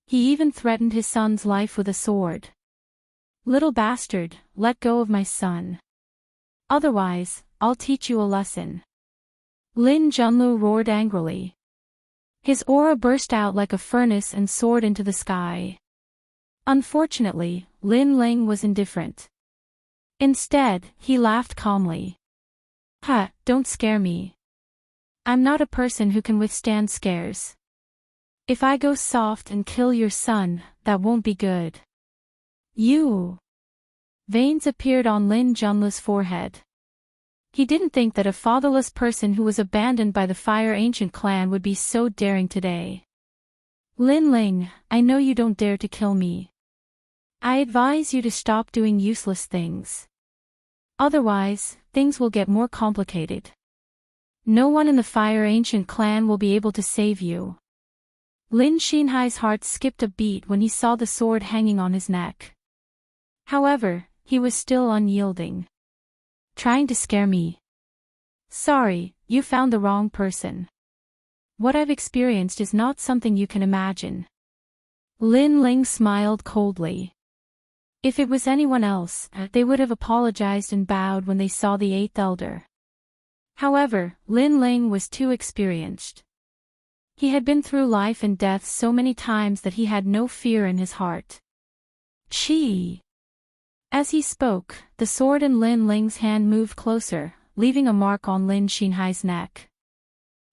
S1: He even threatened his son's life with a sword. Little bastard, let go of my son. Otherwise, I'll teach you a lesson. Lin Junlu roared angrily. His aura burst out like a furnace and soared into the sky. Unfortunately, Lin Ling was indifferent. Instead, he laughed calmly. Ha, don't scare me. I'm not a person who can withstand scares. If I go soft and kill your son, that won't be good. You. Veins appeared on Lin Junlu's forehead. He didn't think that a fatherless person who was abandoned by the Fire Ancient clan would be so daring today. Lin Ling, I know you don't dare to kill me. I advise you to stop doing useless things. Otherwise, things will get more complicated. No one in the Fire Ancient clan will be able to save you. Lin Xinhai's heart skipped a beat when he saw the sword hanging on his neck. However, he was still unyielding. Trying to scare me. Sorry, you found the wrong person. What I've experienced is not something you can imagine. Lin Ling smiled coldly. If it was anyone else, they would have apologized and bowed when they saw the 8th elder. However, Lin Ling was too experienced. He had been through life and death so many times that he had no fear in his heart. Chi. As he spoke, the sword in Lin Ling's hand moved closer, leaving a mark on Lin Xinhai's neck.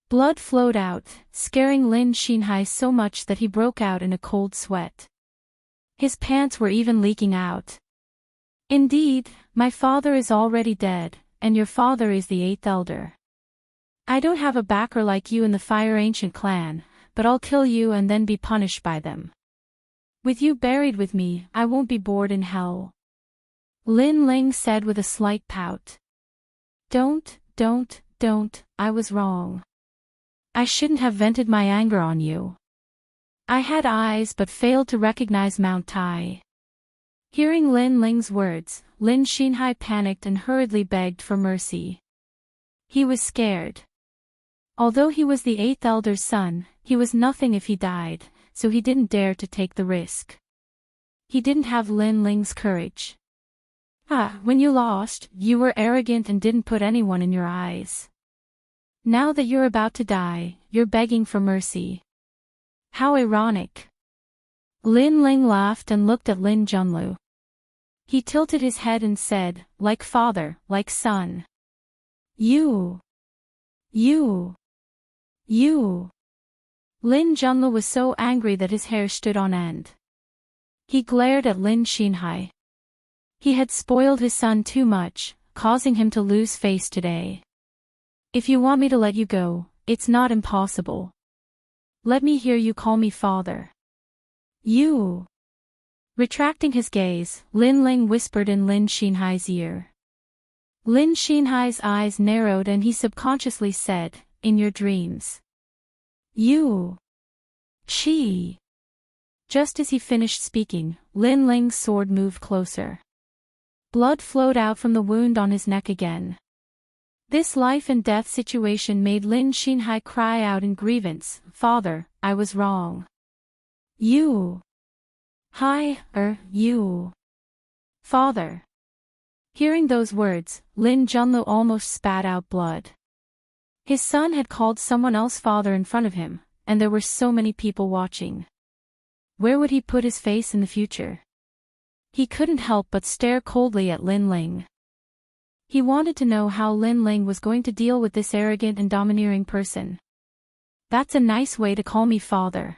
S1: Blood flowed out, scaring Lin Xinhai so much that he broke out in a cold sweat. His pants were even leaking out. Indeed, my father is already dead, and your father is the 8th elder. I don't have a backer like you in the Fire Ancient clan, but I'll kill you and then be punished by them. With you buried with me, I won't be bored in hell. Lin Ling said with a slight pout. Don't, I was wrong. I shouldn't have vented my anger on you. I had eyes but failed to recognize Mount Tai. Hearing Lin Ling's words, Lin Xinhai panicked and hurriedly begged for mercy. He was scared. Although he was the 8th elder's son, he was nothing if he died, so he didn't dare to take the risk. He didn't have Lin Ling's courage. When you lost, you were arrogant and didn't put anyone in your eyes. Now that you're about to die, you're begging for mercy. How ironic. Lin Ling laughed and looked at Lin Junlu. He tilted his head and said, like father, like son. You. Lin Junlu was so angry that his hair stood on end. He glared at Lin Xinhai. He had spoiled his son too much, causing him to lose face today. If you want me to let you go, it's not impossible. Let me hear you call me father. You. Retracting his gaze, Lin Ling whispered in Lin Xinhai's ear. Lin Xinhai's eyes narrowed and he subconsciously said, in your dreams. You. She. Just as he finished speaking, Lin Ling's sword moved closer. Blood flowed out from the wound on his neck again. This life and death situation made Lin Xinhai cry out in grievance, Father, I was wrong. You. You. Father. Hearing those words, Lin Junlu almost spat out blood. His son had called someone else father in front of him, and there were so many people watching. Where would he put his face in the future? He couldn't help but stare coldly at Lin Ling. He wanted to know how Lin Ling was going to deal with this arrogant and domineering person. That's a nice way to call me father.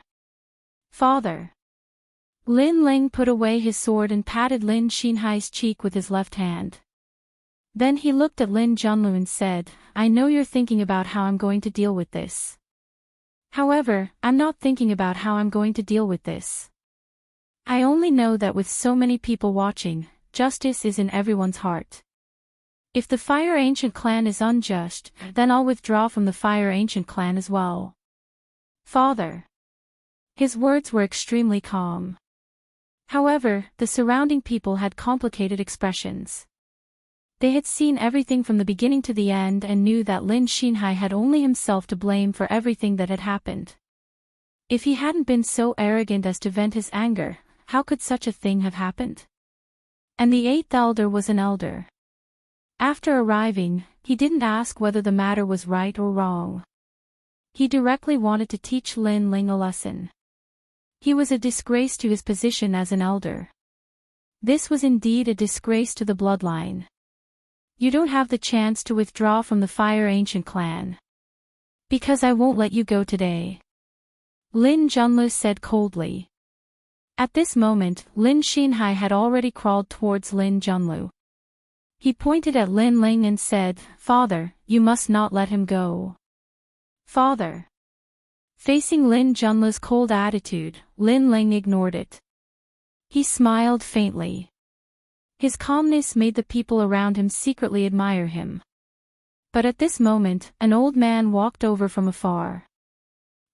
S1: Father. Lin Ling put away his sword and patted Lin Xinhai's cheek with his left hand. Then he looked at Lin Junlu and said, I know you're thinking about how I'm going to deal with this. However, I'm not thinking about how I'm going to deal with this. I only know that with so many people watching, justice is in everyone's heart. If the Fire Ancient clan is unjust, then I'll withdraw from the Fire Ancient clan as well. Father. His words were extremely calm. However, the surrounding people had complicated expressions. They had seen everything from the beginning to the end and knew that Lin Xinhai had only himself to blame for everything that had happened. If he hadn't been so arrogant as to vent his anger, how could such a thing have happened? And the eighth elder was an elder. After arriving, he didn't ask whether the matter was right or wrong. He directly wanted to teach Lin Ling a lesson. He was a disgrace to his position as an elder. This was indeed a disgrace to the bloodline. You don't have the chance to withdraw from the Fire Ancient clan. Because I won't let you go today. Lin Junlu said coldly. At this moment, Lin Xinhai had already crawled towards Lin Junlu. He pointed at Lin Ling and said, Father, you must not let him go. Father. Facing Lin Junlu's cold attitude, Lin Ling ignored it. He smiled faintly. His calmness made the people around him secretly admire him. But at this moment, an old man walked over from afar.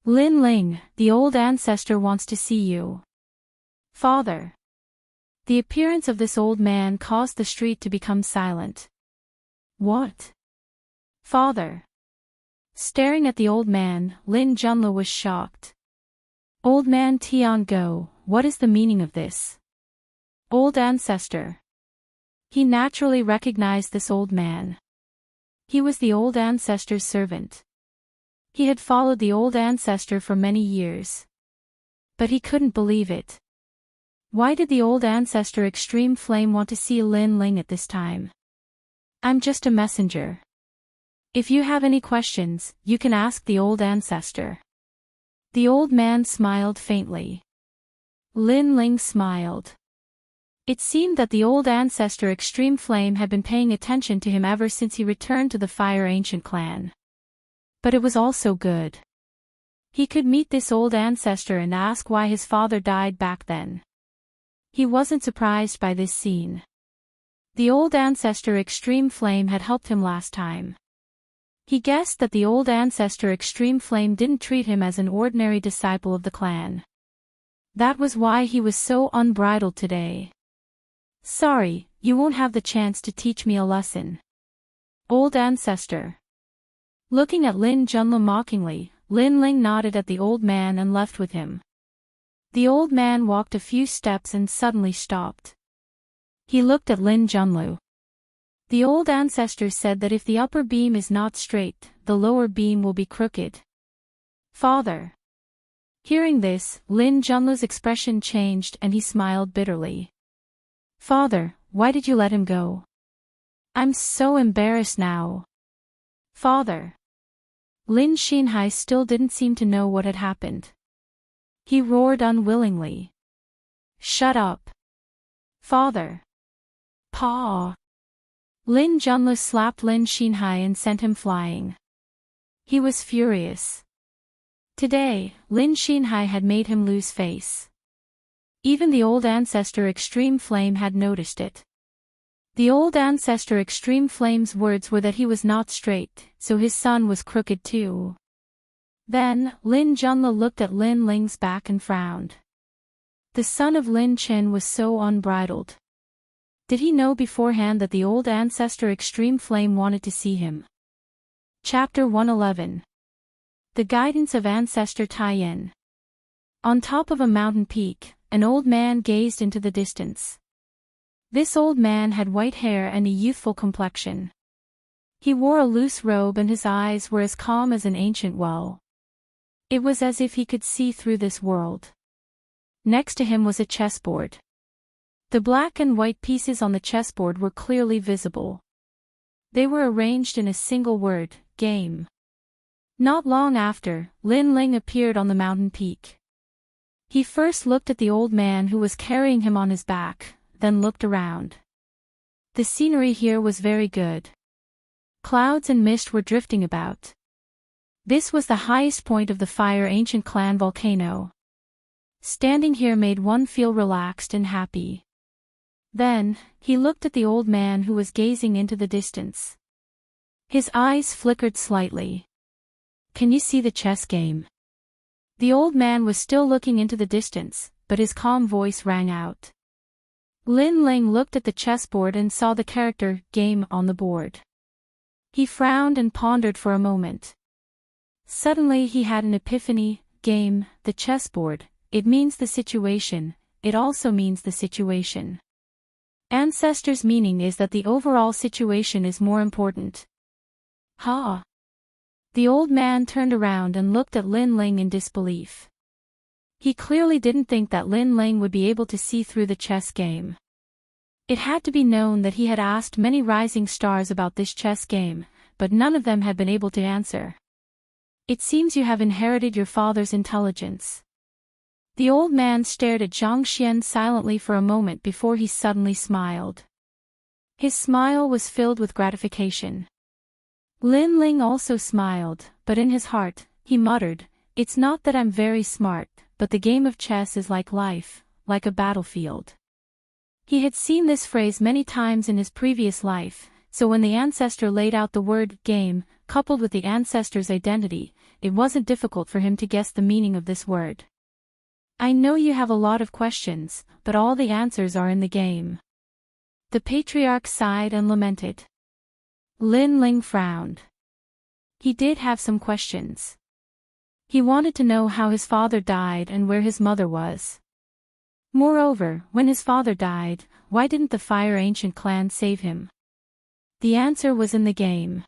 S1: Lin Ling, the old ancestor wants to see you. Father. The appearance of this old man caused the street to become silent. What? Father. Staring at the old man, Lin Junlu was shocked. Old man Tian Go, what is the meaning of this? Old ancestor. He naturally recognized this old man. He was the old ancestor's servant. He had followed the old ancestor for many years. But he couldn't believe it. Why did the old ancestor Extreme Flame want to see Lin Ling at this time? I'm just a messenger. If you have any questions, you can ask the old ancestor. The old man smiled faintly. Lin Ling smiled. It seemed that the old ancestor Extreme Flame had been paying attention to him ever since he returned to the Fire Ancient clan. But it was also good. He could meet this old ancestor and ask why his father died back then. He wasn't surprised by this scene. The old ancestor Extreme Flame had helped him last time. He guessed that the old ancestor Extreme Flame didn't treat him as an ordinary disciple of the clan. That was why he was so unbridled today. Sorry, you won't have the chance to teach me a lesson. Old ancestor. Looking at Lin Junlu mockingly, Lin Ling nodded at the old man and left with him. The old man walked a few steps and suddenly stopped. He looked at Lin Junlu. The old ancestors said that if the upper beam is not straight, the lower beam will be crooked. Father. Hearing this, Lin Junlu's expression changed and he smiled bitterly. Father, why did you let him go? I'm so embarrassed now. Father. Lin Xinhai still didn't seem to know what had happened. He roared unwillingly. Shut up. Father. Pa. Lin Junlu slapped Lin Xinhai and sent him flying. He was furious. Today, Lin Xinhai had made him lose face. Even the old ancestor Extreme Flame had noticed it. The old ancestor Extreme Flame's words were that he was not straight, so his son was crooked too. Then, Lin Junlu looked at Lin Ling's back and frowned. The son of Lin Chen was so unbridled. Did he know beforehand that the old ancestor Extreme Flame wanted to see him? Chapter 111. The Guidance of Ancestor Taiyin. On top of a mountain peak, an old man gazed into the distance. This old man had white hair and a youthful complexion. He wore a loose robe and his eyes were as calm as an ancient well. It was as if he could see through this world. Next to him was a chessboard. The black and white pieces on the chessboard were clearly visible. They were arranged in a single word, game. Not long after, Lin Ling appeared on the mountain peak. He first looked at the old man who was carrying him on his back, then looked around. The scenery here was very good. Clouds and mist were drifting about. This was the highest point of the Fire Ancient Clan volcano. Standing here made one feel relaxed and happy. Then, he looked at the old man who was gazing into the distance. His eyes flickered slightly. Can you see the chess game? The old man was still looking into the distance, but his calm voice rang out. Lin Ling looked at the chessboard and saw the character, game, on the board. He frowned and pondered for a moment. Suddenly he had an epiphany, game, the chessboard, it means the situation, it also means the situation. Ancestors' meaning is that the overall situation is more important. Ha! The old man turned around and looked at Lin Ling in disbelief. He clearly didn't think that Lin Ling would be able to see through the chess game. It had to be known that he had asked many rising stars about this chess game, but none of them had been able to answer. It seems you have inherited your father's intelligence. The old man stared at Zhang Xian silently for a moment before he suddenly smiled. His smile was filled with gratification. Lin Ling also smiled, but in his heart, he muttered, "It's not that I'm very smart, but the game of chess is like life, like a battlefield." He had seen this phrase many times in his previous life, so when the ancestor laid out the word game, coupled with the ancestor's identity, it wasn't difficult for him to guess the meaning of this word. I know you have a lot of questions, but all the answers are in the game. The patriarch sighed and lamented. Lin Ling frowned. He did have some questions. He wanted to know how his father died and where his mother was. Moreover, when his father died, why didn't the Fire Ancient Clan save him? The answer was in the game.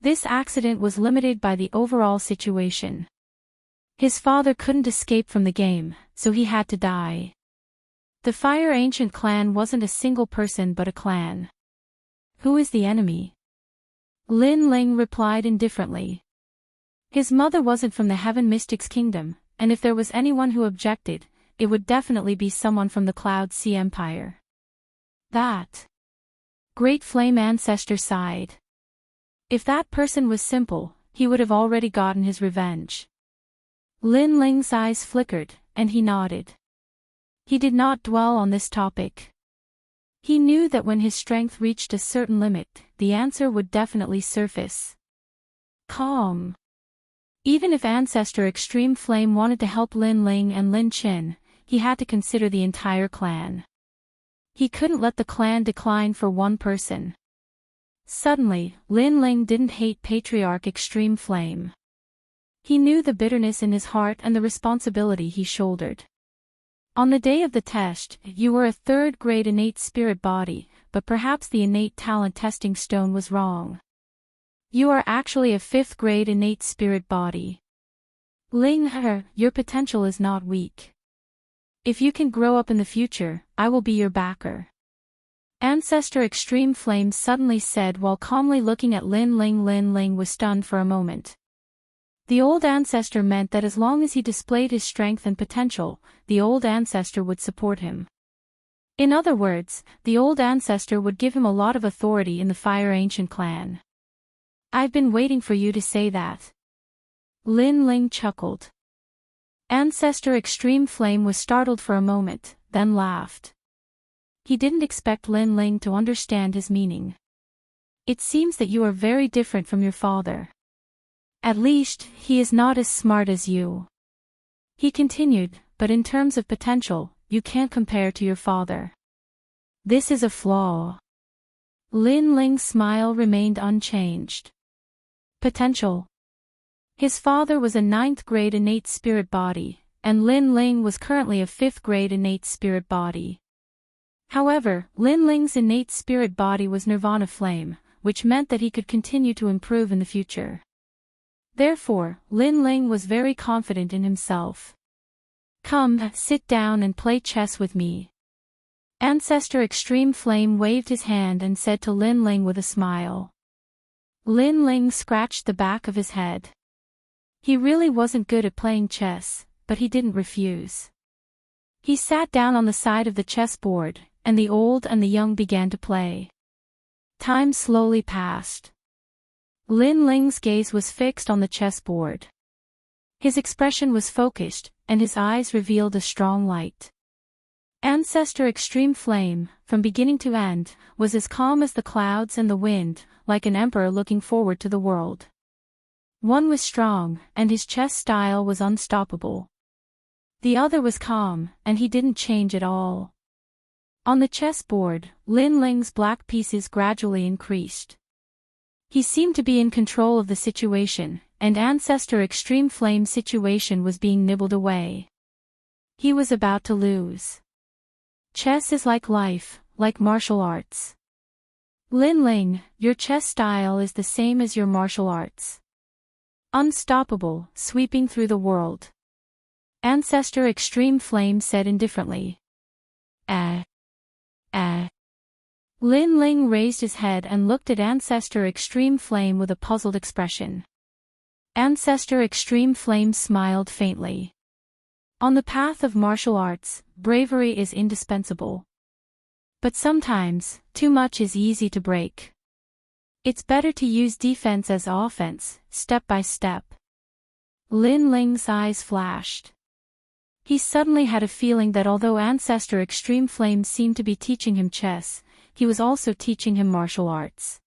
S1: This accident was limited by the overall situation. His father couldn't escape from the game, so he had to die. The Fire Ancient Clan wasn't a single person but a clan. Who is the enemy? Lin Ling replied indifferently. His mother wasn't from the Heaven Mystics Kingdom, and if there was anyone who objected, it would definitely be someone from the Cloud Sea Empire. That Great Flame Ancestor sighed. If that person was simple, he would have already gotten his revenge. Lin Ling's eyes flickered, and he nodded. He did not dwell on this topic. He knew that when his strength reached a certain limit, the answer would definitely surface. Calm. Even if Ancestor Extreme Flame wanted to help Lin Ling and Lin Qin, he had to consider the entire clan. He couldn't let the clan decline for one person. Suddenly, Lin Ling didn't hate Patriarch Extreme Flame. He knew the bitterness in his heart and the responsibility he shouldered. On the day of the test, you were a third-grade innate spirit body, but perhaps the innate talent testing stone was wrong. You are actually a fifth-grade innate spirit body. Ling, your potential is not weak. If you can grow up in the future, I will be your backer. Ancestor Extreme Flame suddenly said while calmly looking at Lin Ling. Lin Ling was stunned for a moment. The old ancestor meant that as long as he displayed his strength and potential, the old ancestor would support him. In other words, the old ancestor would give him a lot of authority in the Fire Ancient clan. I've been waiting for you to say that. Lin Ling chuckled. Ancestor Extreme Flame was startled for a moment, then laughed. He didn't expect Lin Ling to understand his meaning. It seems that you are very different from your father. At least, he is not as smart as you. He continued, but in terms of potential, you can't compare to your father. This is a flaw. Lin Ling's smile remained unchanged. Potential. His father was a 9th-grade innate spirit body, and Lin Ling was currently a 5th-grade innate spirit body. However, Lin Ling's innate spirit body was Nirvana Flame, which meant that he could continue to improve in the future. Therefore, Lin Ling was very confident in himself. Come, sit down and play chess with me. Ancestor Extreme Flame waved his hand and said to Lin Ling with a smile. Lin Ling scratched the back of his head. He really wasn't good at playing chess, but he didn't refuse. He sat down on the side of the chessboard, and the old and the young began to play. Time slowly passed. Lin Ling's gaze was fixed on the chessboard. His expression was focused, and his eyes revealed a strong light. Ancestor Extreme Flame, from beginning to end, was as calm as the clouds and the wind, like an emperor looking forward to the world. One was strong, and his chess style was unstoppable. The other was calm, and he didn't change at all. On the chessboard, Lin Ling's black pieces gradually increased. He seemed to be in control of the situation, and Ancestor Extreme Flame's situation was being nibbled away. He was about to lose. Chess is like life, like martial arts. Lin Ling, your chess style is the same as your martial arts. Unstoppable, sweeping through the world. Ancestor Extreme Flame said indifferently. Lin Ling raised his head and looked at Ancestor Extreme Flame with a puzzled expression. Ancestor Extreme Flame smiled faintly. On the path of martial arts, bravery is indispensable. But sometimes, too much is easy to break. It's better to use defense as offense, step by step. Lin Ling's eyes flashed. He suddenly had a feeling that although Ancestor Extreme Flame seemed to be teaching him chess, he was also teaching him martial arts.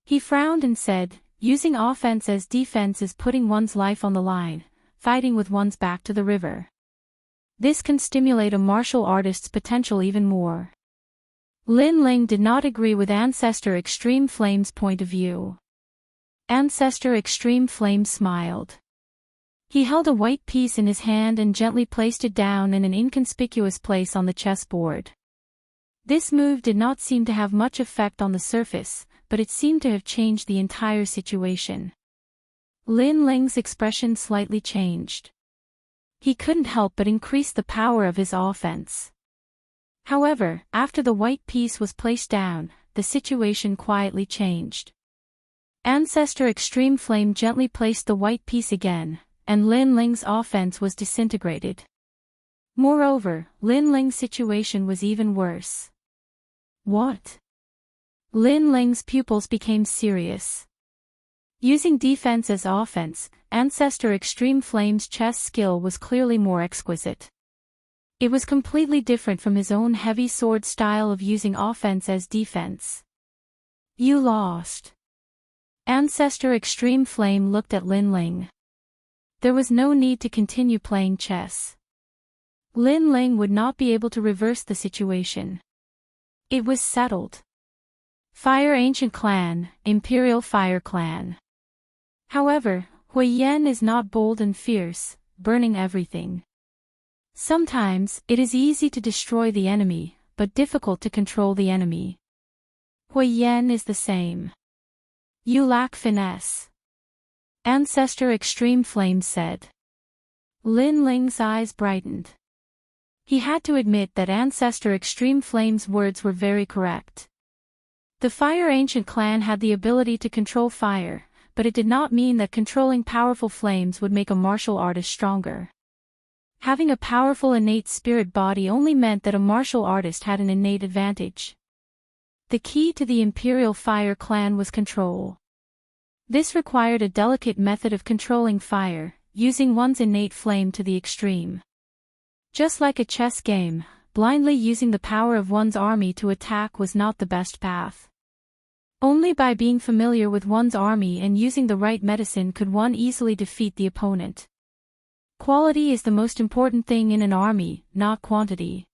S1: He frowned and said, using offense as defense is putting one's life on the line, fighting with one's back to the river. This can stimulate a martial artist's potential even more. Lin Ling did not agree with Ancestor Extreme Flame's point of view. Ancestor Extreme Flame smiled. He held a white piece in his hand and gently placed it down in an inconspicuous place on the chessboard. This move did not seem to have much effect on the surface, but it seemed to have changed the entire situation. Lin Ling's expression slightly changed. He couldn't help but increase the power of his offense. However, after the white piece was placed down, the situation quietly changed. Ancestor Extreme Flame gently placed the white piece again, and Lin Ling's offense was disintegrated. Moreover, Lin Ling's situation was even worse. What? Lin Ling's pupils became serious. Using defense as offense, Ancestor Extreme Flame's chess skill was clearly more exquisite. It was completely different from his own heavy sword style of using offense as defense. You lost. Ancestor Extreme Flame looked at Lin Ling. There was no need to continue playing chess. Lin Ling would not be able to reverse the situation. It was settled. Fire Ancient Clan, Imperial Fire Clan. However, Hui Yan is not bold and fierce, burning everything. Sometimes, it is easy to destroy the enemy, but difficult to control the enemy. Hui Yen is the same. You lack finesse. Ancestor Extreme Flame said. Lin Ling's eyes brightened. He had to admit that Ancestor Extreme Flame's words were very correct. The Fire Ancient Clan had the ability to control fire, but it did not mean that controlling powerful flames would make a martial artist stronger. Having a powerful innate spirit body only meant that a martial artist had an innate advantage. The key to the Imperial Fire Clan was control. This required a delicate method of controlling fire, using one's innate flame to the extreme. Just like a chess game, blindly using the power of one's army to attack was not the best path. Only by being familiar with one's army and using the right medicine could one easily defeat the opponent. Quality is the most important thing in an army, not quantity.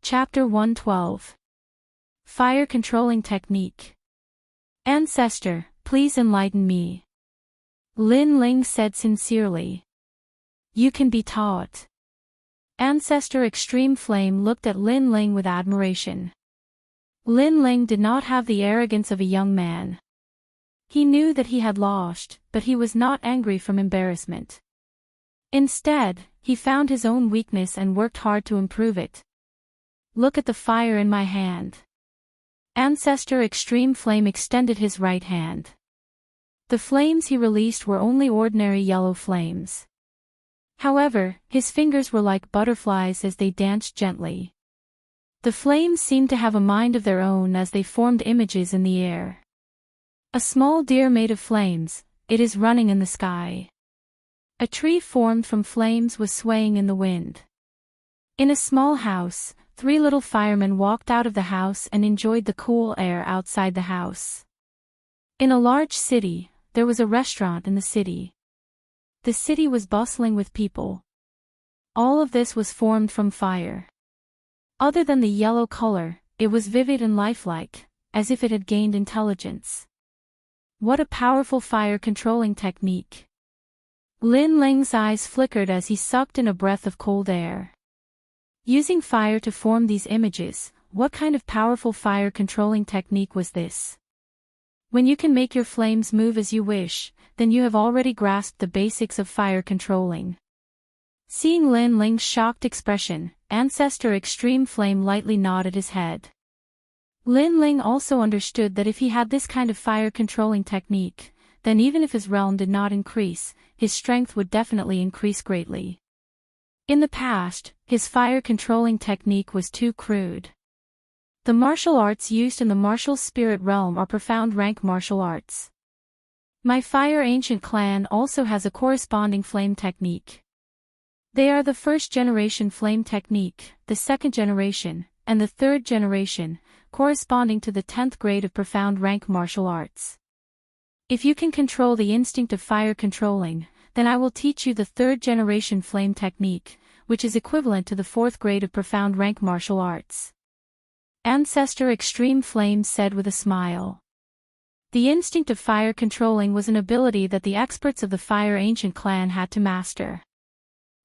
S1: Chapter 112. Fire Controlling Technique. Ancestor, please enlighten me. Lin Ling said sincerely. You can be taught. Ancestor Extreme Flame looked at Lin Ling with admiration. Lin Ling did not have the arrogance of a young man. He knew that he had lost, but he was not angry from embarrassment. Instead, he found his own weakness and worked hard to improve it. Look at the fire in my hand. Ancestor Extreme Flame extended his right hand. The flames he released were only ordinary yellow flames. However, his fingers were like butterflies as they danced gently. The flames seemed to have a mind of their own as they formed images in the air. A small deer made of flames, it is running in the sky. A tree formed from flames was swaying in the wind. In a small house, 3 little firemen walked out of the house and enjoyed the cool air outside the house. In a large city, there was a restaurant in the city. The city was bustling with people. All of this was formed from fire. Other than the yellow color, it was vivid and lifelike, as if it had gained intelligence. What a powerful fire controlling technique. Lin Ling's eyes flickered as he sucked in a breath of cold air. Using fire to form these images, what kind of powerful fire controlling technique was this? When you can make your flames move as you wish, then you have already grasped the basics of fire controlling. Seeing Lin Ling's shocked expression, Ancestor Extreme Flame lightly nodded his head. Lin Ling also understood that if he had this kind of fire controlling technique, then even if his realm did not increase, his strength would definitely increase greatly. In the past, his fire controlling technique was too crude. The martial arts used in the martial spirit realm are profound rank martial arts. My Fire Ancient Clan also has a corresponding flame technique. They are the 1st generation flame technique, the 2nd generation, and the 3rd generation, corresponding to the 10th grade of profound rank martial arts. If you can control the instinct of fire controlling, then I will teach you the 3rd generation flame technique, which is equivalent to the 4th grade of profound rank martial arts. Ancestor Extreme Flame said with a smile. The instinct of fire controlling was an ability that the experts of the Fire Ancient Clan had to master.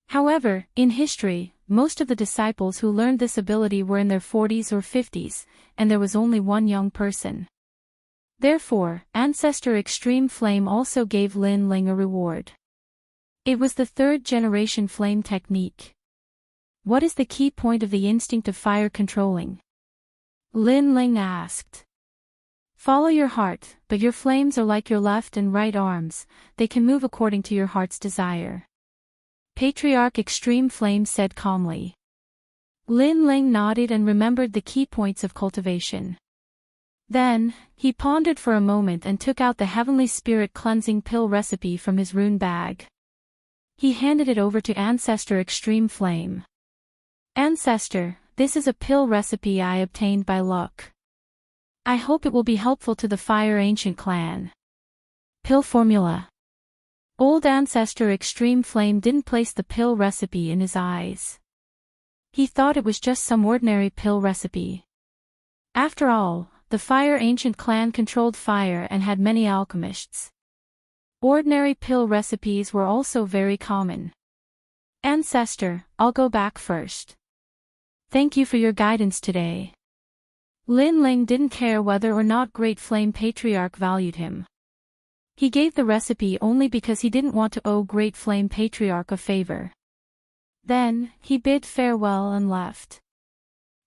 S1: However, in history, most of the disciples who learned this ability were in their 40s or 50s, and there was only one young person. Therefore, Ancestor Extreme Flame also gave Lin Ling a reward. It was the 3rd generation flame technique. What is the key point of the instinct of fire controlling? Lin Ling asked. Follow your heart, but your flames are like your left and right arms, they can move according to your heart's desire. Patriarch Extreme Flame said calmly. Lin Ling nodded and remembered the key points of cultivation. Then, he pondered for a moment and took out the Heavenly Spirit Cleansing Pill recipe from his rune bag. He handed it over to Ancestor Extreme Flame. Ancestor, this is a pill recipe I obtained by luck. I hope it will be helpful to the Fire Ancient Clan. Pill formula. Old Ancestor Extreme Flame didn't place the pill recipe in his eyes. He thought it was just some ordinary pill recipe. After all, the Fire Ancient Clan controlled fire and had many alchemists. Ordinary pill recipes were also very common. Ancestor, I'll go back first. Thank you for your guidance today. Lin Ling didn't care whether or not Great Flame Patriarch valued him. He gave the recipe only because he didn't want to owe Great Flame Patriarch a favor. Then, he bid farewell and left.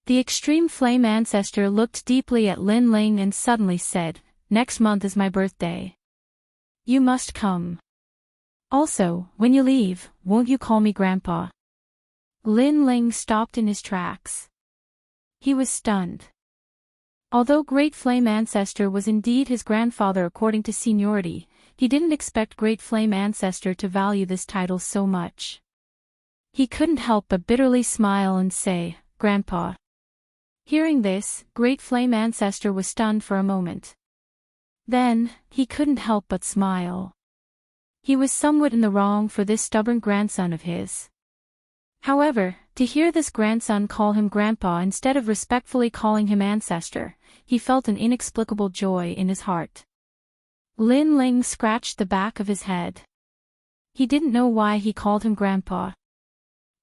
S1: The Extreme Flame Ancestor looked deeply at Lin Ling and suddenly said, "Next month is my birthday. You must come. Also, when you leave, won't you call me Grandpa?" Lin Ling stopped in his tracks. He was stunned. Although Great Flame Ancestor was indeed his grandfather according to seniority, he didn't expect Great Flame Ancestor to value this title so much. He couldn't help but bitterly smile and say, "Grandpa." Hearing this, Great Flame Ancestor was stunned for a moment. Then, he couldn't help but smile. He was somewhat in the wrong for this stubborn grandson of his. However, to hear this grandson call him Grandpa instead of respectfully calling him Ancestor, he felt an inexplicable joy in his heart. Lin Ling scratched the back of his head. He didn't know why he called him Grandpa.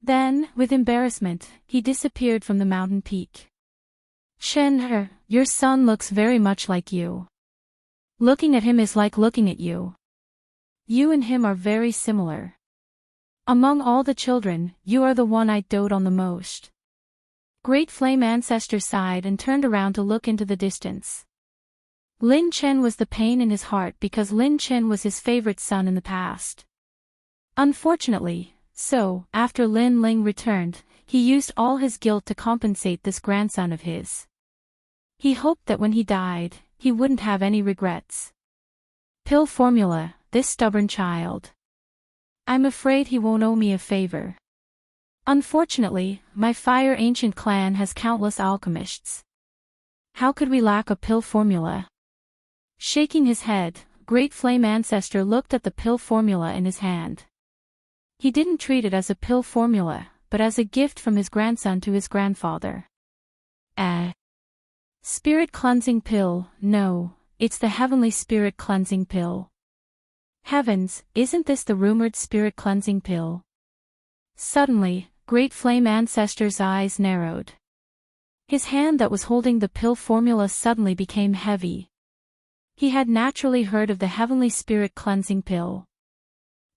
S1: Then, with embarrassment, he disappeared from the mountain peak. "Chen, your son looks very much like you. Looking at him is like looking at you. You and him are very similar. Among all the children, you are the one I dote on the most." Great Flame Ancestor sighed and turned around to look into the distance. Lin Chen was the pain in his heart because Lin Chen was his favorite son in the past. Unfortunately, after Lin Ling returned, he used all his guilt to compensate this grandson of his. He hoped that when he died, he wouldn't have any regrets. Pill formula, this stubborn child. I'm afraid he won't owe me a favor. Unfortunately, my Fire Ancient clan has countless alchemists. How could we lack a pill formula? Shaking his head, Great Flame Ancestor looked at the pill formula in his hand. He didn't treat it as a pill formula, but as a gift from his grandson to his grandfather. Spirit cleansing pill, no, it's the heavenly spirit cleansing pill. Heavens, isn't this the rumored spirit cleansing pill? Suddenly, Great Flame Ancestor's eyes narrowed. His hand that was holding the pill formula suddenly became heavy. He had naturally heard of the heavenly spirit cleansing pill.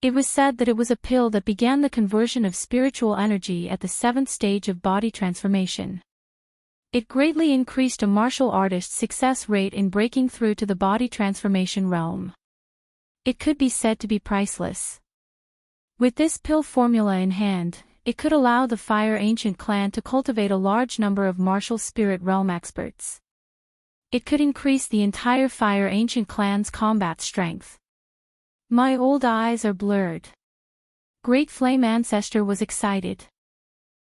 S1: It was said that it was a pill that began the conversion of spiritual energy at the 7th stage of body transformation. It greatly increased a martial artist's success rate in breaking through to the body transformation realm. It could be said to be priceless. With this pill formula in hand, it could allow the Fire Ancient clan to cultivate a large number of martial spirit realm experts. It could increase the entire Fire Ancient clan's combat strength. My old eyes are blurred. Great Flame Ancestor was excited.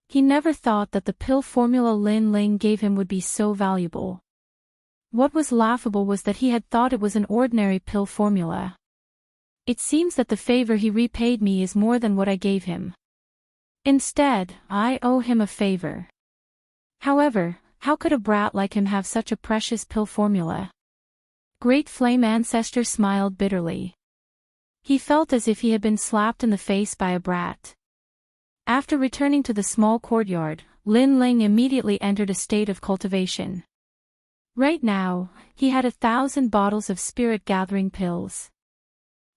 S1: He never thought that the pill formula Lin Ling gave him would be so valuable. What was laughable was that he had thought it was an ordinary pill formula. It seems that the favor he repaid me is more than what I gave him. Instead, I owe him a favor. However, how could a brat like him have such a precious pill formula? Great Flame Ancestor smiled bitterly. He felt as if he had been slapped in the face by a brat. After returning to the small courtyard, Lin Ling immediately entered a state of cultivation. Right now, he had 1,000 bottles of spirit gathering pills.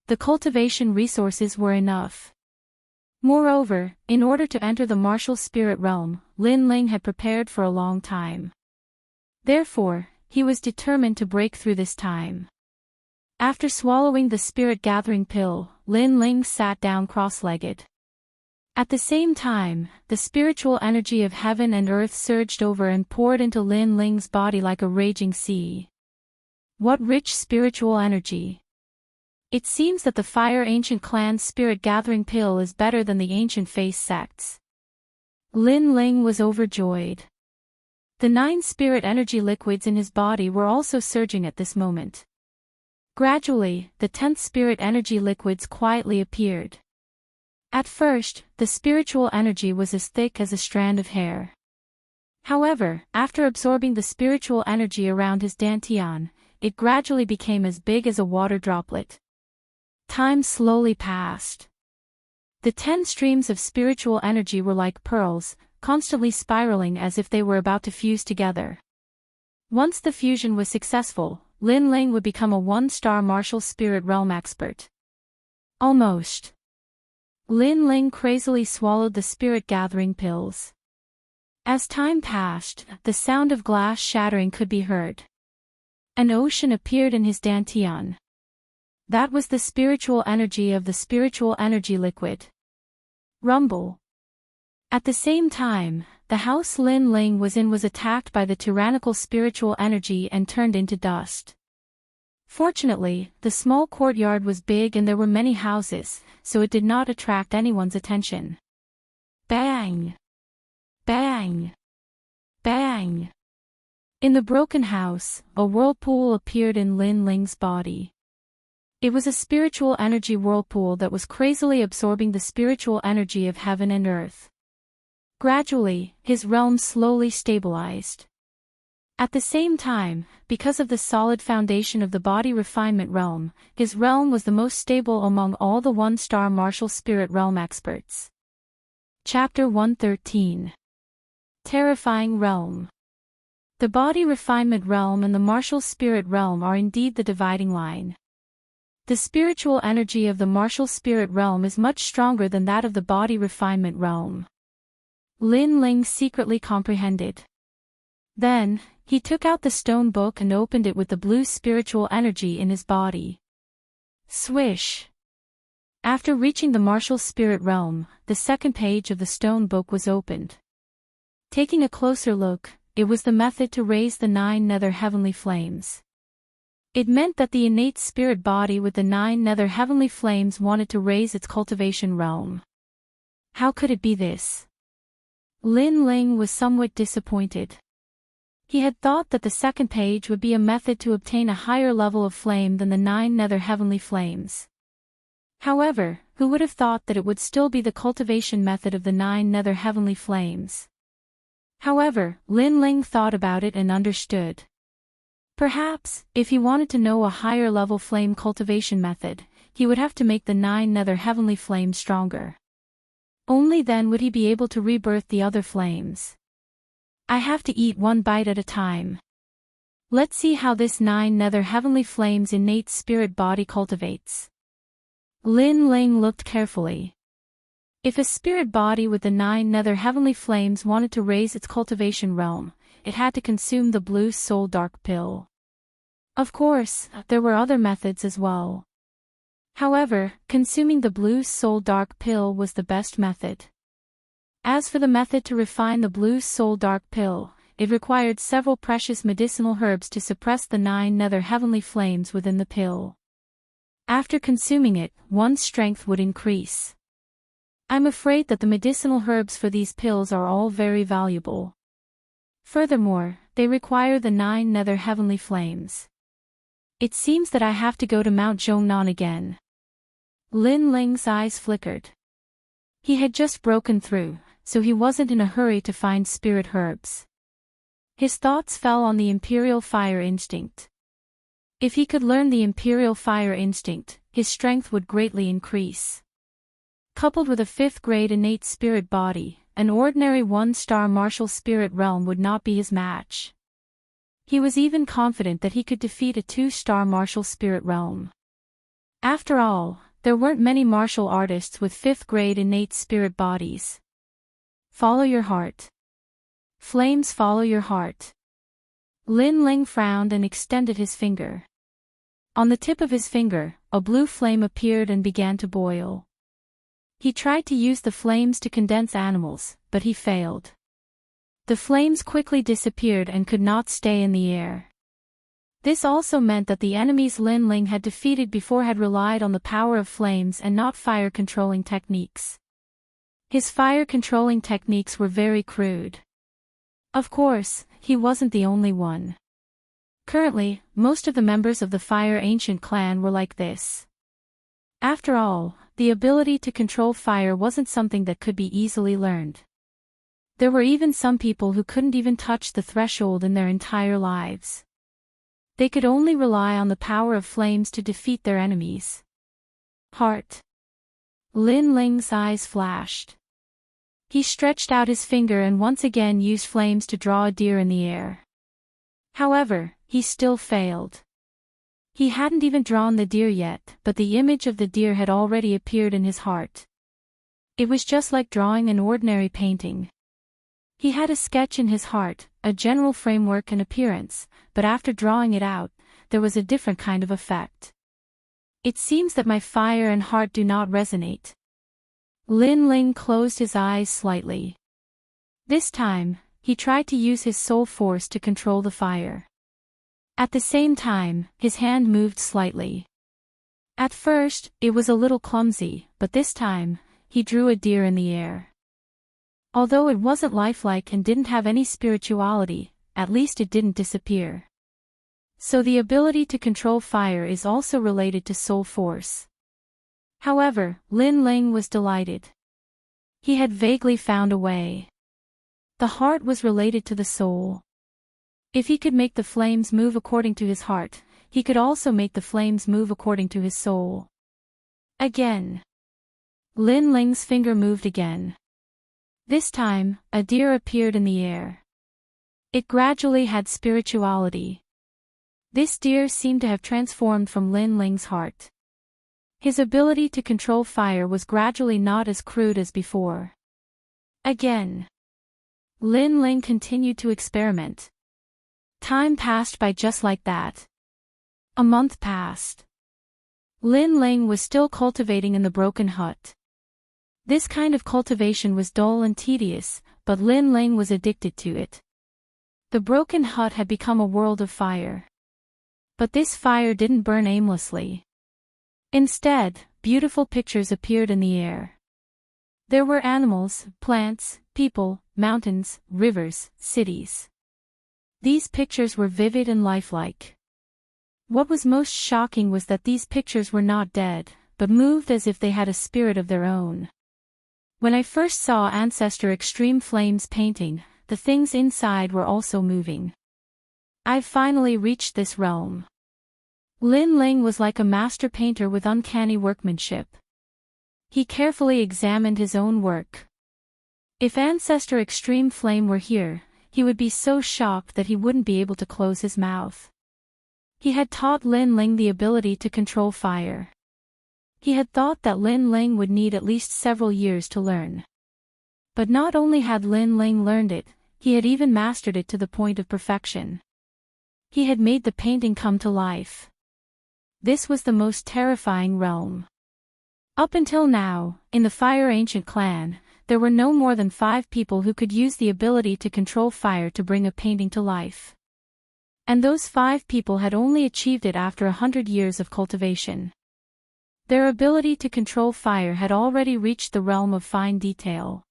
S1: The cultivation resources were enough. Moreover, in order to enter the martial spirit realm, Lin Ling had prepared for a long time. Therefore, he was determined to break through this time. After swallowing the spirit gathering pill, Lin Ling sat down cross-legged. At the same time, the spiritual energy of heaven and earth surged over and poured into Lin Ling's body like a raging sea. What rich spiritual energy! It seems that the Fire Ancient clan's spirit gathering pill is better than the ancient face sects. Lin Ling was overjoyed. The 9 spirit energy liquids in his body were also surging at this moment. Gradually, the 10th spirit energy liquids quietly appeared. At first, the spiritual energy was as thick as a strand of hair. However, after absorbing the spiritual energy around his dantian, it gradually became as big as a water droplet. Time slowly passed. The 10 streams of spiritual energy were like pearls, constantly spiraling as if they were about to fuse together. Once the fusion was successful, Lin Ling would become a 1-star martial spirit realm expert. Almost. Lin Ling crazily swallowed the spirit-gathering pills. As time passed, the sound of glass shattering could be heard. An ocean appeared in his dantian. That was the spiritual energy of the spiritual energy liquid. Rumble. At the same time, the house Lin Ling was in was attacked by the tyrannical spiritual energy and turned into dust. Fortunately, the small courtyard was big and there were many houses, so it did not attract anyone's attention. Bang! Bang! Bang! In the broken house, a whirlpool appeared in Lin Ling's body. It was a spiritual energy whirlpool that was crazily absorbing the spiritual energy of heaven and earth. Gradually, his realm slowly stabilized. At the same time, because of the solid foundation of the body refinement realm, his realm was the most stable among all the 1-star martial spirit realm experts. Chapter 113. Terrifying Realm. The body refinement realm and the martial spirit realm are indeed the dividing line. The spiritual energy of the martial spirit realm is much stronger than that of the body refinement realm. Lin Ling secretly comprehended. Then, he took out the stone book and opened it with the blue spiritual energy in his body. Swish! After reaching the martial spirit realm, the second page of the stone book was opened. Taking a closer look, it was the method to raise the 9 nether heavenly flames. It meant that the innate spirit body with the 9 nether heavenly flames wanted to raise its cultivation realm. How could it be this? Lin Ling was somewhat disappointed. He had thought that the second page would be a method to obtain a higher level of flame than the 9 nether heavenly flames. However, who would have thought that it would still be the cultivation method of the 9 nether heavenly flames? However, Lin Ling thought about it and understood. Perhaps, if he wanted to know a higher level flame cultivation method, he would have to make the 9 nether heavenly flames stronger. Only then would he be able to rebirth the other flames. I have to eat one bite at a time. Let's see how this 9 nether heavenly flames innate spirit body cultivates. Lin Ling looked carefully. If a spirit body with the 9 nether heavenly flames wanted to raise its cultivation realm, it had to consume the blue soul dark pill. Of course, there were other methods as well. However, consuming the blue soul dark pill was the best method. As for the method to refine the blue soul dark pill, it required several precious medicinal herbs to suppress the 9 nether heavenly flames within the pill. After consuming it, one's strength would increase. I'm afraid that the medicinal herbs for these pills are all very valuable. Furthermore, they require the 9 nether heavenly flames. It seems that I have to go to Mount Zhongnan again. Lin Ling's eyes flickered. He had just broken through, so he wasn't in a hurry to find spirit herbs. His thoughts fell on the imperial fire instinct. If he could learn the imperial fire instinct, his strength would greatly increase. Coupled with a 5th grade innate spirit body, an ordinary 1-star martial spirit realm would not be his match. He was even confident that he could defeat a 2-star martial spirit realm. After all, there weren't many martial artists with 5th grade innate spirit bodies. Follow your heart. Flames follow your heart. Lin Ling frowned and extended his finger. On the tip of his finger, a blue flame appeared and began to boil. He tried to use the flames to condense animals, but he failed. The flames quickly disappeared and could not stay in the air. This also meant that the enemies Lin Ling had defeated before had relied on the power of flames and not fire-controlling techniques. His fire-controlling techniques were very crude. Of course, he wasn't the only one. Currently, most of the members of the Fire Ancient clan were like this. After all, the ability to control fire wasn't something that could be easily learned. There were even some people who couldn't even touch the threshold in their entire lives. They could only rely on the power of flames to defeat their enemies. Heart. Lin Ling's eyes flashed. He stretched out his finger and once again used flames to draw a deer in the air. However, he still failed. He hadn't even drawn the deer yet, but the image of the deer had already appeared in his heart. It was just like drawing an ordinary painting. He had a sketch in his heart, a general framework and appearance, but after drawing it out, there was a different kind of effect. It seems that my fire and heart do not resonate. Lin Ling closed his eyes slightly. This time, he tried to use his soul force to control the fire. At the same time, his hand moved slightly. At first, it was a little clumsy, but this time, he drew a deer in the air. Although it wasn't lifelike and didn't have any spirituality, at least it didn't disappear. So the ability to control fire is also related to soul force. However, Lin Ling was delighted. He had vaguely found a way. The heart was related to the soul. If he could make the flames move according to his heart, he could also make the flames move according to his soul. Again. Lin Ling's finger moved again. This time, a deer appeared in the air. It gradually had spirituality. This deer seemed to have transformed from Lin Ling's heart. His ability to control fire was gradually not as crude as before. Again. Lin Ling continued to experiment. Time passed by just like that. A month passed. Lin Ling was still cultivating in the broken hut. This kind of cultivation was dull and tedious, but Lin Ling was addicted to it. The broken hut had become a world of fire. But this fire didn't burn aimlessly. Instead, beautiful pictures appeared in the air. There were animals, plants, people, mountains, rivers, cities. These pictures were vivid and lifelike. What was most shocking was that these pictures were not dead, but moved as if they had a spirit of their own. When I first saw Ancestor Extreme Flames painting, the things inside were also moving. I've finally reached this realm. Lin Ling was like a master painter with uncanny workmanship. He carefully examined his own work. If Ancestor Extreme Flame were here, he would be so shocked that he wouldn't be able to close his mouth. He had taught Lin Ling the ability to control fire. He had thought that Lin Ling would need at least several years to learn. But not only had Lin Ling learned it, he had even mastered it to the point of perfection. He had made the painting come to life. This was the most terrifying realm. Up until now, in the Fire Ancient clan, there were no more than 5 people who could use the ability to control fire to bring a painting to life. And those 5 people had only achieved it after 100 years of cultivation. Their ability to control fire had already reached the realm of fine detail.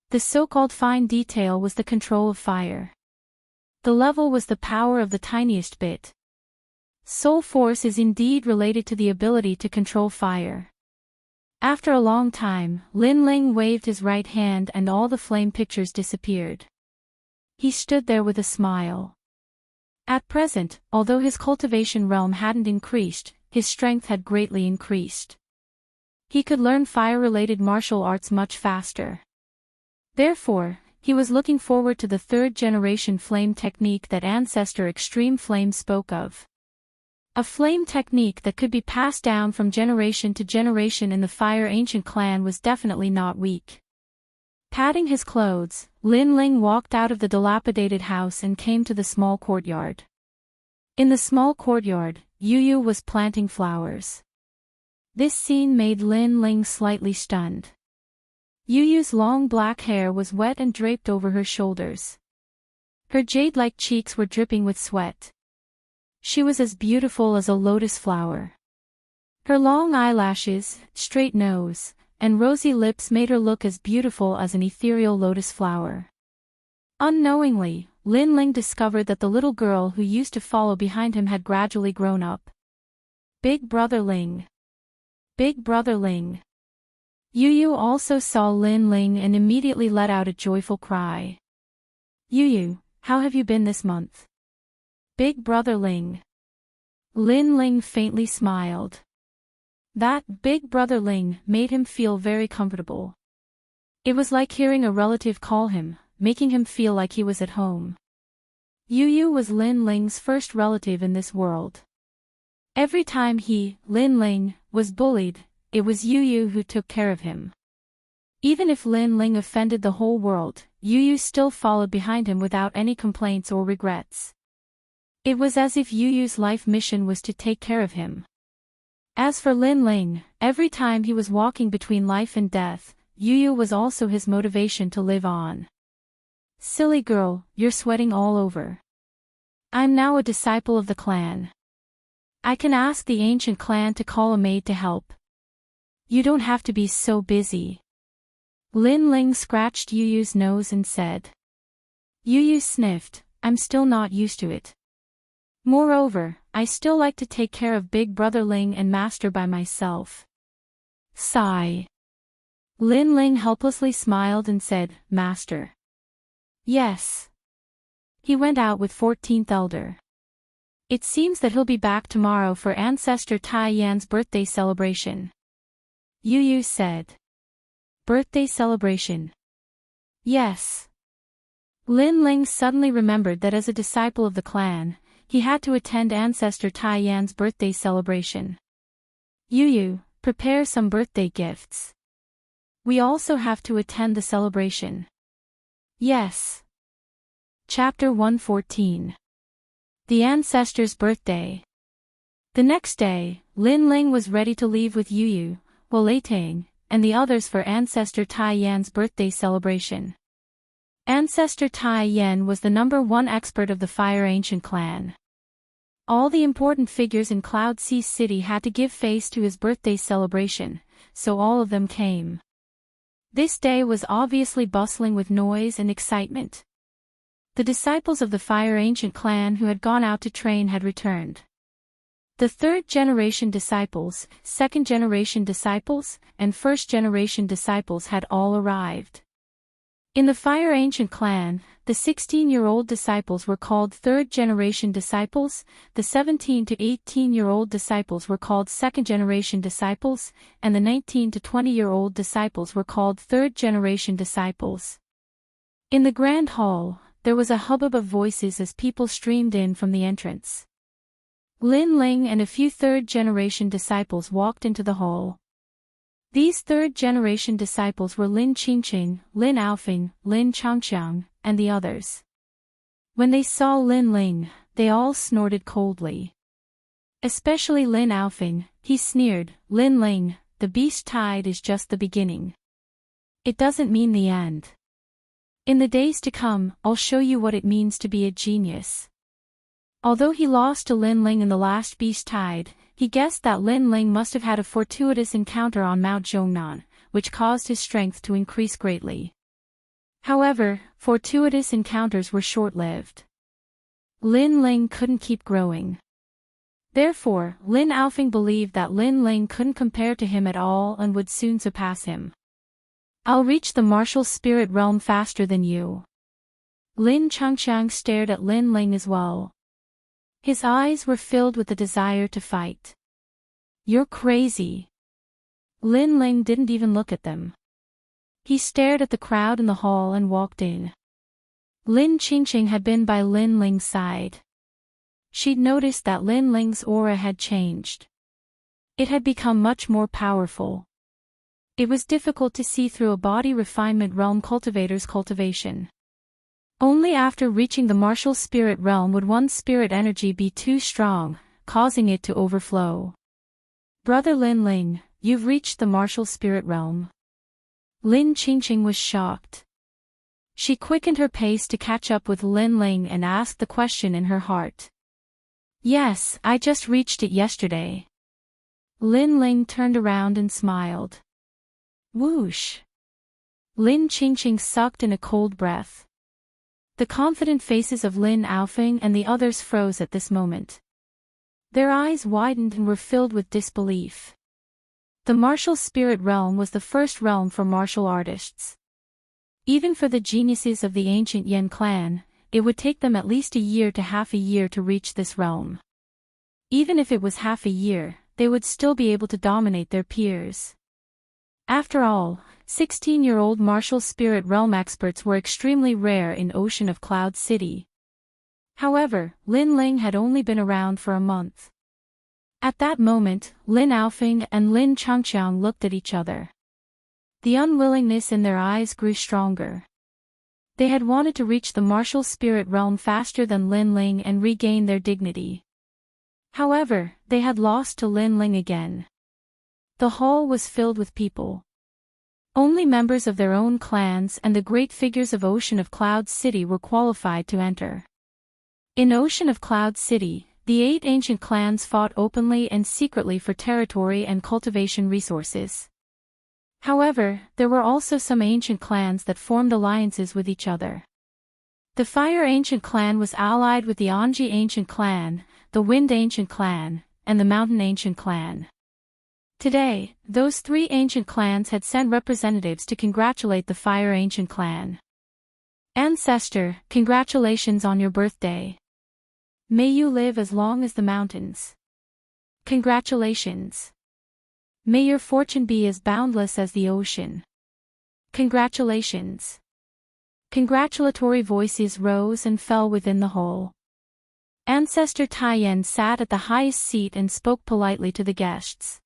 S1: The so-called fine detail was the control of fire. The level was the power of the tiniest bit. Soul force is indeed related to the ability to control fire. After a long time, Lin Ling waved his right hand and all the flame pictures disappeared. He stood there with a smile. At present, although his cultivation realm hadn't increased, his strength had greatly increased. He could learn fire-related martial arts much faster. Therefore, he was looking forward to the 3rd generation flame technique that Ancestor Extreme Flame spoke of. A flame technique that could be passed down from generation to generation in the Fire Ancient clan was definitely not weak. Patting his clothes, Lin Ling walked out of the dilapidated house and came to the small courtyard. In the small courtyard, Yu was planting flowers. This scene made Lin Ling slightly stunned. Yu's long black hair was wet and draped over her shoulders. Her jade-like cheeks were dripping with sweat. She was as beautiful as a lotus flower. Her long eyelashes, straight nose, and rosy lips made her look as beautiful as an ethereal lotus flower. Unknowingly, Lin Ling discovered that the little girl who used to follow behind him had gradually grown up. Big Brother Ling. Big Brother Ling. Yu also saw Lin Ling and immediately let out a joyful cry. Yu, how have you been this month? Big Brother Ling. Lin Ling faintly smiled. That big brother Ling made him feel very comfortable. It was like hearing a relative call him, making him feel like he was at home. Yu Yu was Lin Ling's first relative in this world. Every time he, Lin Ling, was bullied, it was Yu Yu who took care of him. Even if Lin Ling offended the whole world, Yu Yu still followed behind him without any complaints or regrets. It was as if Yu Yu's life mission was to take care of him. As for Lin Ling, every time he was walking between life and death, Yu Yu was also his motivation to live on. Silly girl, you're sweating all over. I'm now a disciple of the clan. I can ask the ancient clan to call a maid to help. You don't have to be so busy. Lin Ling scratched Yu Yu's nose and said. Yu Yu sniffed, I'm still not used to it. Moreover, I still like to take care of Big Brother Ling and Master by myself. Sigh. Lin Ling helplessly smiled and said, Master. Yes. He went out with 14th Elder. It seems that he'll be back tomorrow for Ancestor Tai Yan's birthday celebration. Yu Yu said. Birthday celebration. Yes. Lin Ling suddenly remembered that as a disciple of the clan, he had to attend Ancestor Tai Yan's birthday celebration. Yu Yu, prepare some birthday gifts. We also have to attend the celebration. Yes. Chapter 114. The Ancestor's Birthday. The next day, Lin Ling was ready to leave with Yu Yu, Wei Tang, and the others for Ancestor Tai Yan's birthday celebration. Ancestor Tai Yan was the #1 expert of the Fire Ancient clan. All the important figures in Cloud Sea City had to give face to his birthday celebration, so all of them came. This day was obviously bustling with noise and excitement. The disciples of the Fire Ancient clan who had gone out to train had returned. The third-generation disciples, second-generation disciples, and first-generation disciples had all arrived. In the Fire Ancient clan, the 16-year-old disciples were called third-generation disciples, the 17 to 18-year-old disciples were called second-generation disciples, and the 19 to 20-year-old disciples were called third-generation disciples. In the Grand Hall, there was a hubbub of voices as people streamed in from the entrance. Lin Ling and a few third-generation disciples walked into the hall. These third-generation disciples were Lin Qingqing, Lin Aofing, Lin Changqiang, and the others. When they saw Lin Ling, they all snorted coldly. Especially Lin Aofing, he sneered, Lin Ling, the beast tide is just the beginning. It doesn't mean the end. In the days to come, I'll show you what it means to be a genius. Although he lost to Lin Ling in the last beast tide, he guessed that Lin Ling must have had a fortuitous encounter on Mount Zhongnan, which caused his strength to increase greatly. However, fortuitous encounters were short-lived. Lin Ling couldn't keep growing. Therefore, Lin Aofing believed that Lin Ling couldn't compare to him at all and would soon surpass him. I'll reach the martial spirit realm faster than you. Lin Changqiang stared at Lin Ling as well. His eyes were filled with the desire to fight. You're crazy. Lin Ling didn't even look at them. He stared at the crowd in the hall and walked in. Lin Qingqing had been by Lin Ling's side. She'd noticed that Lin Ling's aura had changed. It had become much more powerful. It was difficult to see through a body refinement realm cultivator's cultivation. Only after reaching the martial spirit realm would one's spirit energy be too strong, causing it to overflow. Brother Lin Ling, you've reached the martial spirit realm. Lin Qingqing was shocked. She quickened her pace to catch up with Lin Ling and asked the question in her heart. Yes, I just reached it yesterday. Lin Ling turned around and smiled. Whoosh. Lin Qingqing sucked in a cold breath. The confident faces of Lin Aofing and the others froze at this moment. Their eyes widened and were filled with disbelief. The martial spirit realm was the first realm for martial artists. Even for the geniuses of the ancient Yan clan, it would take them at least a year to half a year to reach this realm. Even if it was half a year, they would still be able to dominate their peers. After all, 16-year-old martial spirit realm experts were extremely rare in Ocean of Cloud City. However, Lin Ling had only been around for a month. At that moment, Lin Aofing and Lin Changqiang looked at each other. The unwillingness in their eyes grew stronger. They had wanted to reach the martial spirit realm faster than Lin Ling and regain their dignity. However, they had lost to Lin Ling again. The hall was filled with people. Only members of their own clans and the great figures of Ocean of Cloud City were qualified to enter. In Ocean of Cloud City, the 8 ancient clans fought openly and secretly for territory and cultivation resources. However, there were also some ancient clans that formed alliances with each other. The Fire Ancient Clan was allied with the Anji Ancient Clan, the Wind Ancient Clan, and the Mountain Ancient Clan. Today, those 3 ancient clans had sent representatives to congratulate the Fire Ancient Clan. Ancestor, congratulations on your birthday. May you live as long as the mountains. Congratulations. May your fortune be as boundless as the ocean. Congratulations. Congratulatory voices rose and fell within the hall. Ancestor Taiyan sat at the highest seat and spoke politely to the guests.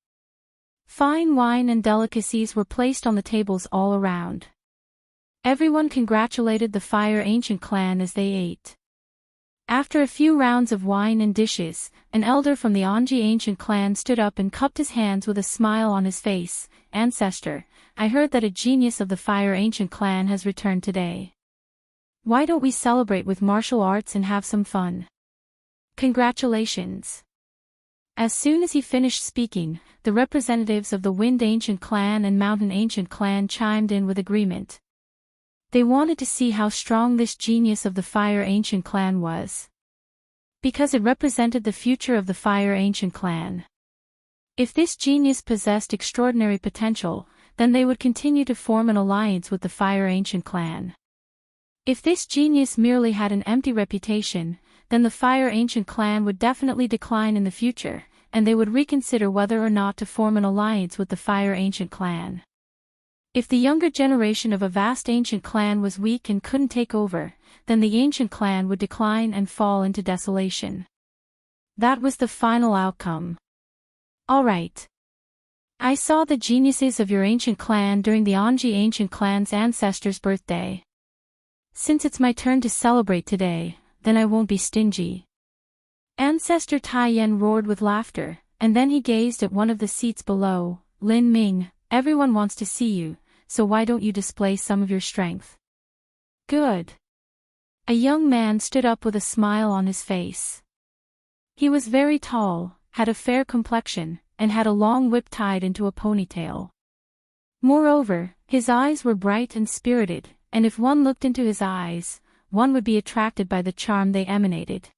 S1: Fine wine and delicacies were placed on the tables all around. Everyone congratulated the Fire Ancient Clan as they ate. After a few rounds of wine and dishes, an elder from the Anji Ancient Clan stood up and cupped his hands with a smile on his face. Ancestor, I heard that a genius of the Fire Ancient Clan has returned today. Why don't we celebrate with martial arts and have some fun? Congratulations. As soon as he finished speaking, the representatives of the Wind Ancient Clan and Mountain Ancient Clan chimed in with agreement. They wanted to see how strong this genius of the Fire Ancient Clan was. Because it represented the future of the Fire Ancient Clan. If this genius possessed extraordinary potential, then they would continue to form an alliance with the Fire Ancient Clan. If this genius merely had an empty reputation, then the Fire Ancient Clan would definitely decline in the future, and they would reconsider whether or not to form an alliance with the Fire Ancient Clan. If the younger generation of a vast ancient clan was weak and couldn't take over, then the ancient clan would decline and fall into desolation. That was the final outcome. Alright. I saw the geniuses of your ancient clan during the Anji Ancient Clan's ancestor's birthday. Since it's my turn to celebrate today, then I won't be stingy. Ancestor Taiyan roared with laughter, and then he gazed at one of the seats below. Lin Ming, everyone wants to see you, so why don't you display some of your strength? Good. A young man stood up with a smile on his face. He was very tall, had a fair complexion, and had a long whip tied into a ponytail. Moreover, his eyes were bright and spirited, and if one looked into his eyes, one would be attracted by the charm they emanated.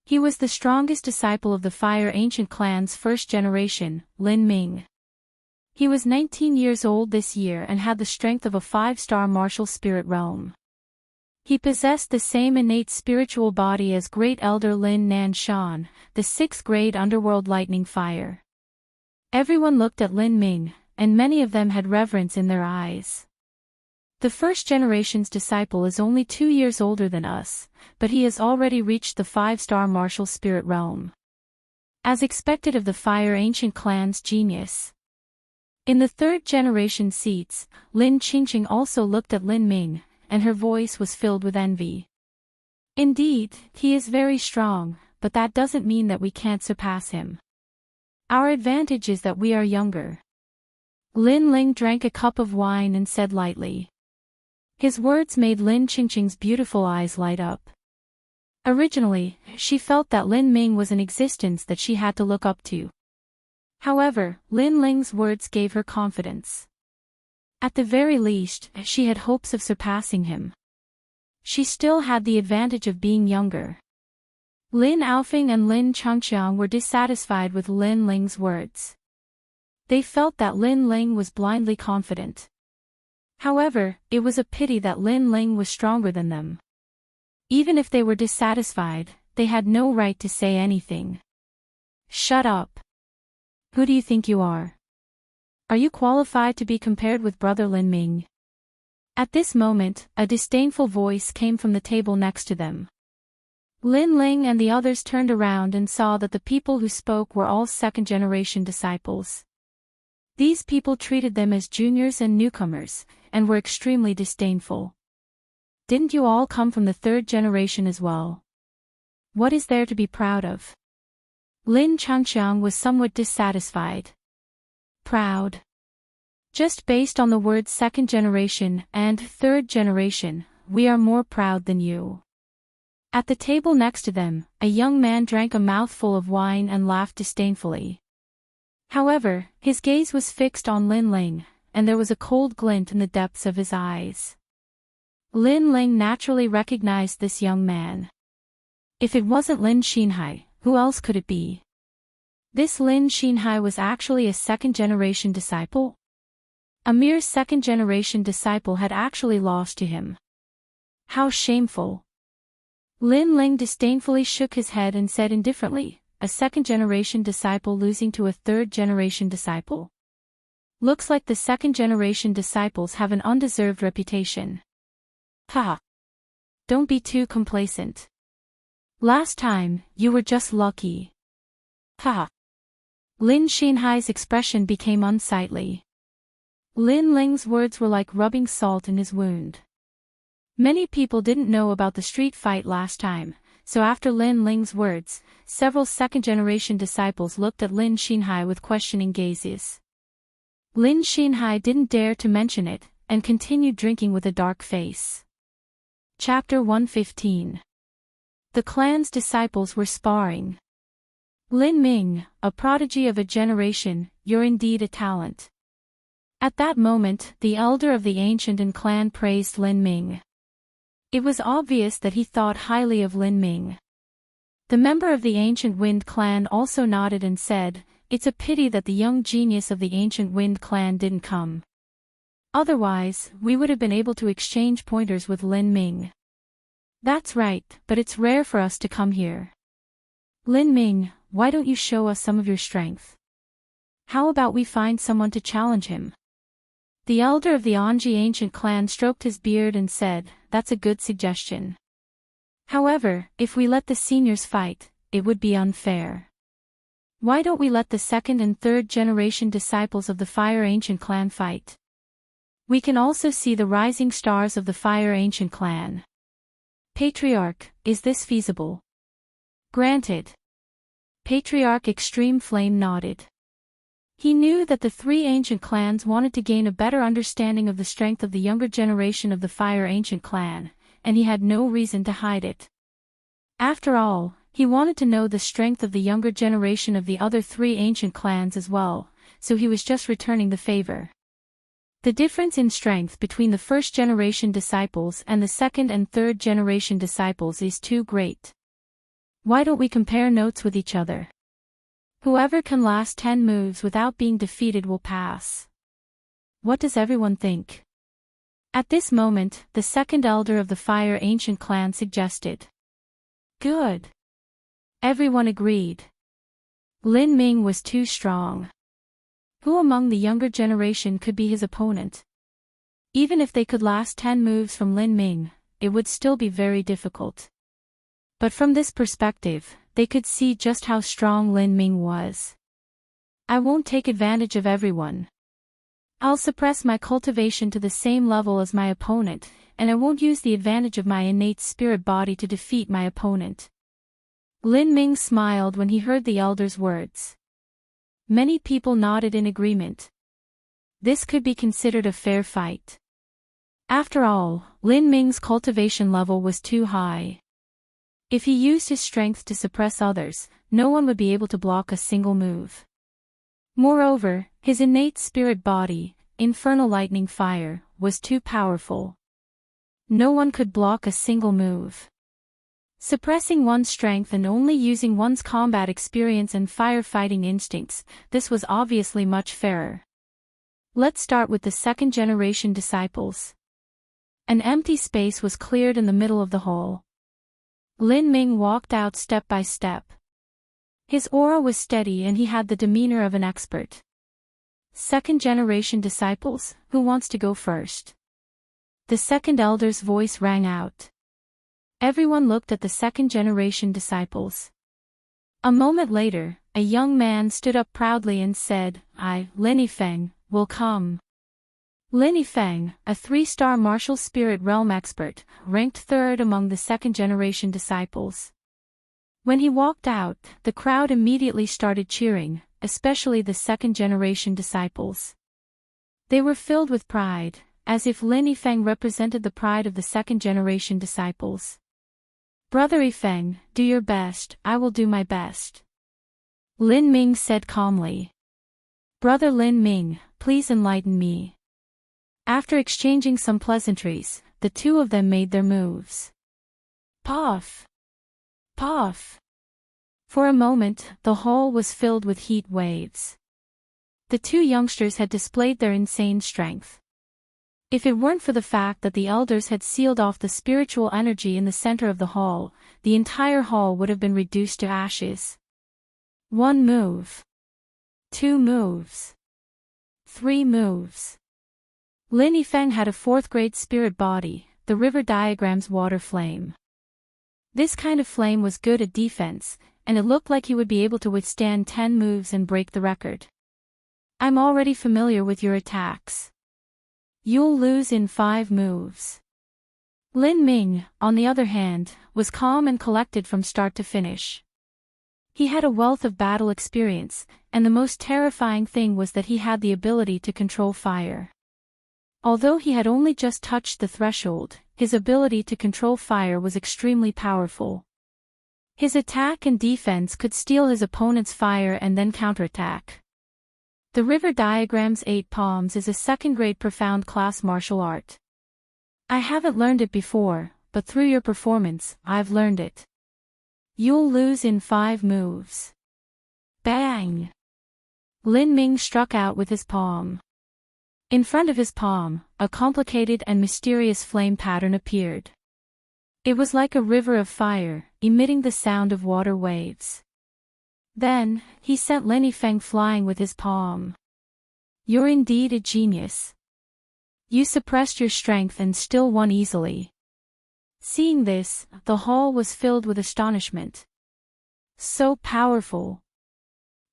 S1: He was the strongest disciple of the Fire Ancient Clan's first generation, Lin Ming. He was 19 years old this year and had the strength of a 5-star martial spirit realm. He possessed the same innate spiritual body as Great Elder Lin Nanshan, the 6th grade underworld lightning fire. Everyone looked at Lin Ming, and many of them had reverence in their eyes. The first generation's disciple is only 2 years older than us, but he has already reached the 5-star martial spirit realm. As expected of the Fire Ancient Clan's genius. In the 3rd generation seats, Lin Qingqing also looked at Lin Ming, and her voice was filled with envy. Indeed, he is very strong, but that doesn't mean that we can't surpass him. Our advantage is that we are younger. Lin Ling drank a cup of wine and said lightly. His words made Lin Qingqing's beautiful eyes light up. Originally, she felt that Lin Ming was an existence that she had to look up to. However, Lin Ling's words gave her confidence. At the very least, she had hopes of surpassing him. She still had the advantage of being younger. Lin Aofing and Lin Changqiang were dissatisfied with Lin Ling's words. They felt that Lin Ling was blindly confident. However, it was a pity that Lin Ling was stronger than them. Even if they were dissatisfied, they had no right to say anything. Shut up. Who do you think you are? Are you qualified to be compared with Brother Lin Ming? At this moment, a disdainful voice came from the table next to them. Lin Ling and the others turned around and saw that the people who spoke were all second-generation disciples. These people treated them as juniors and newcomers, and were extremely disdainful. Didn't you all come from the third generation as well? What is there to be proud of? Lin Changxiang was somewhat dissatisfied. Proud? Just based on the words second generation and third generation, we are more proud than you. At the table next to them, a young man drank a mouthful of wine and laughed disdainfully. However, his gaze was fixed on Lin Ling, and there was a cold glint in the depths of his eyes. Lin Ling naturally recognized this young man. If it wasn't Lin Xinhai, who else could it be? This Lin Xinhai was actually a second-generation disciple? A mere second-generation disciple had actually lost to him. How shameful! Lin Ling disdainfully shook his head and said indifferently, a second-generation disciple losing to a third-generation disciple. Looks like the second-generation disciples have an undeserved reputation. Haha. Don't be too complacent. Last time, you were just lucky. Haha. Lin Xinhai's expression became unsightly. Lin Ling's words were like rubbing salt in his wound. Many people didn't know about the street fight last time, so after Lin Ling's words, several second-generation disciples looked at Lin Xinhai with questioning gazes. Lin Xinhai didn't dare to mention it, and continued drinking with a dark face. Chapter 115. The clan's disciples were sparring. Lin Ming, a prodigy of a generation, you're indeed a talent. At that moment, the elder of the ancient and clan praised Lin Ming. It was obvious that he thought highly of Lin Ming. The member of the ancient wind clan also nodded and said, it's a pity that the young genius of the ancient wind clan didn't come. Otherwise, we would have been able to exchange pointers with Lin Ming. That's right, but it's rare for us to come here. Lin Ming, why don't you show us some of your strength? How about we find someone to challenge him? The elder of the Anji ancient clan stroked his beard and said, that's a good suggestion. However, if we let the seniors fight, it would be unfair. Why don't we let the second and third generation disciples of the Fire Ancient clan fight? We can also see the rising stars of the Fire Ancient clan. Patriarch, is this feasible? Granted. Patriarch Extreme Flame nodded. He knew that the three ancient clans wanted to gain a better understanding of the strength of the younger generation of the Fire Ancient clan, and he had no reason to hide it. After all, he wanted to know the strength of the younger generation of the other three ancient clans as well, so he was just returning the favor. The difference in strength between the first-generation disciples and the second and third-generation disciples is too great. Why don't we compare notes with each other? Whoever can last 10 moves without being defeated will pass. What does everyone think? At this moment, the second elder of the Fire Ancient clan suggested. Good. Everyone agreed. Lin Ming was too strong. Who among the younger generation could be his opponent? Even if they could last 10 moves from Lin Ming, it would still be very difficult. But from this perspective, they could see just how strong Lin Ming was. I won't take advantage of everyone. I'll suppress my cultivation to the same level as my opponent, and I won't use the advantage of my innate spirit body to defeat my opponent. Lin Ming smiled when he heard the elder's words. Many people nodded in agreement. This could be considered a fair fight. After all, Lin Ming's cultivation level was too high. If he used his strength to suppress others, no one would be able to block a single move. Moreover, his innate spirit body, infernal lightning fire, was too powerful. No one could block a single move. Suppressing one's strength and only using one's combat experience and firefighting instincts, this was obviously much fairer. Let's start with the second-generation disciples. An empty space was cleared in the middle of the hall. Lin Ming walked out step by step. His aura was steady and he had the demeanor of an expert. Second-generation disciples, who wants to go first? The second elder's voice rang out. Everyone looked at the second-generation disciples. A moment later, a young man stood up proudly and said, I, Lin Feng, will come. Lin Feng, a 3-star martial spirit realm expert, ranked third among the second-generation disciples. When he walked out, the crowd immediately started cheering, especially the second-generation disciples. They were filled with pride, as if Lin Feng represented the pride of the second-generation disciples. Brother Feng, do your best, I will do my best. Lin Ming said calmly. Brother Lin Ming, please enlighten me. After exchanging some pleasantries, the two of them made their moves. Puff! Puff! For a moment, the hall was filled with heat waves. The two youngsters had displayed their insane strength. If it weren't for the fact that the elders had sealed off the spiritual energy in the center of the hall, the entire hall would have been reduced to ashes. 1 move. 2 moves. 3 moves. Lin Feng had a 4th-grade spirit body, the river diagram's water flame. This kind of flame was good at defense, and it looked like he would be able to withstand 10 moves and break the record. I'm already familiar with your attacks. You'll lose in 5 moves. Lin Ming, on the other hand, was calm and collected from start to finish. He had a wealth of battle experience, and the most terrifying thing was that he had the ability to control fire. Although he had only just touched the threshold, his ability to control fire was extremely powerful. His attack and defense could steal his opponent's fire and then counterattack. The river diagram's 8 palms is a 2nd-grade profound class martial art. I haven't learned it before, but through your performance, I've learned it. You'll lose in 5 moves. Bang! Lin Ming struck out with his palm. In front of his palm, a complicated and mysterious flame pattern appeared. It was like a river of fire, emitting the sound of water waves. Then, he sent Lin Feng flying with his palm. You're indeed a genius. You suppressed your strength and still won easily. Seeing this, the hall was filled with astonishment. So powerful.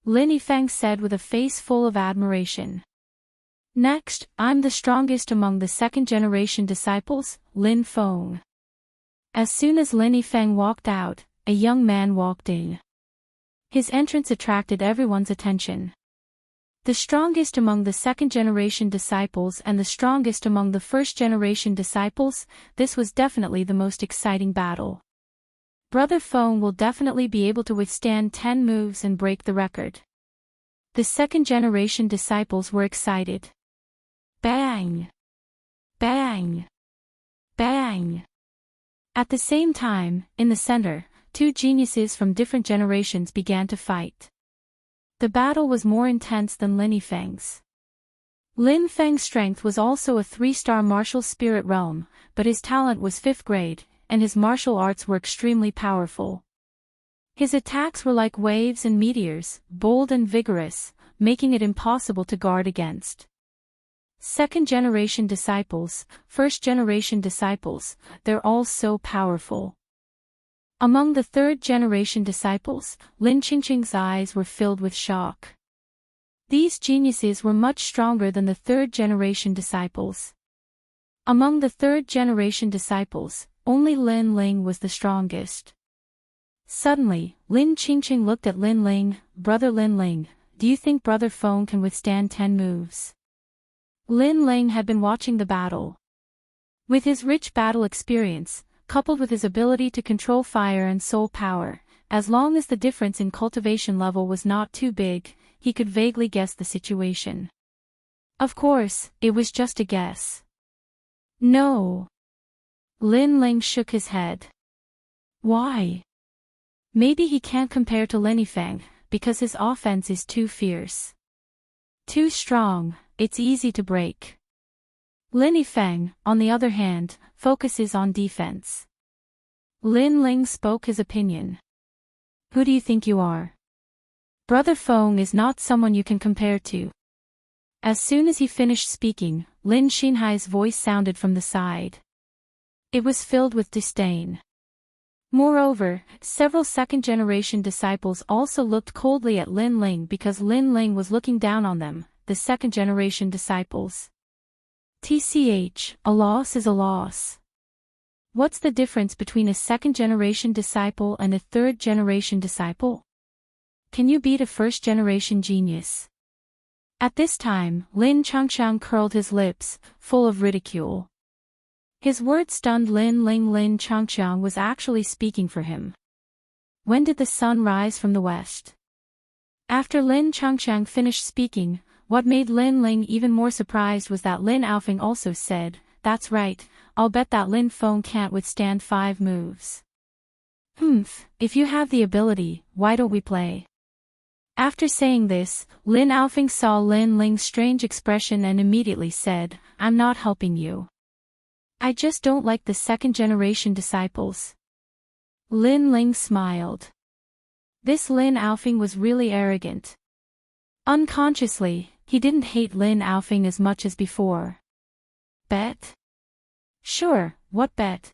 S1: Lin Feng said with a face full of admiration. Next, I'm the strongest among the second-generation disciples, Lin Feng. As soon as Lin Feng walked out, a young man walked in. His entrance attracted everyone's attention. The strongest among the second-generation disciples and the strongest among the first-generation disciples, this was definitely the most exciting battle. Brother Feng will definitely be able to withstand 10 moves and break the record. The second-generation disciples were excited. Bang! Bang! Bang! At the same time, in the center, 2 geniuses from different generations began to fight. The battle was more intense than Lin Feng's. Lin Feng's strength was also a 3-star martial spirit realm, but his talent was 5th grade, and his martial arts were extremely powerful. His attacks were like waves and meteors, bold and vigorous, making it impossible to guard against. Second-generation disciples, first-generation disciples, they're all so powerful. Among the 3rd-generation disciples, Lin Qingqing's eyes were filled with shock. These geniuses were much stronger than the 3rd-generation disciples. Among the 3rd-generation disciples, only Lin Ling was the strongest. Suddenly, Lin Qingqing looked at Lin Ling. Brother Lin Ling, do you think Brother Feng can withstand 10 moves? Lin Ling had been watching the battle. With his rich battle experience, coupled with his ability to control fire and soul power, as long as the difference in cultivation level was not too big, he could vaguely guess the situation. Of course, it was just a guess. No. Lin Ling shook his head. Why? Maybe he can't compare to Lin Feng, because his offense is too fierce. Too strong, it's easy to break. Lin Feng, on the other hand, focuses on defense. Lin Ling spoke his opinion. Who do you think you are? Brother Feng is not someone you can compare to. As soon as he finished speaking, Lin Xinhai's voice sounded from the side. It was filled with disdain. Moreover, several second-generation disciples also looked coldly at Lin Ling because Lin Ling was looking down on them, the second-generation disciples. TCH, a loss is a loss. What's the difference between a second-generation disciple and a third-generation disciple? Can you beat a first-generation genius? At this time, Lin Changxiang curled his lips, full of ridicule. His words stunned Lin Ling. Lin Changxiang was actually speaking for him. When did the sun rise from the west? After Lin Changxiang finished speaking, what made Lin Ling even more surprised was that Lin Aofeng also said, "That's right, I'll bet that Lin Feng can't withstand 5 moves." If you have the ability, why don't we play? After saying this, Lin Aofeng saw Lin Ling's strange expression and immediately said, "I'm not helping you. I just don't like the second-generation disciples." Lin Ling smiled. This Lin Aofeng was really arrogant. Unconsciously, he didn't hate Lin Aofeng as much as before. Bet? Sure, what bet?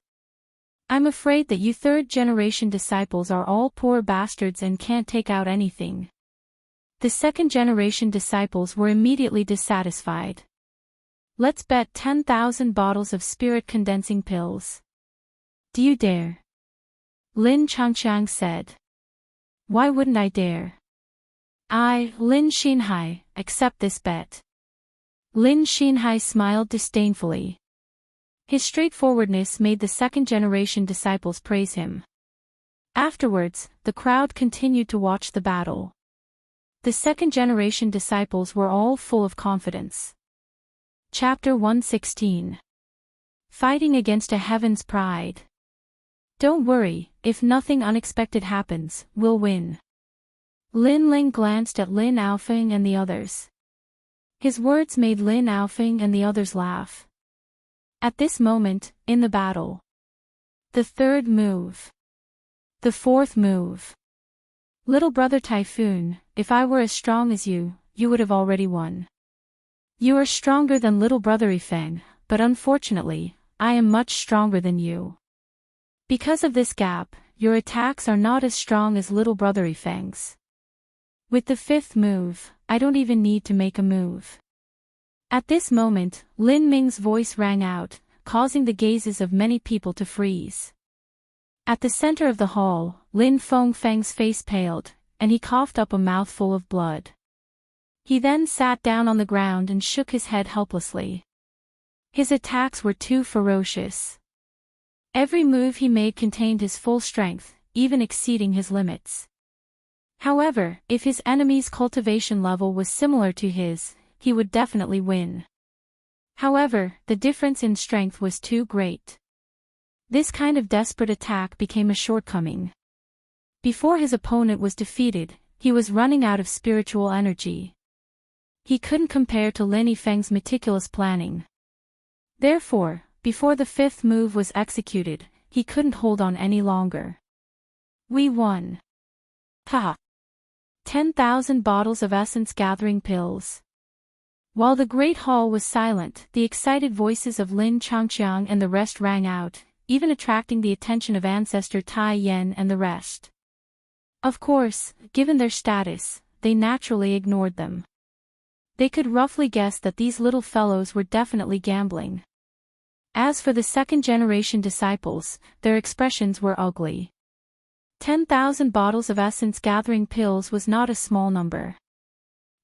S1: I'm afraid that you third-generation disciples are all poor bastards and can't take out anything. The second-generation disciples were immediately dissatisfied. Let's bet 10,000 bottles of spirit-condensing pills. Do you dare? Lin Changxiang said. Why wouldn't I dare? I, Lin Xinhai, accept this bet. Lin Xinhai smiled disdainfully. His straightforwardness made the second-generation disciples praise him. Afterwards, the crowd continued to watch the battle. The second-generation disciples were all full of confidence. Chapter 116. Fighting against a heaven's pride. Don't worry, if nothing unexpected happens, we'll win. Lin Ling glanced at Lin Aofeng and the others. His words made Lin Aofeng and the others laugh. At this moment, in the battle. The third move. The fourth move. Little brother Typhoon, if I were as strong as you, you would have already won. You are stronger than little brother Yifeng, but unfortunately, I am much stronger than you. Because of this gap, your attacks are not as strong as little brother Yifeng's. With the fifth move, I don't even need to make a move. At this moment, Lin Ming's voice rang out, causing the gazes of many people to freeze. At the center of the hall, Lin Feng's face paled, and he coughed up a mouthful of blood. He then sat down on the ground and shook his head helplessly. His attacks were too ferocious. Every move he made contained his full strength, even exceeding his limits. However, if his enemy's cultivation level was similar to his, he would definitely win. However, the difference in strength was too great. This kind of desperate attack became a shortcoming. Before his opponent was defeated, he was running out of spiritual energy. He couldn't compare to Lin Yifeng's meticulous planning. Therefore, before the fifth move was executed, he couldn't hold on any longer. We won. Ha! 10,000 bottles of essence-gathering pills. While the great hall was silent, the excited voices of Lin Changxiang and the rest rang out, even attracting the attention of Ancestor Tai Yen and the rest. Of course, given their status, they naturally ignored them. They could roughly guess that these little fellows were definitely gambling. As for the second-generation disciples, their expressions were ugly. 10,000 bottles of essence-gathering pills was not a small number.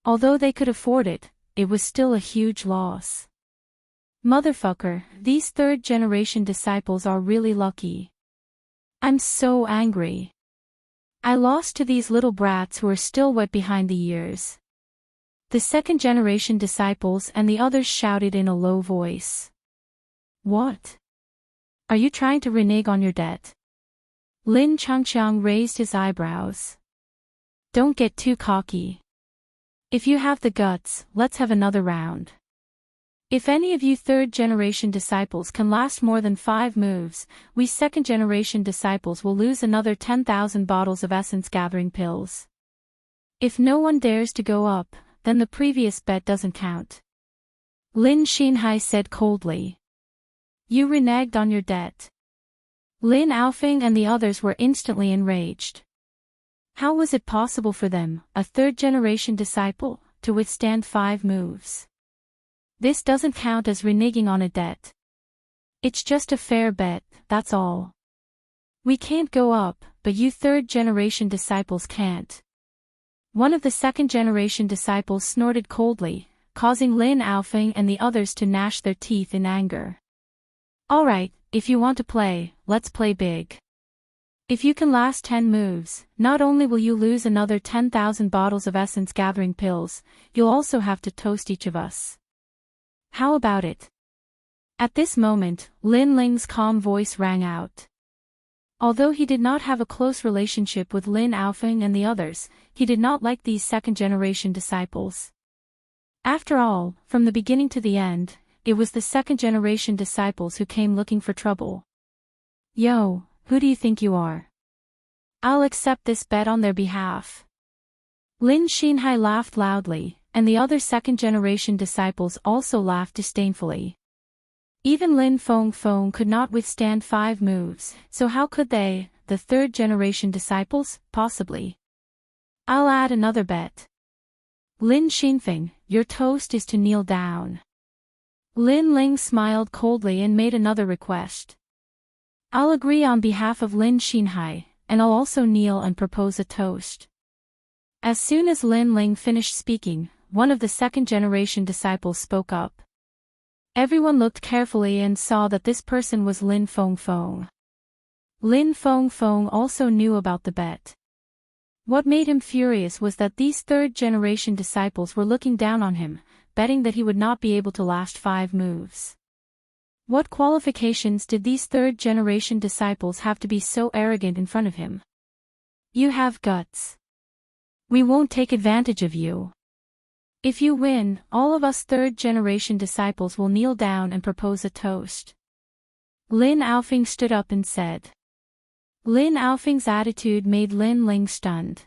S1: Although they could afford it, it was still a huge loss. Motherfucker, these third-generation disciples are really lucky. I'm so angry. I lost to these little brats who are still wet behind the ears. The second-generation disciples and the others shouted in a low voice. What? Are you trying to renege on your debt? Lin Changxiang raised his eyebrows. Don't get too cocky. If you have the guts, let's have another round. If any of you third-generation disciples can last more than 5 moves, we second-generation disciples will lose another 10,000 bottles of essence-gathering pills. If no one dares to go up, then the previous bet doesn't count. Lin Xinhai said coldly. You reneged on your debt. Lin Aofing and the others were instantly enraged. How was it possible for them, a third-generation disciple, to withstand 5 moves? This doesn't count as reneging on a debt. It's just a fair bet, that's all. We can't go up, but you third-generation disciples can't. One of the second-generation disciples snorted coldly, causing Lin Aofing and the others to gnash their teeth in anger. Alright, if you want to play, let's play big. If you can last 10 moves, not only will you lose another 10,000 bottles of essence gathering pills, you'll also have to toast each of us. How about it? At this moment, Lin Ling's calm voice rang out. Although he did not have a close relationship with Lin Aofing and the others, he did not like these second-generation disciples. After all, from the beginning to the end, it was the second-generation disciples who came looking for trouble. Yo, who do you think you are? I'll accept this bet on their behalf. Lin Xinhai laughed loudly, and the other second-generation disciples also laughed disdainfully. Even Lin Feng could not withstand 5 moves, so how could they, the third-generation disciples, possibly? I'll add another bet. Lin Xinfeng, your toast is to kneel down. Lin Ling smiled coldly and made another request. I'll agree on behalf of Lin Xinhai, and I'll also kneel and propose a toast. As soon as Lin Ling finished speaking, one of the second-generation disciples spoke up. Everyone looked carefully and saw that this person was Lin Feng. Lin Feng also knew about the bet. What made him furious was that these third-generation disciples were looking down on him, betting that he would not be able to last 5 moves. What qualifications did these third-generation disciples have to be so arrogant in front of him? You have guts. We won't take advantage of you. If you win, all of us third-generation disciples will kneel down and propose a toast. Lin Aofing stood up and said. Lin Aofing's attitude made Lin Ling stunned.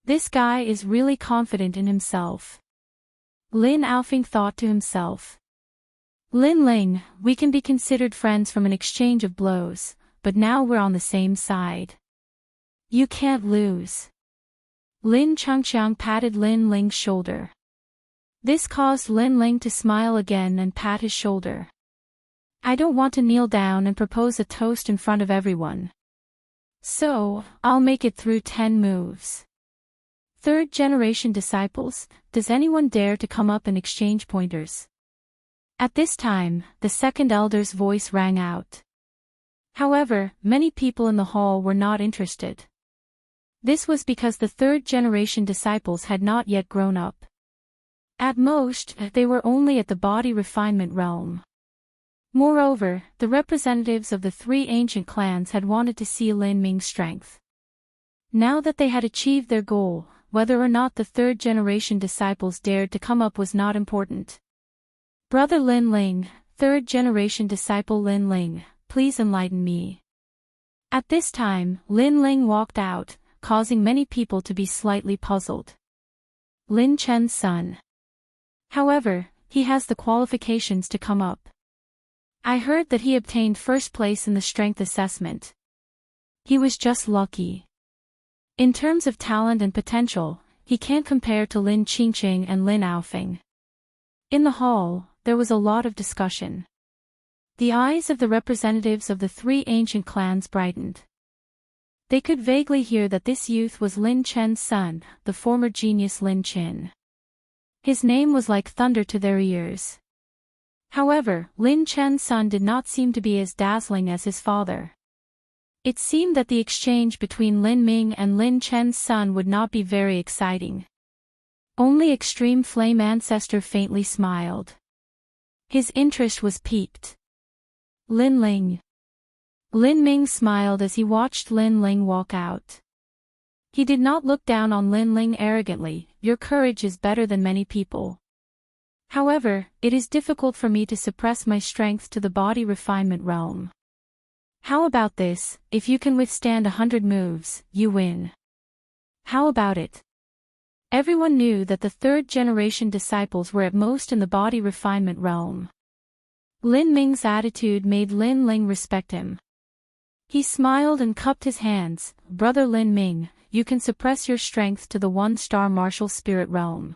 S1: This guy is really confident in himself. Lin Aofing thought to himself. Lin Ling, we can be considered friends from an exchange of blows, but now we're on the same side. You can't lose. Lin Changqiang patted Lin Ling's shoulder. This caused Lin Ling to smile again and pat his shoulder. I don't want to kneel down and propose a toast in front of everyone. So, I'll make it through 10 moves. Third-generation disciples, does anyone dare to come up and exchange pointers? At this time, the second elder's voice rang out. However, many people in the hall were not interested. This was because the third-generation disciples had not yet grown up. At most, they were only at the body refinement realm. Moreover, the representatives of the 3 ancient clans had wanted to see Lin Ming's strength. Now that they had achieved their goal, whether or not the third-generation disciples dared to come up was not important. Brother Lin Ling, third-generation disciple Lin Ling, please enlighten me. At this time, Lin Ling walked out, causing many people to be slightly puzzled. Lin Chen's son. However, he has the qualifications to come up. I heard that he obtained first place in the strength assessment. He was just lucky. In terms of talent and potential, he can't compare to Lin Qingqing and Lin Aofing. In the hall, there was a lot of discussion. The eyes of the representatives of the 3 ancient clans brightened. They could vaguely hear that this youth was Lin Chen's son, the former genius Lin Qin. His name was like thunder to their ears. However, Lin Chen's son did not seem to be as dazzling as his father. It seemed that the exchange between Lin Ming and Lin Chen's son would not be very exciting. Only Extreme Flame Ancestor faintly smiled. His interest was piqued. Lin Ling. Lin Ming smiled as he watched Lin Ling walk out. He did not look down on Lin Ling arrogantly. Your courage is better than many people. However, it is difficult for me to suppress my strength to the body refinement realm. How about this, if you can withstand 100 moves, you win. How about it? Everyone knew that the third-generation disciples were at most in the body refinement realm. Lin Ming's attitude made Lin Ling respect him. He smiled and cupped his hands. "Brother Lin Ming, you can suppress your strength to the one-star martial spirit realm.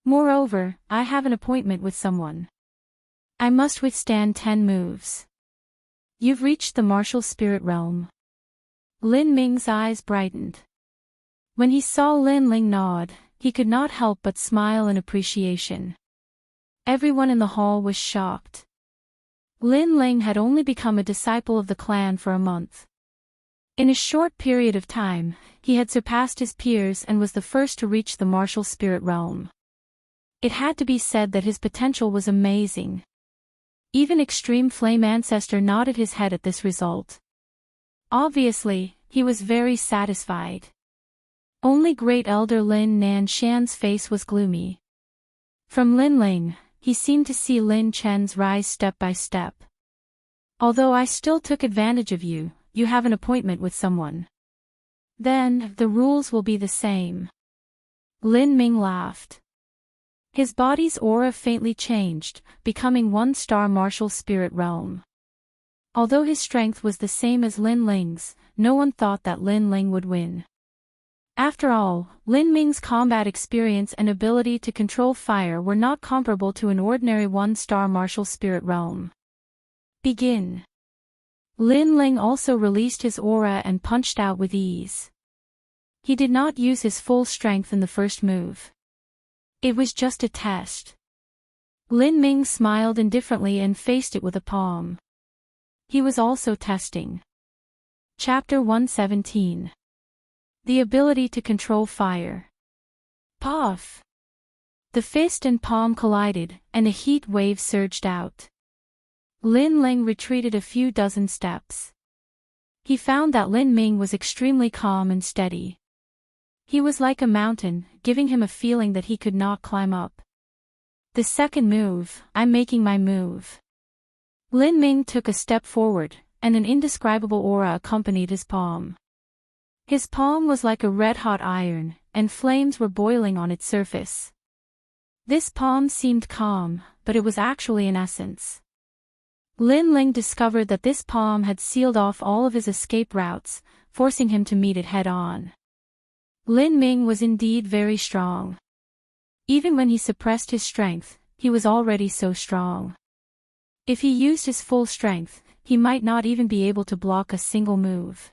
S1: Moreover, I have an appointment with someone. I must withstand 10 moves. You've reached the martial spirit realm." Lin Ming's eyes brightened. When he saw Lin Ling nod, he could not help but smile in appreciation. Everyone in the hall was shocked. Lin Ling had only become a disciple of the clan for a month. In a short period of time, he had surpassed his peers and was the first to reach the martial spirit realm. It had to be said that his potential was amazing. Even Extreme Flame Ancestor nodded his head at this result. Obviously, he was very satisfied. Only Great Elder Lin Nanshan's face was gloomy. From Lin Ling, he seemed to see Lin Chen's rise step by step. "Although I still took advantage of you, you have an appointment with someone. Then, the rules will be the same." Lin Ming laughed. His body's aura faintly changed, becoming one-star martial spirit realm. Although his strength was the same as Lin Ling's, no one thought that Lin Ling would win. After all, Lin Ming's combat experience and ability to control fire were not comparable to an ordinary one-star martial spirit realm. Begin. Lin Ling also released his aura and punched out with ease. He did not use his full strength in the first move. It was just a test. Lin Ming smiled indifferently and faced it with a palm. He was also testing. Chapter 117. The ability to control fire. Puff! The fist and palm collided, and a heat wave surged out. Lin Ling retreated a few dozen steps. He found that Lin Ming was extremely calm and steady. He was like a mountain, giving him a feeling that he could not climb up. The second move, "I'm making my move." Lin Ming took a step forward, and an indescribable aura accompanied his palm. His palm was like a red-hot iron, and flames were boiling on its surface. This palm seemed calm, but it was actually an essence. Lin Ling discovered that this palm had sealed off all of his escape routes, forcing him to meet it head-on. Lin Ming was indeed very strong. Even when he suppressed his strength, he was already so strong. If he used his full strength, he might not even be able to block a single move.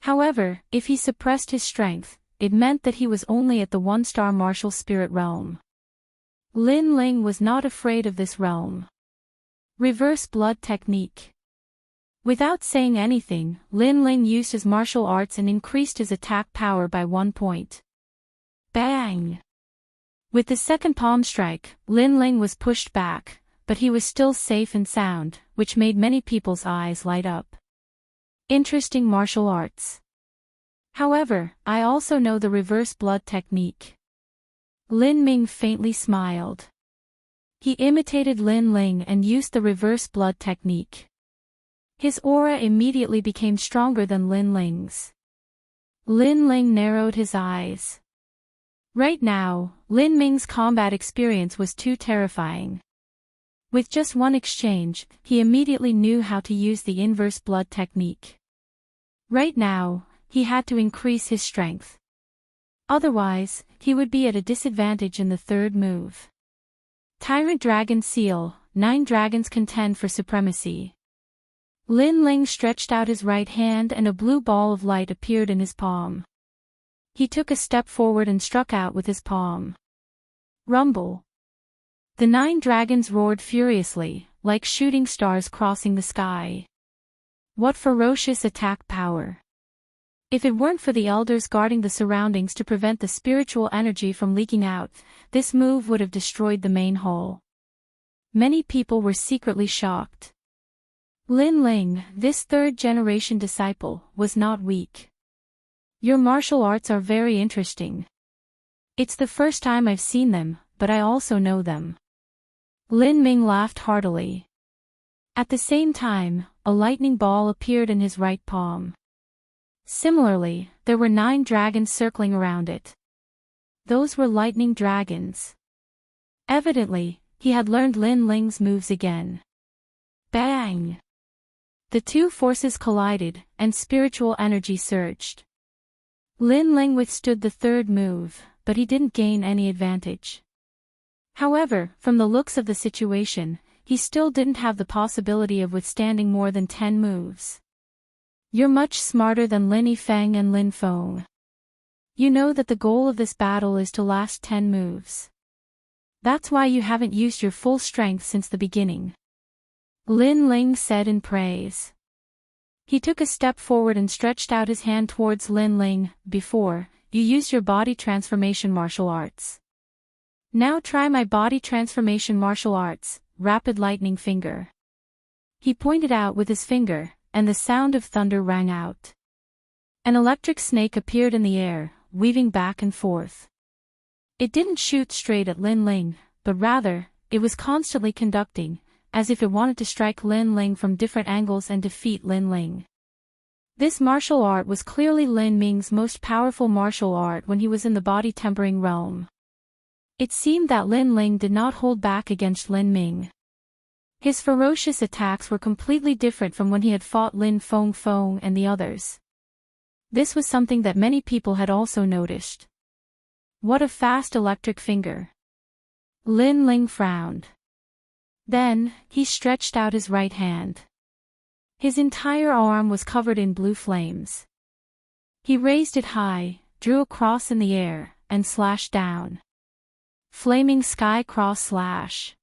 S1: However, if he suppressed his strength, it meant that he was only at the one-star martial spirit realm. Lin Ling was not afraid of this realm. Reverse blood technique. Without saying anything, Lin Ling used his martial arts and increased his attack power by 1 point. Bang! With the second palm strike, Lin Ling was pushed back, but he was still safe and sound, which made many people's eyes light up. Interesting martial arts. However, I also know the reverse blood technique. Lin Ming faintly smiled. He imitated Lin Ling and used the reverse blood technique. His aura immediately became stronger than Lin Ling's. Lin Ling narrowed his eyes. Right now, Lin Ming's combat experience was too terrifying. With just one exchange, he immediately knew how to use the inverse blood technique. Right now, he had to increase his strength. Otherwise, he would be at a disadvantage in the third move. Tyrant Dragon Seal, 9 dragons contend for supremacy. Lin Ling stretched out his right hand and a blue ball of light appeared in his palm. He took a step forward and struck out with his palm. Rumble. The 9 dragons roared furiously, like shooting stars crossing the sky. What ferocious attack power! If it weren't for the elders guarding the surroundings to prevent the spiritual energy from leaking out, this move would have destroyed the main hall. Many people were secretly shocked. Lin Ling, this third-generation disciple, was not weak. Your martial arts are very interesting. It's the first time I've seen them, but I also know them. Lin Ming laughed heartily. At the same time, a lightning ball appeared in his right palm. Similarly, there were 9 dragons circling around it. Those were lightning dragons. Evidently, he had learned Lin Ling's moves again. Bang! The two forces collided, and spiritual energy surged. Lin Ling withstood the third move, but he didn't gain any advantage. However, from the looks of the situation, he still didn't have the possibility of withstanding more than 10 moves. You're much smarter than Lin Yifeng and Lin Feng. You know that the goal of this battle is to last 10 moves. That's why you haven't used your full strength since the beginning. Lin Ling said in praise. He took a step forward and stretched out his hand towards Lin Ling. Before, you used your body transformation martial arts. Now try my body transformation martial arts, rapid lightning finger. He pointed out with his finger, and the sound of thunder rang out. An electric snake appeared in the air, weaving back and forth. It didn't shoot straight at Lin Ling, but rather, it was constantly conducting, as if it wanted to strike Lin Ling from different angles and defeat Lin Ling. This martial art was clearly Lin Ming's most powerful martial art when he was in the body-tempering realm. It seemed that Lin Ling did not hold back against Lin Ming. His ferocious attacks were completely different from when he had fought Lin Feng and the others. This was something that many people had also noticed. What a fast electric finger! Lin Ling frowned. Then, he stretched out his right hand. His entire arm was covered in blue flames. He raised it high, drew a cross in the air, and slashed down. Flaming sky cross slash.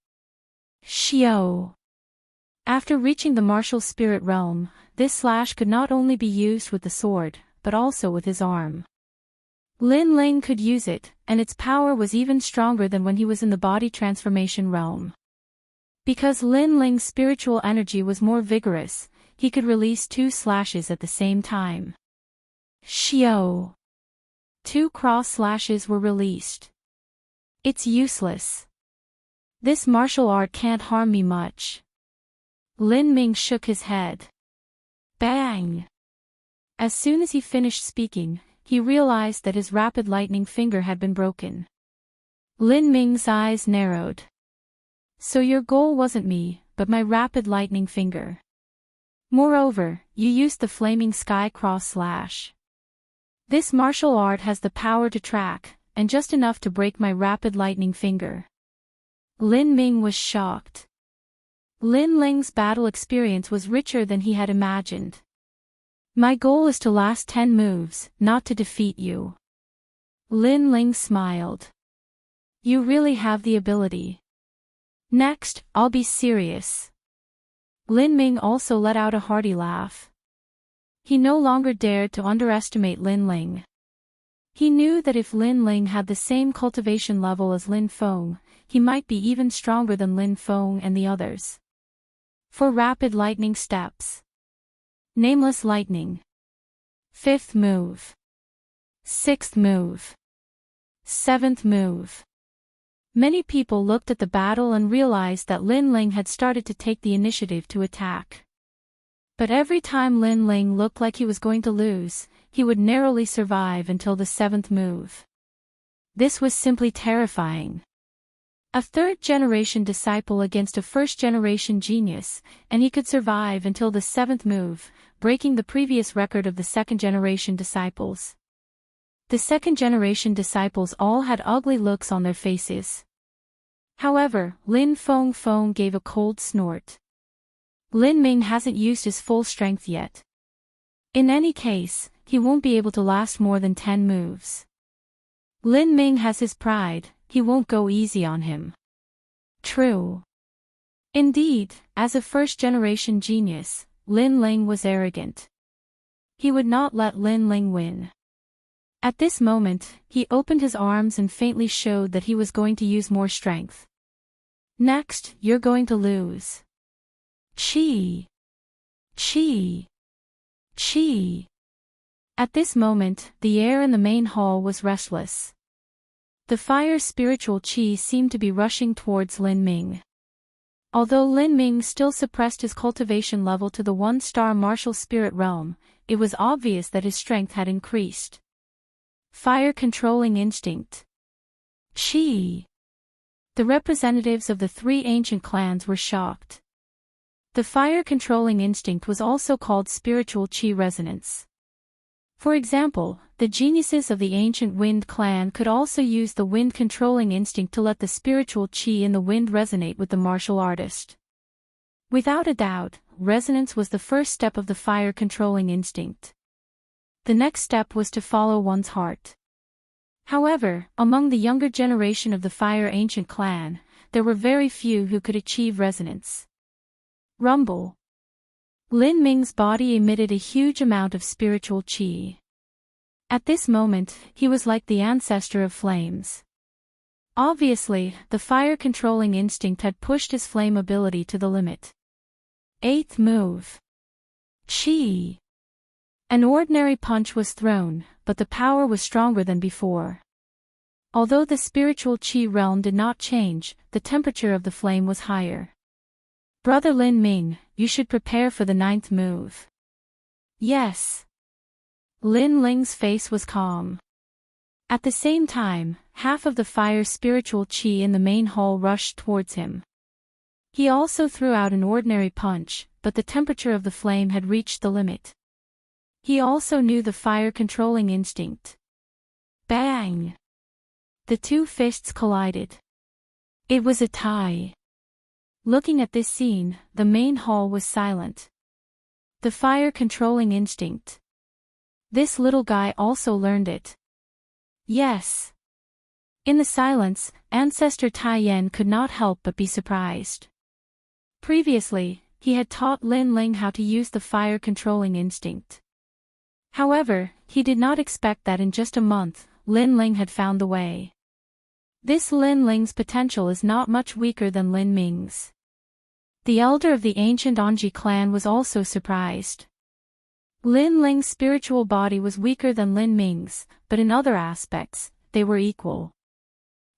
S1: Shio. After reaching the martial spirit realm, this slash could not only be used with the sword, but also with his arm. Lin Ling could use it, and its power was even stronger than when he was in the body transformation realm. Because Lin Ling's spiritual energy was more vigorous, he could release 2 slashes at the same time. Shio. 2 cross slashes were released. It's useless. This martial art can't harm me much. Lin Ming shook his head. Bang! As soon as he finished speaking, he realized that his rapid lightning finger had been broken. Lin Ming's eyes narrowed. So your goal wasn't me, but my rapid lightning finger. Moreover, you used the flaming sky cross slash. This martial art has the power to track, and just enough to break my rapid lightning finger. Lin Ming was shocked. Lin Ling's battle experience was richer than he had imagined. My goal is to last 10 moves, not to defeat you. Lin Ling smiled. You really have the ability. Next, I'll be serious. Lin Ming also let out a hearty laugh. He no longer dared to underestimate Lin Ling. He knew that if Lin Ling had the same cultivation level as Lin Feng, he might be even stronger than Lin Feng and the others. For rapid lightning steps. Nameless lightning. 5th move. 6th move. 7th move. Many people looked at the battle and realized that Lin Ling had started to take the initiative to attack. But every time Lin Ling looked like he was going to lose, he would narrowly survive until the 7th move. This was simply terrifying. A 3rd-generation disciple against a 1st-generation genius, and he could survive until the 7th move, breaking the previous record of the 2nd-generation disciples. The 2nd-generation disciples all had ugly looks on their faces. However, Lin Feng gave a cold snort. Lin Ming hasn't used his full strength yet. In any case, he won't be able to last more than 10 moves. Lin Ming has his pride, he won't go easy on him. True. Indeed, as a 1st-generation genius, Lin Ling was arrogant. He would not let Lin Ling win. At this moment, he opened his arms and faintly showed that he was going to use more strength. Next, you're going to lose. Chi. Chi. Chi. At this moment, the air in the main hall was restless. The fire spiritual chi seemed to be rushing towards Lin Ming. Although Lin Ming still suppressed his cultivation level to the 1-star martial spirit realm, it was obvious that his strength had increased. Fire controlling instinct. Qi. The representatives of the three ancient clans were shocked. The fire-controlling instinct was also called spiritual qi resonance. For example, the geniuses of the ancient wind clan could also use the wind-controlling instinct to let the spiritual qi in the wind resonate with the martial artist. Without a doubt, resonance was the first step of the fire-controlling instinct. The next step was to follow one's heart. However, among the younger generation of the fire ancient clan, there were very few who could achieve resonance. Rumble. Lin Ming's body emitted a huge amount of spiritual qi. At this moment, he was like the ancestor of flames. Obviously, the fire-controlling instinct had pushed his flame ability to the limit. 8th move. Qi. An ordinary punch was thrown, but the power was stronger than before. Although the spiritual qi realm did not change, the temperature of the flame was higher. Brother Lin Ming, you should prepare for the 9th move. Yes. Lin Ling's face was calm. At the same time, half of the fire spiritual qi in the main hall rushed towards him. He also threw out an ordinary punch, but the temperature of the flame had reached the limit. He also knew the fire-controlling instinct. Bang! The two fists collided. It was a tie. Looking at this scene, the main hall was silent. The fire-controlling instinct. This little guy also learned it. Yes. In the silence, Ancestor Tai Yen could not help but be surprised. Previously, he had taught Lin Ling how to use the fire-controlling instinct. However, he did not expect that in just a month, Lin Ling had found the way. This Lin Ling's potential is not much weaker than Lin Ming's. The elder of the ancient Anji clan was also surprised. Lin Ling's spiritual body was weaker than Lin Ming's, but in other aspects, they were equal.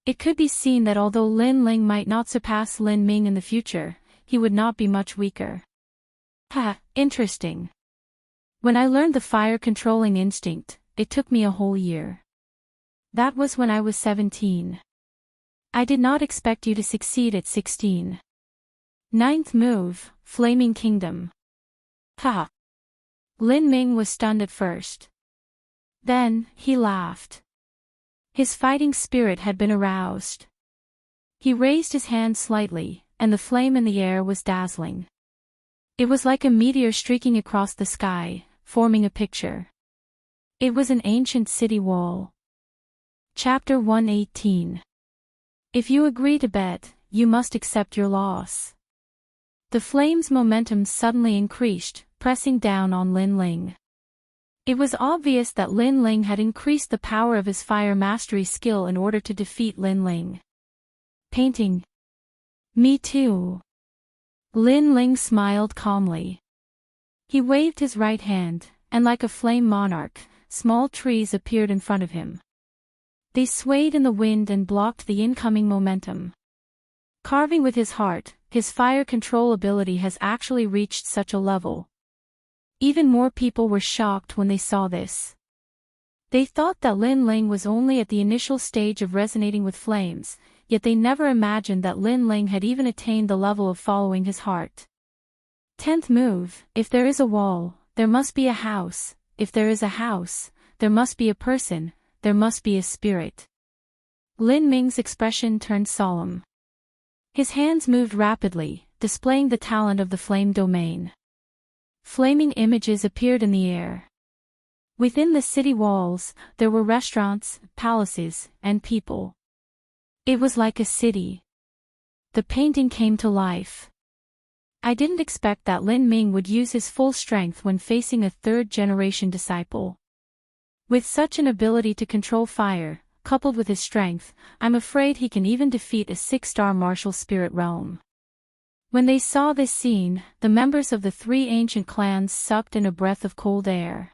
S1: It could be seen that although Lin Ling might not surpass Lin Ming in the future, he would not be much weaker. Interesting. When I learned the fire-controlling instinct, it took me a whole year. That was when I was 17. I did not expect you to succeed at 16. 9th move, Flaming Kingdom. Lin Ming was stunned at first. Then, he laughed. His fighting spirit had been aroused. He raised his hand slightly, and the flame in the air was dazzling. It was like a meteor streaking across the sky, forming a picture. It was an ancient city wall. Chapter 118. If you agree to bet, you must accept your loss. The flame's momentum suddenly increased, pressing down on Lin Ling. It was obvious that Lin Ling had increased the power of his fire mastery skill in order to defeat Lin Ling. Painting. Me too. Lin Ling smiled calmly. He waved his right hand, and like a flame monarch, small trees appeared in front of him. They swayed in the wind and blocked the incoming momentum. Carving with his heart, his fire control ability has actually reached such a level. Even more people were shocked when they saw this. They thought that Lin Ling was only at the initial stage of resonating with flames, yet they never imagined that Lin Ling had even attained the level of following his heart. 10th move, if there is a wall, there must be a house, if there is a house, there must be a person, there must be a spirit. Lin Ming's expression turned solemn. His hands moved rapidly, displaying the talent of the flame domain. Flaming images appeared in the air. Within the city walls, there were restaurants, palaces, and people. It was like a city. The painting came to life. I didn't expect that Lin Ming would use his full strength when facing a third-generation disciple. With such an ability to control fire, coupled with his strength, I'm afraid he can even defeat a 6-star martial spirit realm. When they saw this scene, the members of the three ancient clans sucked in a breath of cold air.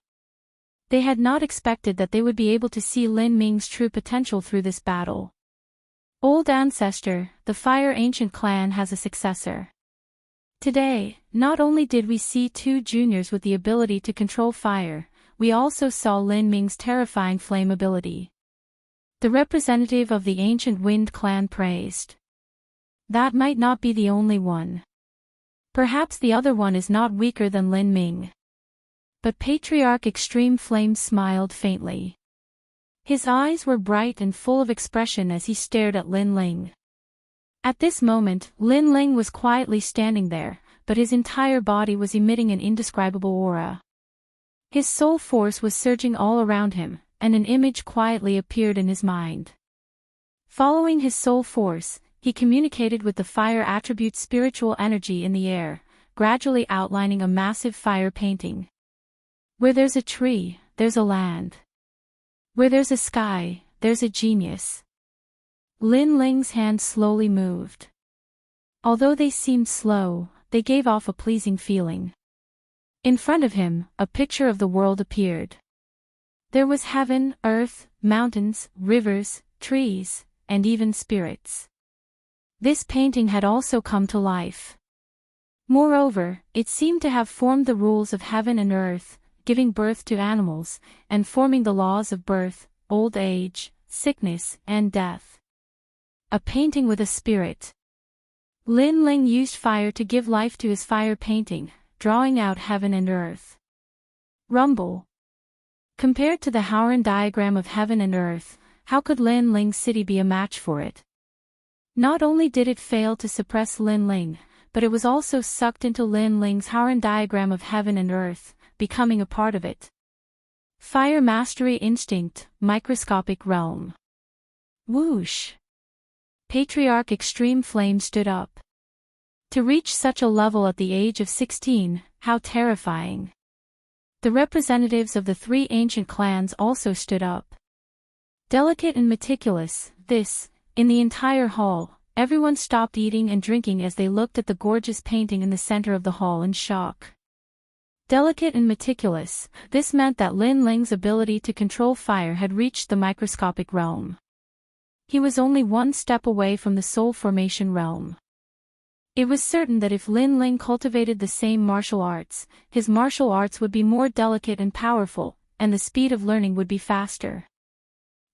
S1: They had not expected that they would be able to see Lin Ming's true potential through this battle. Old ancestor, the fire ancient clan has a successor. Today, not only did we see two juniors with the ability to control fire, we also saw Lin Ming's terrifying flame ability. The representative of the ancient Wind clan praised. That might not be the only one. Perhaps the other one is not weaker than Lin Ming. But Patriarch Extreme Flame smiled faintly. His eyes were bright and full of expression as he stared at Lin Ling. At this moment, Lin Ling was quietly standing there, but his entire body was emitting an indescribable aura. His soul force was surging all around him, and an image quietly appeared in his mind. Following his soul force, he communicated with the fire attribute spiritual energy in the air, gradually outlining a massive fire painting. Where there's a tree, there's a land. Where there's a sky, there's a genius. Lin Ling's hands slowly moved. Although they seemed slow, they gave off a pleasing feeling. In front of him, a picture of the world appeared. There was heaven, earth, mountains, rivers, trees, and even spirits. This painting had also come to life. Moreover, it seemed to have formed the rules of heaven and earth, giving birth to animals, and forming the laws of birth, old age, sickness, and death. A painting with a spirit. Lin Ling used fire to give life to his fire painting, drawing out heaven and earth. Rumble. Compared to the Howren diagram of heaven and earth, how could Lin Ling's city be a match for it? Not only did it fail to suppress Lin Ling, but it was also sucked into Lin Ling's Howren diagram of heaven and earth, becoming a part of it. Fire Mastery Instinct, Microscopic Realm. Whoosh! Patriarch Extreme Flame stood up. To reach such a level at the age of 16, how terrifying. The representatives of the three ancient clans also stood up. Delicate and meticulous, in the entire hall, everyone stopped eating and drinking as they looked at the gorgeous painting in the center of the hall in shock. Delicate and meticulous, this meant that Lin Ling's ability to control fire had reached the microscopic realm. He was only one step away from the soul formation realm. It was certain that if Lin Ling cultivated the same martial arts, his martial arts would be more delicate and powerful, and the speed of learning would be faster.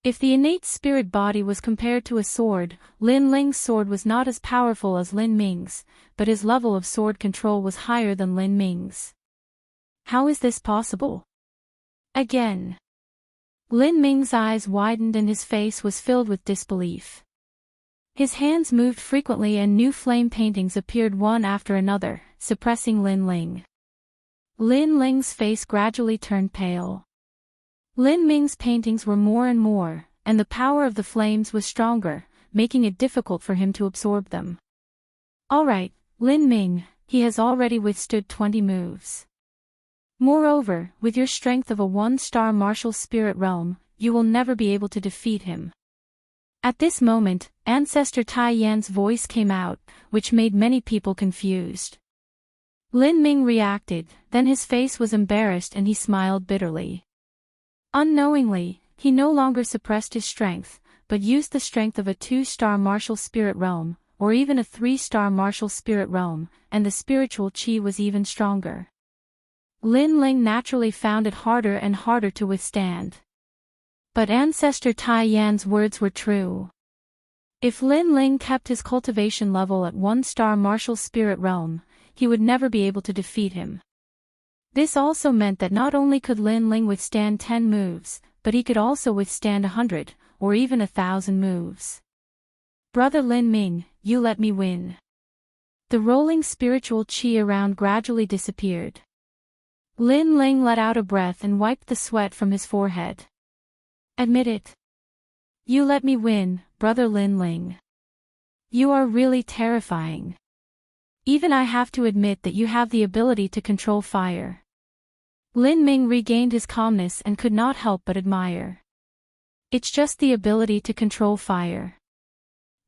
S1: If the innate spirit body was compared to a sword, Lin Ling's sword was not as powerful as Lin Ming's, but his level of sword control was higher than Lin Ming's. How is this possible? Again. Lin Ming's eyes widened and his face was filled with disbelief. His hands moved frequently and new flame paintings appeared one after another, suppressing Lin Ling. Lin Ling's face gradually turned pale. Lin Ming's paintings were more and more, and the power of the flames was stronger, making it difficult for him to absorb them. Alright, Lin Ming, he has already withstood 20 moves. Moreover, with your strength of a one-star martial spirit realm, you will never be able to defeat him. At this moment, Ancestor Tai Yan's voice came out, which made many people confused. Lin Ming reacted, then his face was embarrassed and he smiled bitterly. Unknowingly, he no longer suppressed his strength, but used the strength of a 2-star martial spirit realm, or even a 3-star martial spirit realm, and the spiritual chi was even stronger. Lin Ling naturally found it harder and harder to withstand. But Ancestor Tai Yan's words were true. If Lin Ling kept his cultivation level at 1-star martial spirit realm, he would never be able to defeat him. This also meant that not only could Lin Ling withstand 10 moves, but he could also withstand 100, or even 1,000 moves. Brother Lin Ming, you let me win. The rolling spiritual chi around gradually disappeared. Lin Ling let out a breath and wiped the sweat from his forehead. Admit it. You let me win, Brother Lin Ling. You are really terrifying. Even I have to admit that you have the ability to control fire. Lin Ming regained his calmness and could not help but admire. It's just the ability to control fire.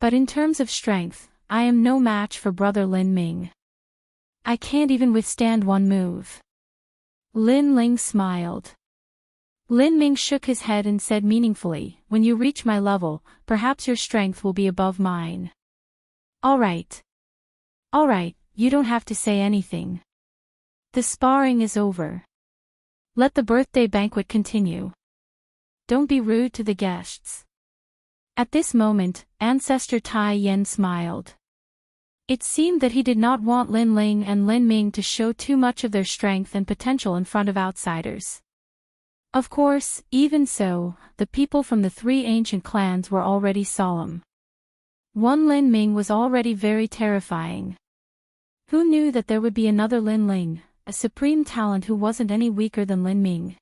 S1: But in terms of strength, I am no match for Brother Lin Ming. I can't even withstand one move. Lin Ling smiled. Lin Ming shook his head and said meaningfully, when you reach my level, perhaps your strength will be above mine. Alright. Alright, you don't have to say anything. The sparring is over. Let the birthday banquet continue. Don't be rude to the guests. At this moment, Ancestor Tai Yen smiled. It seemed that he did not want Lin Ling and Lin Ming to show too much of their strength and potential in front of outsiders. Of course, even so, the people from the three ancient clans were already solemn. One Lin Ming was already very terrifying. Who knew that there would be another Lin Ling, a supreme talent who wasn't any weaker than Lin Ming?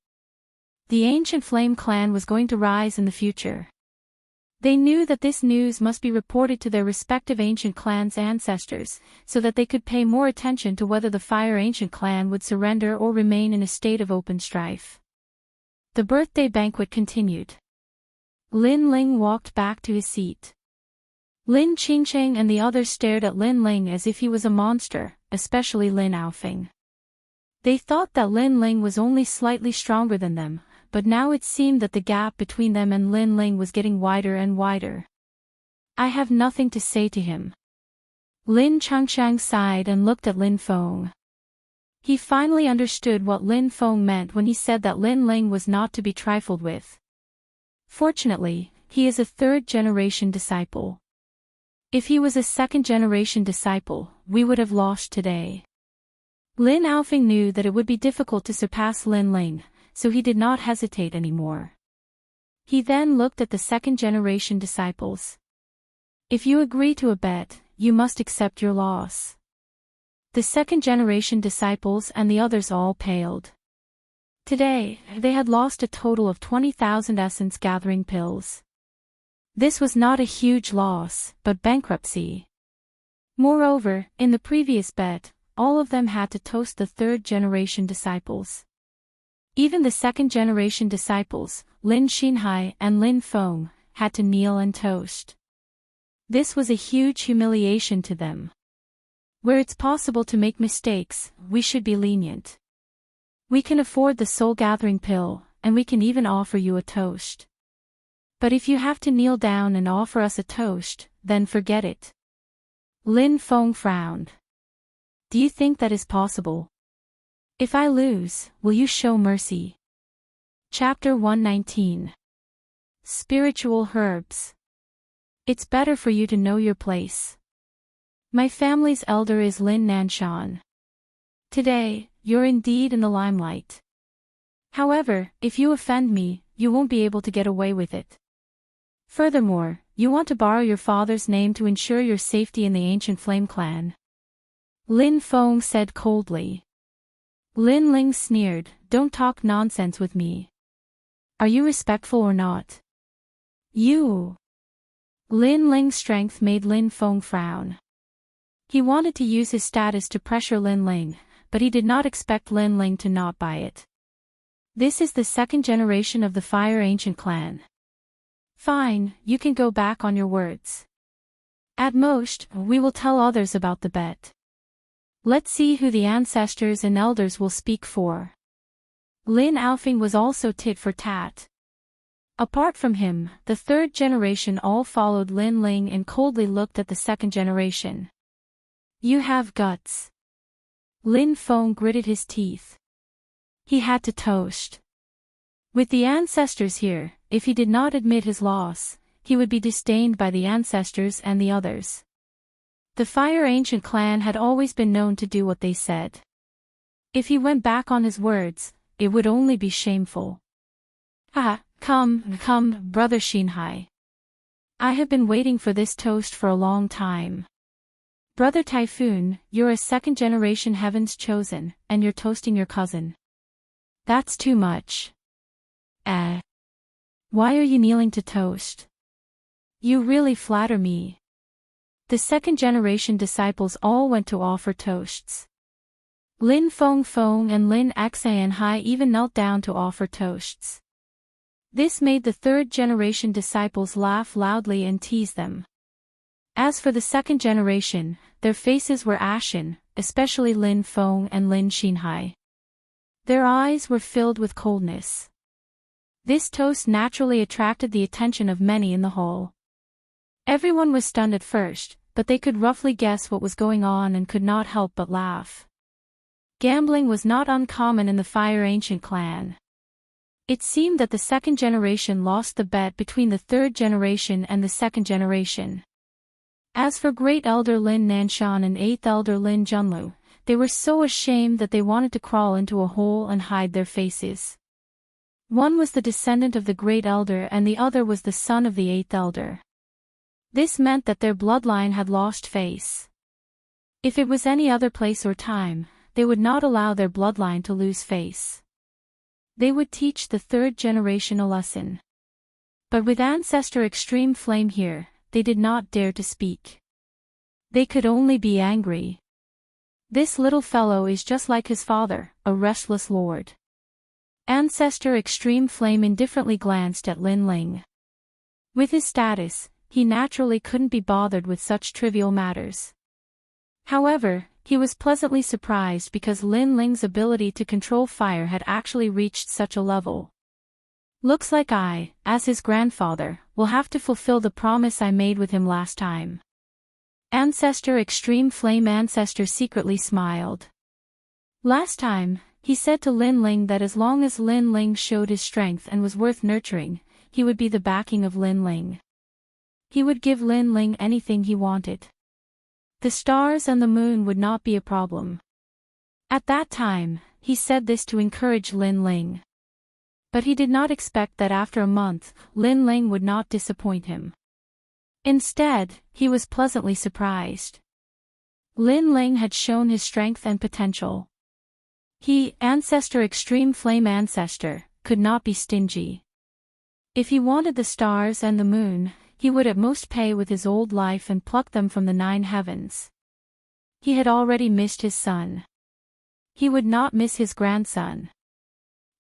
S1: The ancient Flame clan was going to rise in the future. They knew that this news must be reported to their respective ancient clans' ancestors, so that they could pay more attention to whether the Fire Ancient clan would surrender or remain in a state of open strife. The birthday banquet continued. Lin Ling walked back to his seat. Lin Qingcheng and the others stared at Lin Ling as if he was a monster, especially Lin Aofing. They thought that Lin Ling was only slightly stronger than them, but now it seemed that the gap between them and Lin Ling was getting wider and wider. I have nothing to say to him. Lin Changchang sighed and looked at Lin Feng. He finally understood what Lin Feng meant when he said that Lin Ling was not to be trifled with. Fortunately, he is a third-generation disciple. If he was a second-generation disciple, we would have lost today. Lin Aofing knew that it would be difficult to surpass Lin Ling, so he did not hesitate anymore. He then looked at the second-generation disciples. If you agree to a bet, you must accept your loss. The second-generation disciples and the others all paled. Today, they had lost a total of 20,000 essence-gathering pills. This was not a huge loss, but bankruptcy. Moreover, in the previous bet, all of them had to toast the third-generation disciples. Even the second-generation disciples, Lin Xinhai and Lin Feng, had to kneel and toast. This was a huge humiliation to them. Where it's possible to make mistakes, we should be lenient. We can afford the soul-gathering pill, and we can even offer you a toast. But if you have to kneel down and offer us a toast, then forget it. Lin Feng frowned. Do you think that is possible? If I lose, will you show mercy? Chapter 119. Spiritual Herbs. It's better for you to know your place. My family's elder is Lin Nanshan. Today, you're indeed in the limelight. However, if you offend me, you won't be able to get away with it. Furthermore, you want to borrow your father's name to ensure your safety in the ancient Flame clan. Lin Feng said coldly. Lin Ling sneered, don't talk nonsense with me. Are you respectful or not? You. Lin Ling's strength made Lin Feng frown. He wanted to use his status to pressure Lin Ling, but he did not expect Lin Ling to not buy it. This is the second generation of the Fire Ancient clan. Fine, you can go back on your words. At most, we will tell others about the bet. Let's see who the ancestors and elders will speak for. Lin Aofing was also tit for tat. Apart from him, the third generation all followed Lin Ling and coldly looked at the second generation. You have guts. Lin Feng gritted his teeth. He had to toast. With the ancestors here, if he did not admit his loss, he would be disdained by the ancestors and the others. The Fire Ancient clan had always been known to do what they said. If he went back on his words, it would only be shameful. Come, brother Xinhai. I have been waiting for this toast for a long time. Brother Typhoon, you're a second-generation Heaven's Chosen, and you're toasting your cousin. That's too much. Why are you kneeling to toast? You really flatter me. The second-generation disciples all went to offer toasts. Lin Feng and Lin Xianhai even knelt down to offer toasts. This made the third-generation disciples laugh loudly and tease them. As for the second generation, their faces were ashen, especially Lin Feng and Lin Xinhai. Their eyes were filled with coldness. This toast naturally attracted the attention of many in the hall. Everyone was stunned at first, but they could roughly guess what was going on and could not help but laugh. Gambling was not uncommon in the Fire Ancient clan. It seemed that the second generation lost the bet between the third generation and the second generation. As for great elder Lin Nanshan and eighth elder Lin Junlu, they were so ashamed that they wanted to crawl into a hole and hide their faces. One was the descendant of the great elder and the other was the son of the eighth elder. This meant that their bloodline had lost face. If it was any other place or time, they would not allow their bloodline to lose face. They would teach the third generation a lesson. But with Ancestor Extreme Flame here, they did not dare to speak. They could only be angry. This little fellow is just like his father, a restless lord. Ancestor Extreme Flame indifferently glanced at Lin Ling. With his status, he naturally couldn't be bothered with such trivial matters. However, he was pleasantly surprised because Lin Ling's ability to control fire had actually reached such a level. Looks like I, as his grandfather, will have to fulfill the promise I made with him last time. Ancestor Extreme Flame Ancestor secretly smiled. Last time, he said to Lin Ling that as long as Lin Ling showed his strength and was worth nurturing, he would be the backing of Lin Ling. He would give Lin Ling anything he wanted. The stars and the moon would not be a problem. At that time, he said this to encourage Lin Ling. But he did not expect that after a month, Lin Ling would not disappoint him. Instead, he was pleasantly surprised. Lin Ling had shown his strength and potential. He, Ancestor Extreme Flame Ancestor, could not be stingy. If he wanted the stars and the moon, he would at most pay with his old life and pluck them from the 9 heavens. He had already missed his son. He would not miss his grandson.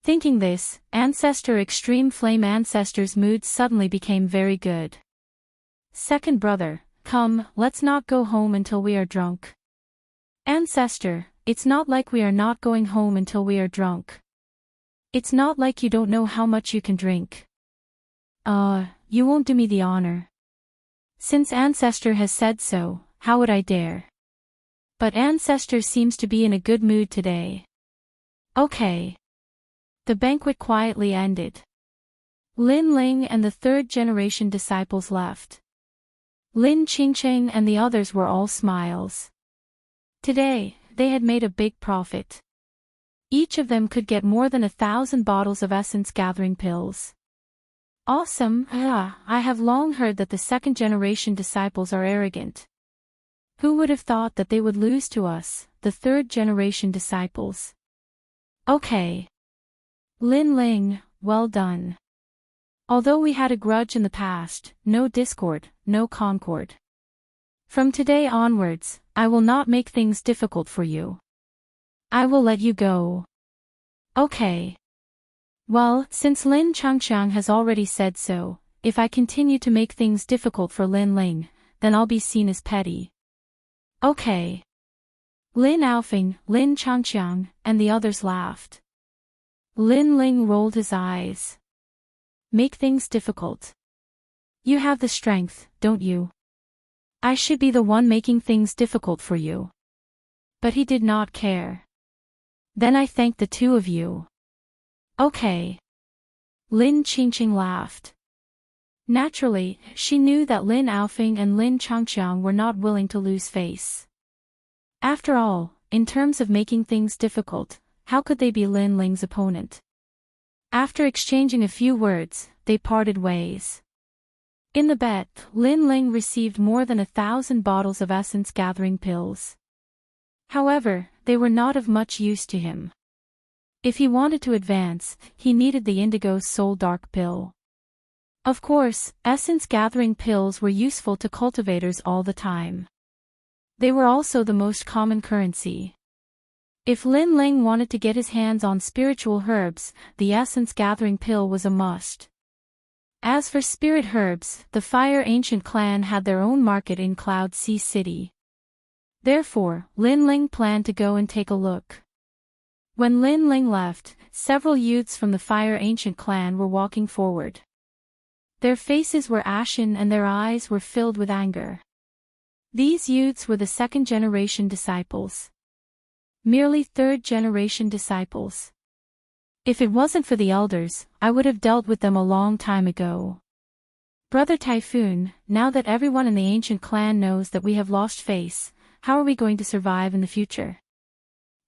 S1: Thinking this, Ancestor Extreme Flame Ancestor's mood suddenly became very good. Second brother, come, let's not go home until we are drunk. Ancestor, it's not like we are not going home until we are drunk. It's not like you don't know how much you can drink. You won't do me the honor. Since Ancestor has said so, how would I dare? But Ancestor seems to be in a good mood today. Okay. The banquet quietly ended. Lin Ling and the third generation disciples left. Lin Qingqing and the others were all smiles. Today, they had made a big profit. Each of them could get more than 1,000 bottles of essence gathering pills. Awesome. I have long heard that the second generation disciples are arrogant. Who would have thought that they would lose to us, the third generation disciples? Okay. Lin Ling, well done. Although we had a grudge in the past, no discord, no concord. From today onwards, I will not make things difficult for you. I will let you go. Okay. Well, since Lin Changqiang has already said so, if I continue to make things difficult for Lin Ling, then I'll be seen as petty. Okay. Lin Aofing, Lin Changqiang, and the others laughed. Lin Ling rolled his eyes. Make things difficult. You have the strength, don't you? I should be the one making things difficult for you. But he did not care. Then I thank the two of you. Okay. Lin Qingqing laughed. Naturally, she knew that Lin Aofing and Lin Changqiang were not willing to lose face. After all, in terms of making things difficult, how could they be Lin Ling's opponent? After exchanging a few words, they parted ways. In the bet, Lin Ling received more than 1,000 bottles of essence gathering pills. However, they were not of much use to him. If he wanted to advance, he needed the indigo soul dark pill. Of course, essence gathering pills were useful to cultivators all the time. They were also the most common currency. If Lin Ling wanted to get his hands on spiritual herbs, the essence gathering pill was a must. As for spirit herbs, the Fire Ancient clan had their own market in Cloud Sea City. Therefore, Lin Ling planned to go and take a look. When Lin Ling left, several youths from the Fire Ancient clan were walking forward. Their faces were ashen and their eyes were filled with anger. These youths were the second-generation disciples. Merely third-generation disciples. If it wasn't for the elders, I would have dealt with them a long time ago. Brother Typhoon, now that everyone in the ancient clan knows that we have lost face, how are we going to survive in the future?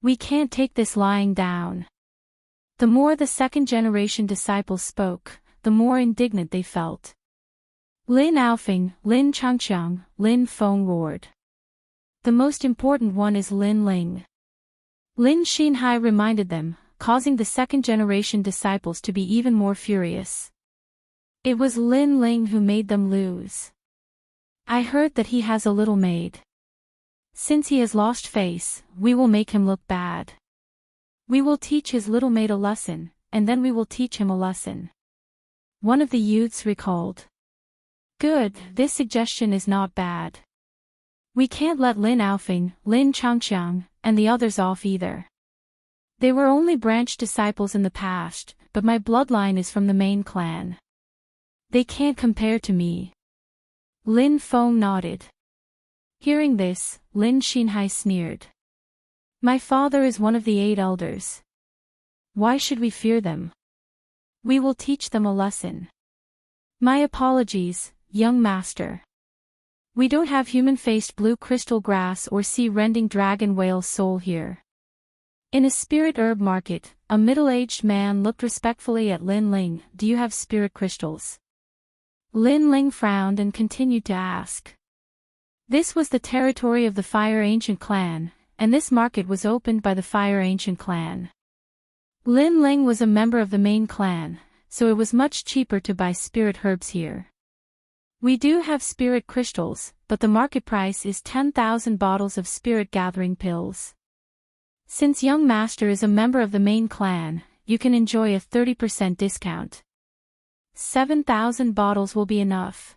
S1: We can't take this lying down. The more the second-generation disciples spoke, the more indignant they felt. Lin Aofeng, Lin Changqiang, Lin Feng roared. The most important one is Lin Ling. Lin Xinhai reminded them, causing the second-generation disciples to be even more furious. It was Lin Ling who made them lose. I heard that he has a little maid. Since he has lost face, we will make him look bad. We will teach his little maid a lesson, and then we will teach him a lesson. One of the youths recalled. Good, this suggestion is not bad. We can't let Lin Aofeng, Lin Changqiang, and the others off either. They were only branch disciples in the past, but my bloodline is from the main clan. They can't compare to me. Lin Feng nodded. Hearing this, Lin Xinhai sneered. My father is one of the 8 elders. Why should we fear them? We will teach them a lesson. My apologies, young master. We don't have human-faced blue crystal grass or sea-rending dragon whale soul here. In a spirit herb market, a middle-aged man looked respectfully at Lin Ling. Do you have spirit crystals? Lin Ling frowned and continued to ask. This was the territory of the Fire Ancient Clan, and this market was opened by the Fire Ancient Clan. Lin Ling was a member of the main clan, so it was much cheaper to buy spirit herbs here. We do have spirit crystals, but the market price is 10,000 bottles of spirit gathering pills. Since young master is a member of the main clan, you can enjoy a 30% discount. 7,000 bottles will be enough.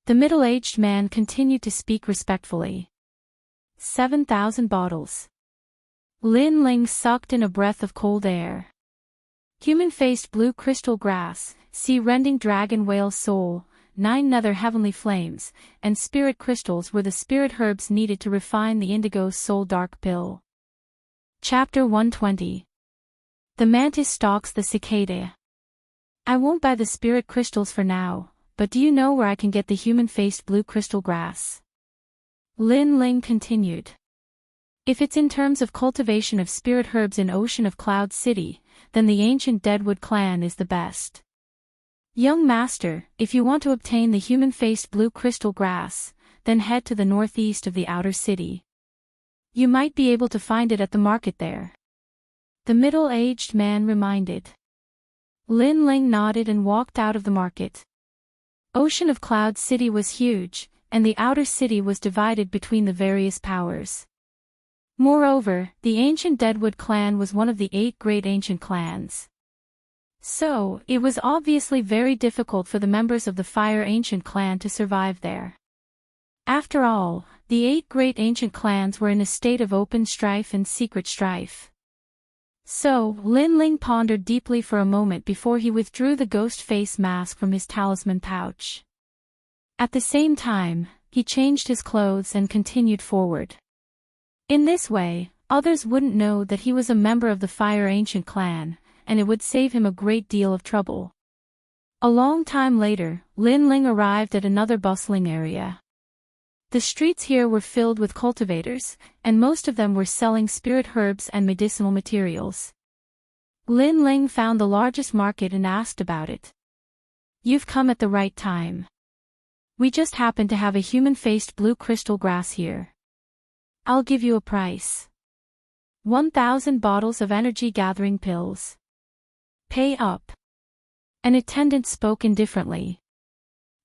S1: The middle-aged man continued to speak respectfully. 7,000 bottles. Lin Ling sucked in a breath of cold air. Human-faced blue crystal grass, sea-rending dragon whale soul, 9 nether heavenly flames, and spirit crystals were the spirit herbs needed to refine the indigo soul dark pill. Chapter 120. The mantis stalks the cicada. I won't buy the spirit crystals for now, but do you know where I can get the human-faced blue crystal grass? Lin Ling continued. If it's in terms of cultivation of spirit herbs in Ocean of Cloud City, then the ancient Deadwood clan is the best. Young master, if you want to obtain the human-faced blue crystal grass, then head to the northeast of the outer city. You might be able to find it at the market there. The middle-aged man reminded. Lin Ling nodded and walked out of the market. Ocean of Cloud City was huge, and the outer city was divided between the various powers. Moreover, the ancient Deadwood clan was one of the 8 great ancient clans. So, it was obviously very difficult for the members of the Fire Ancient clan to survive there. After all, the 8 great ancient clans were in a state of open strife and secret strife. So, Lin Ling pondered deeply for a moment before he withdrew the ghost face mask from his talisman pouch. At the same time, he changed his clothes and continued forward. In this way, others wouldn't know that he was a member of the Fire Ancient clan, and it would save him a great deal of trouble. A long time later, Lin Ling arrived at another bustling area. The streets here were filled with cultivators, and most of them were selling spirit herbs and medicinal materials. Lin Ling found the largest market and asked about it. You've come at the right time. We just happen to have a human-faced blue crystal grass here. I'll give you a price. 1,000 bottles of energy-gathering pills. Pay up. An attendant spoke indifferently.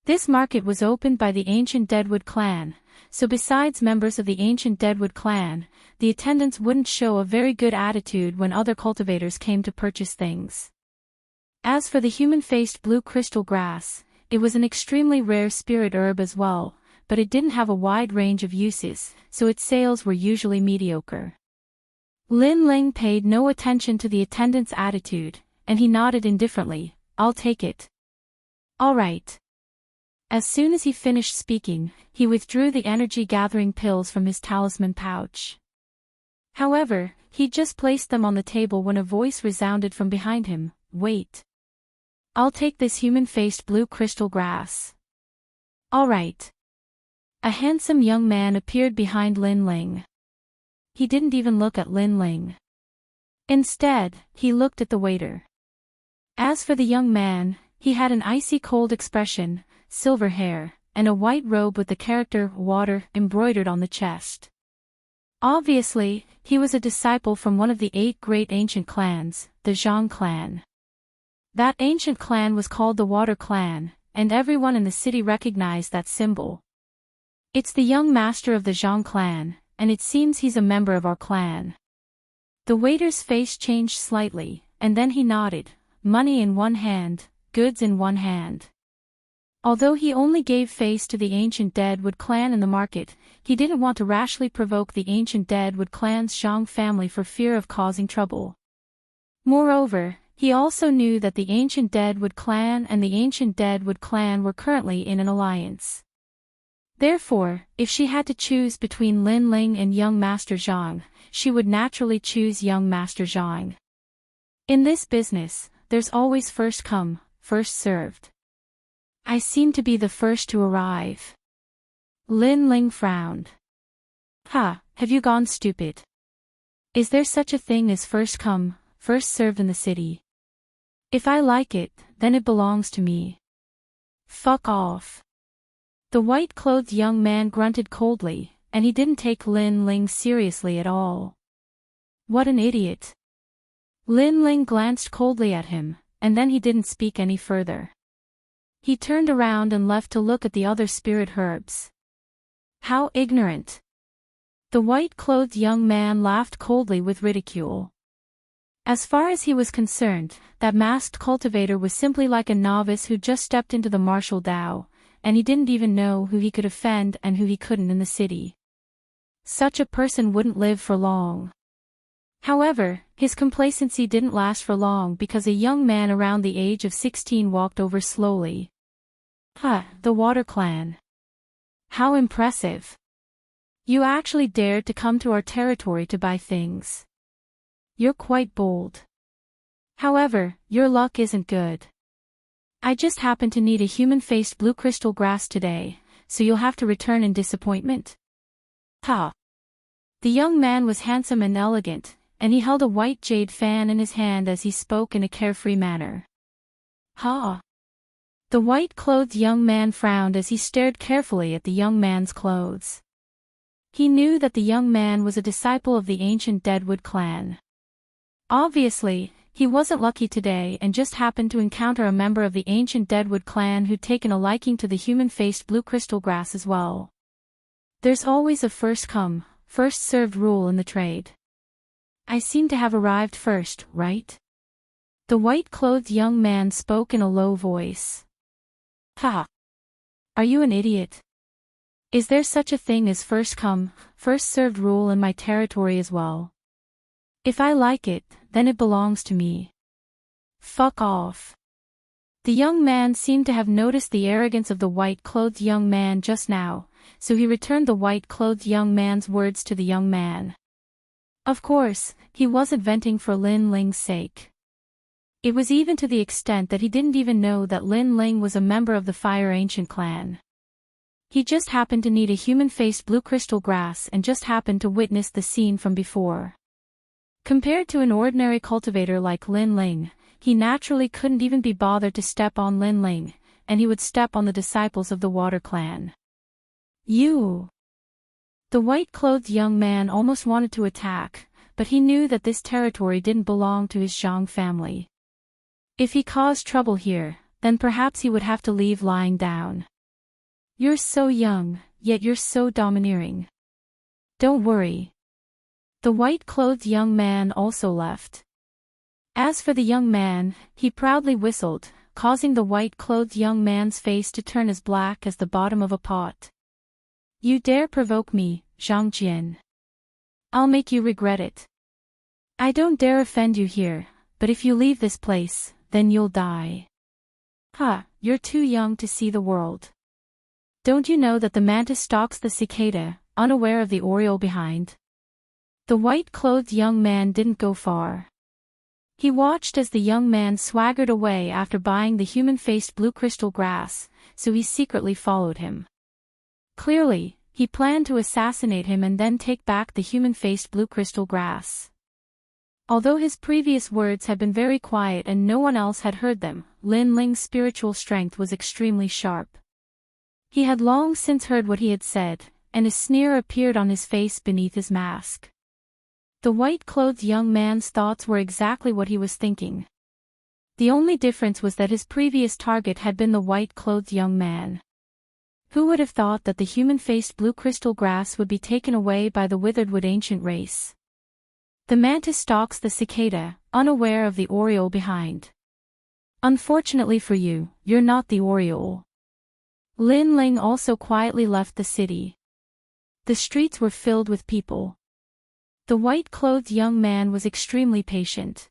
S1: This market was opened by the ancient Deadwood clan, so besides members of the ancient Deadwood clan, the attendants wouldn't show a very good attitude when other cultivators came to purchase things. As for the human-faced blue crystal grass, it was an extremely rare spirit herb as well, but it didn't have a wide range of uses, so its sales were usually mediocre. Lin Ling paid no attention to the attendant's attitude, and he nodded indifferently. I'll take it. All right. As soon as he finished speaking, he withdrew the energy-gathering pills from his talisman pouch. However, he'd just placed them on the table when a voice resounded from behind him, "Wait. I'll take this human-faced blue crystal grass." "All right." A handsome young man appeared behind Lin Ling. He didn't even look at Lin Ling. Instead, he looked at the waiter. As for the young man, he had an icy cold expression, silver hair, and a white robe with the character "water" embroidered on the chest. Obviously, he was a disciple from one of the 8 great ancient clans, the Zhang clan. That ancient clan was called the Water Clan, and everyone in the city recognized that symbol. "It's the young master of the Zhang clan, and it seems he's a member of our clan." The waiter's face changed slightly, and then he nodded, money in one hand, goods in one hand. Although he only gave face to the ancient Deadwood clan in the market, he didn't want to rashly provoke the ancient Deadwood clan's Zhang family for fear of causing trouble. Moreover, he also knew that the ancient Deadwood clan and the ancient Deadwood clan were currently in an alliance. Therefore, if she had to choose between Lin Ling and young Master Zhang, she would naturally choose young Master Zhang. In this business, there's always first come, first served. "I seem to be the first to arrive." Lin Ling frowned. "Ha, have you gone stupid? Is there such a thing as first come, first served in the city? If I like it, then it belongs to me. Fuck off." The white-clothed young man grunted coldly, and he didn't take Lin Ling seriously at all. What an idiot. Lin Ling glanced coldly at him, and then he didn't speak any further. He turned around and left to look at the other spirit herbs. How ignorant. The white-clothed young man laughed coldly with ridicule. As far as he was concerned, that masked cultivator was simply like a novice who just stepped into the martial Tao, and he didn't even know who he could offend and who he couldn't in the city. Such a person wouldn't live for long. However, his complacency didn't last for long because a young man around the age of 16 walked over slowly. The Water Clan. How impressive. You actually dared to come to our territory to buy things. You're quite bold. However, your luck isn't good. I just happen to need a human-faced blue crystal grass today, so you'll have to return in disappointment. The young man was handsome and elegant, and he held a white jade fan in his hand as he spoke in a carefree manner. The white-clothed young man frowned as he stared carefully at the young man's clothes. He knew that the young man was a disciple of the ancient Deadwood clan. Obviously, he wasn't lucky today and just happened to encounter a member of the ancient Deadwood clan who'd taken a liking to the human-faced blue crystal grass as well. There's always a first come, first served rule in the trade. I seem to have arrived first, right? The white-clothed young man spoke in a low voice. Are you an idiot? Is there such a thing as first come, first served rule in my territory as well? If I like it, then it belongs to me. Fuck off. The young man seemed to have noticed the arrogance of the white-clothed young man just now, so he returned the white-clothed young man's words to the young man. Of course, he wasn't venting for Lin Ling's sake. It was even to the extent that he didn't even know that Lin Ling was a member of the Fire Ancient clan. He just happened to need a human-faced blue crystal grass and just happened to witness the scene from before. Compared to an ordinary cultivator like Lin Ling, he naturally couldn't even be bothered to step on Lin Ling, and he would step on the disciples of the Water Clan. You! The white-clothed young man almost wanted to attack, but he knew that this territory didn't belong to his Zhang family. If he caused trouble here, then perhaps he would have to leave lying down. You're so young, yet you're so domineering. Don't worry. The white-clothed young man also left. As for the young man, he proudly whistled, causing the white-clothed young man's face to turn as black as the bottom of a pot. You dare provoke me, Zhang Jian. I'll make you regret it. I don't dare offend you here, but if you leave this place, then you'll die. You're too young to see the world. Don't you know that the mantis stalks the cicada, unaware of the oriole behind? The white-clothed young man didn't go far. He watched as the young man swaggered away after buying the human-faced blue crystal grass, so he secretly followed him. Clearly, he planned to assassinate him and then take back the human-faced blue crystal grass. Although his previous words had been very quiet and no one else had heard them, Lin Ling's spiritual strength was extremely sharp. He had long since heard what he had said, and a sneer appeared on his face beneath his mask. The white-clothed young man's thoughts were exactly what he was thinking. The only difference was that his previous target had been the white-clothed young man. Who would have thought that the human-faced blue crystal grass would be taken away by the withered-wood ancient race? The mantis stalks the cicada, unaware of the oriole behind. Unfortunately for you, you're not the oriole. Lin Ling also quietly left the city. The streets were filled with people. The white-clothed young man was extremely patient.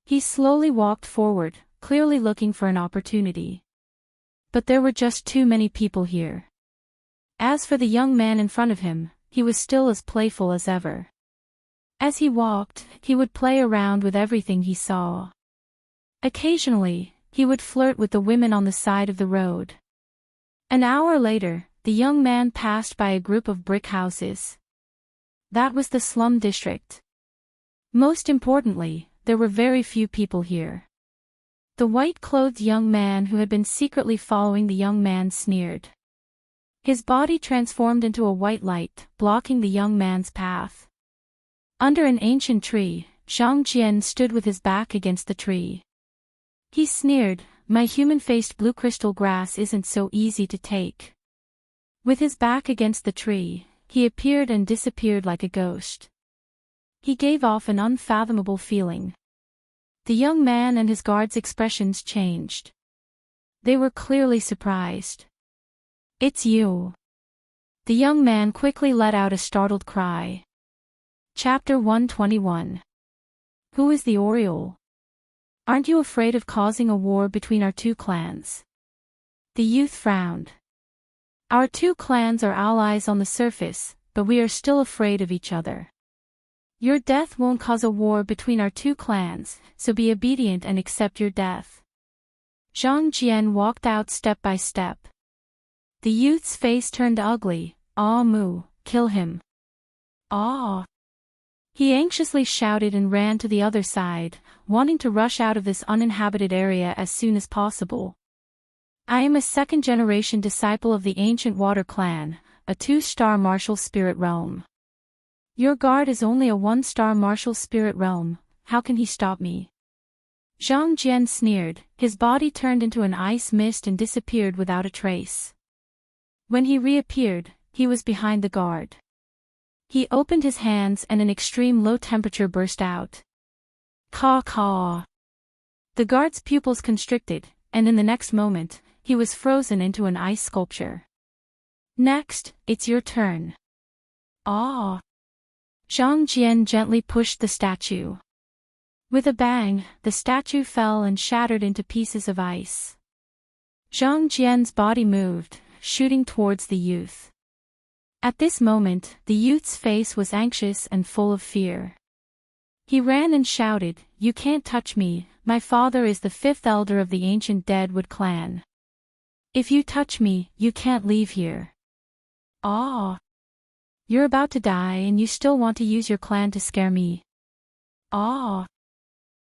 S1: He slowly walked forward, clearly looking for an opportunity. But there were just too many people here. As for the young man in front of him, he was still as playful as ever. As he walked, he would play around with everything he saw. Occasionally, he would flirt with the women on the side of the road. An hour later, the young man passed by a group of brick houses. That was the slum district. Most importantly, there were very few people here. The white-clothed young man who had been secretly following the young man sneered. His body transformed into a white light, blocking the young man's path. Under an ancient tree, Zhang Jian stood with his back against the tree. He sneered, "My human-faced blue crystal grass isn't so easy to take." With his back against the tree, he appeared and disappeared like a ghost. He gave off an unfathomable feeling. The young man and his guards' expressions changed. They were clearly surprised. "It's you." The young man quickly let out a startled cry. Chapter 121. Who is the oriole? Aren't you afraid of causing a war between our two clans? The youth frowned. Our two clans are allies on the surface, but we are still afraid of each other. Your death won't cause a war between our two clans, so be obedient and accept your death. Zhang Jian walked out step by step. The youth's face turned ugly. "Ah moo, kill him." "Ah." He anxiously shouted and ran to the other side, wanting to rush out of this uninhabited area as soon as possible. "I am a second-generation disciple of the ancient water clan, a 2-star martial spirit realm. Your guard is only a 1-star martial spirit realm, how can he stop me?" Zhang Jian sneered, his body turned into an ice mist and disappeared without a trace. When he reappeared, he was behind the guard. He opened his hands and an extreme low temperature burst out. Caw caw. The guard's pupils constricted, and in the next moment, he was frozen into an ice sculpture. "Next, it's your turn." "Ah." Zhang Jian gently pushed the statue. With a bang, the statue fell and shattered into pieces of ice. Zhang Jian's body moved, shooting towards the youth. At this moment, the youth's face was anxious and full of fear. He ran and shouted, "You can't touch me, my father is the 5th elder of the ancient Deadwood clan. If you touch me, you can't leave here." "Ah." "You're about to die and you still want to use your clan to scare me." "Ah."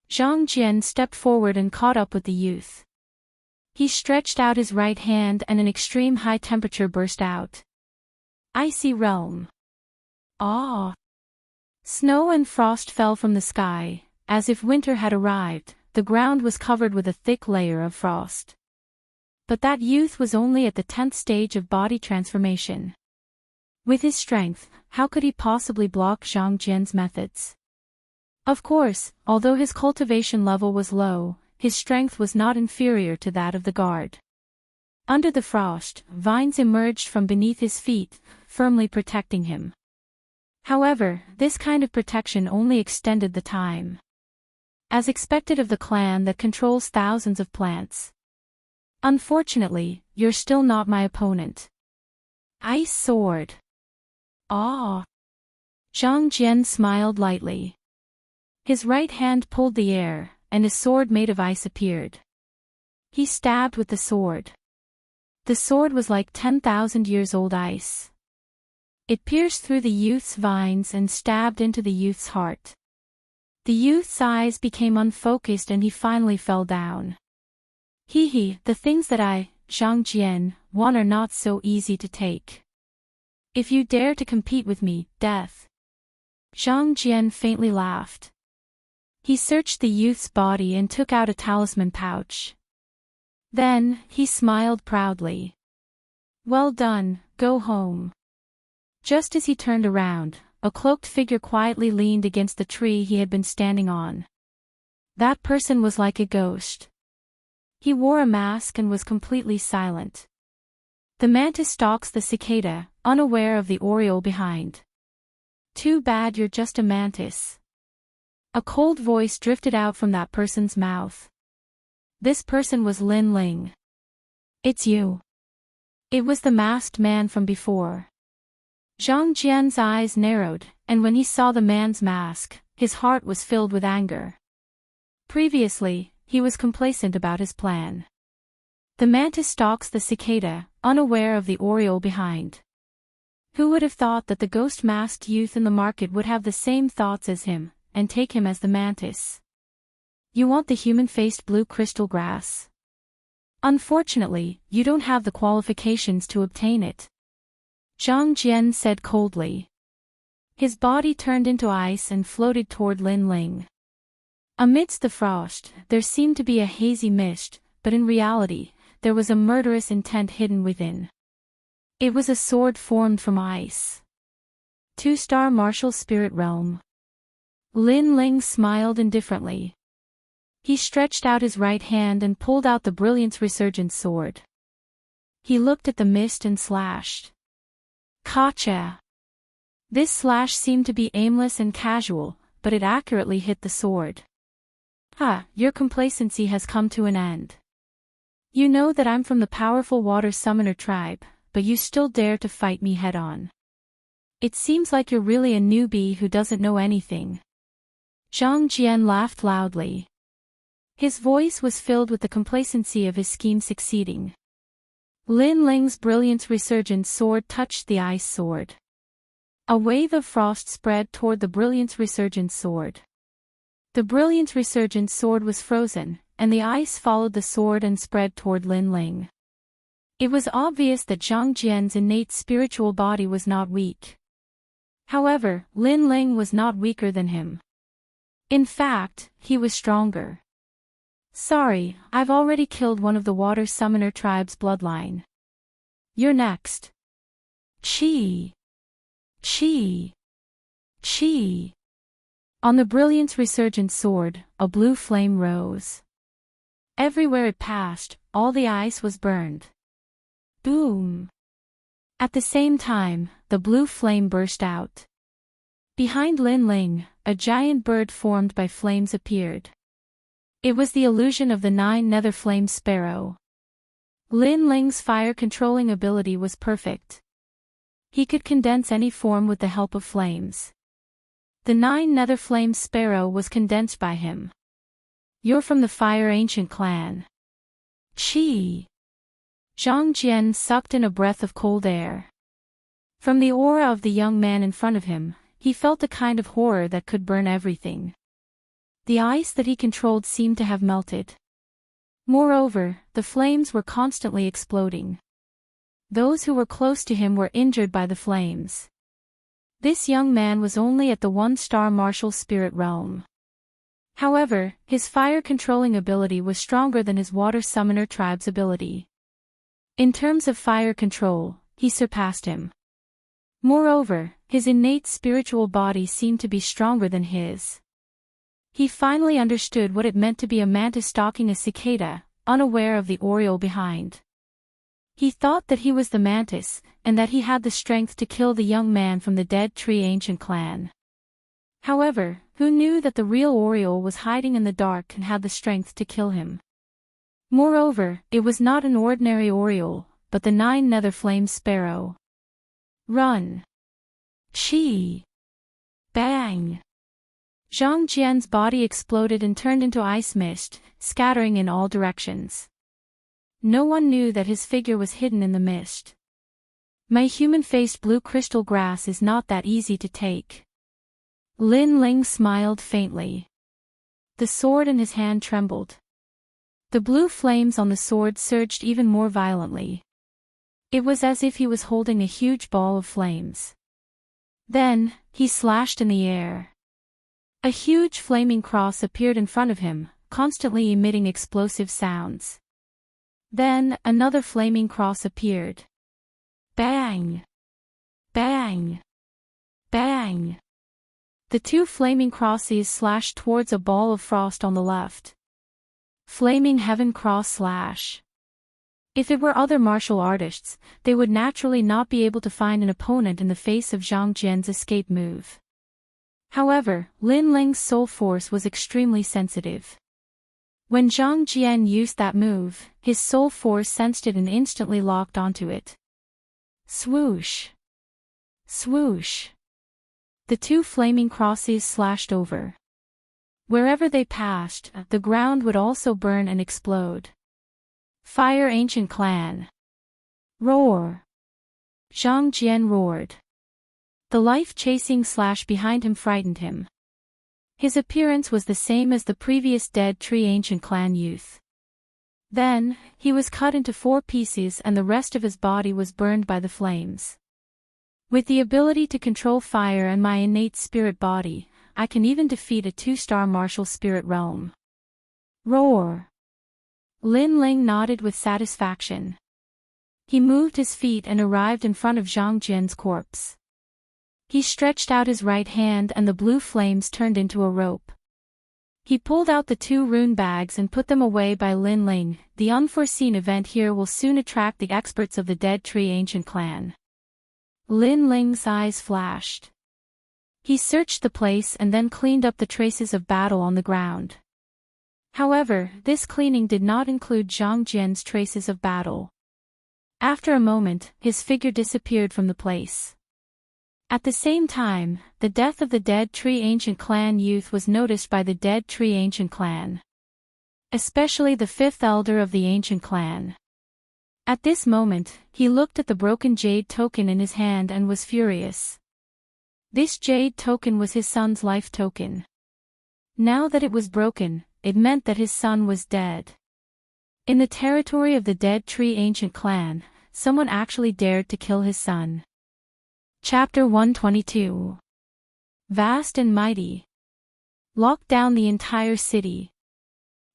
S1: Zhang Jian stepped forward and caught up with the youth. He stretched out his right hand and an extreme high temperature burst out. "Icy realm." "Ah." Snow and frost fell from the sky. As if winter had arrived, the ground was covered with a thick layer of frost. But that youth was only at the 10th stage of body transformation. With his strength, how could he possibly block Zhang Jian's methods? Of course, although his cultivation level was low, his strength was not inferior to that of the guard. Under the frost, vines emerged from beneath his feet, firmly protecting him. However, this kind of protection only extended the time. As expected of the clan that controls thousands of plants. "Unfortunately, you're still not my opponent." Ice sword. "Ah." Zhang Jian smiled lightly. His right hand pulled the air, and a sword made of ice appeared. He stabbed with the sword. The sword was like 10,000 years old ice. It pierced through the youth's vines and stabbed into the youth's heart. The youth's eyes became unfocused and he finally fell down. The things that I, Zhang Jian, want are not so easy to take. If you dare to compete with me, death. Zhang Jian faintly laughed. He searched the youth's body and took out a talisman pouch. Then, he smiled proudly. Well done, go home. Just as he turned around, a cloaked figure quietly leaned against the tree he had been standing on. That person was like a ghost. He wore a mask and was completely silent. The mantis stalks the cicada, unaware of the oriole behind. Too bad you're just a mantis. A cold voice drifted out from that person's mouth. This person was Lin Ling. It's you. It was the masked man from before. Zhang Jian's eyes narrowed, and when he saw the man's mask, his heart was filled with anger. Previously, he was complacent about his plan. The mantis stalks the cicada, unaware of the oriole behind. Who would have thought that the ghost-masked youth in the market would have the same thoughts as him, and take him as the mantis? You want the human-faced blue crystal grass? Unfortunately, you don't have the qualifications to obtain it. Zhang Jian said coldly. His body turned into ice and floated toward Lin Ling. Amidst the frost, there seemed to be a hazy mist, but in reality, there was a murderous intent hidden within. It was a sword formed from ice. 2-star martial spirit realm. Lin Ling smiled indifferently. He stretched out his right hand and pulled out the brilliance resurgent sword. He looked at the mist and slashed. Gotcha! This slash seemed to be aimless and casual, but it accurately hit the sword. Your complacency has come to an end. You know that I'm from the powerful water summoner tribe, but you still dare to fight me head-on. It seems like you're really a newbie who doesn't know anything. Zhang Jian laughed loudly. His voice was filled with the complacency of his scheme succeeding. Lin Ling's brilliance resurgent sword touched the ice sword. A wave of frost spread toward the brilliance resurgent sword. The brilliance resurgent sword was frozen, and the ice followed the sword and spread toward Lin Ling. It was obvious that Zhang Jian's innate spiritual body was not weak. However, Lin Ling was not weaker than him. In fact, he was stronger. Sorry, I've already killed one of the water summoner tribe's bloodline. You're next. Chi! Chi! Chi! On the brilliance resurgent sword, a blue flame rose. Everywhere it passed, all the ice was burned. Boom! At the same time, the blue flame burst out. Behind Lin Ling, a giant bird formed by flames appeared. It was the illusion of the 9 nether flame sparrow. Lin Ling's fire-controlling ability was perfect. He could condense any form with the help of flames. The 9 nether flame sparrow was condensed by him. You're from the Fire Ancient clan. Chi! Zhang Jian sucked in a breath of cold air. From the aura of the young man in front of him, he felt a kind of horror that could burn everything. The ice that he controlled seemed to have melted. Moreover, the flames were constantly exploding. Those who were close to him were injured by the flames. This young man was only at the 1-star martial spirit realm. However, his fire-controlling ability was stronger than his water summoner tribe's ability. In terms of fire control, he surpassed him. Moreover, his innate spiritual body seemed to be stronger than his. He finally understood what it meant to be a mantis stalking a cicada, unaware of the oriole behind. He thought that he was the mantis, and that he had the strength to kill the young man from the dead tree ancient clan. However, who knew that the real oriole was hiding in the dark and had the strength to kill him? Moreover, it was not an ordinary oriole, but the 9 nether flame sparrow. Run! Chi! Bang! Zhang Jian's body exploded and turned into ice mist, scattering in all directions. No one knew that his figure was hidden in the mist. My human-faced blue crystal grass is not that easy to take. Lin Ling smiled faintly. The sword in his hand trembled. The blue flames on the sword surged even more violently. It was as if he was holding a huge ball of flames. Then, he slashed in the air. A huge flaming cross appeared in front of him, constantly emitting explosive sounds. Then, another flaming cross appeared. Bang! Bang! Bang! The two flaming crosses slashed towards a ball of frost on the left. Flaming Heaven Cross Slash. If it were other martial artists, they would naturally not be able to find an opponent in the face of Zhang Jian's escape move. However, Lin Ling's soul force was extremely sensitive. When Zhang Jian used that move, his soul force sensed it and instantly locked onto it. Swoosh! Swoosh! The two flaming crosses slashed over. Wherever they passed, the ground would also burn and explode. Fire Ancient Clan! Roar! Zhang Jian roared. The life-chasing slash behind him frightened him. His appearance was the same as the previous dead tree ancient clan youth. Then, he was cut into 4 pieces and the rest of his body was burned by the flames. With the ability to control fire and my innate spirit body, I can even defeat a 2-star martial spirit realm. Roar! Lin Ling nodded with satisfaction. He moved his feet and arrived in front of Zhang Jian's corpse. He stretched out his right hand and the blue flames turned into a rope. He pulled out the 2 rune bags and put them away by Lin Ling. The unforeseen event here will soon attract the experts of the Dead Tree Ancient Clan. Lin Ling's eyes flashed. He searched the place and then cleaned up the traces of battle on the ground. However, this cleaning did not include Zhang Jian's traces of battle. After a moment, his figure disappeared from the place. At the same time, the death of the Dead Tree Ancient Clan youth was noticed by the Dead Tree Ancient Clan. Especially the 5th elder of the Ancient Clan. At this moment, he looked at the broken jade token in his hand and was furious. This jade token was his son's life token. Now that it was broken, it meant that his son was dead. In the territory of the Dead Tree Ancient Clan, someone actually dared to kill his son. Chapter 122. Vast and Mighty. Lock down the entire city.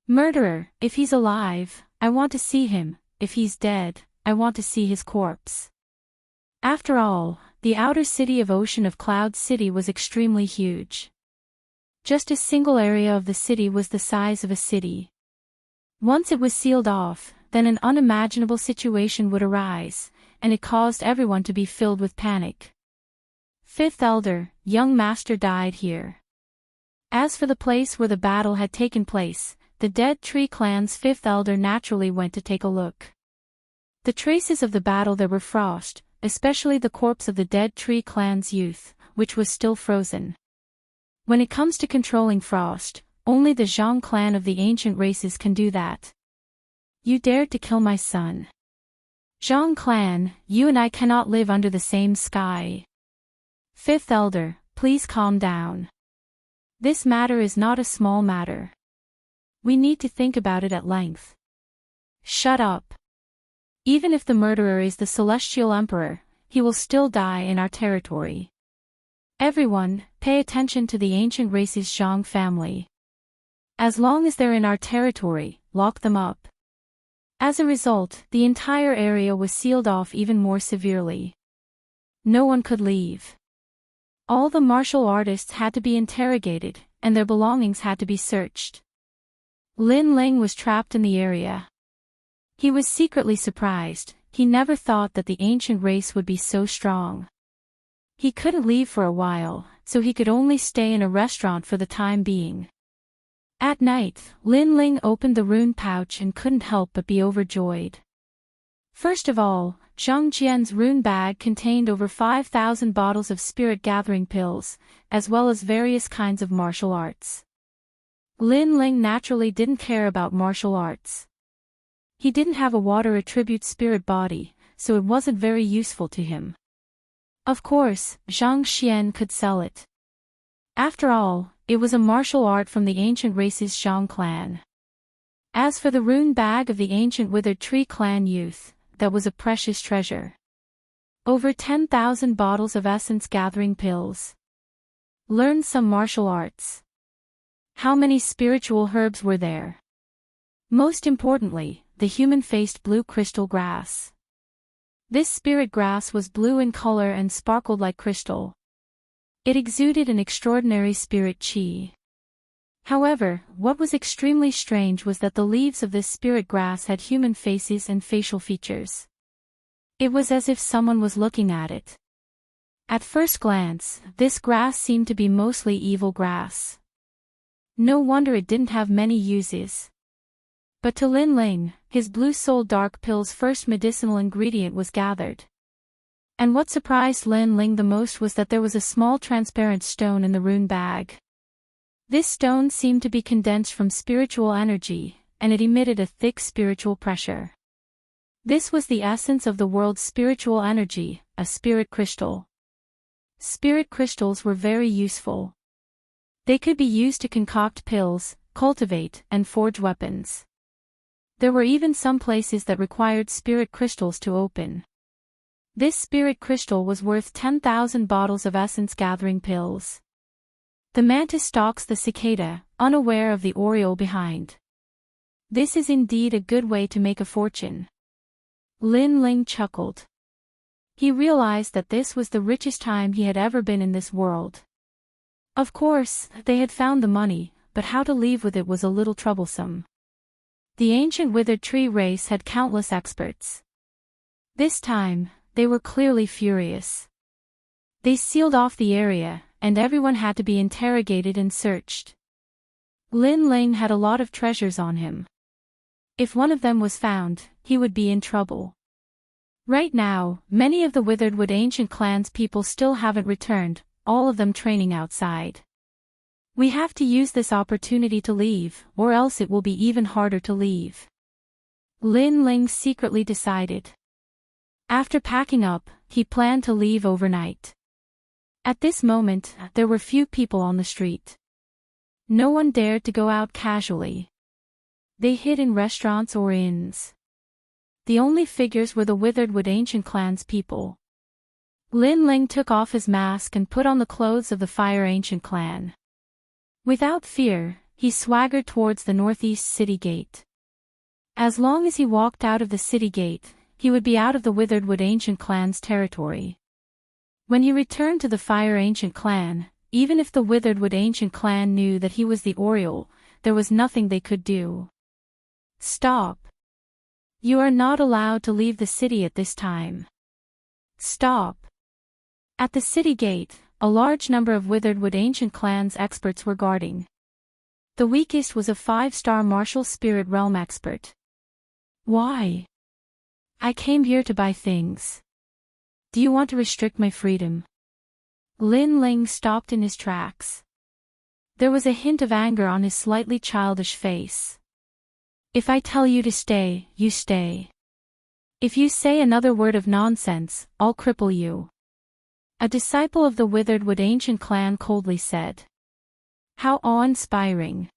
S1: Murderer, if he's alive, I want to see him, if he's dead, I want to see his corpse. After all, the outer city of Ocean of Cloud City was extremely huge. Just a single area of the city was the size of a city. Once it was sealed off, then an unimaginable situation would arise, and it caused everyone to be filled with panic. 5th elder, young master died here. As for the place where the battle had taken place, the Dead Tree Clan's 5th elder naturally went to take a look. The traces of the battle there were frost, especially the corpse of the Dead Tree Clan's youth, which was still frozen. When it comes to controlling frost, only the Zhang clan of the ancient races can do that. You dared to kill my son. Zhang clan, you and I cannot live under the same sky. 5th elder, please calm down. This matter is not a small matter. We need to think about it at length. Shut up. Even if the murderer is the Celestial Emperor, he will still die in our territory. Everyone, pay attention to the ancient race's Zhang family. As long as they're in our territory, lock them up. As a result, the entire area was sealed off even more severely. No one could leave. All the martial artists had to be interrogated, and their belongings had to be searched. Lin Ling was trapped in the area. He was secretly surprised. He never thought that the ancient race would be so strong. He couldn't leave for a while, so he could only stay in a restaurant for the time being. At night, Lin Ling opened the rune pouch and couldn't help but be overjoyed. First of all, Zhang Jian's rune bag contained over 5,000 bottles of spirit-gathering pills, as well as various kinds of martial arts. Lin Ling naturally didn't care about martial arts. He didn't have a water attribute spirit body, so it wasn't very useful to him. Of course, Zhang Xian could sell it. After all, it was a martial art from the ancient race's Zhang clan. As for the rune bag of the ancient withered tree clan youth, that was a precious treasure. Over 10,000 bottles of essence-gathering pills. Learned some martial arts. How many spiritual herbs were there? Most importantly, the human-faced blue crystal grass. This spirit grass was blue in color and sparkled like crystal. It exuded an extraordinary spirit qi. However, what was extremely strange was that the leaves of this spirit grass had human faces and facial features. It was as if someone was looking at it. At first glance, this grass seemed to be mostly evil grass. No wonder it didn't have many uses. But to Lin Ling, his blue soul dark pill's first medicinal ingredient was gathered. And what surprised Lin Ling the most was that there was a small transparent stone in the rune bag. This stone seemed to be condensed from spiritual energy, and it emitted a thick spiritual pressure. This was the essence of the world's spiritual energy, a spirit crystal. Spirit crystals were very useful. They could be used to concoct pills, cultivate, and forge weapons. There were even some places that required spirit crystals to open. This spirit crystal was worth 10,000 bottles of essence-gathering pills. The mantis stalks the cicada, unaware of the oriole behind. This is indeed a good way to make a fortune. Lin Ling chuckled. He realized that this was the richest time he had ever been in this world. Of course, they had found the money, but how to leave with it was a little troublesome. The ancient withered tree race had countless experts. This time, they were clearly furious. They sealed off the area, and everyone had to be interrogated and searched. Lin Ling had a lot of treasures on him. If one of them was found, he would be in trouble. Right now, many of the Witheredwood ancient clans people still haven't returned, all of them training outside. We have to use this opportunity to leave, or else it will be even harder to leave. Lin Ling secretly decided. After packing up, he planned to leave overnight. At this moment, there were few people on the street. No one dared to go out casually. They hid in restaurants or inns. The only figures were the Witheredwood ancient clans people. Lin Ling took off his mask and put on the clothes of the Fire Ancient clan. Without fear, he swaggered towards the northeast city gate. As long as he walked out of the city gate, he would be out of the Witheredwood ancient clan's territory. When he returned to the Fire Ancient clan, even if the Witheredwood ancient clan knew that he was the Oriole, there was nothing they could do. Stop. You are not allowed to leave the city at this time. Stop. At the city gate, a large number of Witheredwood ancient clan's experts were guarding. The weakest was a 5-star martial spirit realm expert. Why? I came here to buy things. Do you want to restrict my freedom? Lin Ling stopped in his tracks. There was a hint of anger on his slightly childish face. If I tell you to stay, you stay. If you say another word of nonsense, I'll cripple you. A disciple of the Witheredwood ancient clan coldly said. How awe-inspiring.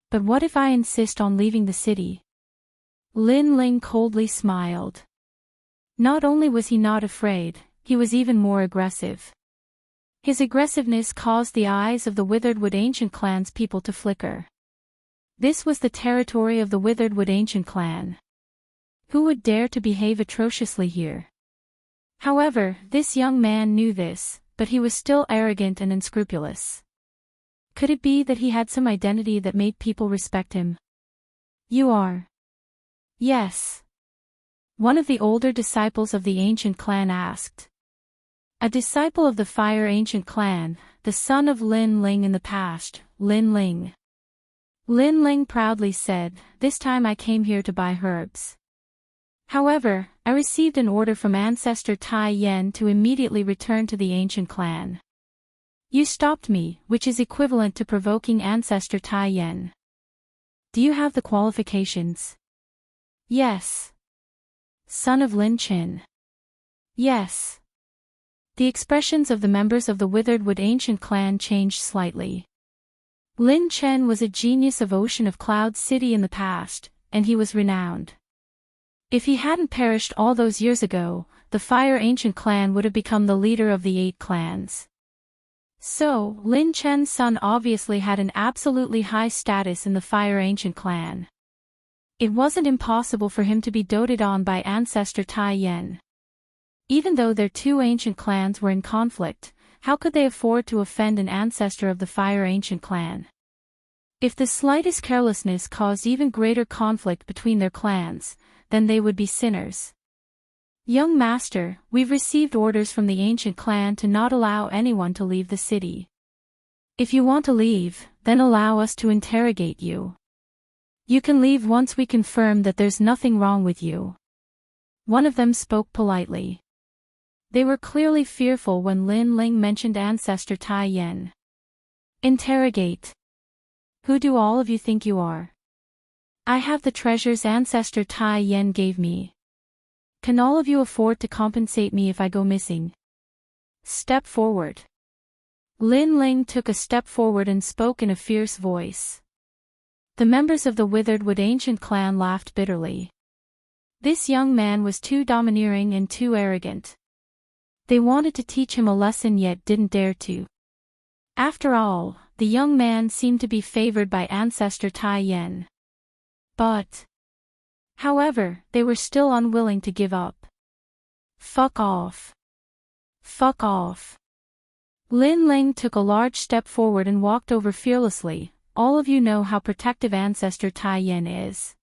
S1: But what if I insist on leaving the city? Lin Ling coldly smiled. Not only was he not afraid, he was even more aggressive. His aggressiveness caused the eyes of the Witheredwood ancient clan's people to flicker. This was the territory of the Witheredwood ancient clan. Who would dare to behave atrociously here? However, this young man knew this, but he was still arrogant and unscrupulous. Could it be that he had some identity that made people respect him? You are? Yes. One of the older disciples of the ancient clan asked. A disciple of the Fire Ancient clan, the son of Lin Ling in the past, Lin Ling. Lin Ling proudly said, this time I came here to buy herbs. However, I received an order from Ancestor Tai Yen to immediately return to the ancient clan. You stopped me, which is equivalent to provoking Ancestor Tai Yen. Do you have the qualifications? Yes. Son of Lin Chin. Yes. The expressions of the members of the Withered Wood ancient clan changed slightly. Lin Chen was a genius of Ocean of Cloud City in the past, and he was renowned. If he hadn't perished all those years ago, the Fire Ancient Clan would have become the leader of the 8 clans. So, Lin Chen's son obviously had an absolutely high status in the Fire Ancient Clan. It wasn't impossible for him to be doted on by Ancestor Tai Yen. Even though their 2 ancient clans were in conflict, how could they afford to offend an ancestor of the Fire Ancient Clan? If the slightest carelessness caused even greater conflict between their clans, then they would be sinners. Young master, we've received orders from the ancient clan to not allow anyone to leave the city. If you want to leave, then allow us to interrogate you. You can leave once we confirm that there's nothing wrong with you. One of them spoke politely. They were clearly fearful when Lin Ling mentioned Ancestor Tai Yen. Interrogate. Who do all of you think you are? I have the treasures Ancestor Tai Yen gave me. Can all of you afford to compensate me if I go missing? Step forward. Lin Ling took a step forward and spoke in a fierce voice. The members of the Withered Wood ancient clan laughed bitterly. This young man was too domineering and too arrogant. They wanted to teach him a lesson yet didn't dare to. After all, the young man seemed to be favored by Ancestor Tai Yen. However, they were still unwilling to give up. Fuck off. Fuck off. Lin Ling took a large step forward and walked over fearlessly. All of you know how protective Ancestor Tai Yen is.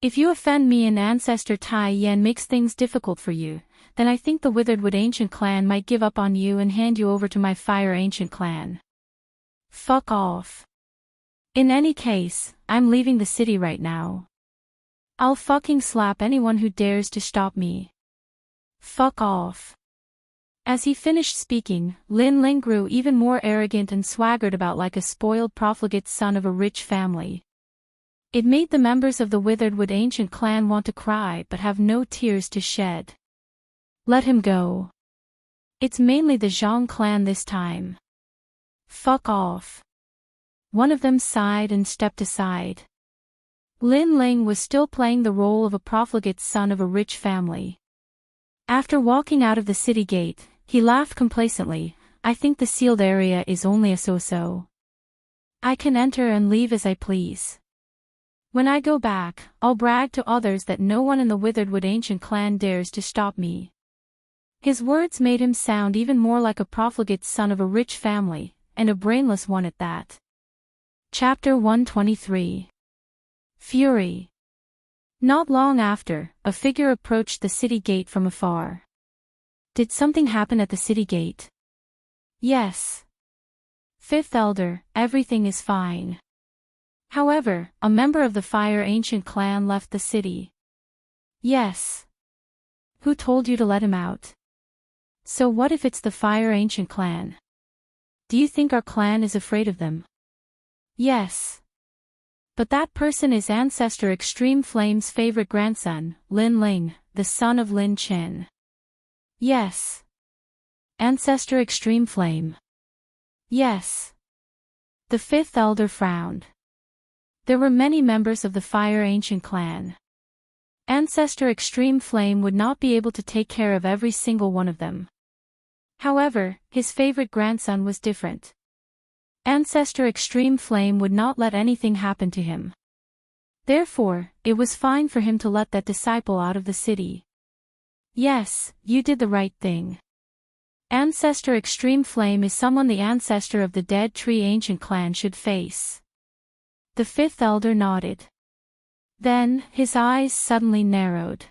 S1: If you offend me and Ancestor Tai Yen makes things difficult for you, then I think the Withered Wood ancient clan might give up on you and hand you over to my Fire ancient clan. Fuck off. In any case, I'm leaving the city right now. I'll fucking slap anyone who dares to stop me. Fuck off. As he finished speaking, Lin Ling grew even more arrogant and swaggered about like a spoiled profligate son of a rich family. It made the members of the Withered Wood ancient clan want to cry but have no tears to shed. Let him go. It's mainly the Zhang clan this time. Fuck off. One of them sighed and stepped aside. Lin Ling was still playing the role of a profligate son of a rich family. After walking out of the city gate, he laughed complacently. I think the sealed area is only a so-so. I can enter and leave as I please. When I go back, I'll brag to others that no one in the Withered Wood ancient clan dares to stop me. His words made him sound even more like a profligate son of a rich family, and a brainless one at that. Chapter 123. Fury. Not long after, a figure approached the city gate from afar. Did something happen at the city gate? Yes. Fifth Elder, everything is fine. However, a member of the Fire Ancient Clan left the city. Yes. Who told you to let him out? So what if it's the Fire Ancient Clan? Do you think our clan is afraid of them? Yes. But that person is Ancestor Extreme Flame's favorite grandson, Lin Ling, the son of Lin Chen. Yes. Ancestor Extreme Flame. Yes. The fifth elder frowned. There were many members of the Fire Ancient Clan. Ancestor Extreme Flame would not be able to take care of every single one of them. However, his favorite grandson was different. Ancestor Extreme Flame would not let anything happen to him. Therefore, it was fine for him to let that disciple out of the city. Yes, you did the right thing. Ancestor Extreme Flame is someone the ancestor of the Dead Tree Ancient Clan should face. The fifth elder nodded. Then, his eyes suddenly narrowed.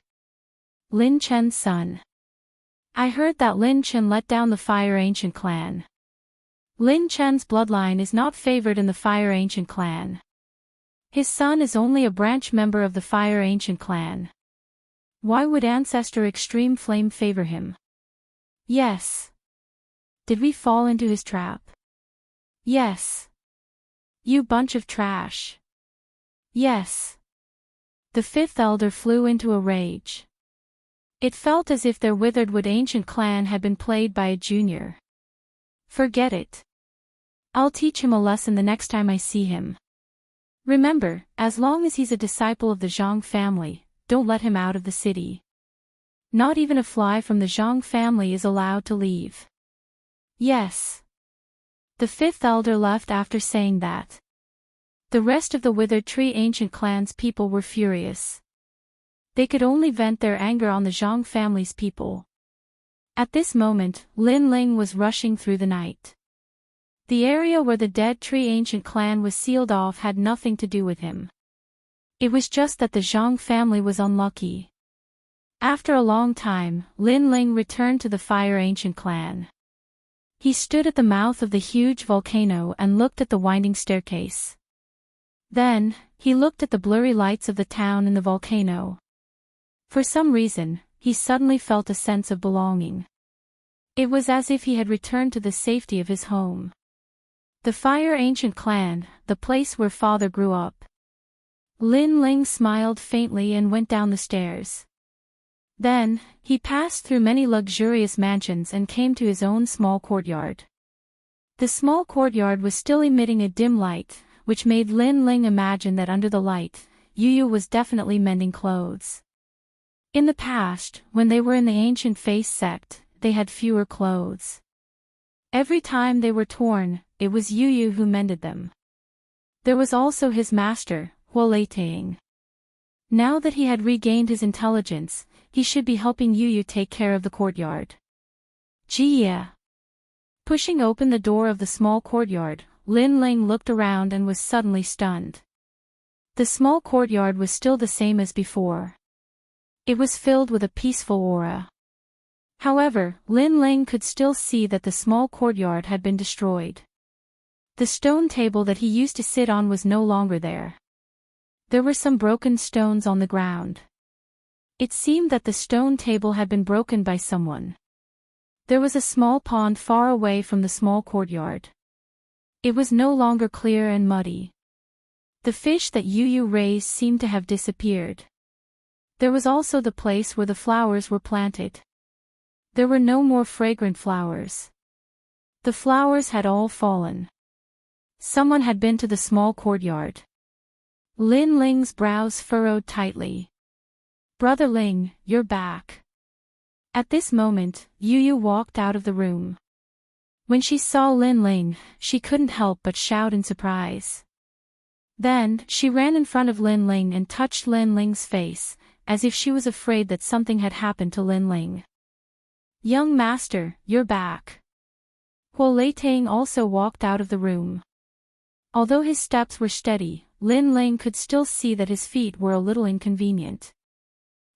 S1: Lin Chen's son. I heard that Lin Chen let down the Fire Ancient Clan. Lin Chen's bloodline is not favored in the Fire Ancient Clan. His son is only a branch member of the Fire Ancient Clan. Why would Ancestor Extreme Flame favor him? Yes. Did we fall into his trap? Yes. You bunch of trash. Yes. The fifth elder flew into a rage. It felt as if their withered ancient clan had been played by a junior. Forget it. I'll teach him a lesson the next time I see him. Remember, as long as he's a disciple of the Zhang family, don't let him out of the city. Not even a fly from the Zhang family is allowed to leave. Yes. The fifth elder left after saying that. The rest of the Withered Tree Ancient Clan's people were furious. They could only vent their anger on the Zhang family's people. At this moment, Lin Ling was rushing through the night. The area where the Dead Tree Ancient Clan was sealed off had nothing to do with him. It was just that the Zhang family was unlucky. After a long time, Lin Ling returned to the Fire Ancient Clan. He stood at the mouth of the huge volcano and looked at the winding staircase. Then, he looked at the blurry lights of the town in the volcano. For some reason, he suddenly felt a sense of belonging. It was as if he had returned to the safety of his home. The Fire Ancient Clan, the place where father grew up. Lin Ling smiled faintly and went down the stairs. Then, he passed through many luxurious mansions and came to his own small courtyard. The small courtyard was still emitting a dim light, which made Lin Ling imagine that under the light, Yu was definitely mending clothes. In the past, when they were in the Ancient Face sect, they had fewer clothes. Every time they were torn, it was Yu who mended them. There was also his master, Huoleitang. Now that he had regained his intelligence, he should be helping Yu take care of the courtyard. Jia. Pushing open the door of the small courtyard, Lin Ling looked around and was suddenly stunned. The small courtyard was still the same as before. It was filled with a peaceful aura. However, Lin Ling could still see that the small courtyard had been destroyed. The stone table that he used to sit on was no longer there. There were some broken stones on the ground. It seemed that the stone table had been broken by someone. There was a small pond far away from the small courtyard. It was no longer clear and muddy. The fish that Yu raised seemed to have disappeared. There was also the place where the flowers were planted. There were no more fragrant flowers. The flowers had all fallen. Someone had been to the small courtyard. Lin Ling's brows furrowed tightly. Brother Ling, you're back. At this moment, Yu walked out of the room. When she saw Lin Ling, she couldn't help but shout in surprise. Then, she ran in front of Lin Ling and touched Lin Ling's face, as if she was afraid that something had happened to Lin Ling. Young master, you're back. Huoleitang also walked out of the room. Although his steps were steady, Lin Ling could still see that his feet were a little inconvenient.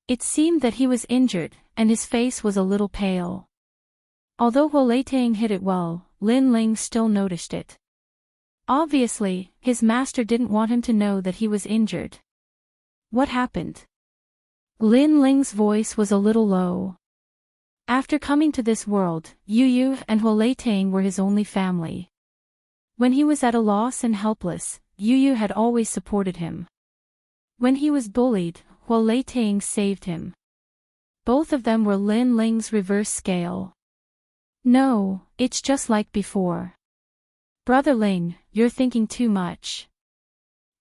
S1: It seemed that he was injured, and his face was a little pale. Although Huoleitang hid it well, Lin Ling still noticed it. Obviously, his master didn't want him to know that he was injured. What happened? Lin Ling's voice was a little low. After coming to this world, Yu and Huoleitang were his only family. When he was at a loss and helpless, Yu had always supported him. When he was bullied, Huoleitang saved him. Both of them were Lin Ling's reverse scale. No, it's just like before. Brother Ling, you're thinking too much.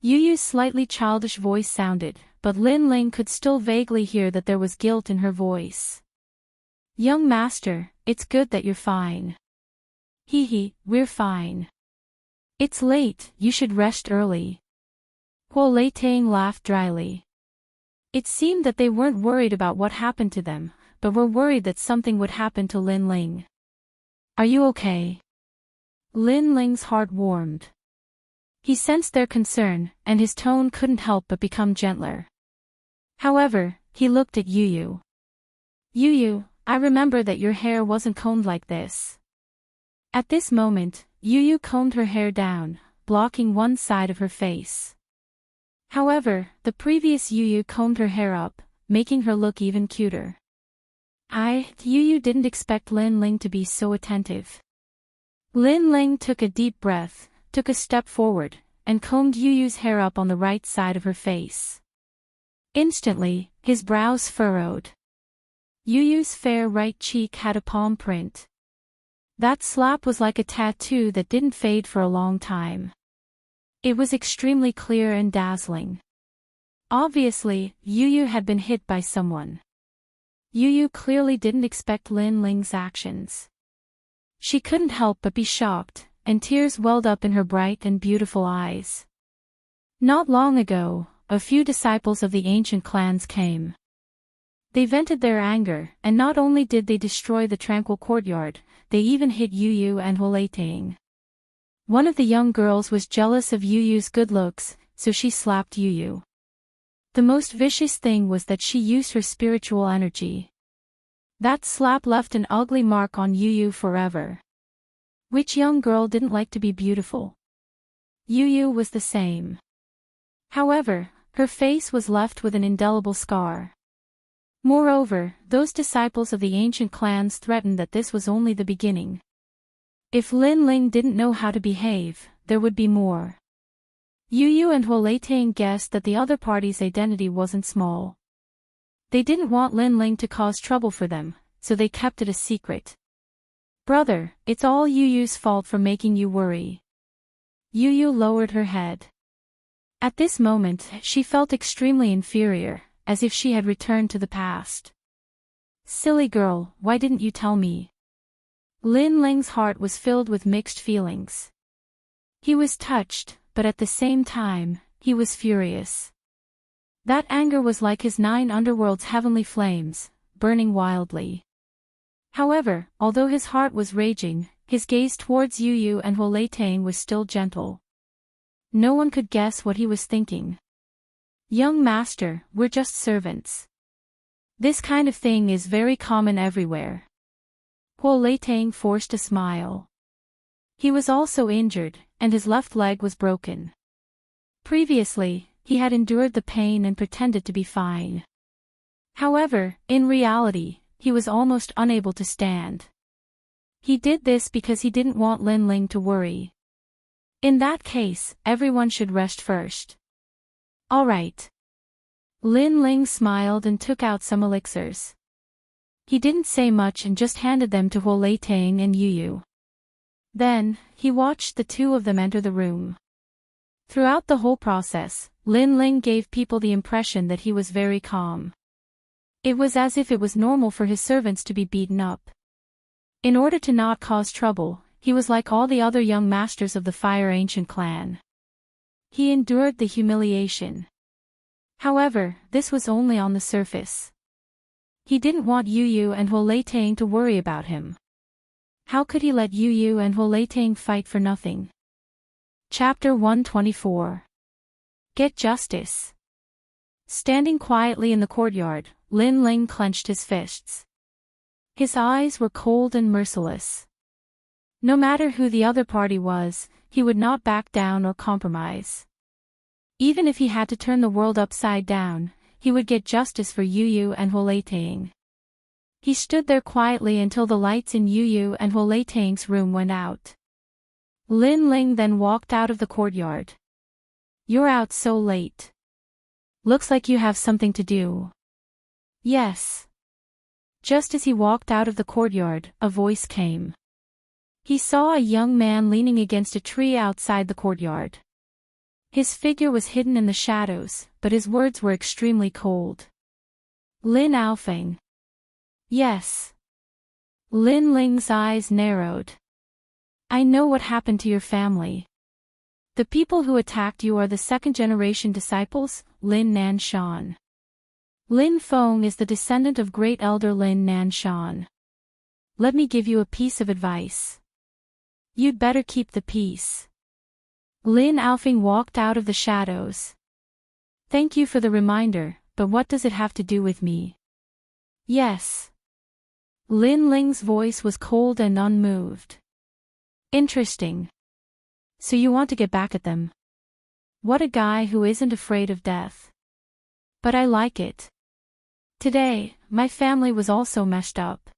S1: Yu's slightly childish voice sounded, but Lin Ling could still vaguely hear that there was guilt in her voice. Young master, it's good that you're fine. We're fine. It's late, you should rest early. Huoleitang laughed dryly. It seemed that they weren't worried about what happened to them, but were worried that something would happen to Lin Ling. Are you okay? Lin Ling's heart warmed. He sensed their concern, and his tone couldn't help but become gentler. However, he looked at Yu. Yu, I remember that your hair wasn't combed like this. At this moment, Yu combed her hair down, blocking one side of her face. However, the previous Yu combed her hair up, making her look even cuter. Yu didn't expect Lin Ling to be so attentive. Lin Ling took a deep breath, took a step forward, and combed Yu's hair up on the right side of her face. Instantly, his brows furrowed. Yu's fair right cheek had a palm print. That slap was like a tattoo that didn't fade for a long time. It was extremely clear and dazzling. Obviously, Yu had been hit by someone. Yu clearly didn't expect Lin Ling's actions. She couldn't help but be shocked, and tears welled up in her bright and beautiful eyes. Not long ago, a few disciples of the ancient clans came. They vented their anger, and not only did they destroy the tranquil courtyard, they even hit Yu and Huoletang. One of the young girls was jealous of Yu's good looks, so she slapped Yu. The most vicious thing was that she used her spiritual energy. That slap left an ugly mark on Yu forever. Which young girl didn't like to be beautiful? Yu was the same. However, her face was left with an indelible scar. Moreover, those disciples of the ancient clans threatened that this was only the beginning. If Lin Ling didn't know how to behave, there would be more. Yu and Huoletang guessed that the other party's identity wasn't small. They didn't want Lin Ling to cause trouble for them, so they kept it a secret. Brother, it's all Yu's fault for making you worry. Yu lowered her head. At this moment, she felt extremely inferior, as if she had returned to the past. Silly girl, why didn't you tell me? Lin Ling's heart was filled with mixed feelings. He was touched, but at the same time, he was furious. That anger was like his 9 underworld's heavenly flames, burning wildly. However, although his heart was raging, his gaze towards Yu and Huoletang was still gentle. No one could guess what he was thinking. Young master, we're just servants. This kind of thing is very common everywhere. Huoletang forced a smile. He was also injured, and his left leg was broken. Previously, he had endured the pain and pretended to be fine. However, in reality, he was almost unable to stand. He did this because he didn't want Lin Ling to worry. In that case, everyone should rest first. All right. Lin Ling smiled and took out some elixirs. He didn't say much and just handed them to Huoletang and Yu. Then, he watched the two of them enter the room. Throughout the whole process, Lin Ling gave people the impression that he was very calm. It was as if it was normal for his servants to be beaten up. In order to not cause trouble, he was like all the other young masters of the Fire Ancient clan. He endured the humiliation. However, this was only on the surface. He didn't want Yu and Huoletang to worry about him. How could he let Yu and Huoletang fight for nothing? Chapter 124. Get justice. Standing quietly in the courtyard, Lin Ling clenched his fists. His eyes were cold and merciless. No matter who the other party was, he would not back down or compromise. Even if he had to turn the world upside down, he would get justice for Yu and Huoletang. He stood there quietly until the lights in Yu and Huoletang's room went out. Lin Ling then walked out of the courtyard. You're out so late. Looks like you have something to do. Yes. Just as he walked out of the courtyard, a voice came. He saw a young man leaning against a tree outside the courtyard. His figure was hidden in the shadows, but his words were extremely cold. Lin Aofeng. Yes. Lin Ling's eyes narrowed. I know what happened to your family. The people who attacked you are the second-generation disciples, Lin Nanshan. Lin Feng is the descendant of great elder Lin Nanshan. Let me give you a piece of advice. You'd better keep the peace. Lin Aofeng walked out of the shadows. Thank you for the reminder, but what does it have to do with me? Yes. Lin Ling's voice was cold and unmoved. Interesting. So you want to get back at them? What a guy who isn't afraid of death. But I like it. Today, my family was also messed up.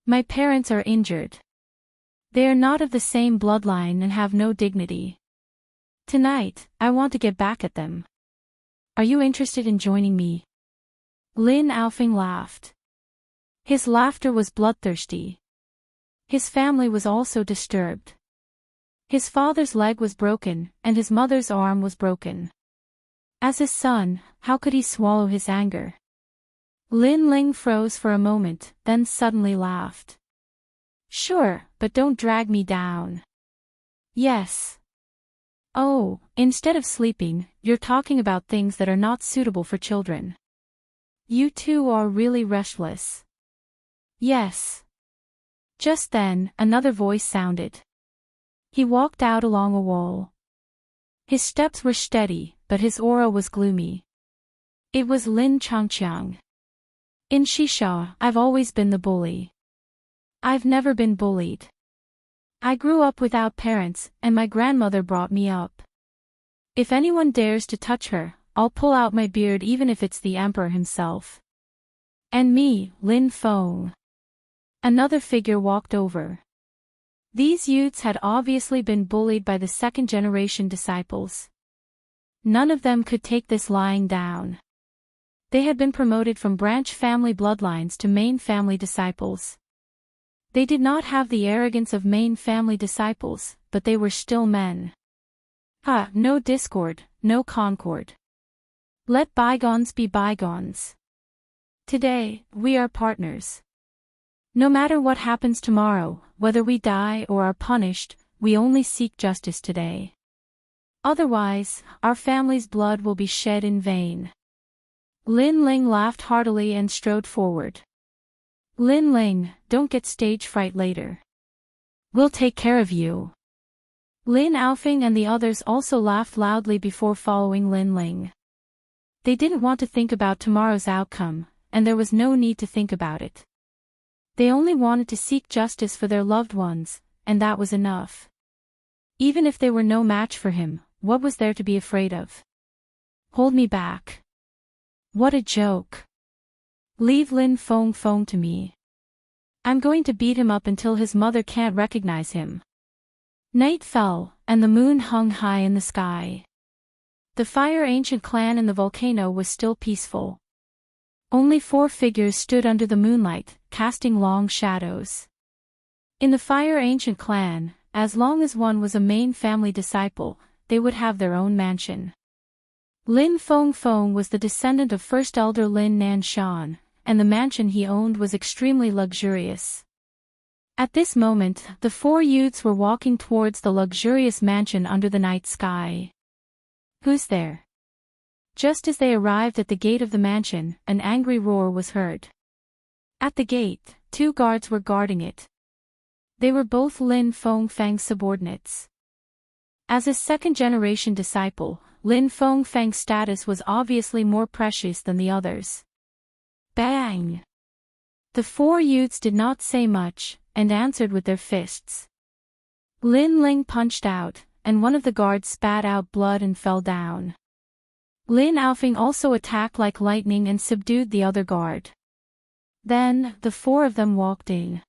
S1: My parents are injured. They are not of the same bloodline and have no dignity. Tonight, I want to get back at them. Are you interested in joining me? Lin Aofing laughed. His laughter was bloodthirsty. His family was also disturbed. His father's leg was broken, and his mother's arm was broken. As his son, how could he swallow his anger? Lin Ling froze for a moment, then suddenly laughed. Sure, but don't drag me down. Yes. Oh, instead of sleeping, you're talking about things that are not suitable for children. You two are really restless. Yes. Just then, another voice sounded. He walked out along a wall. His steps were steady, but his aura was gloomy. It was Lin Changqiang. In Shisha, I've always been the bully. I've never been bullied. I grew up without parents, and my grandmother brought me up. If anyone dares to touch her, I'll pull out my beard even if it's the emperor himself. And me, Lin Feng. Another figure walked over. These youths had obviously been bullied by the second-generation disciples. None of them could take this lying down. They had been promoted from branch family bloodlines to main family disciples. They did not have the arrogance of main family disciples, but they were still men. No discord, no concord. Let bygones be bygones. Today, we are partners. No matter what happens tomorrow, whether we die or are punished, we only seek justice today. Otherwise, our family's blood will be shed in vain. Lin Ling laughed heartily and strode forward. Lin Ling, don't get stage fright later. We'll take care of you. Lin Aofing and the others also laughed loudly before following Lin Ling. They didn't want to think about tomorrow's outcome, and there was no need to think about it. They only wanted to seek justice for their loved ones, and that was enough. Even if they were no match for him, what was there to be afraid of? Hold me back. What a joke. Leave Lin Feng to me. I'm going to beat him up until his mother can't recognize him. Night fell, and the moon hung high in the sky. The Fire Ancient clan in the volcano was still peaceful. Only 4 figures stood under the moonlight, casting long shadows. In the Fire Ancient clan, as long as one was a main family disciple, they would have their own mansion. Lin Feng was the descendant of First Elder Lin Nanshan, and the mansion he owned was extremely luxurious. At this moment, the 4 youths were walking towards the luxurious mansion under the night sky. Who's there? Just as they arrived at the gate of the mansion, an angry roar was heard. At the gate, 2 guards were guarding it. They were both Lin Feng's subordinates. As a second-generation disciple, Lin Feng's status was obviously more precious than the others. Bang! The 4 youths did not say much, and answered with their fists. Lin Ling punched out, and one of the guards spat out blood and fell down. Lin Aofing also attacked like lightning and subdued the other guard. Then, the 4 of them walked in.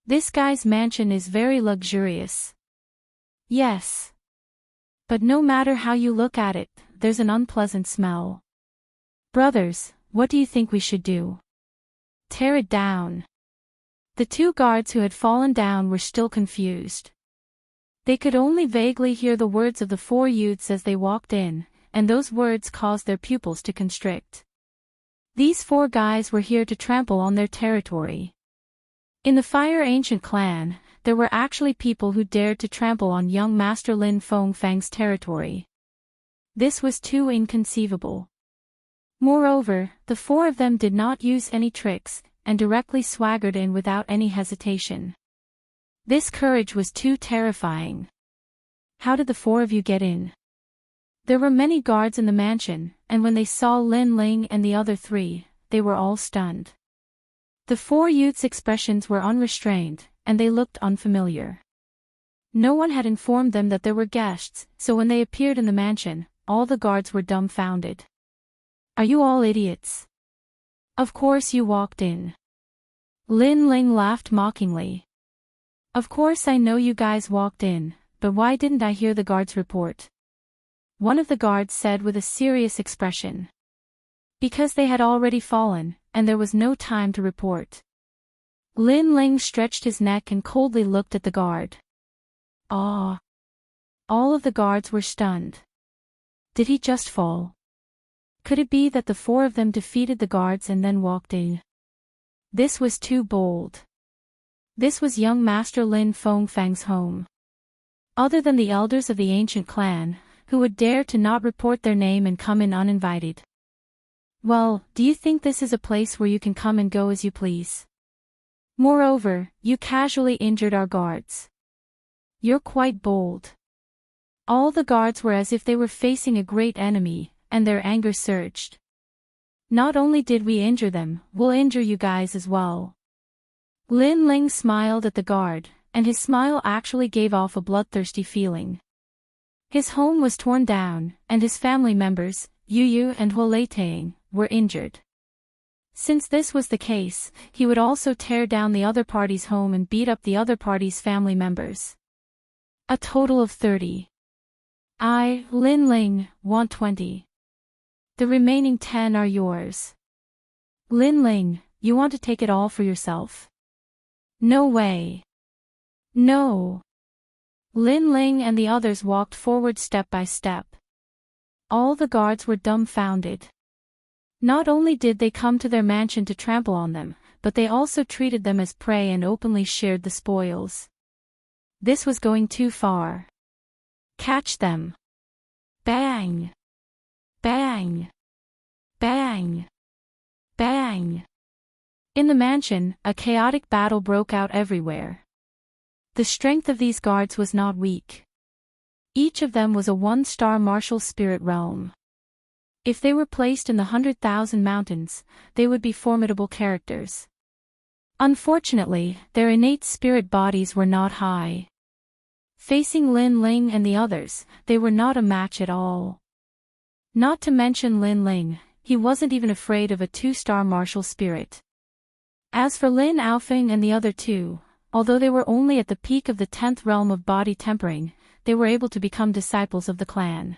S1: This guy's mansion is very luxurious. Yes. But no matter how you look at it, there's an unpleasant smell. Brothers, what do you think we should do? Tear it down. The 2 guards who had fallen down were still confused. They could only vaguely hear the words of the 4 youths as they walked in, and those words caused their pupils to constrict. These 4 guys were here to trample on their territory. In the Fire Ancient clan, there were actually people who dared to trample on young Master Lin Feng's territory. This was too inconceivable. Moreover, the 4 of them did not use any tricks, and directly swaggered in without any hesitation. This courage was too terrifying. How did the 4 of you get in? There were many guards in the mansion, and when they saw Lin Ling and the other 3, they were all stunned. The 4 youths' expressions were unrestrained, and they looked unfamiliar. No one had informed them that there were guests, so when they appeared in the mansion, all the guards were dumbfounded. Are you all idiots? Of course you walked in. Lin Ling laughed mockingly. Of course I know you guys walked in, but why didn't I hear the guards report? One of the guards said with a serious expression. Because they had already fallen, and there was no time to report. Lin Ling stretched his neck and coldly looked at the guard. Ah! All of the guards were stunned. Did he just fall? Could it be that the four of them defeated the guards and then walked in? This was too bold. This was young Master Lin Fengfang's home. Other than the elders of the ancient clan, who would dare to not report their name and come in uninvited? Well, do you think this is a place where you can come and go as you please? Moreover, you casually injured our guards. You're quite bold. All the guards were as if they were facing a great enemy, and their anger surged. Not only did we injure them, we'll injure you guys as well. Lin Ling smiled at the guard, and his smile actually gave off a bloodthirsty feeling. His home was torn down, and his family members, Yu Yu and Huolei Tang, were injured. Since this was the case, he would also tear down the other party's home and beat up the other party's family members. A total of 30. I, Lin Ling, want 20. The remaining 10 are yours. Lin Ling, you want to take it all for yourself? No way. No. Lin Ling and the others walked forward step by step. All the guards were dumbfounded. Not only did they come to their mansion to trample on them, but they also treated them as prey and openly shared the spoils. This was going too far. Catch them. Bang! Bang! Bang! Bang! In the mansion, a chaotic battle broke out everywhere. The strength of these guards was not weak. Each of them was a one-star martial spirit realm. If they were placed in the 100,000 mountains, they would be formidable characters. Unfortunately, their innate spirit bodies were not high. Facing Lin Ling and the others, they were not a match at all. Not to mention Lin Ling, he wasn't even afraid of a 2-star martial spirit. As for Lin Aofeng and the other two, although they were only at the peak of the 10th realm of body tempering, they were able to become disciples of the clan.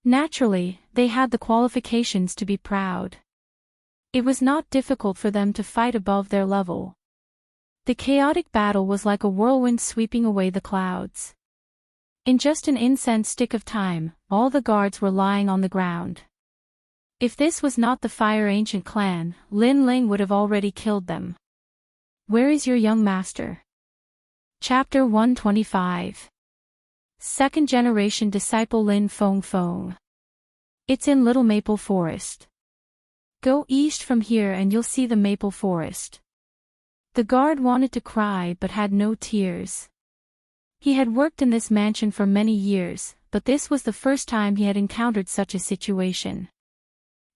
S1: Naturally, they had the qualifications to be proud. It was not difficult for them to fight above their level. The chaotic battle was like a whirlwind sweeping away the clouds. In just an incense stick of time, all the guards were lying on the ground. If this was not the Fire Ancient clan, Lin Ling would have already killed them. Where is your young master? Chapter 125. Second generation disciple Lin Fengfang. It's in Little Maple Forest. Go east from here and you'll see the maple forest. The guard wanted to cry but had no tears. He had worked in this mansion for many years, but this was the first time he had encountered such a situation.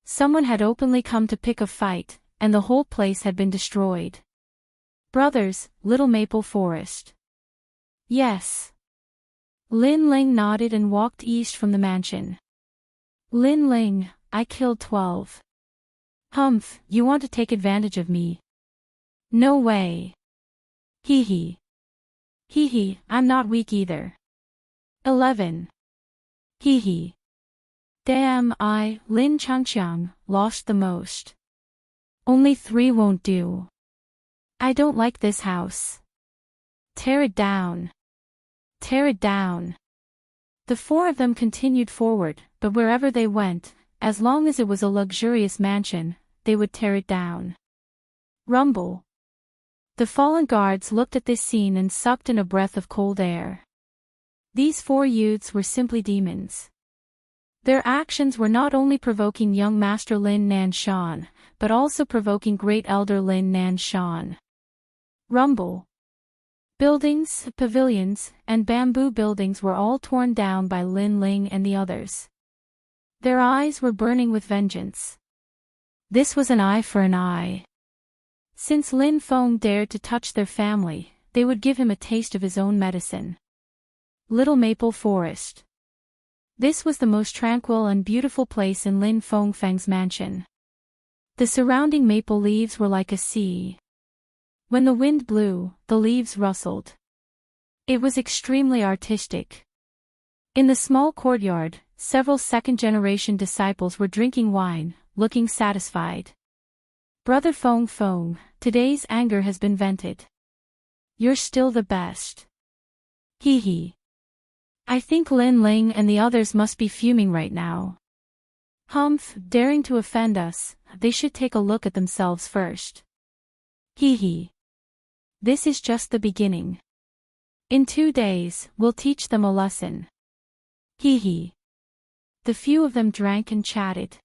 S1: Someone had openly come to pick a fight, and the whole place had been destroyed. Brothers, Little Maple Forest. Yes. Lin Ling nodded and walked east from the mansion. Lin Ling, I killed 12. Humph, you want to take advantage of me? No way. Hee hee. Hee hee, I'm not weak either. 11. Hee hee. Damn, I, Lin Changqiang, lost the most. Only 3 won't do. I don't like this house. Tear it down. Tear it down. The 4 of them continued forward, but wherever they went, as long as it was a luxurious mansion, they would tear it down. Rumble. The fallen guards looked at this scene and sucked in a breath of cold air. These 4 youths were simply demons. Their actions were not only provoking young Master Lin Nanshan, but also provoking Great Elder Lin Nanshan. Rumble. Buildings, pavilions, and bamboo buildings were all torn down by Lin Ling and the others. Their eyes were burning with vengeance. This was an eye for an eye. Since Lin Feng dared to touch their family, they would give him a taste of his own medicine. Little Maple Forest. This was the most tranquil and beautiful place in Lin Fengfang's mansion. The surrounding maple leaves were like a sea. When the wind blew, the leaves rustled. It was extremely artistic. In the small courtyard, several second-generation disciples were drinking wine, looking satisfied. Brother Fong Fong, today's anger has been vented. You're still the best. Hee hee. I think Lin Ling and the others must be fuming right now. Humph, daring to offend us, they should take a look at themselves first. Hee hee. This is just the beginning. In 2 days, we'll teach them a lesson. Hee hee. The few of them drank and chatted.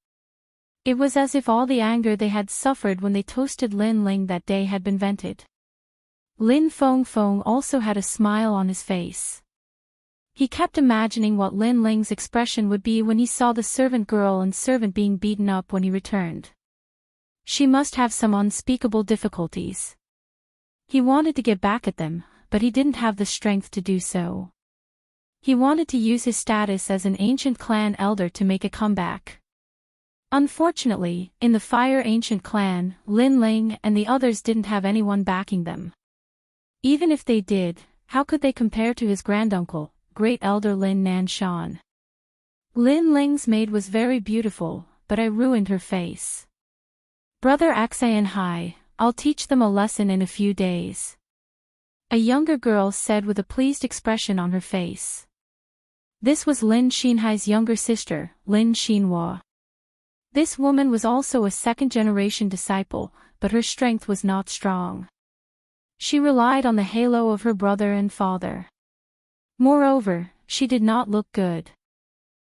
S1: It was as if all the anger they had suffered when they toasted Lin Ling that day had been vented. Lin Fong Fong also had a smile on his face. He kept imagining what Lin Ling's expression would be when he saw the servant girl and servant being beaten up when he returned. She must have some unspeakable difficulties. He wanted to get back at them, but he didn't have the strength to do so. He wanted to use his status as an ancient clan elder to make a comeback. Unfortunately, in the Fire Ancient clan, Lin Ling and the others didn't have anyone backing them. Even if they did, how could they compare to his granduncle, Great Elder Lin Nanshan? Lin Ling's maid was very beautiful, but I ruined her face. Brother Axayan Hai, I'll teach them a lesson in a few days. A younger girl said with a pleased expression on her face. This was Lin Xinhai's younger sister, Lin Xinhua. This woman was also a second-generation disciple, but her strength was not strong. She relied on the halo of her brother and father. Moreover, she did not look good.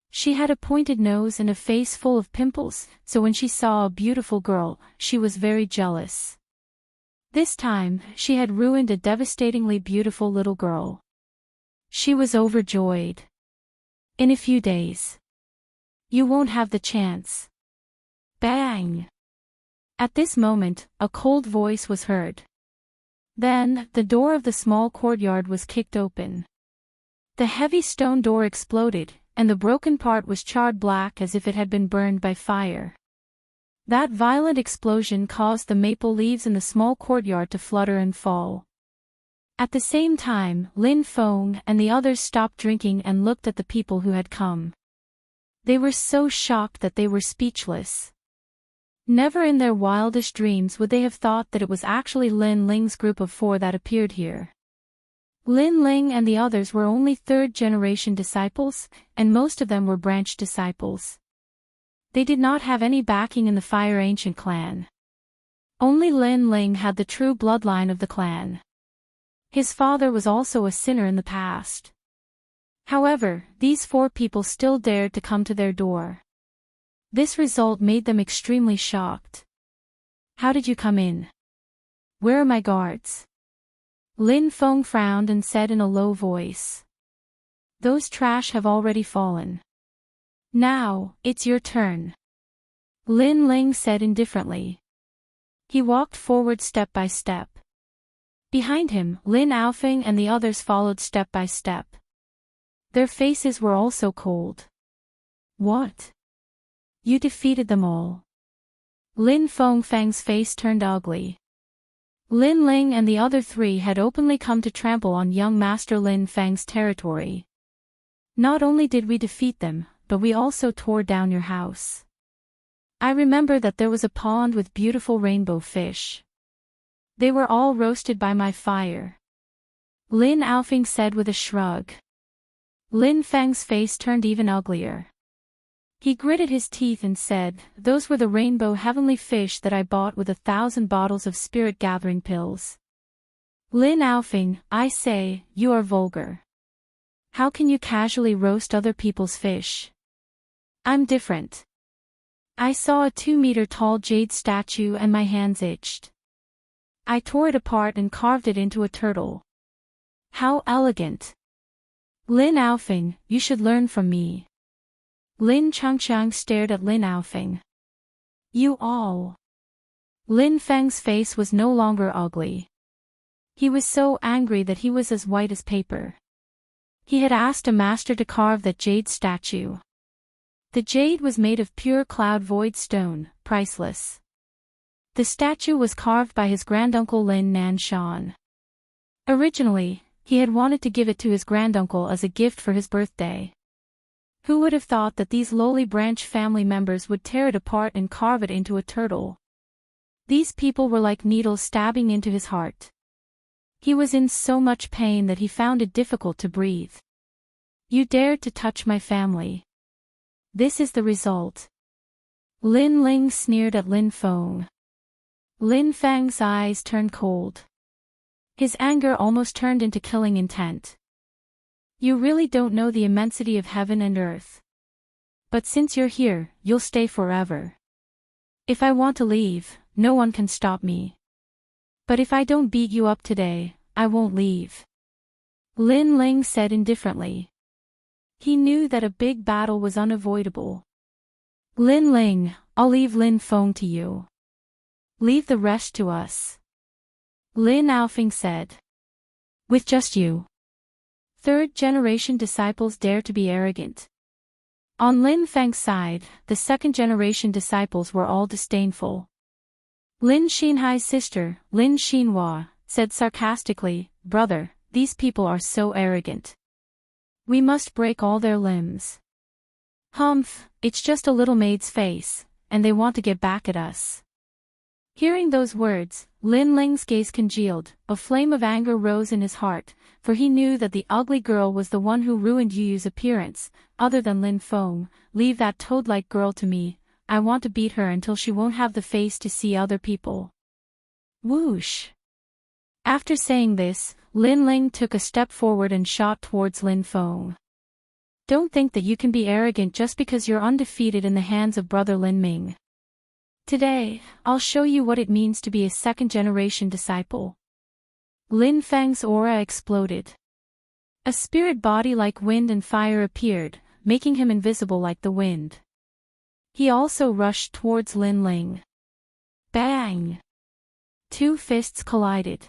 S1: She had a pointed nose and a face full of pimples, so when she saw a beautiful girl, she was very jealous. This time, she had ruined a devastatingly beautiful little girl. She was overjoyed. In a few days. You won't have the chance. Bang! At this moment, a cold voice was heard. Then, the door of the small courtyard was kicked open. The heavy stone door exploded, and the broken part was charred black as if it had been burned by fire. That violent explosion caused the maple leaves in the small courtyard to flutter and fall. At the same time, Lin Fong and the others stopped drinking and looked at the people who had come. They were so shocked that they were speechless. Never in their wildest dreams would they have thought that it was actually Lin Ling's group of 4 that appeared here. Lin Ling and the others were only 3rd-generation disciples, and most of them were branch disciples. They did not have any backing in the Fire Ancient clan. Only Lin Ling had the true bloodline of the clan. His father was also a sinner in the past. However, these 4 people still dared to come to their door. This result made them extremely shocked. How did you come in? Where are my guards? Lin Fong frowned and said in a low voice. Those trash have already fallen. Now, it's your turn. Lin Ling said indifferently. He walked forward step by step. Behind him, Lin Aofeng and the others followed step by step. Their faces were also cold. What? You defeated them all. Lin Feng's face turned ugly. Lin Ling and the other 3 had openly come to trample on young Master Lin Feng's territory. Not only did we defeat them, but we also tore down your house. I remember that there was a pond with beautiful rainbow fish. They were all roasted by my fire. Lin Aofeng said with a shrug. Lin Feng's face turned even uglier. He gritted his teeth and said, those were the rainbow heavenly fish that I bought with 1,000 bottles of spirit-gathering pills. Lin Aofeng, I say, you are vulgar. How can you casually roast other people's fish? I'm different. I saw a 2-meter-tall jade statue and my hands itched. I tore it apart and carved it into a turtle. How elegant! Lin Aofeng, you should learn from me. Lin Changchang stared at Lin Aofeng. You all. Lin Feng's face was no longer ugly. He was so angry that he was as white as paper. He had asked a master to carve that jade statue. The jade was made of pure cloud void stone, priceless. The statue was carved by his granduncle Lin Nanshan. Originally, he had wanted to give it to his granduncle as a gift for his birthday. Who would have thought that these lowly branch family members would tear it apart and carve it into a turtle? These people were like needles stabbing into his heart. He was in so much pain that he found it difficult to breathe. You dared to touch my family. This is the result. Lin Ling sneered at Lin Feng. Lin Feng's eyes turned cold. His anger almost turned into killing intent. You really don't know the immensity of heaven and earth. But since you're here, you'll stay forever. If I want to leave, no one can stop me. But if I don't beat you up today, I won't leave. Lin Ling said indifferently. He knew that a big battle was unavoidable. Lin Ling, I'll leave Lin Feng to you. Leave the rest to us. Lin Aofing said. With just you. Third-generation disciples dare to be arrogant. On Lin Feng's side, the second-generation disciples were all disdainful. Lin Xinhai's sister, Lin Xinhua, said sarcastically, Brother, these people are so arrogant. We must break all their limbs. Humph, it's just a little maid's face, and they want to get back at us. Hearing those words, Lin Ling's gaze congealed, a flame of anger rose in his heart, for he knew that the ugly girl was the one who ruined Yu's appearance. Other than Lin Feng, leave that toad-like girl to me, I want to beat her until she won't have the face to see other people. Whoosh! After saying this, Lin Ling took a step forward and shot towards Lin Feng. Don't think that you can be arrogant just because you're undefeated in the hands of brother Lin Ming. Today, I'll show you what it means to be a second-generation disciple. Lin Feng's aura exploded. A spirit body like wind and fire appeared, making him invisible like the wind. He also rushed towards Lin Ling. Bang! Two fists collided.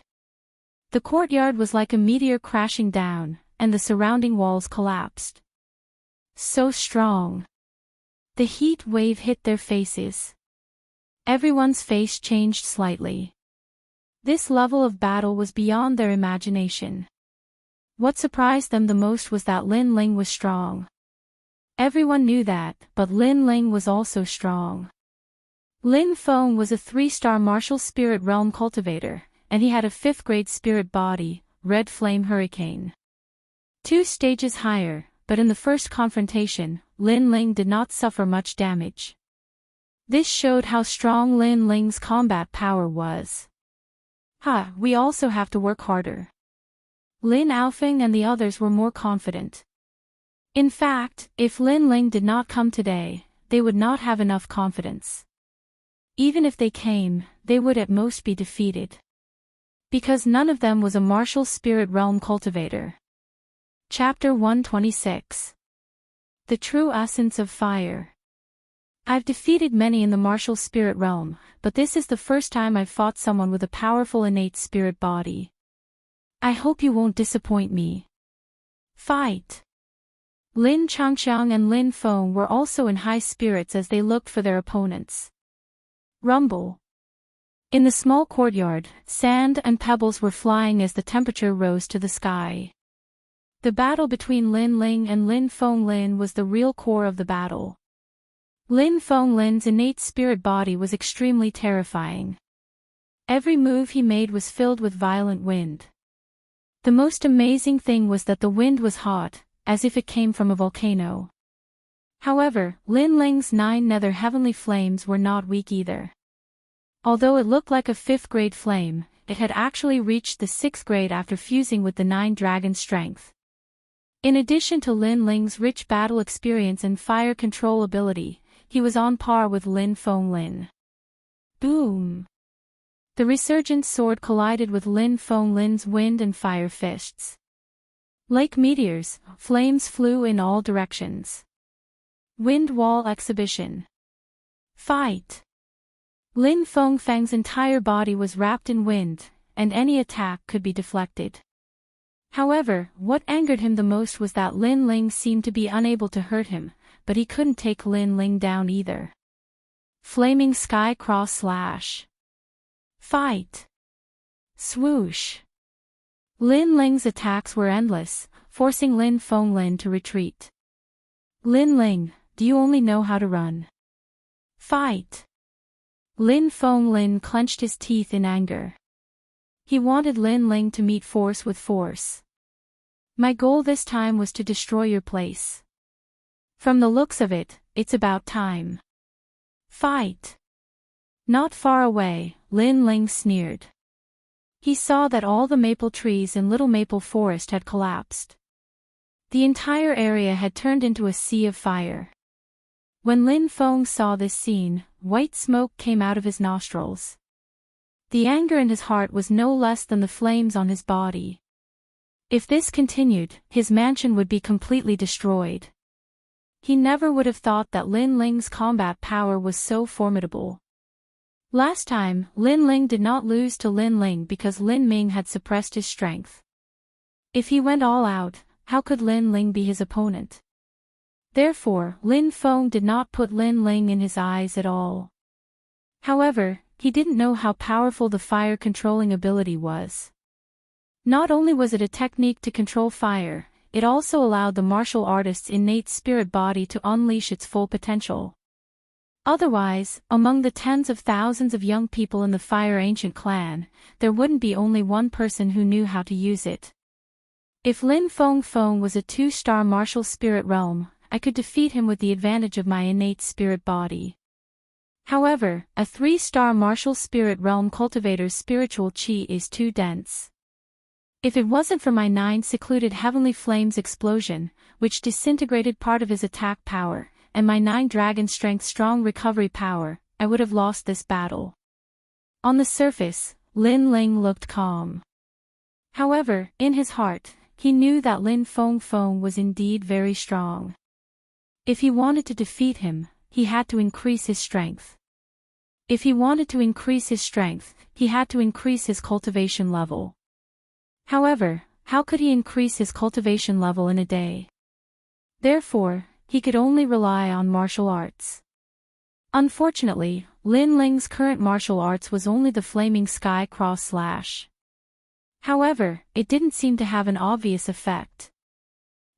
S1: The courtyard was like a meteor crashing down, and the surrounding walls collapsed. So strong. The heat wave hit their faces. Everyone's face changed slightly. This level of battle was beyond their imagination. What surprised them the most was that Lin Ling was strong. Everyone knew that, but Lin Ling was also strong. Lin Feng was a 3-star martial spirit realm cultivator, and he had a 5th-grade spirit body, Red Flame Hurricane. 2 stages higher, but in the first confrontation, Lin Ling did not suffer much damage. This showed how strong Lin Ling's combat power was. We also have to work harder. Lin Aofing and the others were more confident. In fact, if Lin Ling did not come today, they would not have enough confidence. Even if they came, they would at most be defeated. Because none of them was a martial spirit realm cultivator. Chapter 126. The True Essence of Fire. I've defeated many in the martial spirit realm, but this is the first time I've fought someone with a powerful innate spirit body. I hope you won't disappoint me. Fight! Lin Changqiang and Lin Feng were also in high spirits as they looked for their opponents. Rumble. In the small courtyard, sand and pebbles were flying as the temperature rose to the sky. The battle between Lin Ling and Lin Feng Lin was the real core of the battle. Lin Feng Lin's innate spirit body was extremely terrifying. Every move he made was filled with violent wind. The most amazing thing was that the wind was hot, as if it came from a volcano. However, Lin Ling's 9 nether heavenly flames were not weak either. Although it looked like a 5th-grade flame, it had actually reached the 6th grade after fusing with the 9 dragon strength. In addition to Lin Ling's rich battle experience and fire control ability, he was on par with Lin Feng Lin. Boom! The resurgent sword collided with Lin Feng Lin's wind and fire fists. Like meteors, flames flew in all directions. Wind wall exhibition. Fight! Lin Feng Feng's entire body was wrapped in wind, and any attack could be deflected. However, what angered him the most was that Lin Ling seemed to be unable to hurt him, but he couldn't take Lin Ling down either. Flaming Sky Cross Slash. Fight! Swoosh! Lin Ling's attacks were endless, forcing Lin Fenglin to retreat. Lin Ling, do you only know how to run? Fight! Lin Fenglin clenched his teeth in anger. He wanted Lin Ling to meet force with force. My goal this time was to destroy your place. From the looks of it, it's about time. Fight! Not far away, Lin Ling sneered. He saw that all the maple trees in Little Maple Forest had collapsed. The entire area had turned into a sea of fire. When Lin Feng saw this scene, white smoke came out of his nostrils. The anger in his heart was no less than the flames on his body. If this continued, his mansion would be completely destroyed. He never would have thought that Lin Ling's combat power was so formidable. Last time, Lin Ling did not lose to Lin Ling because Lin Ming had suppressed his strength. If he went all out, how could Lin Ling be his opponent? Therefore, Lin Feng did not put Lin Ling in his eyes at all. However, he didn't know how powerful the fire controlling ability was. Not only was it a technique to control fire, it also allowed the martial artist's innate spirit body to unleash its full potential. Otherwise, among the tens of thousands of young people in the Fire Ancient clan, there wouldn't be only one person who knew how to use it. If Lin Feng was a 2-star martial spirit realm, I could defeat him with the advantage of my innate spirit body. However, a 3-star martial spirit realm cultivator's spiritual chi is too dense. If it wasn't for my 9 secluded heavenly flames explosion, which disintegrated part of his attack power, and my 9 dragon strength strong recovery power, I would have lost this battle. On the surface, Lin Ling looked calm. However, in his heart, he knew that Lin Feng was indeed very strong. If he wanted to defeat him, he had to increase his strength. If he wanted to increase his strength, he had to increase his cultivation level. However, how could he increase his cultivation level in a day? Therefore, he could only rely on martial arts. Unfortunately, Lin Ling's current martial arts was only the Flaming Sky Cross Slash. However, it didn't seem to have an obvious effect.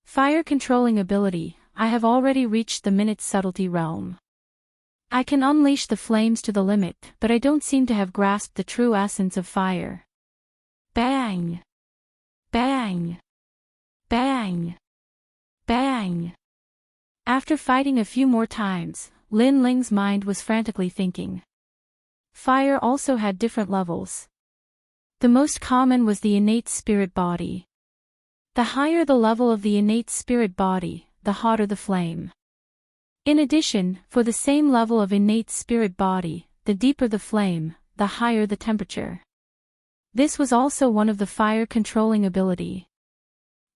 S1: Fire controlling ability, I have already reached the minute subtlety realm. I can unleash the flames to the limit, but I don't seem to have grasped the true essence of fire. Bang! Bang! Bang! Bang! After fighting a few more times, Lin Ling's mind was frantically thinking. Fire also had different levels. The most common was the innate spirit body. The higher the level of the innate spirit body, the hotter the flame. In addition, for the same level of innate spirit body, the deeper the flame, the higher the temperature. This was also one of the fire controlling ability.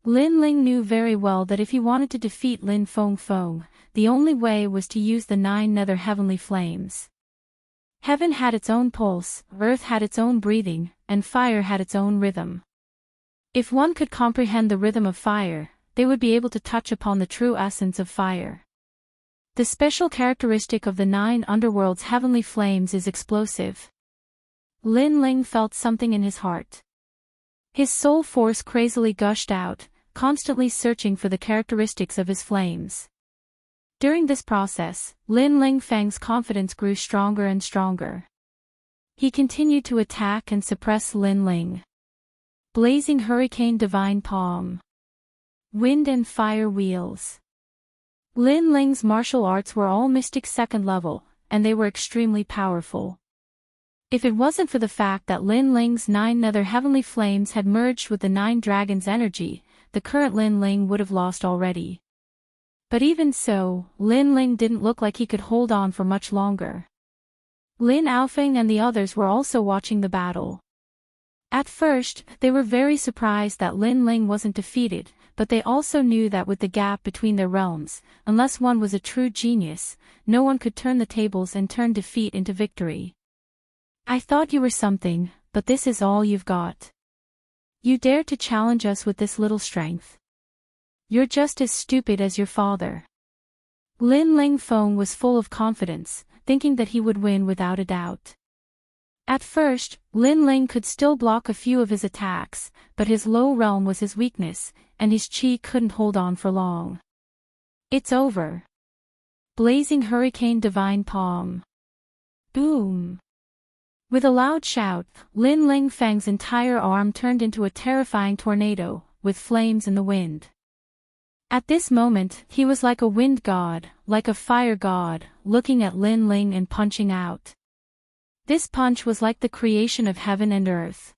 S1: Lin Ling knew very well that if he wanted to defeat Lin Feng, the only way was to use the 9 nether heavenly flames. Heaven had its own pulse, earth had its own breathing, and fire had its own rhythm. If one could comprehend the rhythm of fire, they would be able to touch upon the true essence of fire. The special characteristic of the 9 underworld's heavenly flames is explosive. Lin Ling felt something in his heart. His soul force crazily gushed out, constantly searching for the characteristics of his flames. During this process, Lin Ling Feng's confidence grew stronger and stronger. He continued to attack and suppress Lin Ling. Blazing Hurricane Divine Palm. Wind and Fire Wheels. Lin Ling's martial arts were all mystic 2nd level, and they were extremely powerful. If it wasn't for the fact that Lin Ling's 9 nether heavenly flames had merged with the 9 dragons' energy, the current Lin Ling would have lost already. But even so, Lin Ling didn't look like he could hold on for much longer. Lin Aofeng and the others were also watching the battle. At first, they were very surprised that Lin Ling wasn't defeated, but they also knew that with the gap between their realms, unless one was a true genius, no one could turn the tables and turn defeat into victory. I thought you were something, but this is all you've got. You dare to challenge us with this little strength. You're just as stupid as your father. Lin Ling Feng was full of confidence, thinking that he would win without a doubt. At first, Lin Ling could still block a few of his attacks, but his low realm was his weakness, and his chi couldn't hold on for long. It's over. Blazing hurricane divine palm. Boom. With a loud shout, Lin Ling Feng's entire arm turned into a terrifying tornado, with flames in the wind. At this moment, he was like a wind god, like a fire god, looking at Lin Ling and punching out. This punch was like the creation of heaven and earth.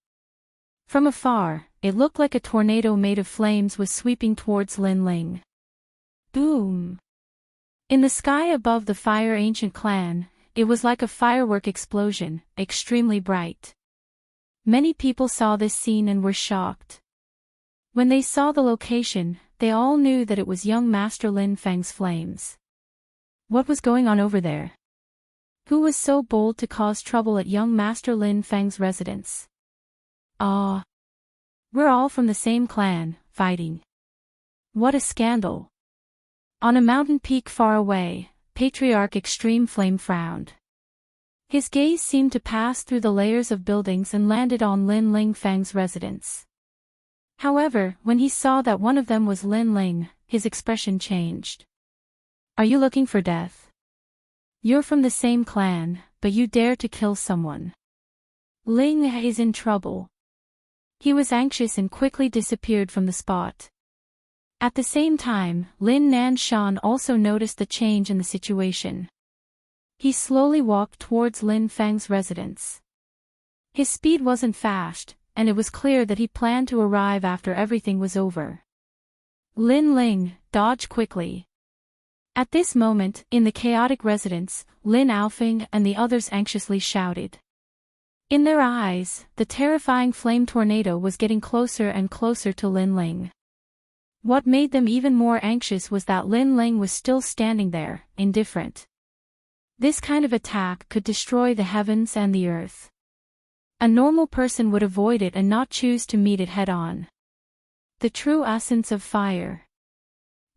S1: From afar, it looked like a tornado made of flames was sweeping towards Lin Ling. Boom! In the sky above the Fire Ancient Clan, it was like a firework explosion, extremely bright. Many people saw this scene and were shocked. When they saw the location, they all knew that it was young Master Lin Feng's flames. What was going on over there? Who was so bold to cause trouble at young Master Lin Feng's residence? Ah! We're all from the same clan, fighting. What a scandal! On a mountain peak far away, Patriarch Extreme Flame frowned. His gaze seemed to pass through the layers of buildings and landed on Lin Ling Feng's residence. However, when he saw that one of them was Lin Ling, his expression changed. Are you looking for death? You're from the same clan, but you dare to kill someone. Ling is in trouble. He was anxious and quickly disappeared from the spot. At the same time, Lin Nanshan also noticed the change in the situation. He slowly walked towards Lin Feng's residence. His speed wasn't fast, and it was clear that he planned to arrive after everything was over. Lin Ling, dodge quickly. At this moment, in the chaotic residence, Lin Aofeng and the others anxiously shouted. In their eyes, the terrifying flame tornado was getting closer and closer to Lin Ling. What made them even more anxious was that Lin Ling was still standing there, indifferent. This kind of attack could destroy the heavens and the earth. A normal person would avoid it and not choose to meet it head-on. The true essence of fire.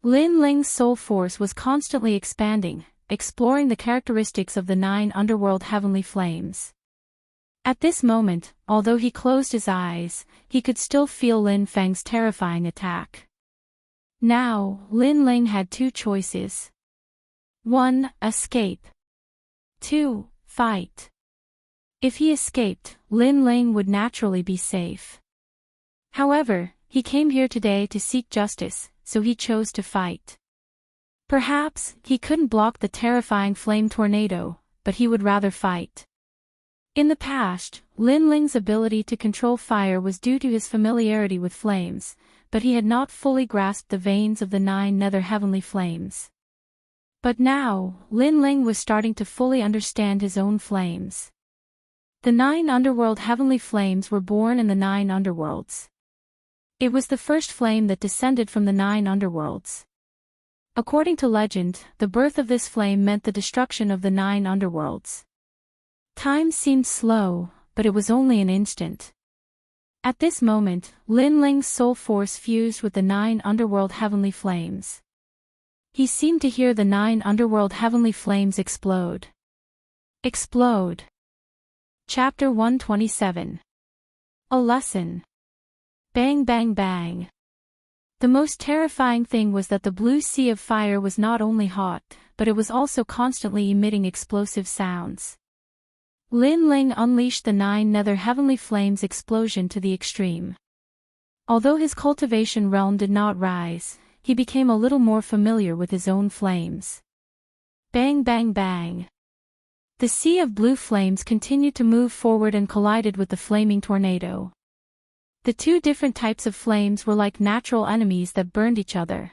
S1: Lin Ling's soul force was constantly expanding, exploring the characteristics of the 9 underworld heavenly flames. At this moment, although he closed his eyes, he could still feel Lin Feng's terrifying attack. Now, Lin Ling had 2 choices. 1. Escape. 2. Fight. If he escaped, Lin Ling would naturally be safe. However, he came here today to seek justice, so he chose to fight. Perhaps, he couldn't block the terrifying flame tornado, but he would rather fight. In the past, Lin Ling's ability to control fire was due to his familiarity with flames, but he had not fully grasped the veins of the 9 nether heavenly flames. But now, Lin Ling was starting to fully understand his own flames. The 9 underworld heavenly flames were born in the 9 underworlds. It was the first flame that descended from the 9 underworlds. According to legend, the birth of this flame meant the destruction of the 9 underworlds. Time seemed slow, but it was only an instant. At this moment, Lin Ling's soul force fused with the 9 underworld heavenly flames. He seemed to hear the 9 underworld heavenly flames explode. Explode. Chapter 127. A lesson. Bang bang bang. The most terrifying thing was that the blue sea of fire was not only hot, but it was also constantly emitting explosive sounds. Lin Ling unleashed the 9 nether heavenly flames explosion to the extreme. Although his cultivation realm did not rise, he became a little more familiar with his own flames. Bang bang bang. The sea of blue flames continued to move forward and collided with the flaming tornado. The 2 different types of flames were like natural enemies that burned each other.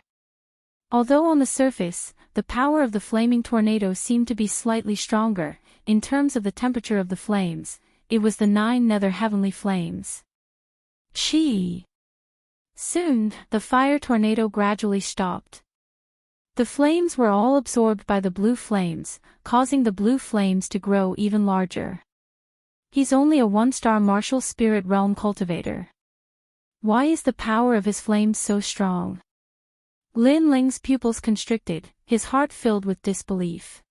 S1: Although on the surface, the power of the flaming tornado seemed to be slightly stronger, in terms of the temperature of the flames, it was the 9 nether heavenly flames. Chi. Soon, the fire tornado gradually stopped. The flames were all absorbed by the blue flames, causing the blue flames to grow even larger. He's only a 1-star martial spirit realm cultivator. Why is the power of his flames so strong? Lin Ling's pupils constricted, his heart filled with disbelief.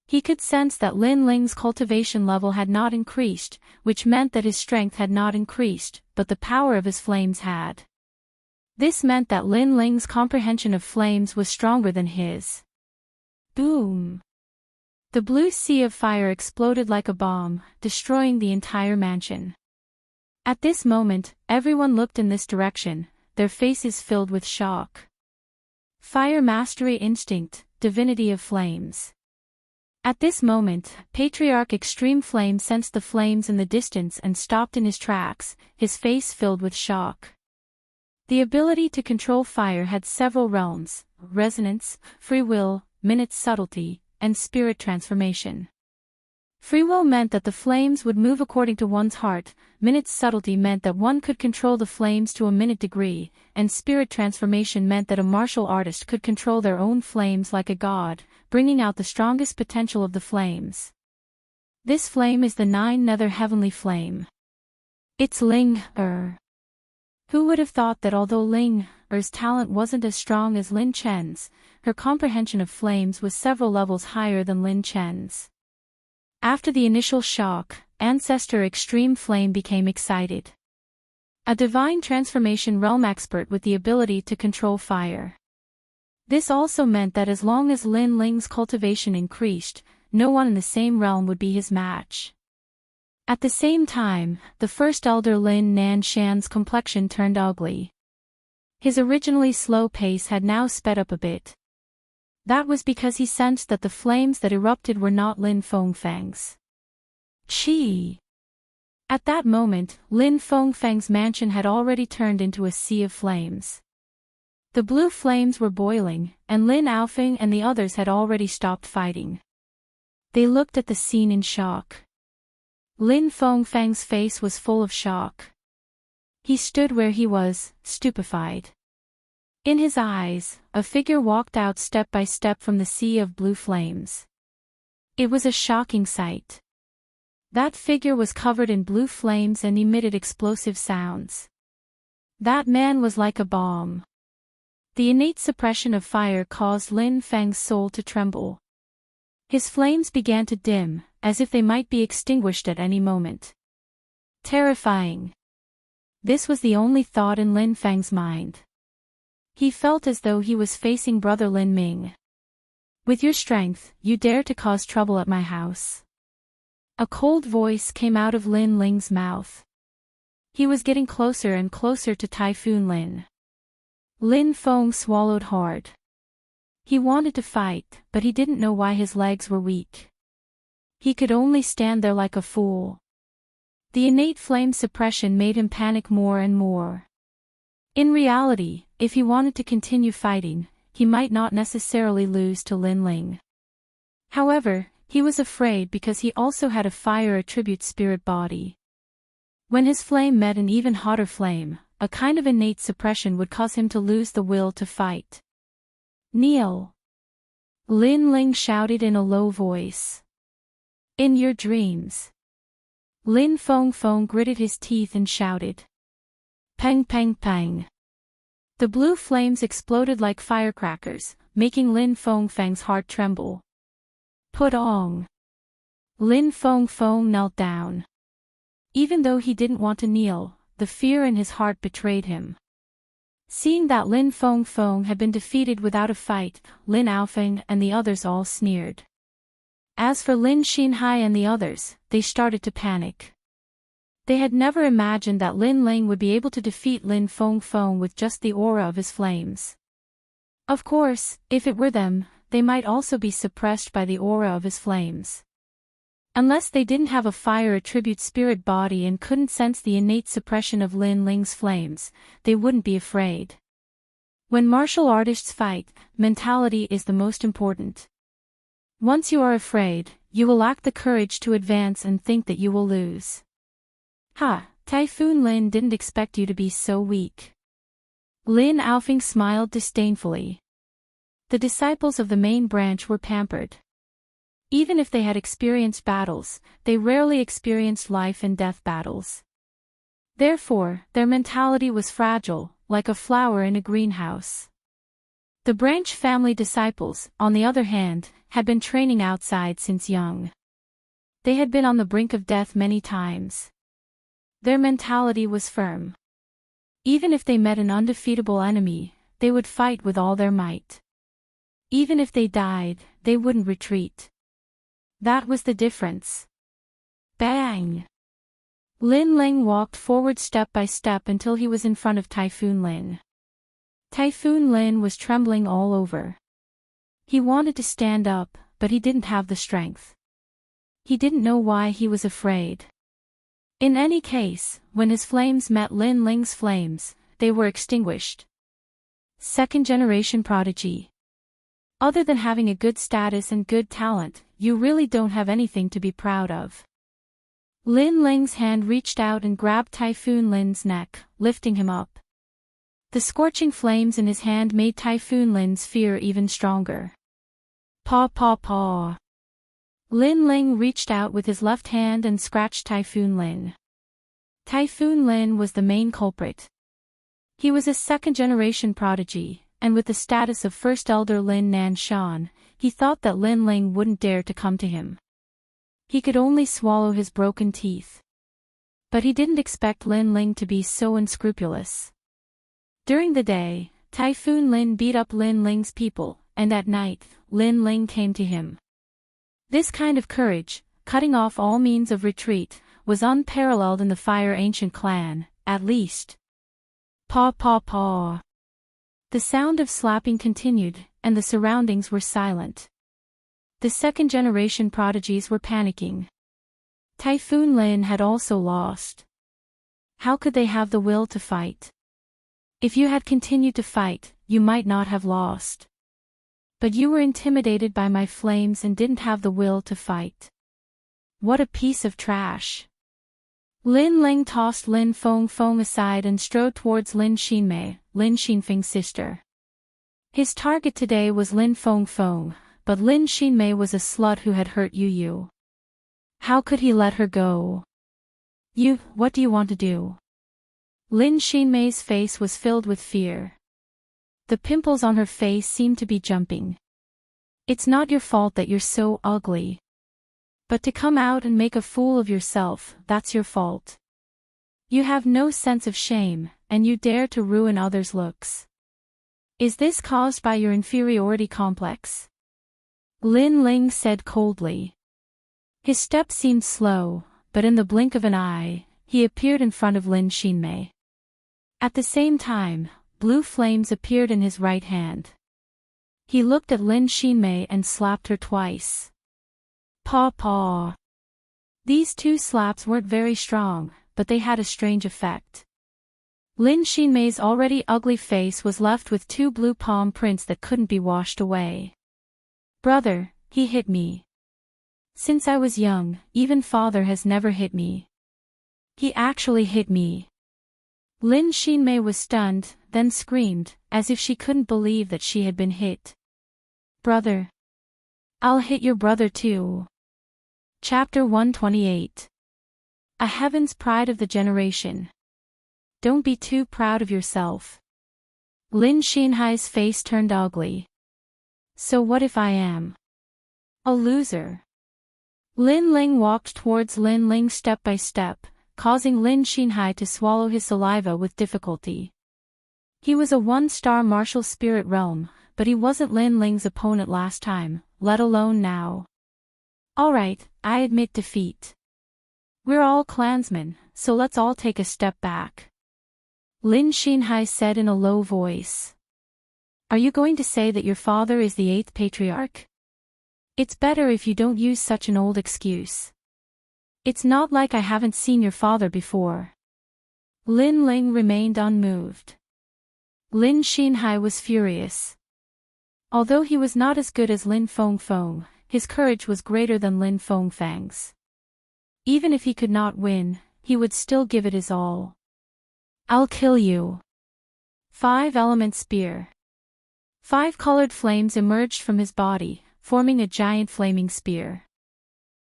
S1: He could sense that Lin Ling's cultivation level had not increased, which meant that his strength had not increased, but the power of his flames had. This meant that Lin Ling's comprehension of flames was stronger than his. Boom! The blue sea of fire exploded like a bomb, destroying the entire mansion. At this moment, everyone looked in this direction, their faces filled with shock. Fire mastery instinct, divinity of flames. At this moment, Patriarch Extreme Flame sensed the flames in the distance and stopped in his tracks, his face filled with shock. The ability to control fire had several realms: resonance, free will, minute subtlety, and spirit transformation. Free will meant that the flames would move according to one's heart, minute subtlety meant that one could control the flames to a minute degree, and spirit transformation meant that a martial artist could control their own flames like a god, bringing out the strongest potential of the flames. This flame is the nine-nether heavenly flame. It's Ling-er. Who would have thought that although Ling-er's talent wasn't as strong as Lin Chen's, her comprehension of flames was several levels higher than Lin Chen's. After the initial shock, Ancestor Extreme Flame became excited. A divine transformation realm expert with the ability to control fire. This also meant that as long as Lin Ling's cultivation increased, no one in the same realm would be his match. At the same time, the first elder Lin Nanshan's complexion turned ugly. His originally slow pace had now sped up a bit. That was because he sensed that the flames that erupted were not Lin Fengfeng's. Chi! At that moment, Lin Fengfeng's mansion had already turned into a sea of flames. The blue flames were boiling, and Lin Aofeng and the others had already stopped fighting. They looked at the scene in shock. Lin Fengfeng's face was full of shock. He stood where he was, stupefied. In his eyes, a figure walked out step by step from the sea of blue flames. It was a shocking sight. That figure was covered in blue flames and emitted explosive sounds. That man was like a bomb. The innate suppression of fire caused Lin Feng's soul to tremble. His flames began to dim, as if they might be extinguished at any moment. Terrifying. This was the only thought in Lin Feng's mind. He felt as though he was facing brother Lin Ming. With your strength, you dare to cause trouble at my house. A cold voice came out of Lin Ling's mouth. He was getting closer and closer to Typhoon Lin. Lin Feng swallowed hard. He wanted to fight, but he didn't know why his legs were weak. He could only stand there like a fool. The innate flame suppression made him panic more and more. In reality, if he wanted to continue fighting, he might not necessarily lose to Lin Ling. However, he was afraid because he also had a fire attribute spirit body. When his flame met an even hotter flame, a kind of innate suppression would cause him to lose the will to fight. Kneel! Lin Ling shouted in a low voice. In your dreams. Lin Feng gritted his teeth and shouted. Peng peng peng. The blue flames exploded like firecrackers, making Lin Feng's heart tremble. Put on. Lin Feng knelt down. Even though he didn't want to kneel, the fear in his heart betrayed him. Seeing that Lin Feng had been defeated without a fight, Lin Aofeng and the others all sneered. As for Lin Xinhai and the others, they started to panic. They had never imagined that Lin Ling would be able to defeat Lin Feng with just the aura of his flames. Of course, if it were them, they might also be suppressed by the aura of his flames. Unless they didn't have a fire attribute spirit body and couldn't sense the innate suppression of Lin Ling's flames, they wouldn't be afraid. When martial artists fight, mentality is the most important. Once you are afraid, you will lack the courage to advance and think that you will lose. Ha, Typhoon Lin didn't expect you to be so weak. Lin Aofeng smiled disdainfully. The disciples of the main branch were pampered. Even if they had experienced battles, they rarely experienced life and death battles. Therefore, their mentality was fragile, like a flower in a greenhouse. The branch family disciples, on the other hand, had been training outside since young. They had been on the brink of death many times. Their mentality was firm. Even if they met an undefeatable enemy, they would fight with all their might. Even if they died, they wouldn't retreat. That was the difference. Bang! Lin Ling walked forward step by step until he was in front of Typhoon Lin. Typhoon Lin was trembling all over. He wanted to stand up, but he didn't have the strength. He didn't know why he was afraid. In any case, when his flames met Lin Ling's flames, they were extinguished. Second-generation prodigy. Other than having a good status and good talent, you really don't have anything to be proud of. Lin Ling's hand reached out and grabbed Typhoon Lin's neck, lifting him up. The scorching flames in his hand made Typhoon Lin's fear even stronger. Paw paw paw. Lin Ling reached out with his left hand and scratched Typhoon Lin. Typhoon Lin was the main culprit. He was a second-generation prodigy, and with the status of First Elder Lin Nanshan, he thought that Lin Ling wouldn't dare to come to him. He could only swallow his broken teeth. But he didn't expect Lin Ling to be so unscrupulous. During the day, Typhoon Lin beat up Lin Ling's people, and at night, Lin Ling came to him. This kind of courage, cutting off all means of retreat, was unparalleled in the Fire Ancient clan, at least. Paw paw paw. The sound of slapping continued, and the surroundings were silent. The second-generation prodigies were panicking. Typhoon Lin had also lost. How could they have the will to fight? If you had continued to fight, you might not have lost. But you were intimidated by my flames and didn't have the will to fight. What a piece of trash. Lin Ling tossed Lin Feng Feng aside and strode towards Lin Xinmei, Lin Xinfeng's sister. His target today was Lin Feng Feng, but Lin Xinmei was a slut who had hurt Yu. How could he let her go? What do you want to do? Lin Xinmei's face was filled with fear. The pimples on her face seemed to be jumping. It's not your fault that you're so ugly. But to come out and make a fool of yourself, that's your fault. You have no sense of shame, and you dare to ruin others' looks. Is this caused by your inferiority complex? Lin Ling said coldly. His step seemed slow, but in the blink of an eye, he appeared in front of Lin Xinmei. At the same time, blue flames appeared in his right hand. He looked at Lin Xinmei and slapped her twice. Paw paw. These two slaps weren't very strong, but they had a strange effect. Lin Xinmei's already ugly face was left with two blue palm prints that couldn't be washed away. Brother, he hit me. Since I was young, even father has never hit me. He actually hit me. Lin Xinmei was stunned, then screamed, as if she couldn't believe that she had been hit. Brother. I'll hit your brother too. Chapter 128. A heaven's pride of the generation. Don't be too proud of yourself. Lin Xinhai's face turned ugly. So what if I am a loser? Lin Ling walked towards Lin Ling step by step, causing Lin Xinhai to swallow his saliva with difficulty. He was a one-star martial spirit realm, but he wasn't Lin Ling's opponent last time, let alone now. Alright, I admit defeat. We're all clansmen, so let's all take a step back. Lin Xinhai said in a low voice. Are you going to say that your father is the 8th patriarch? It's better if you don't use such an old excuse. It's not like I haven't seen your father before. Lin Ling remained unmoved. Lin Xinhai was furious. Although he was not as good as Lin Feng Feng, his courage was greater than Lin Feng Feng's. Even if he could not win, he would still give it his all. I'll kill you. 5-element spear. 5 colored flames emerged from his body, forming a giant flaming spear.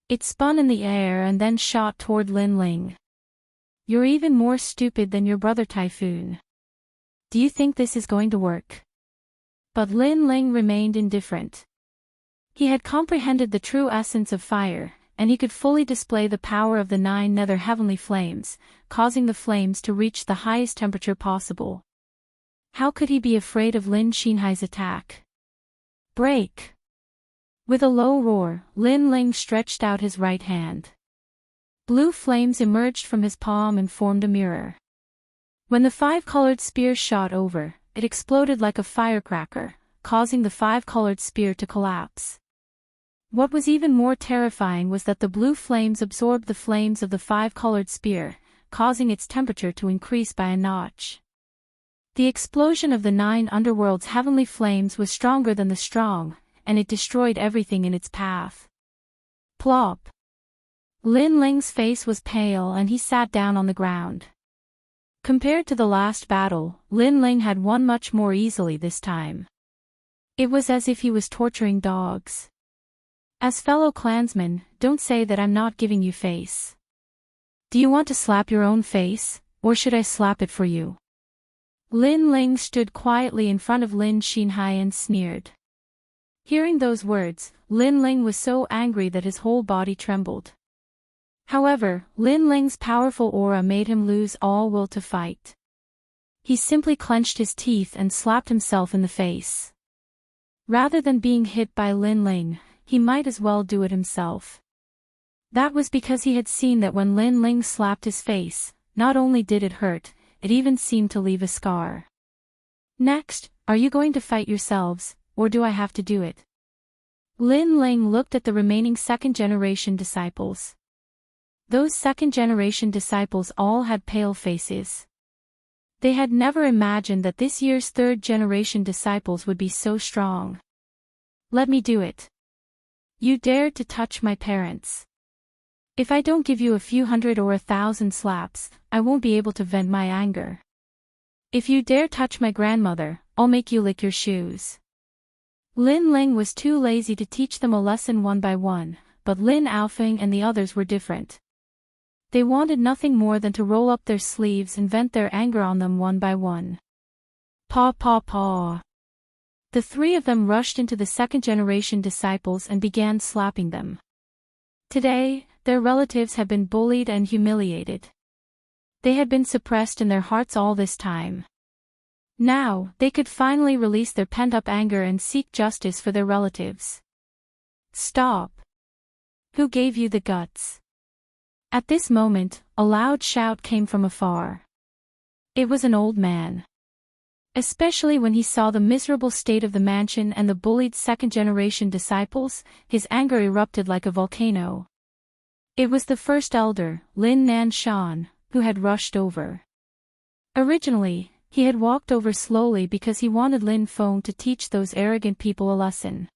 S1: It spun in the air and then shot toward Lin Ling. You're even more stupid than your brother Typhoon. Do you think this is going to work? But Lin Ling remained indifferent. He had comprehended the true essence of fire, and he could fully display the power of the 9 nether heavenly flames, causing the flames to reach the highest temperature possible. How could he be afraid of Lin Xinhai's attack? Break! With a low roar, Lin Ling stretched out his right hand. Blue flames emerged from his palm and formed a mirror. When the 5-colored spear shot over, it exploded like a firecracker, causing the 5-colored spear to collapse. What was even more terrifying was that the blue flames absorbed the flames of the 5-colored spear, causing its temperature to increase by a notch. The explosion of the 9 underworld's heavenly flames was stronger than the strong, and it destroyed everything in its path. Plop! Lin Ling's face was pale and he sat down on the ground. Compared to the last battle, Lin Ling had won much more easily this time. It was as if he was torturing dogs. As fellow clansmen, don't say that I'm not giving you face. Do you want to slap your own face, or should I slap it for you? Lin Ling stood quietly in front of Lin Xinhai and sneered. Hearing those words, Lin Ling was so angry that his whole body trembled. However, Lin Ling's powerful aura made him lose all will to fight. He simply clenched his teeth and slapped himself in the face. Rather than being hit by Lin Ling, he might as well do it himself. That was because he had seen that when Lin Ling slapped his face, not only did it hurt, it even seemed to leave a scar. Next, are you going to fight yourselves, or do I have to do it? Lin Ling looked at the remaining second-generation disciples. Those second-generation disciples all had pale faces. They had never imagined that this year's third-generation disciples would be so strong. Let me do it. You dared to touch my parents. If I don't give you a few hundred or 1,000 slaps, I won't be able to vent my anger. If you dare touch my grandmother, I'll make you lick your shoes. Lin Ling was too lazy to teach them a lesson one by one, but Lin Aofeng and the others were different. They wanted nothing more than to roll up their sleeves and vent their anger on them one by one. Paw paw paw. The 3 of them rushed into the second-generation disciples and began slapping them. Today, their relatives had been bullied and humiliated. They had been suppressed in their hearts all this time. Now, they could finally release their pent-up anger and seek justice for their relatives. Stop! Who gave you the guts? At this moment, a loud shout came from afar. It was an old man. Especially when he saw the miserable state of the mansion and the bullied second-generation disciples, his anger erupted like a volcano. It was the first elder, Lin Nanshan, who had rushed over. Originally, he had walked over slowly because he wanted Lin Feng to teach those arrogant people a lesson.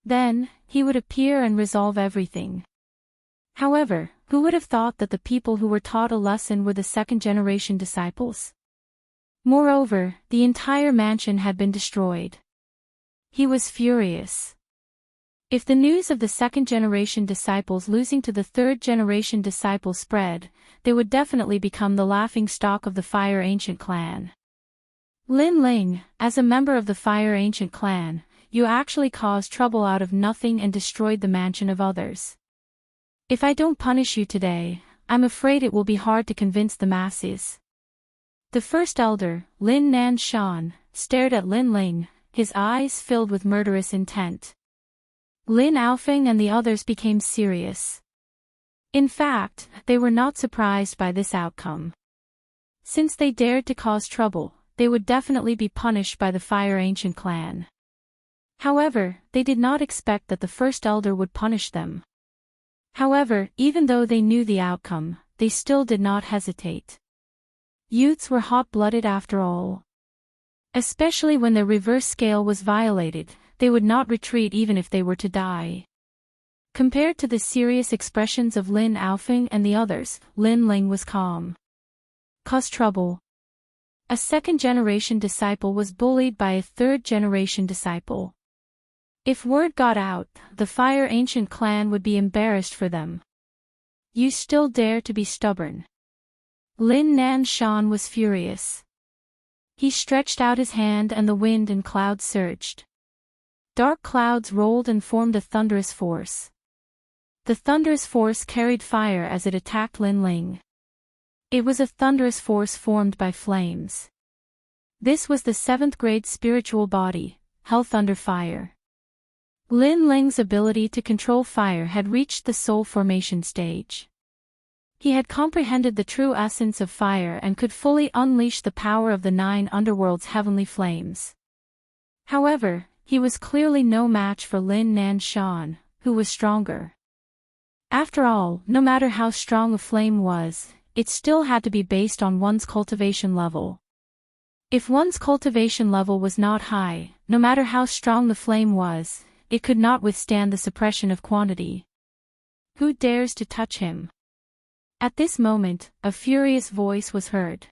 S1: Then, he would appear and resolve everything. However, who would have thought that the people who were taught a lesson were the second-generation disciples? Moreover, the entire mansion had been destroyed. He was furious. If the news of the second-generation disciples losing to the third-generation disciples spread, they would definitely become the laughing-stock of the Fire Ancient clan. Lin Ling, as a member of the Fire Ancient clan, you actually caused trouble out of nothing and destroyed the mansion of others. If I don't punish you today, I'm afraid it will be hard to convince the masses. The first elder, Lin Nanshan, stared at Lin Ling, his eyes filled with murderous intent. Lin Aofeng and the others became serious. In fact, they were not surprised by this outcome. Since they dared to cause trouble, they would definitely be punished by the Fire Ancient clan. However, they did not expect that the first elder would punish them. However, even though they knew the outcome, they still did not hesitate. Youths were hot-blooded after all. Especially when their reverse scale was violated, they would not retreat even if they were to die. Compared to the serious expressions of Lin Aofeng and the others, Lin Ling was calm. Cause trouble. A second-generation disciple was bullied by a third-generation disciple. If word got out, the Fire Ancient clan would be embarrassed for them. You still dare to be stubborn. Lin Nanshan was furious. He stretched out his hand and the wind and clouds surged. Dark clouds rolled and formed a thunderous force. The thunderous force carried fire as it attacked Lin Ling. It was a thunderous force formed by flames. This was the 7th grade spiritual body, Hell Thunder Fire. Lin Ling's ability to control fire had reached the soul formation stage. He had comprehended the true essence of fire and could fully unleash the power of the 9 underworld's heavenly flames. However, he was clearly no match for Lin Nanshan, who was stronger. After all, no matter how strong a flame was, it still had to be based on one's cultivation level. If one's cultivation level was not high, no matter how strong the flame was, it could not withstand the suppression of quantity. Who dares to touch him? At this moment, a furious voice was heard.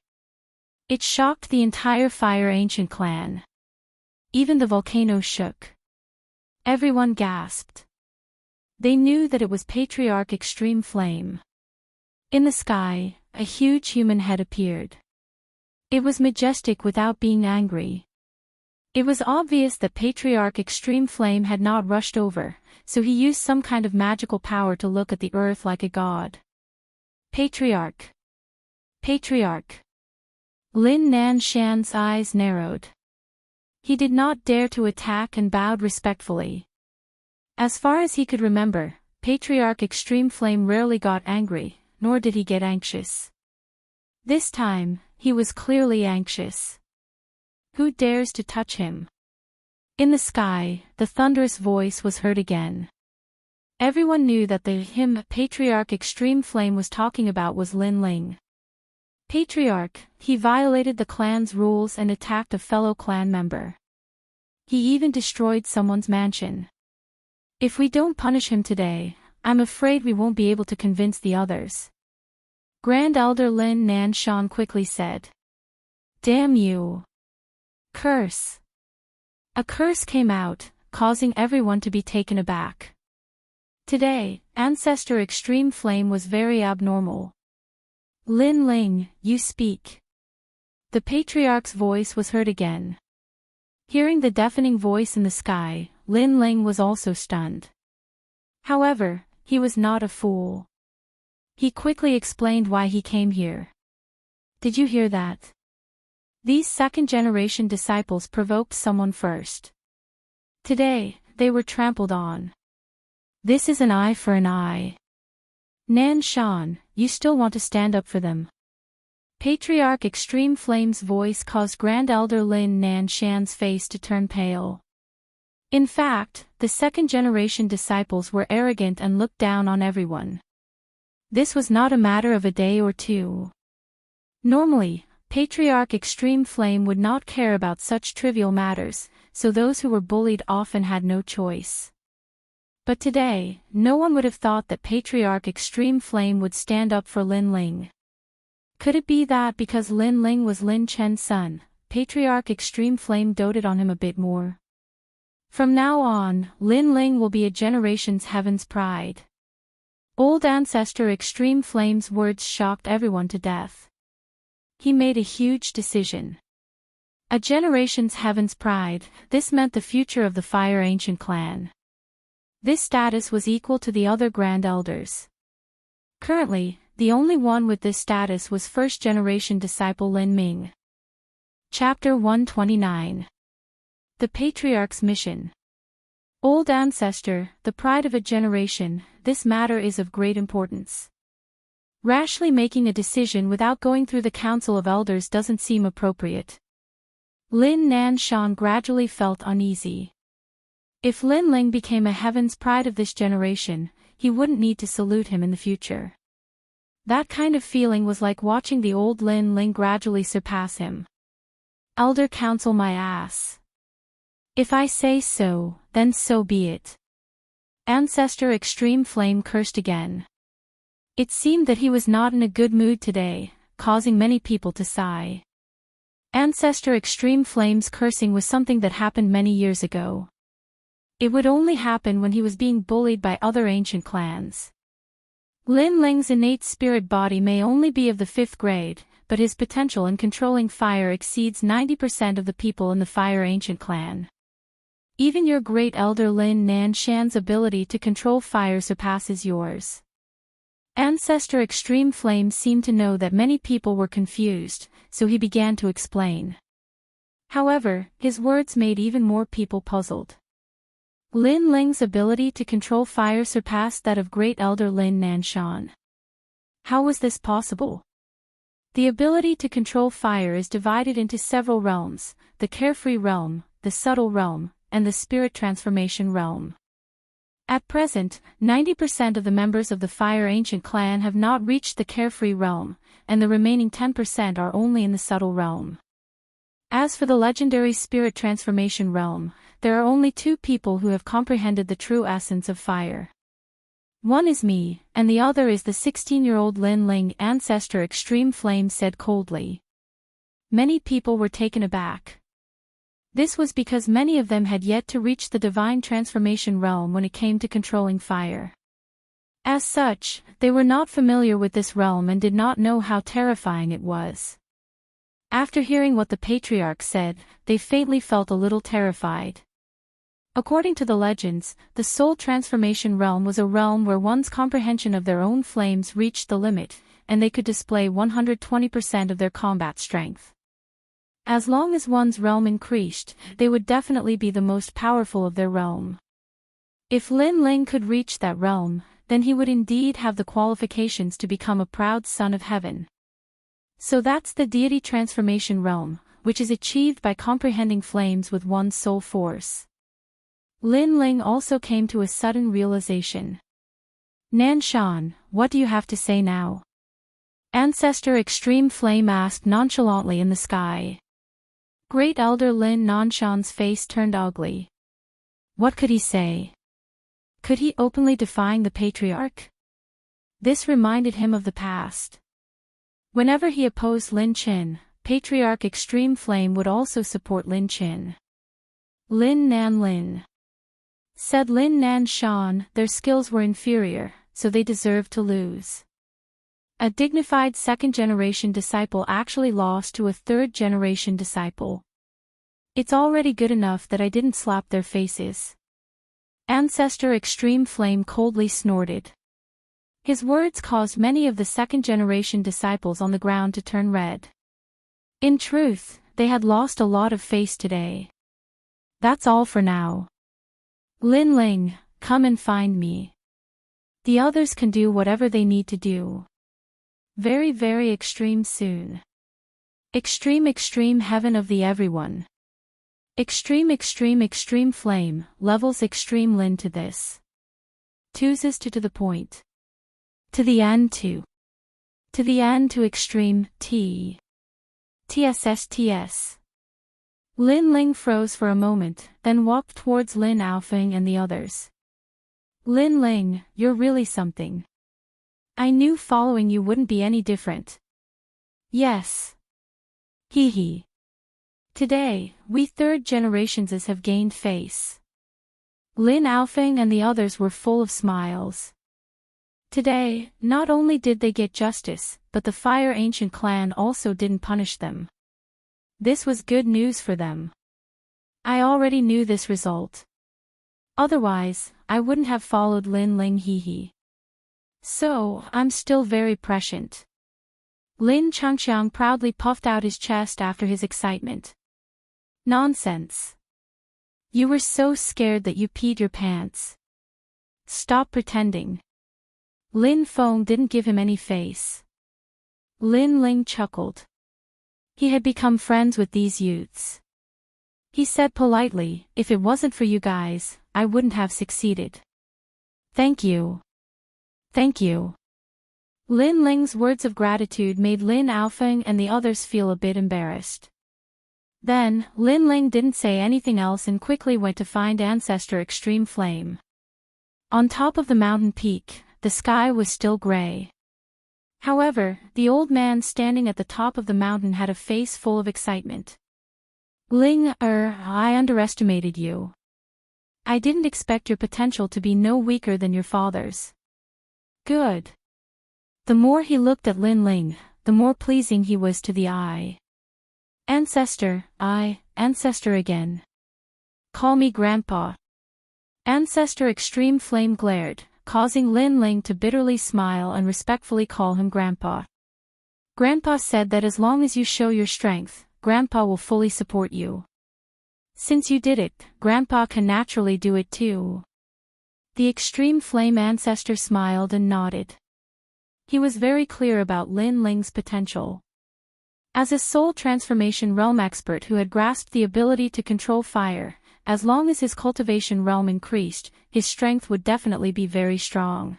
S1: It shocked the entire Fire Ancient clan. Even the volcano shook. Everyone gasped. They knew that it was Patriarch Extreme Flame. In the sky, a huge human head appeared. It was majestic without being angry. It was obvious that Patriarch Extreme Flame had not rushed over, so he used some kind of magical power to look at the earth like a god. Patriarch. Patriarch. Lin Nanshan's eyes narrowed. He did not dare to attack and bowed respectfully. As far as he could remember, Patriarch Extreme Flame rarely got angry, nor did he get anxious. This time, he was clearly anxious. Who dares to touch him? In the sky, the thunderous voice was heard again. Everyone knew that the Patriarch Extreme Flame was talking about was Lin Ling. Patriarch, he violated the clan's rules and attacked a fellow clan member. He even destroyed someone's mansion. If we don't punish him today, I'm afraid we won't be able to convince the others. Grand Elder Lin Nanshan quickly said. Damn you! Curse! A curse came out, causing everyone to be taken aback. Today, Ancestor Extreme Flame was very abnormal. Lin Ling, you speak. The Patriarch's voice was heard again. Hearing the deafening voice in the sky, Lin Ling was also stunned. However, he was not a fool. He quickly explained why he came here. Did you hear that? These second-generation disciples provoked someone first. Today, they were trampled on. This is an eye for an eye. Nanshan, you still want to stand up for them? Patriarch Extreme Flame's voice caused Grand Elder Lin Nanshan's face to turn pale. In fact, the second-generation disciples were arrogant and looked down on everyone. This was not a matter of a day or two. Normally, Patriarch Extreme Flame would not care about such trivial matters, so those who were bullied often had no choice. But today, no one would have thought that Patriarch Extreme Flame would stand up for Lin Ling. Could it be that because Lin Ling was Lin Chen's son, Patriarch Extreme Flame doted on him a bit more? From now on, Lin Ling will be a generation's heaven's pride. Old Ancestor Extreme Flame's words shocked everyone to death. He made a huge decision. A generation's heaven's pride, this meant the future of the Fire Ancient clan. This status was equal to the other Grand Elders. Currently, the only one with this status was first-generation disciple Lin Ming. Chapter 129. The Patriarch's Mission. Old Ancestor, the pride of a generation, this matter is of great importance. Rashly making a decision without going through the Council of Elders doesn't seem appropriate. Lin Nanshan gradually felt uneasy. If Lin Ling became a heaven's pride of this generation, he wouldn't need to salute him in the future. That kind of feeling was like watching the old Lin Ling gradually surpass him. Elder Council my ass. If I say so, then so be it. Ancestor Extreme Flame cursed again. It seemed that he was not in a good mood today, causing many people to sigh. Ancestor Extreme Flame's cursing was something that happened many years ago. It would only happen when he was being bullied by other ancient clans. Lin Ling's innate spirit body may only be of the 5th grade, but but his potential in controlling fire exceeds 90% of the people in the Fire Ancient clan. Even your great elder Lin Nan Shan's ability to control fire surpasses yours. Ancestor Extreme Flame seemed to know that many people were confused, so he began to explain. However, his words made even more people puzzled. Lin Ling's ability to control fire surpassed that of great elder Lin Nan Shan. How was this possible? The ability to control fire is divided into several realms: the carefree realm, the subtle realm, and the spirit transformation realm. At present, 90% of the members of the Fire Ancient clan have not reached the carefree realm, and the remaining 10% are only in the subtle realm. As for the legendary spirit transformation realm, there are only 2 people who have comprehended the true essence of fire. One is me, and the other is the 16-year-old Lin Ling. Ancestor Extreme Flame said coldly. Many people were taken aback. This was because many of them had yet to reach the divine transformation realm when it came to controlling fire. As such, they were not familiar with this realm and did not know how terrifying it was. After hearing what the patriarch said, they faintly felt a little terrified. According to the legends, the soul transformation realm was a realm where one's comprehension of their own flames reached the limit, and they could display 120% of their combat strength. As long as one's realm increased, they would definitely be the most powerful of their realm. If Lin Ling could reach that realm, then he would indeed have the qualifications to become a proud son of heaven. So that's the deity transformation realm, which is achieved by comprehending flames with one's soul force. Lin Ling also came to a sudden realization. Nan Shan, what do you have to say now? Ancestor Extreme Flame asked nonchalantly in the sky. Great Elder Lin Nan Shan's face turned ugly. What could he say? Could he openly defy the patriarch? This reminded him of the past. Whenever he opposed Lin Qin, Patriarch Extreme Flame would also support Lin Qin. Lin Nan Lin. Said Lin Nan Shan, their skills were inferior, so they deserved to lose. A dignified second-generation disciple actually lost to a third-generation disciple. It's already good enough that I didn't slap their faces. Ancestor Extreme Flame coldly snorted. His words caused many of the second-generation disciples on the ground to turn red. In truth, they had lost a lot of face today. That's all for now. Lin Ling, come and find me. The others can do whatever they need to do. Very, very extreme soon. Extreme, extreme heaven of the everyone. Extreme, extreme, extreme flame, levels extreme Lin to this. Chooses to the point. To the end to. To the end to extreme, T. TSSTS. Lin Ling froze for a moment, then walked towards Lin Aofeng and the others. Lin Ling, you're really something. I knew following you wouldn't be any different. Yes. Hee hee. Today, we third generations have gained face. Lin Aofeng and the others were full of smiles. Today, not only did they get justice, but the Fire Ancient clan also didn't punish them. This was good news for them. I already knew this result. Otherwise, I wouldn't have followed Lin Ling hee hee. So, I'm still very prescient. Lin Changqiang proudly puffed out his chest after his excitement. Nonsense. You were so scared that you peed your pants. Stop pretending. Lin Feng didn't give him any face. Lin Ling chuckled. He had become friends with these youths. He said politely, if it wasn't for you guys, I wouldn't have succeeded. Thank you. Thank you. Lin Ling's words of gratitude made Lin Aofeng and the others feel a bit embarrassed. Then, Lin Ling didn't say anything else and quickly went to find Ancestor Extreme Flame. On top of the mountain peak, the sky was still gray. However, the old man standing at the top of the mountain had a face full of excitement. Ling, I underestimated you. I didn't expect your potential to be no weaker than your father's. Good. The more he looked at Lin Ling, the more pleasing he was to the eye. Ancestor again. Call me Grandpa. Ancestor Extreme Flame glared, causing Lin Ling to bitterly smile and respectfully call him Grandpa. Grandpa said that as long as you show your strength, Grandpa will fully support you. Since you did it, Grandpa can naturally do it too. The Extreme Flame Ancestor smiled and nodded. He was very clear about Lin Ling's potential. As a soul transformation realm expert who had grasped the ability to control fire, as long as his cultivation realm increased, his strength would definitely be very strong.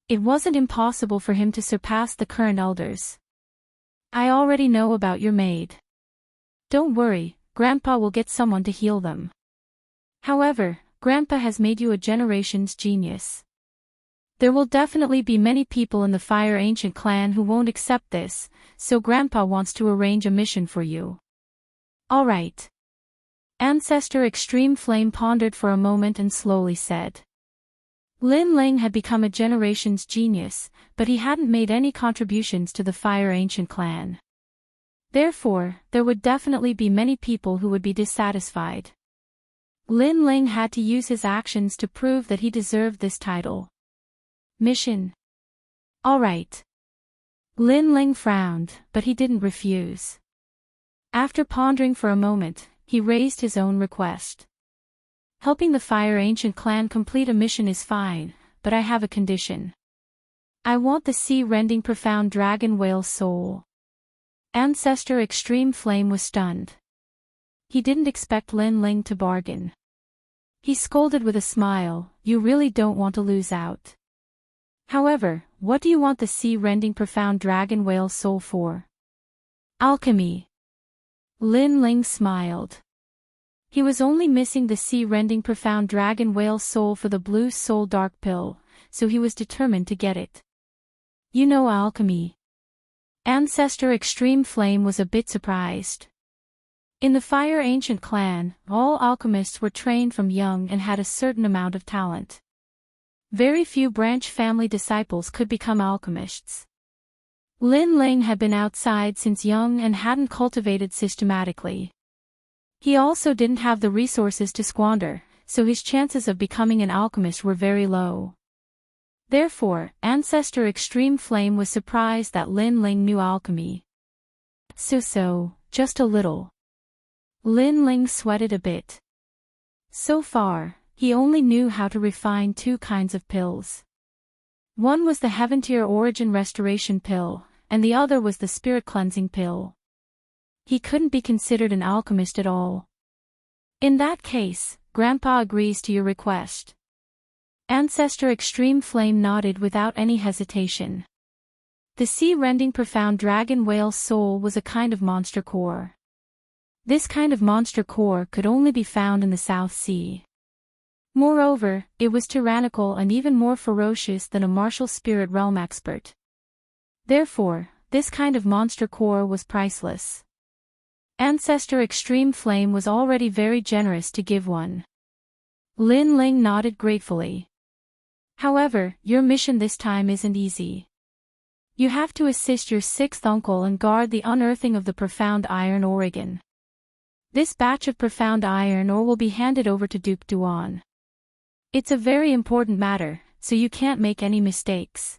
S1: It wasn't impossible for him to surpass the current elders. I already know about your maid. Don't worry, Grandpa will get someone to heal them. However, Grandpa has made you a generation's genius. There will definitely be many people in the Fire Ancient clan who won't accept this, so Grandpa wants to arrange a mission for you. All right. Ancestor Extreme Flame pondered for a moment and slowly said. Lin Ling had become a generation's genius, but he hadn't made any contributions to the Fire Ancient clan. Therefore, there would definitely be many people who would be dissatisfied. Lin Ling had to use his actions to prove that he deserved this title. Mission. All right. Lin Ling frowned, but he didn't refuse. After pondering for a moment, he raised his own request. Helping the Fire Ancient clan complete a mission is fine, but I have a condition. I want the sea-rending profound dragon whale soul. Ancestor Extreme Flame was stunned. He didn't expect Lin Ling to bargain. He scolded with a smile, you really don't want to lose out. However, what do you want the sea-rending profound dragon whale soul for? Alchemy. Lin Ling smiled. He was only missing the sea-rending profound dragon whale soul for the blue soul dark pill, so he was determined to get it. You know alchemy. Ancestor Extreme Flame was a bit surprised. In the Fire Ancient clan, all alchemists were trained from young and had a certain amount of talent. Very few branch family disciples could become alchemists. Lin Ling had been outside since young and hadn't cultivated systematically. He also didn't have the resources to squander, so his chances of becoming an alchemist were very low. Therefore, Ancestor Extreme Flame was surprised that Lin Ling knew alchemy. So, just a little. Lin Ling sweated a bit. So far, he only knew how to refine two kinds of pills. One was the Heaven-tier Origin Restoration pill, and the other was the Spirit Cleansing pill. He couldn't be considered an alchemist at all. In that case, Grandpa agrees to your request. Ancestor Extreme Flame nodded without any hesitation. The sea-rending profound dragon whale soul was a kind of monster core. This kind of monster core could only be found in the South Sea. Moreover, it was tyrannical and even more ferocious than a martial spirit realm expert. Therefore, this kind of monster core was priceless. Ancestor Extreme Flame was already very generous to give one. Lin Ling nodded gratefully. However, your mission this time isn't easy. You have to assist your sixth uncle and guard the unearthing of the profound iron Oregon. This batch of profound iron ore will be handed over to Duke Duan. It's a very important matter, so you can't make any mistakes.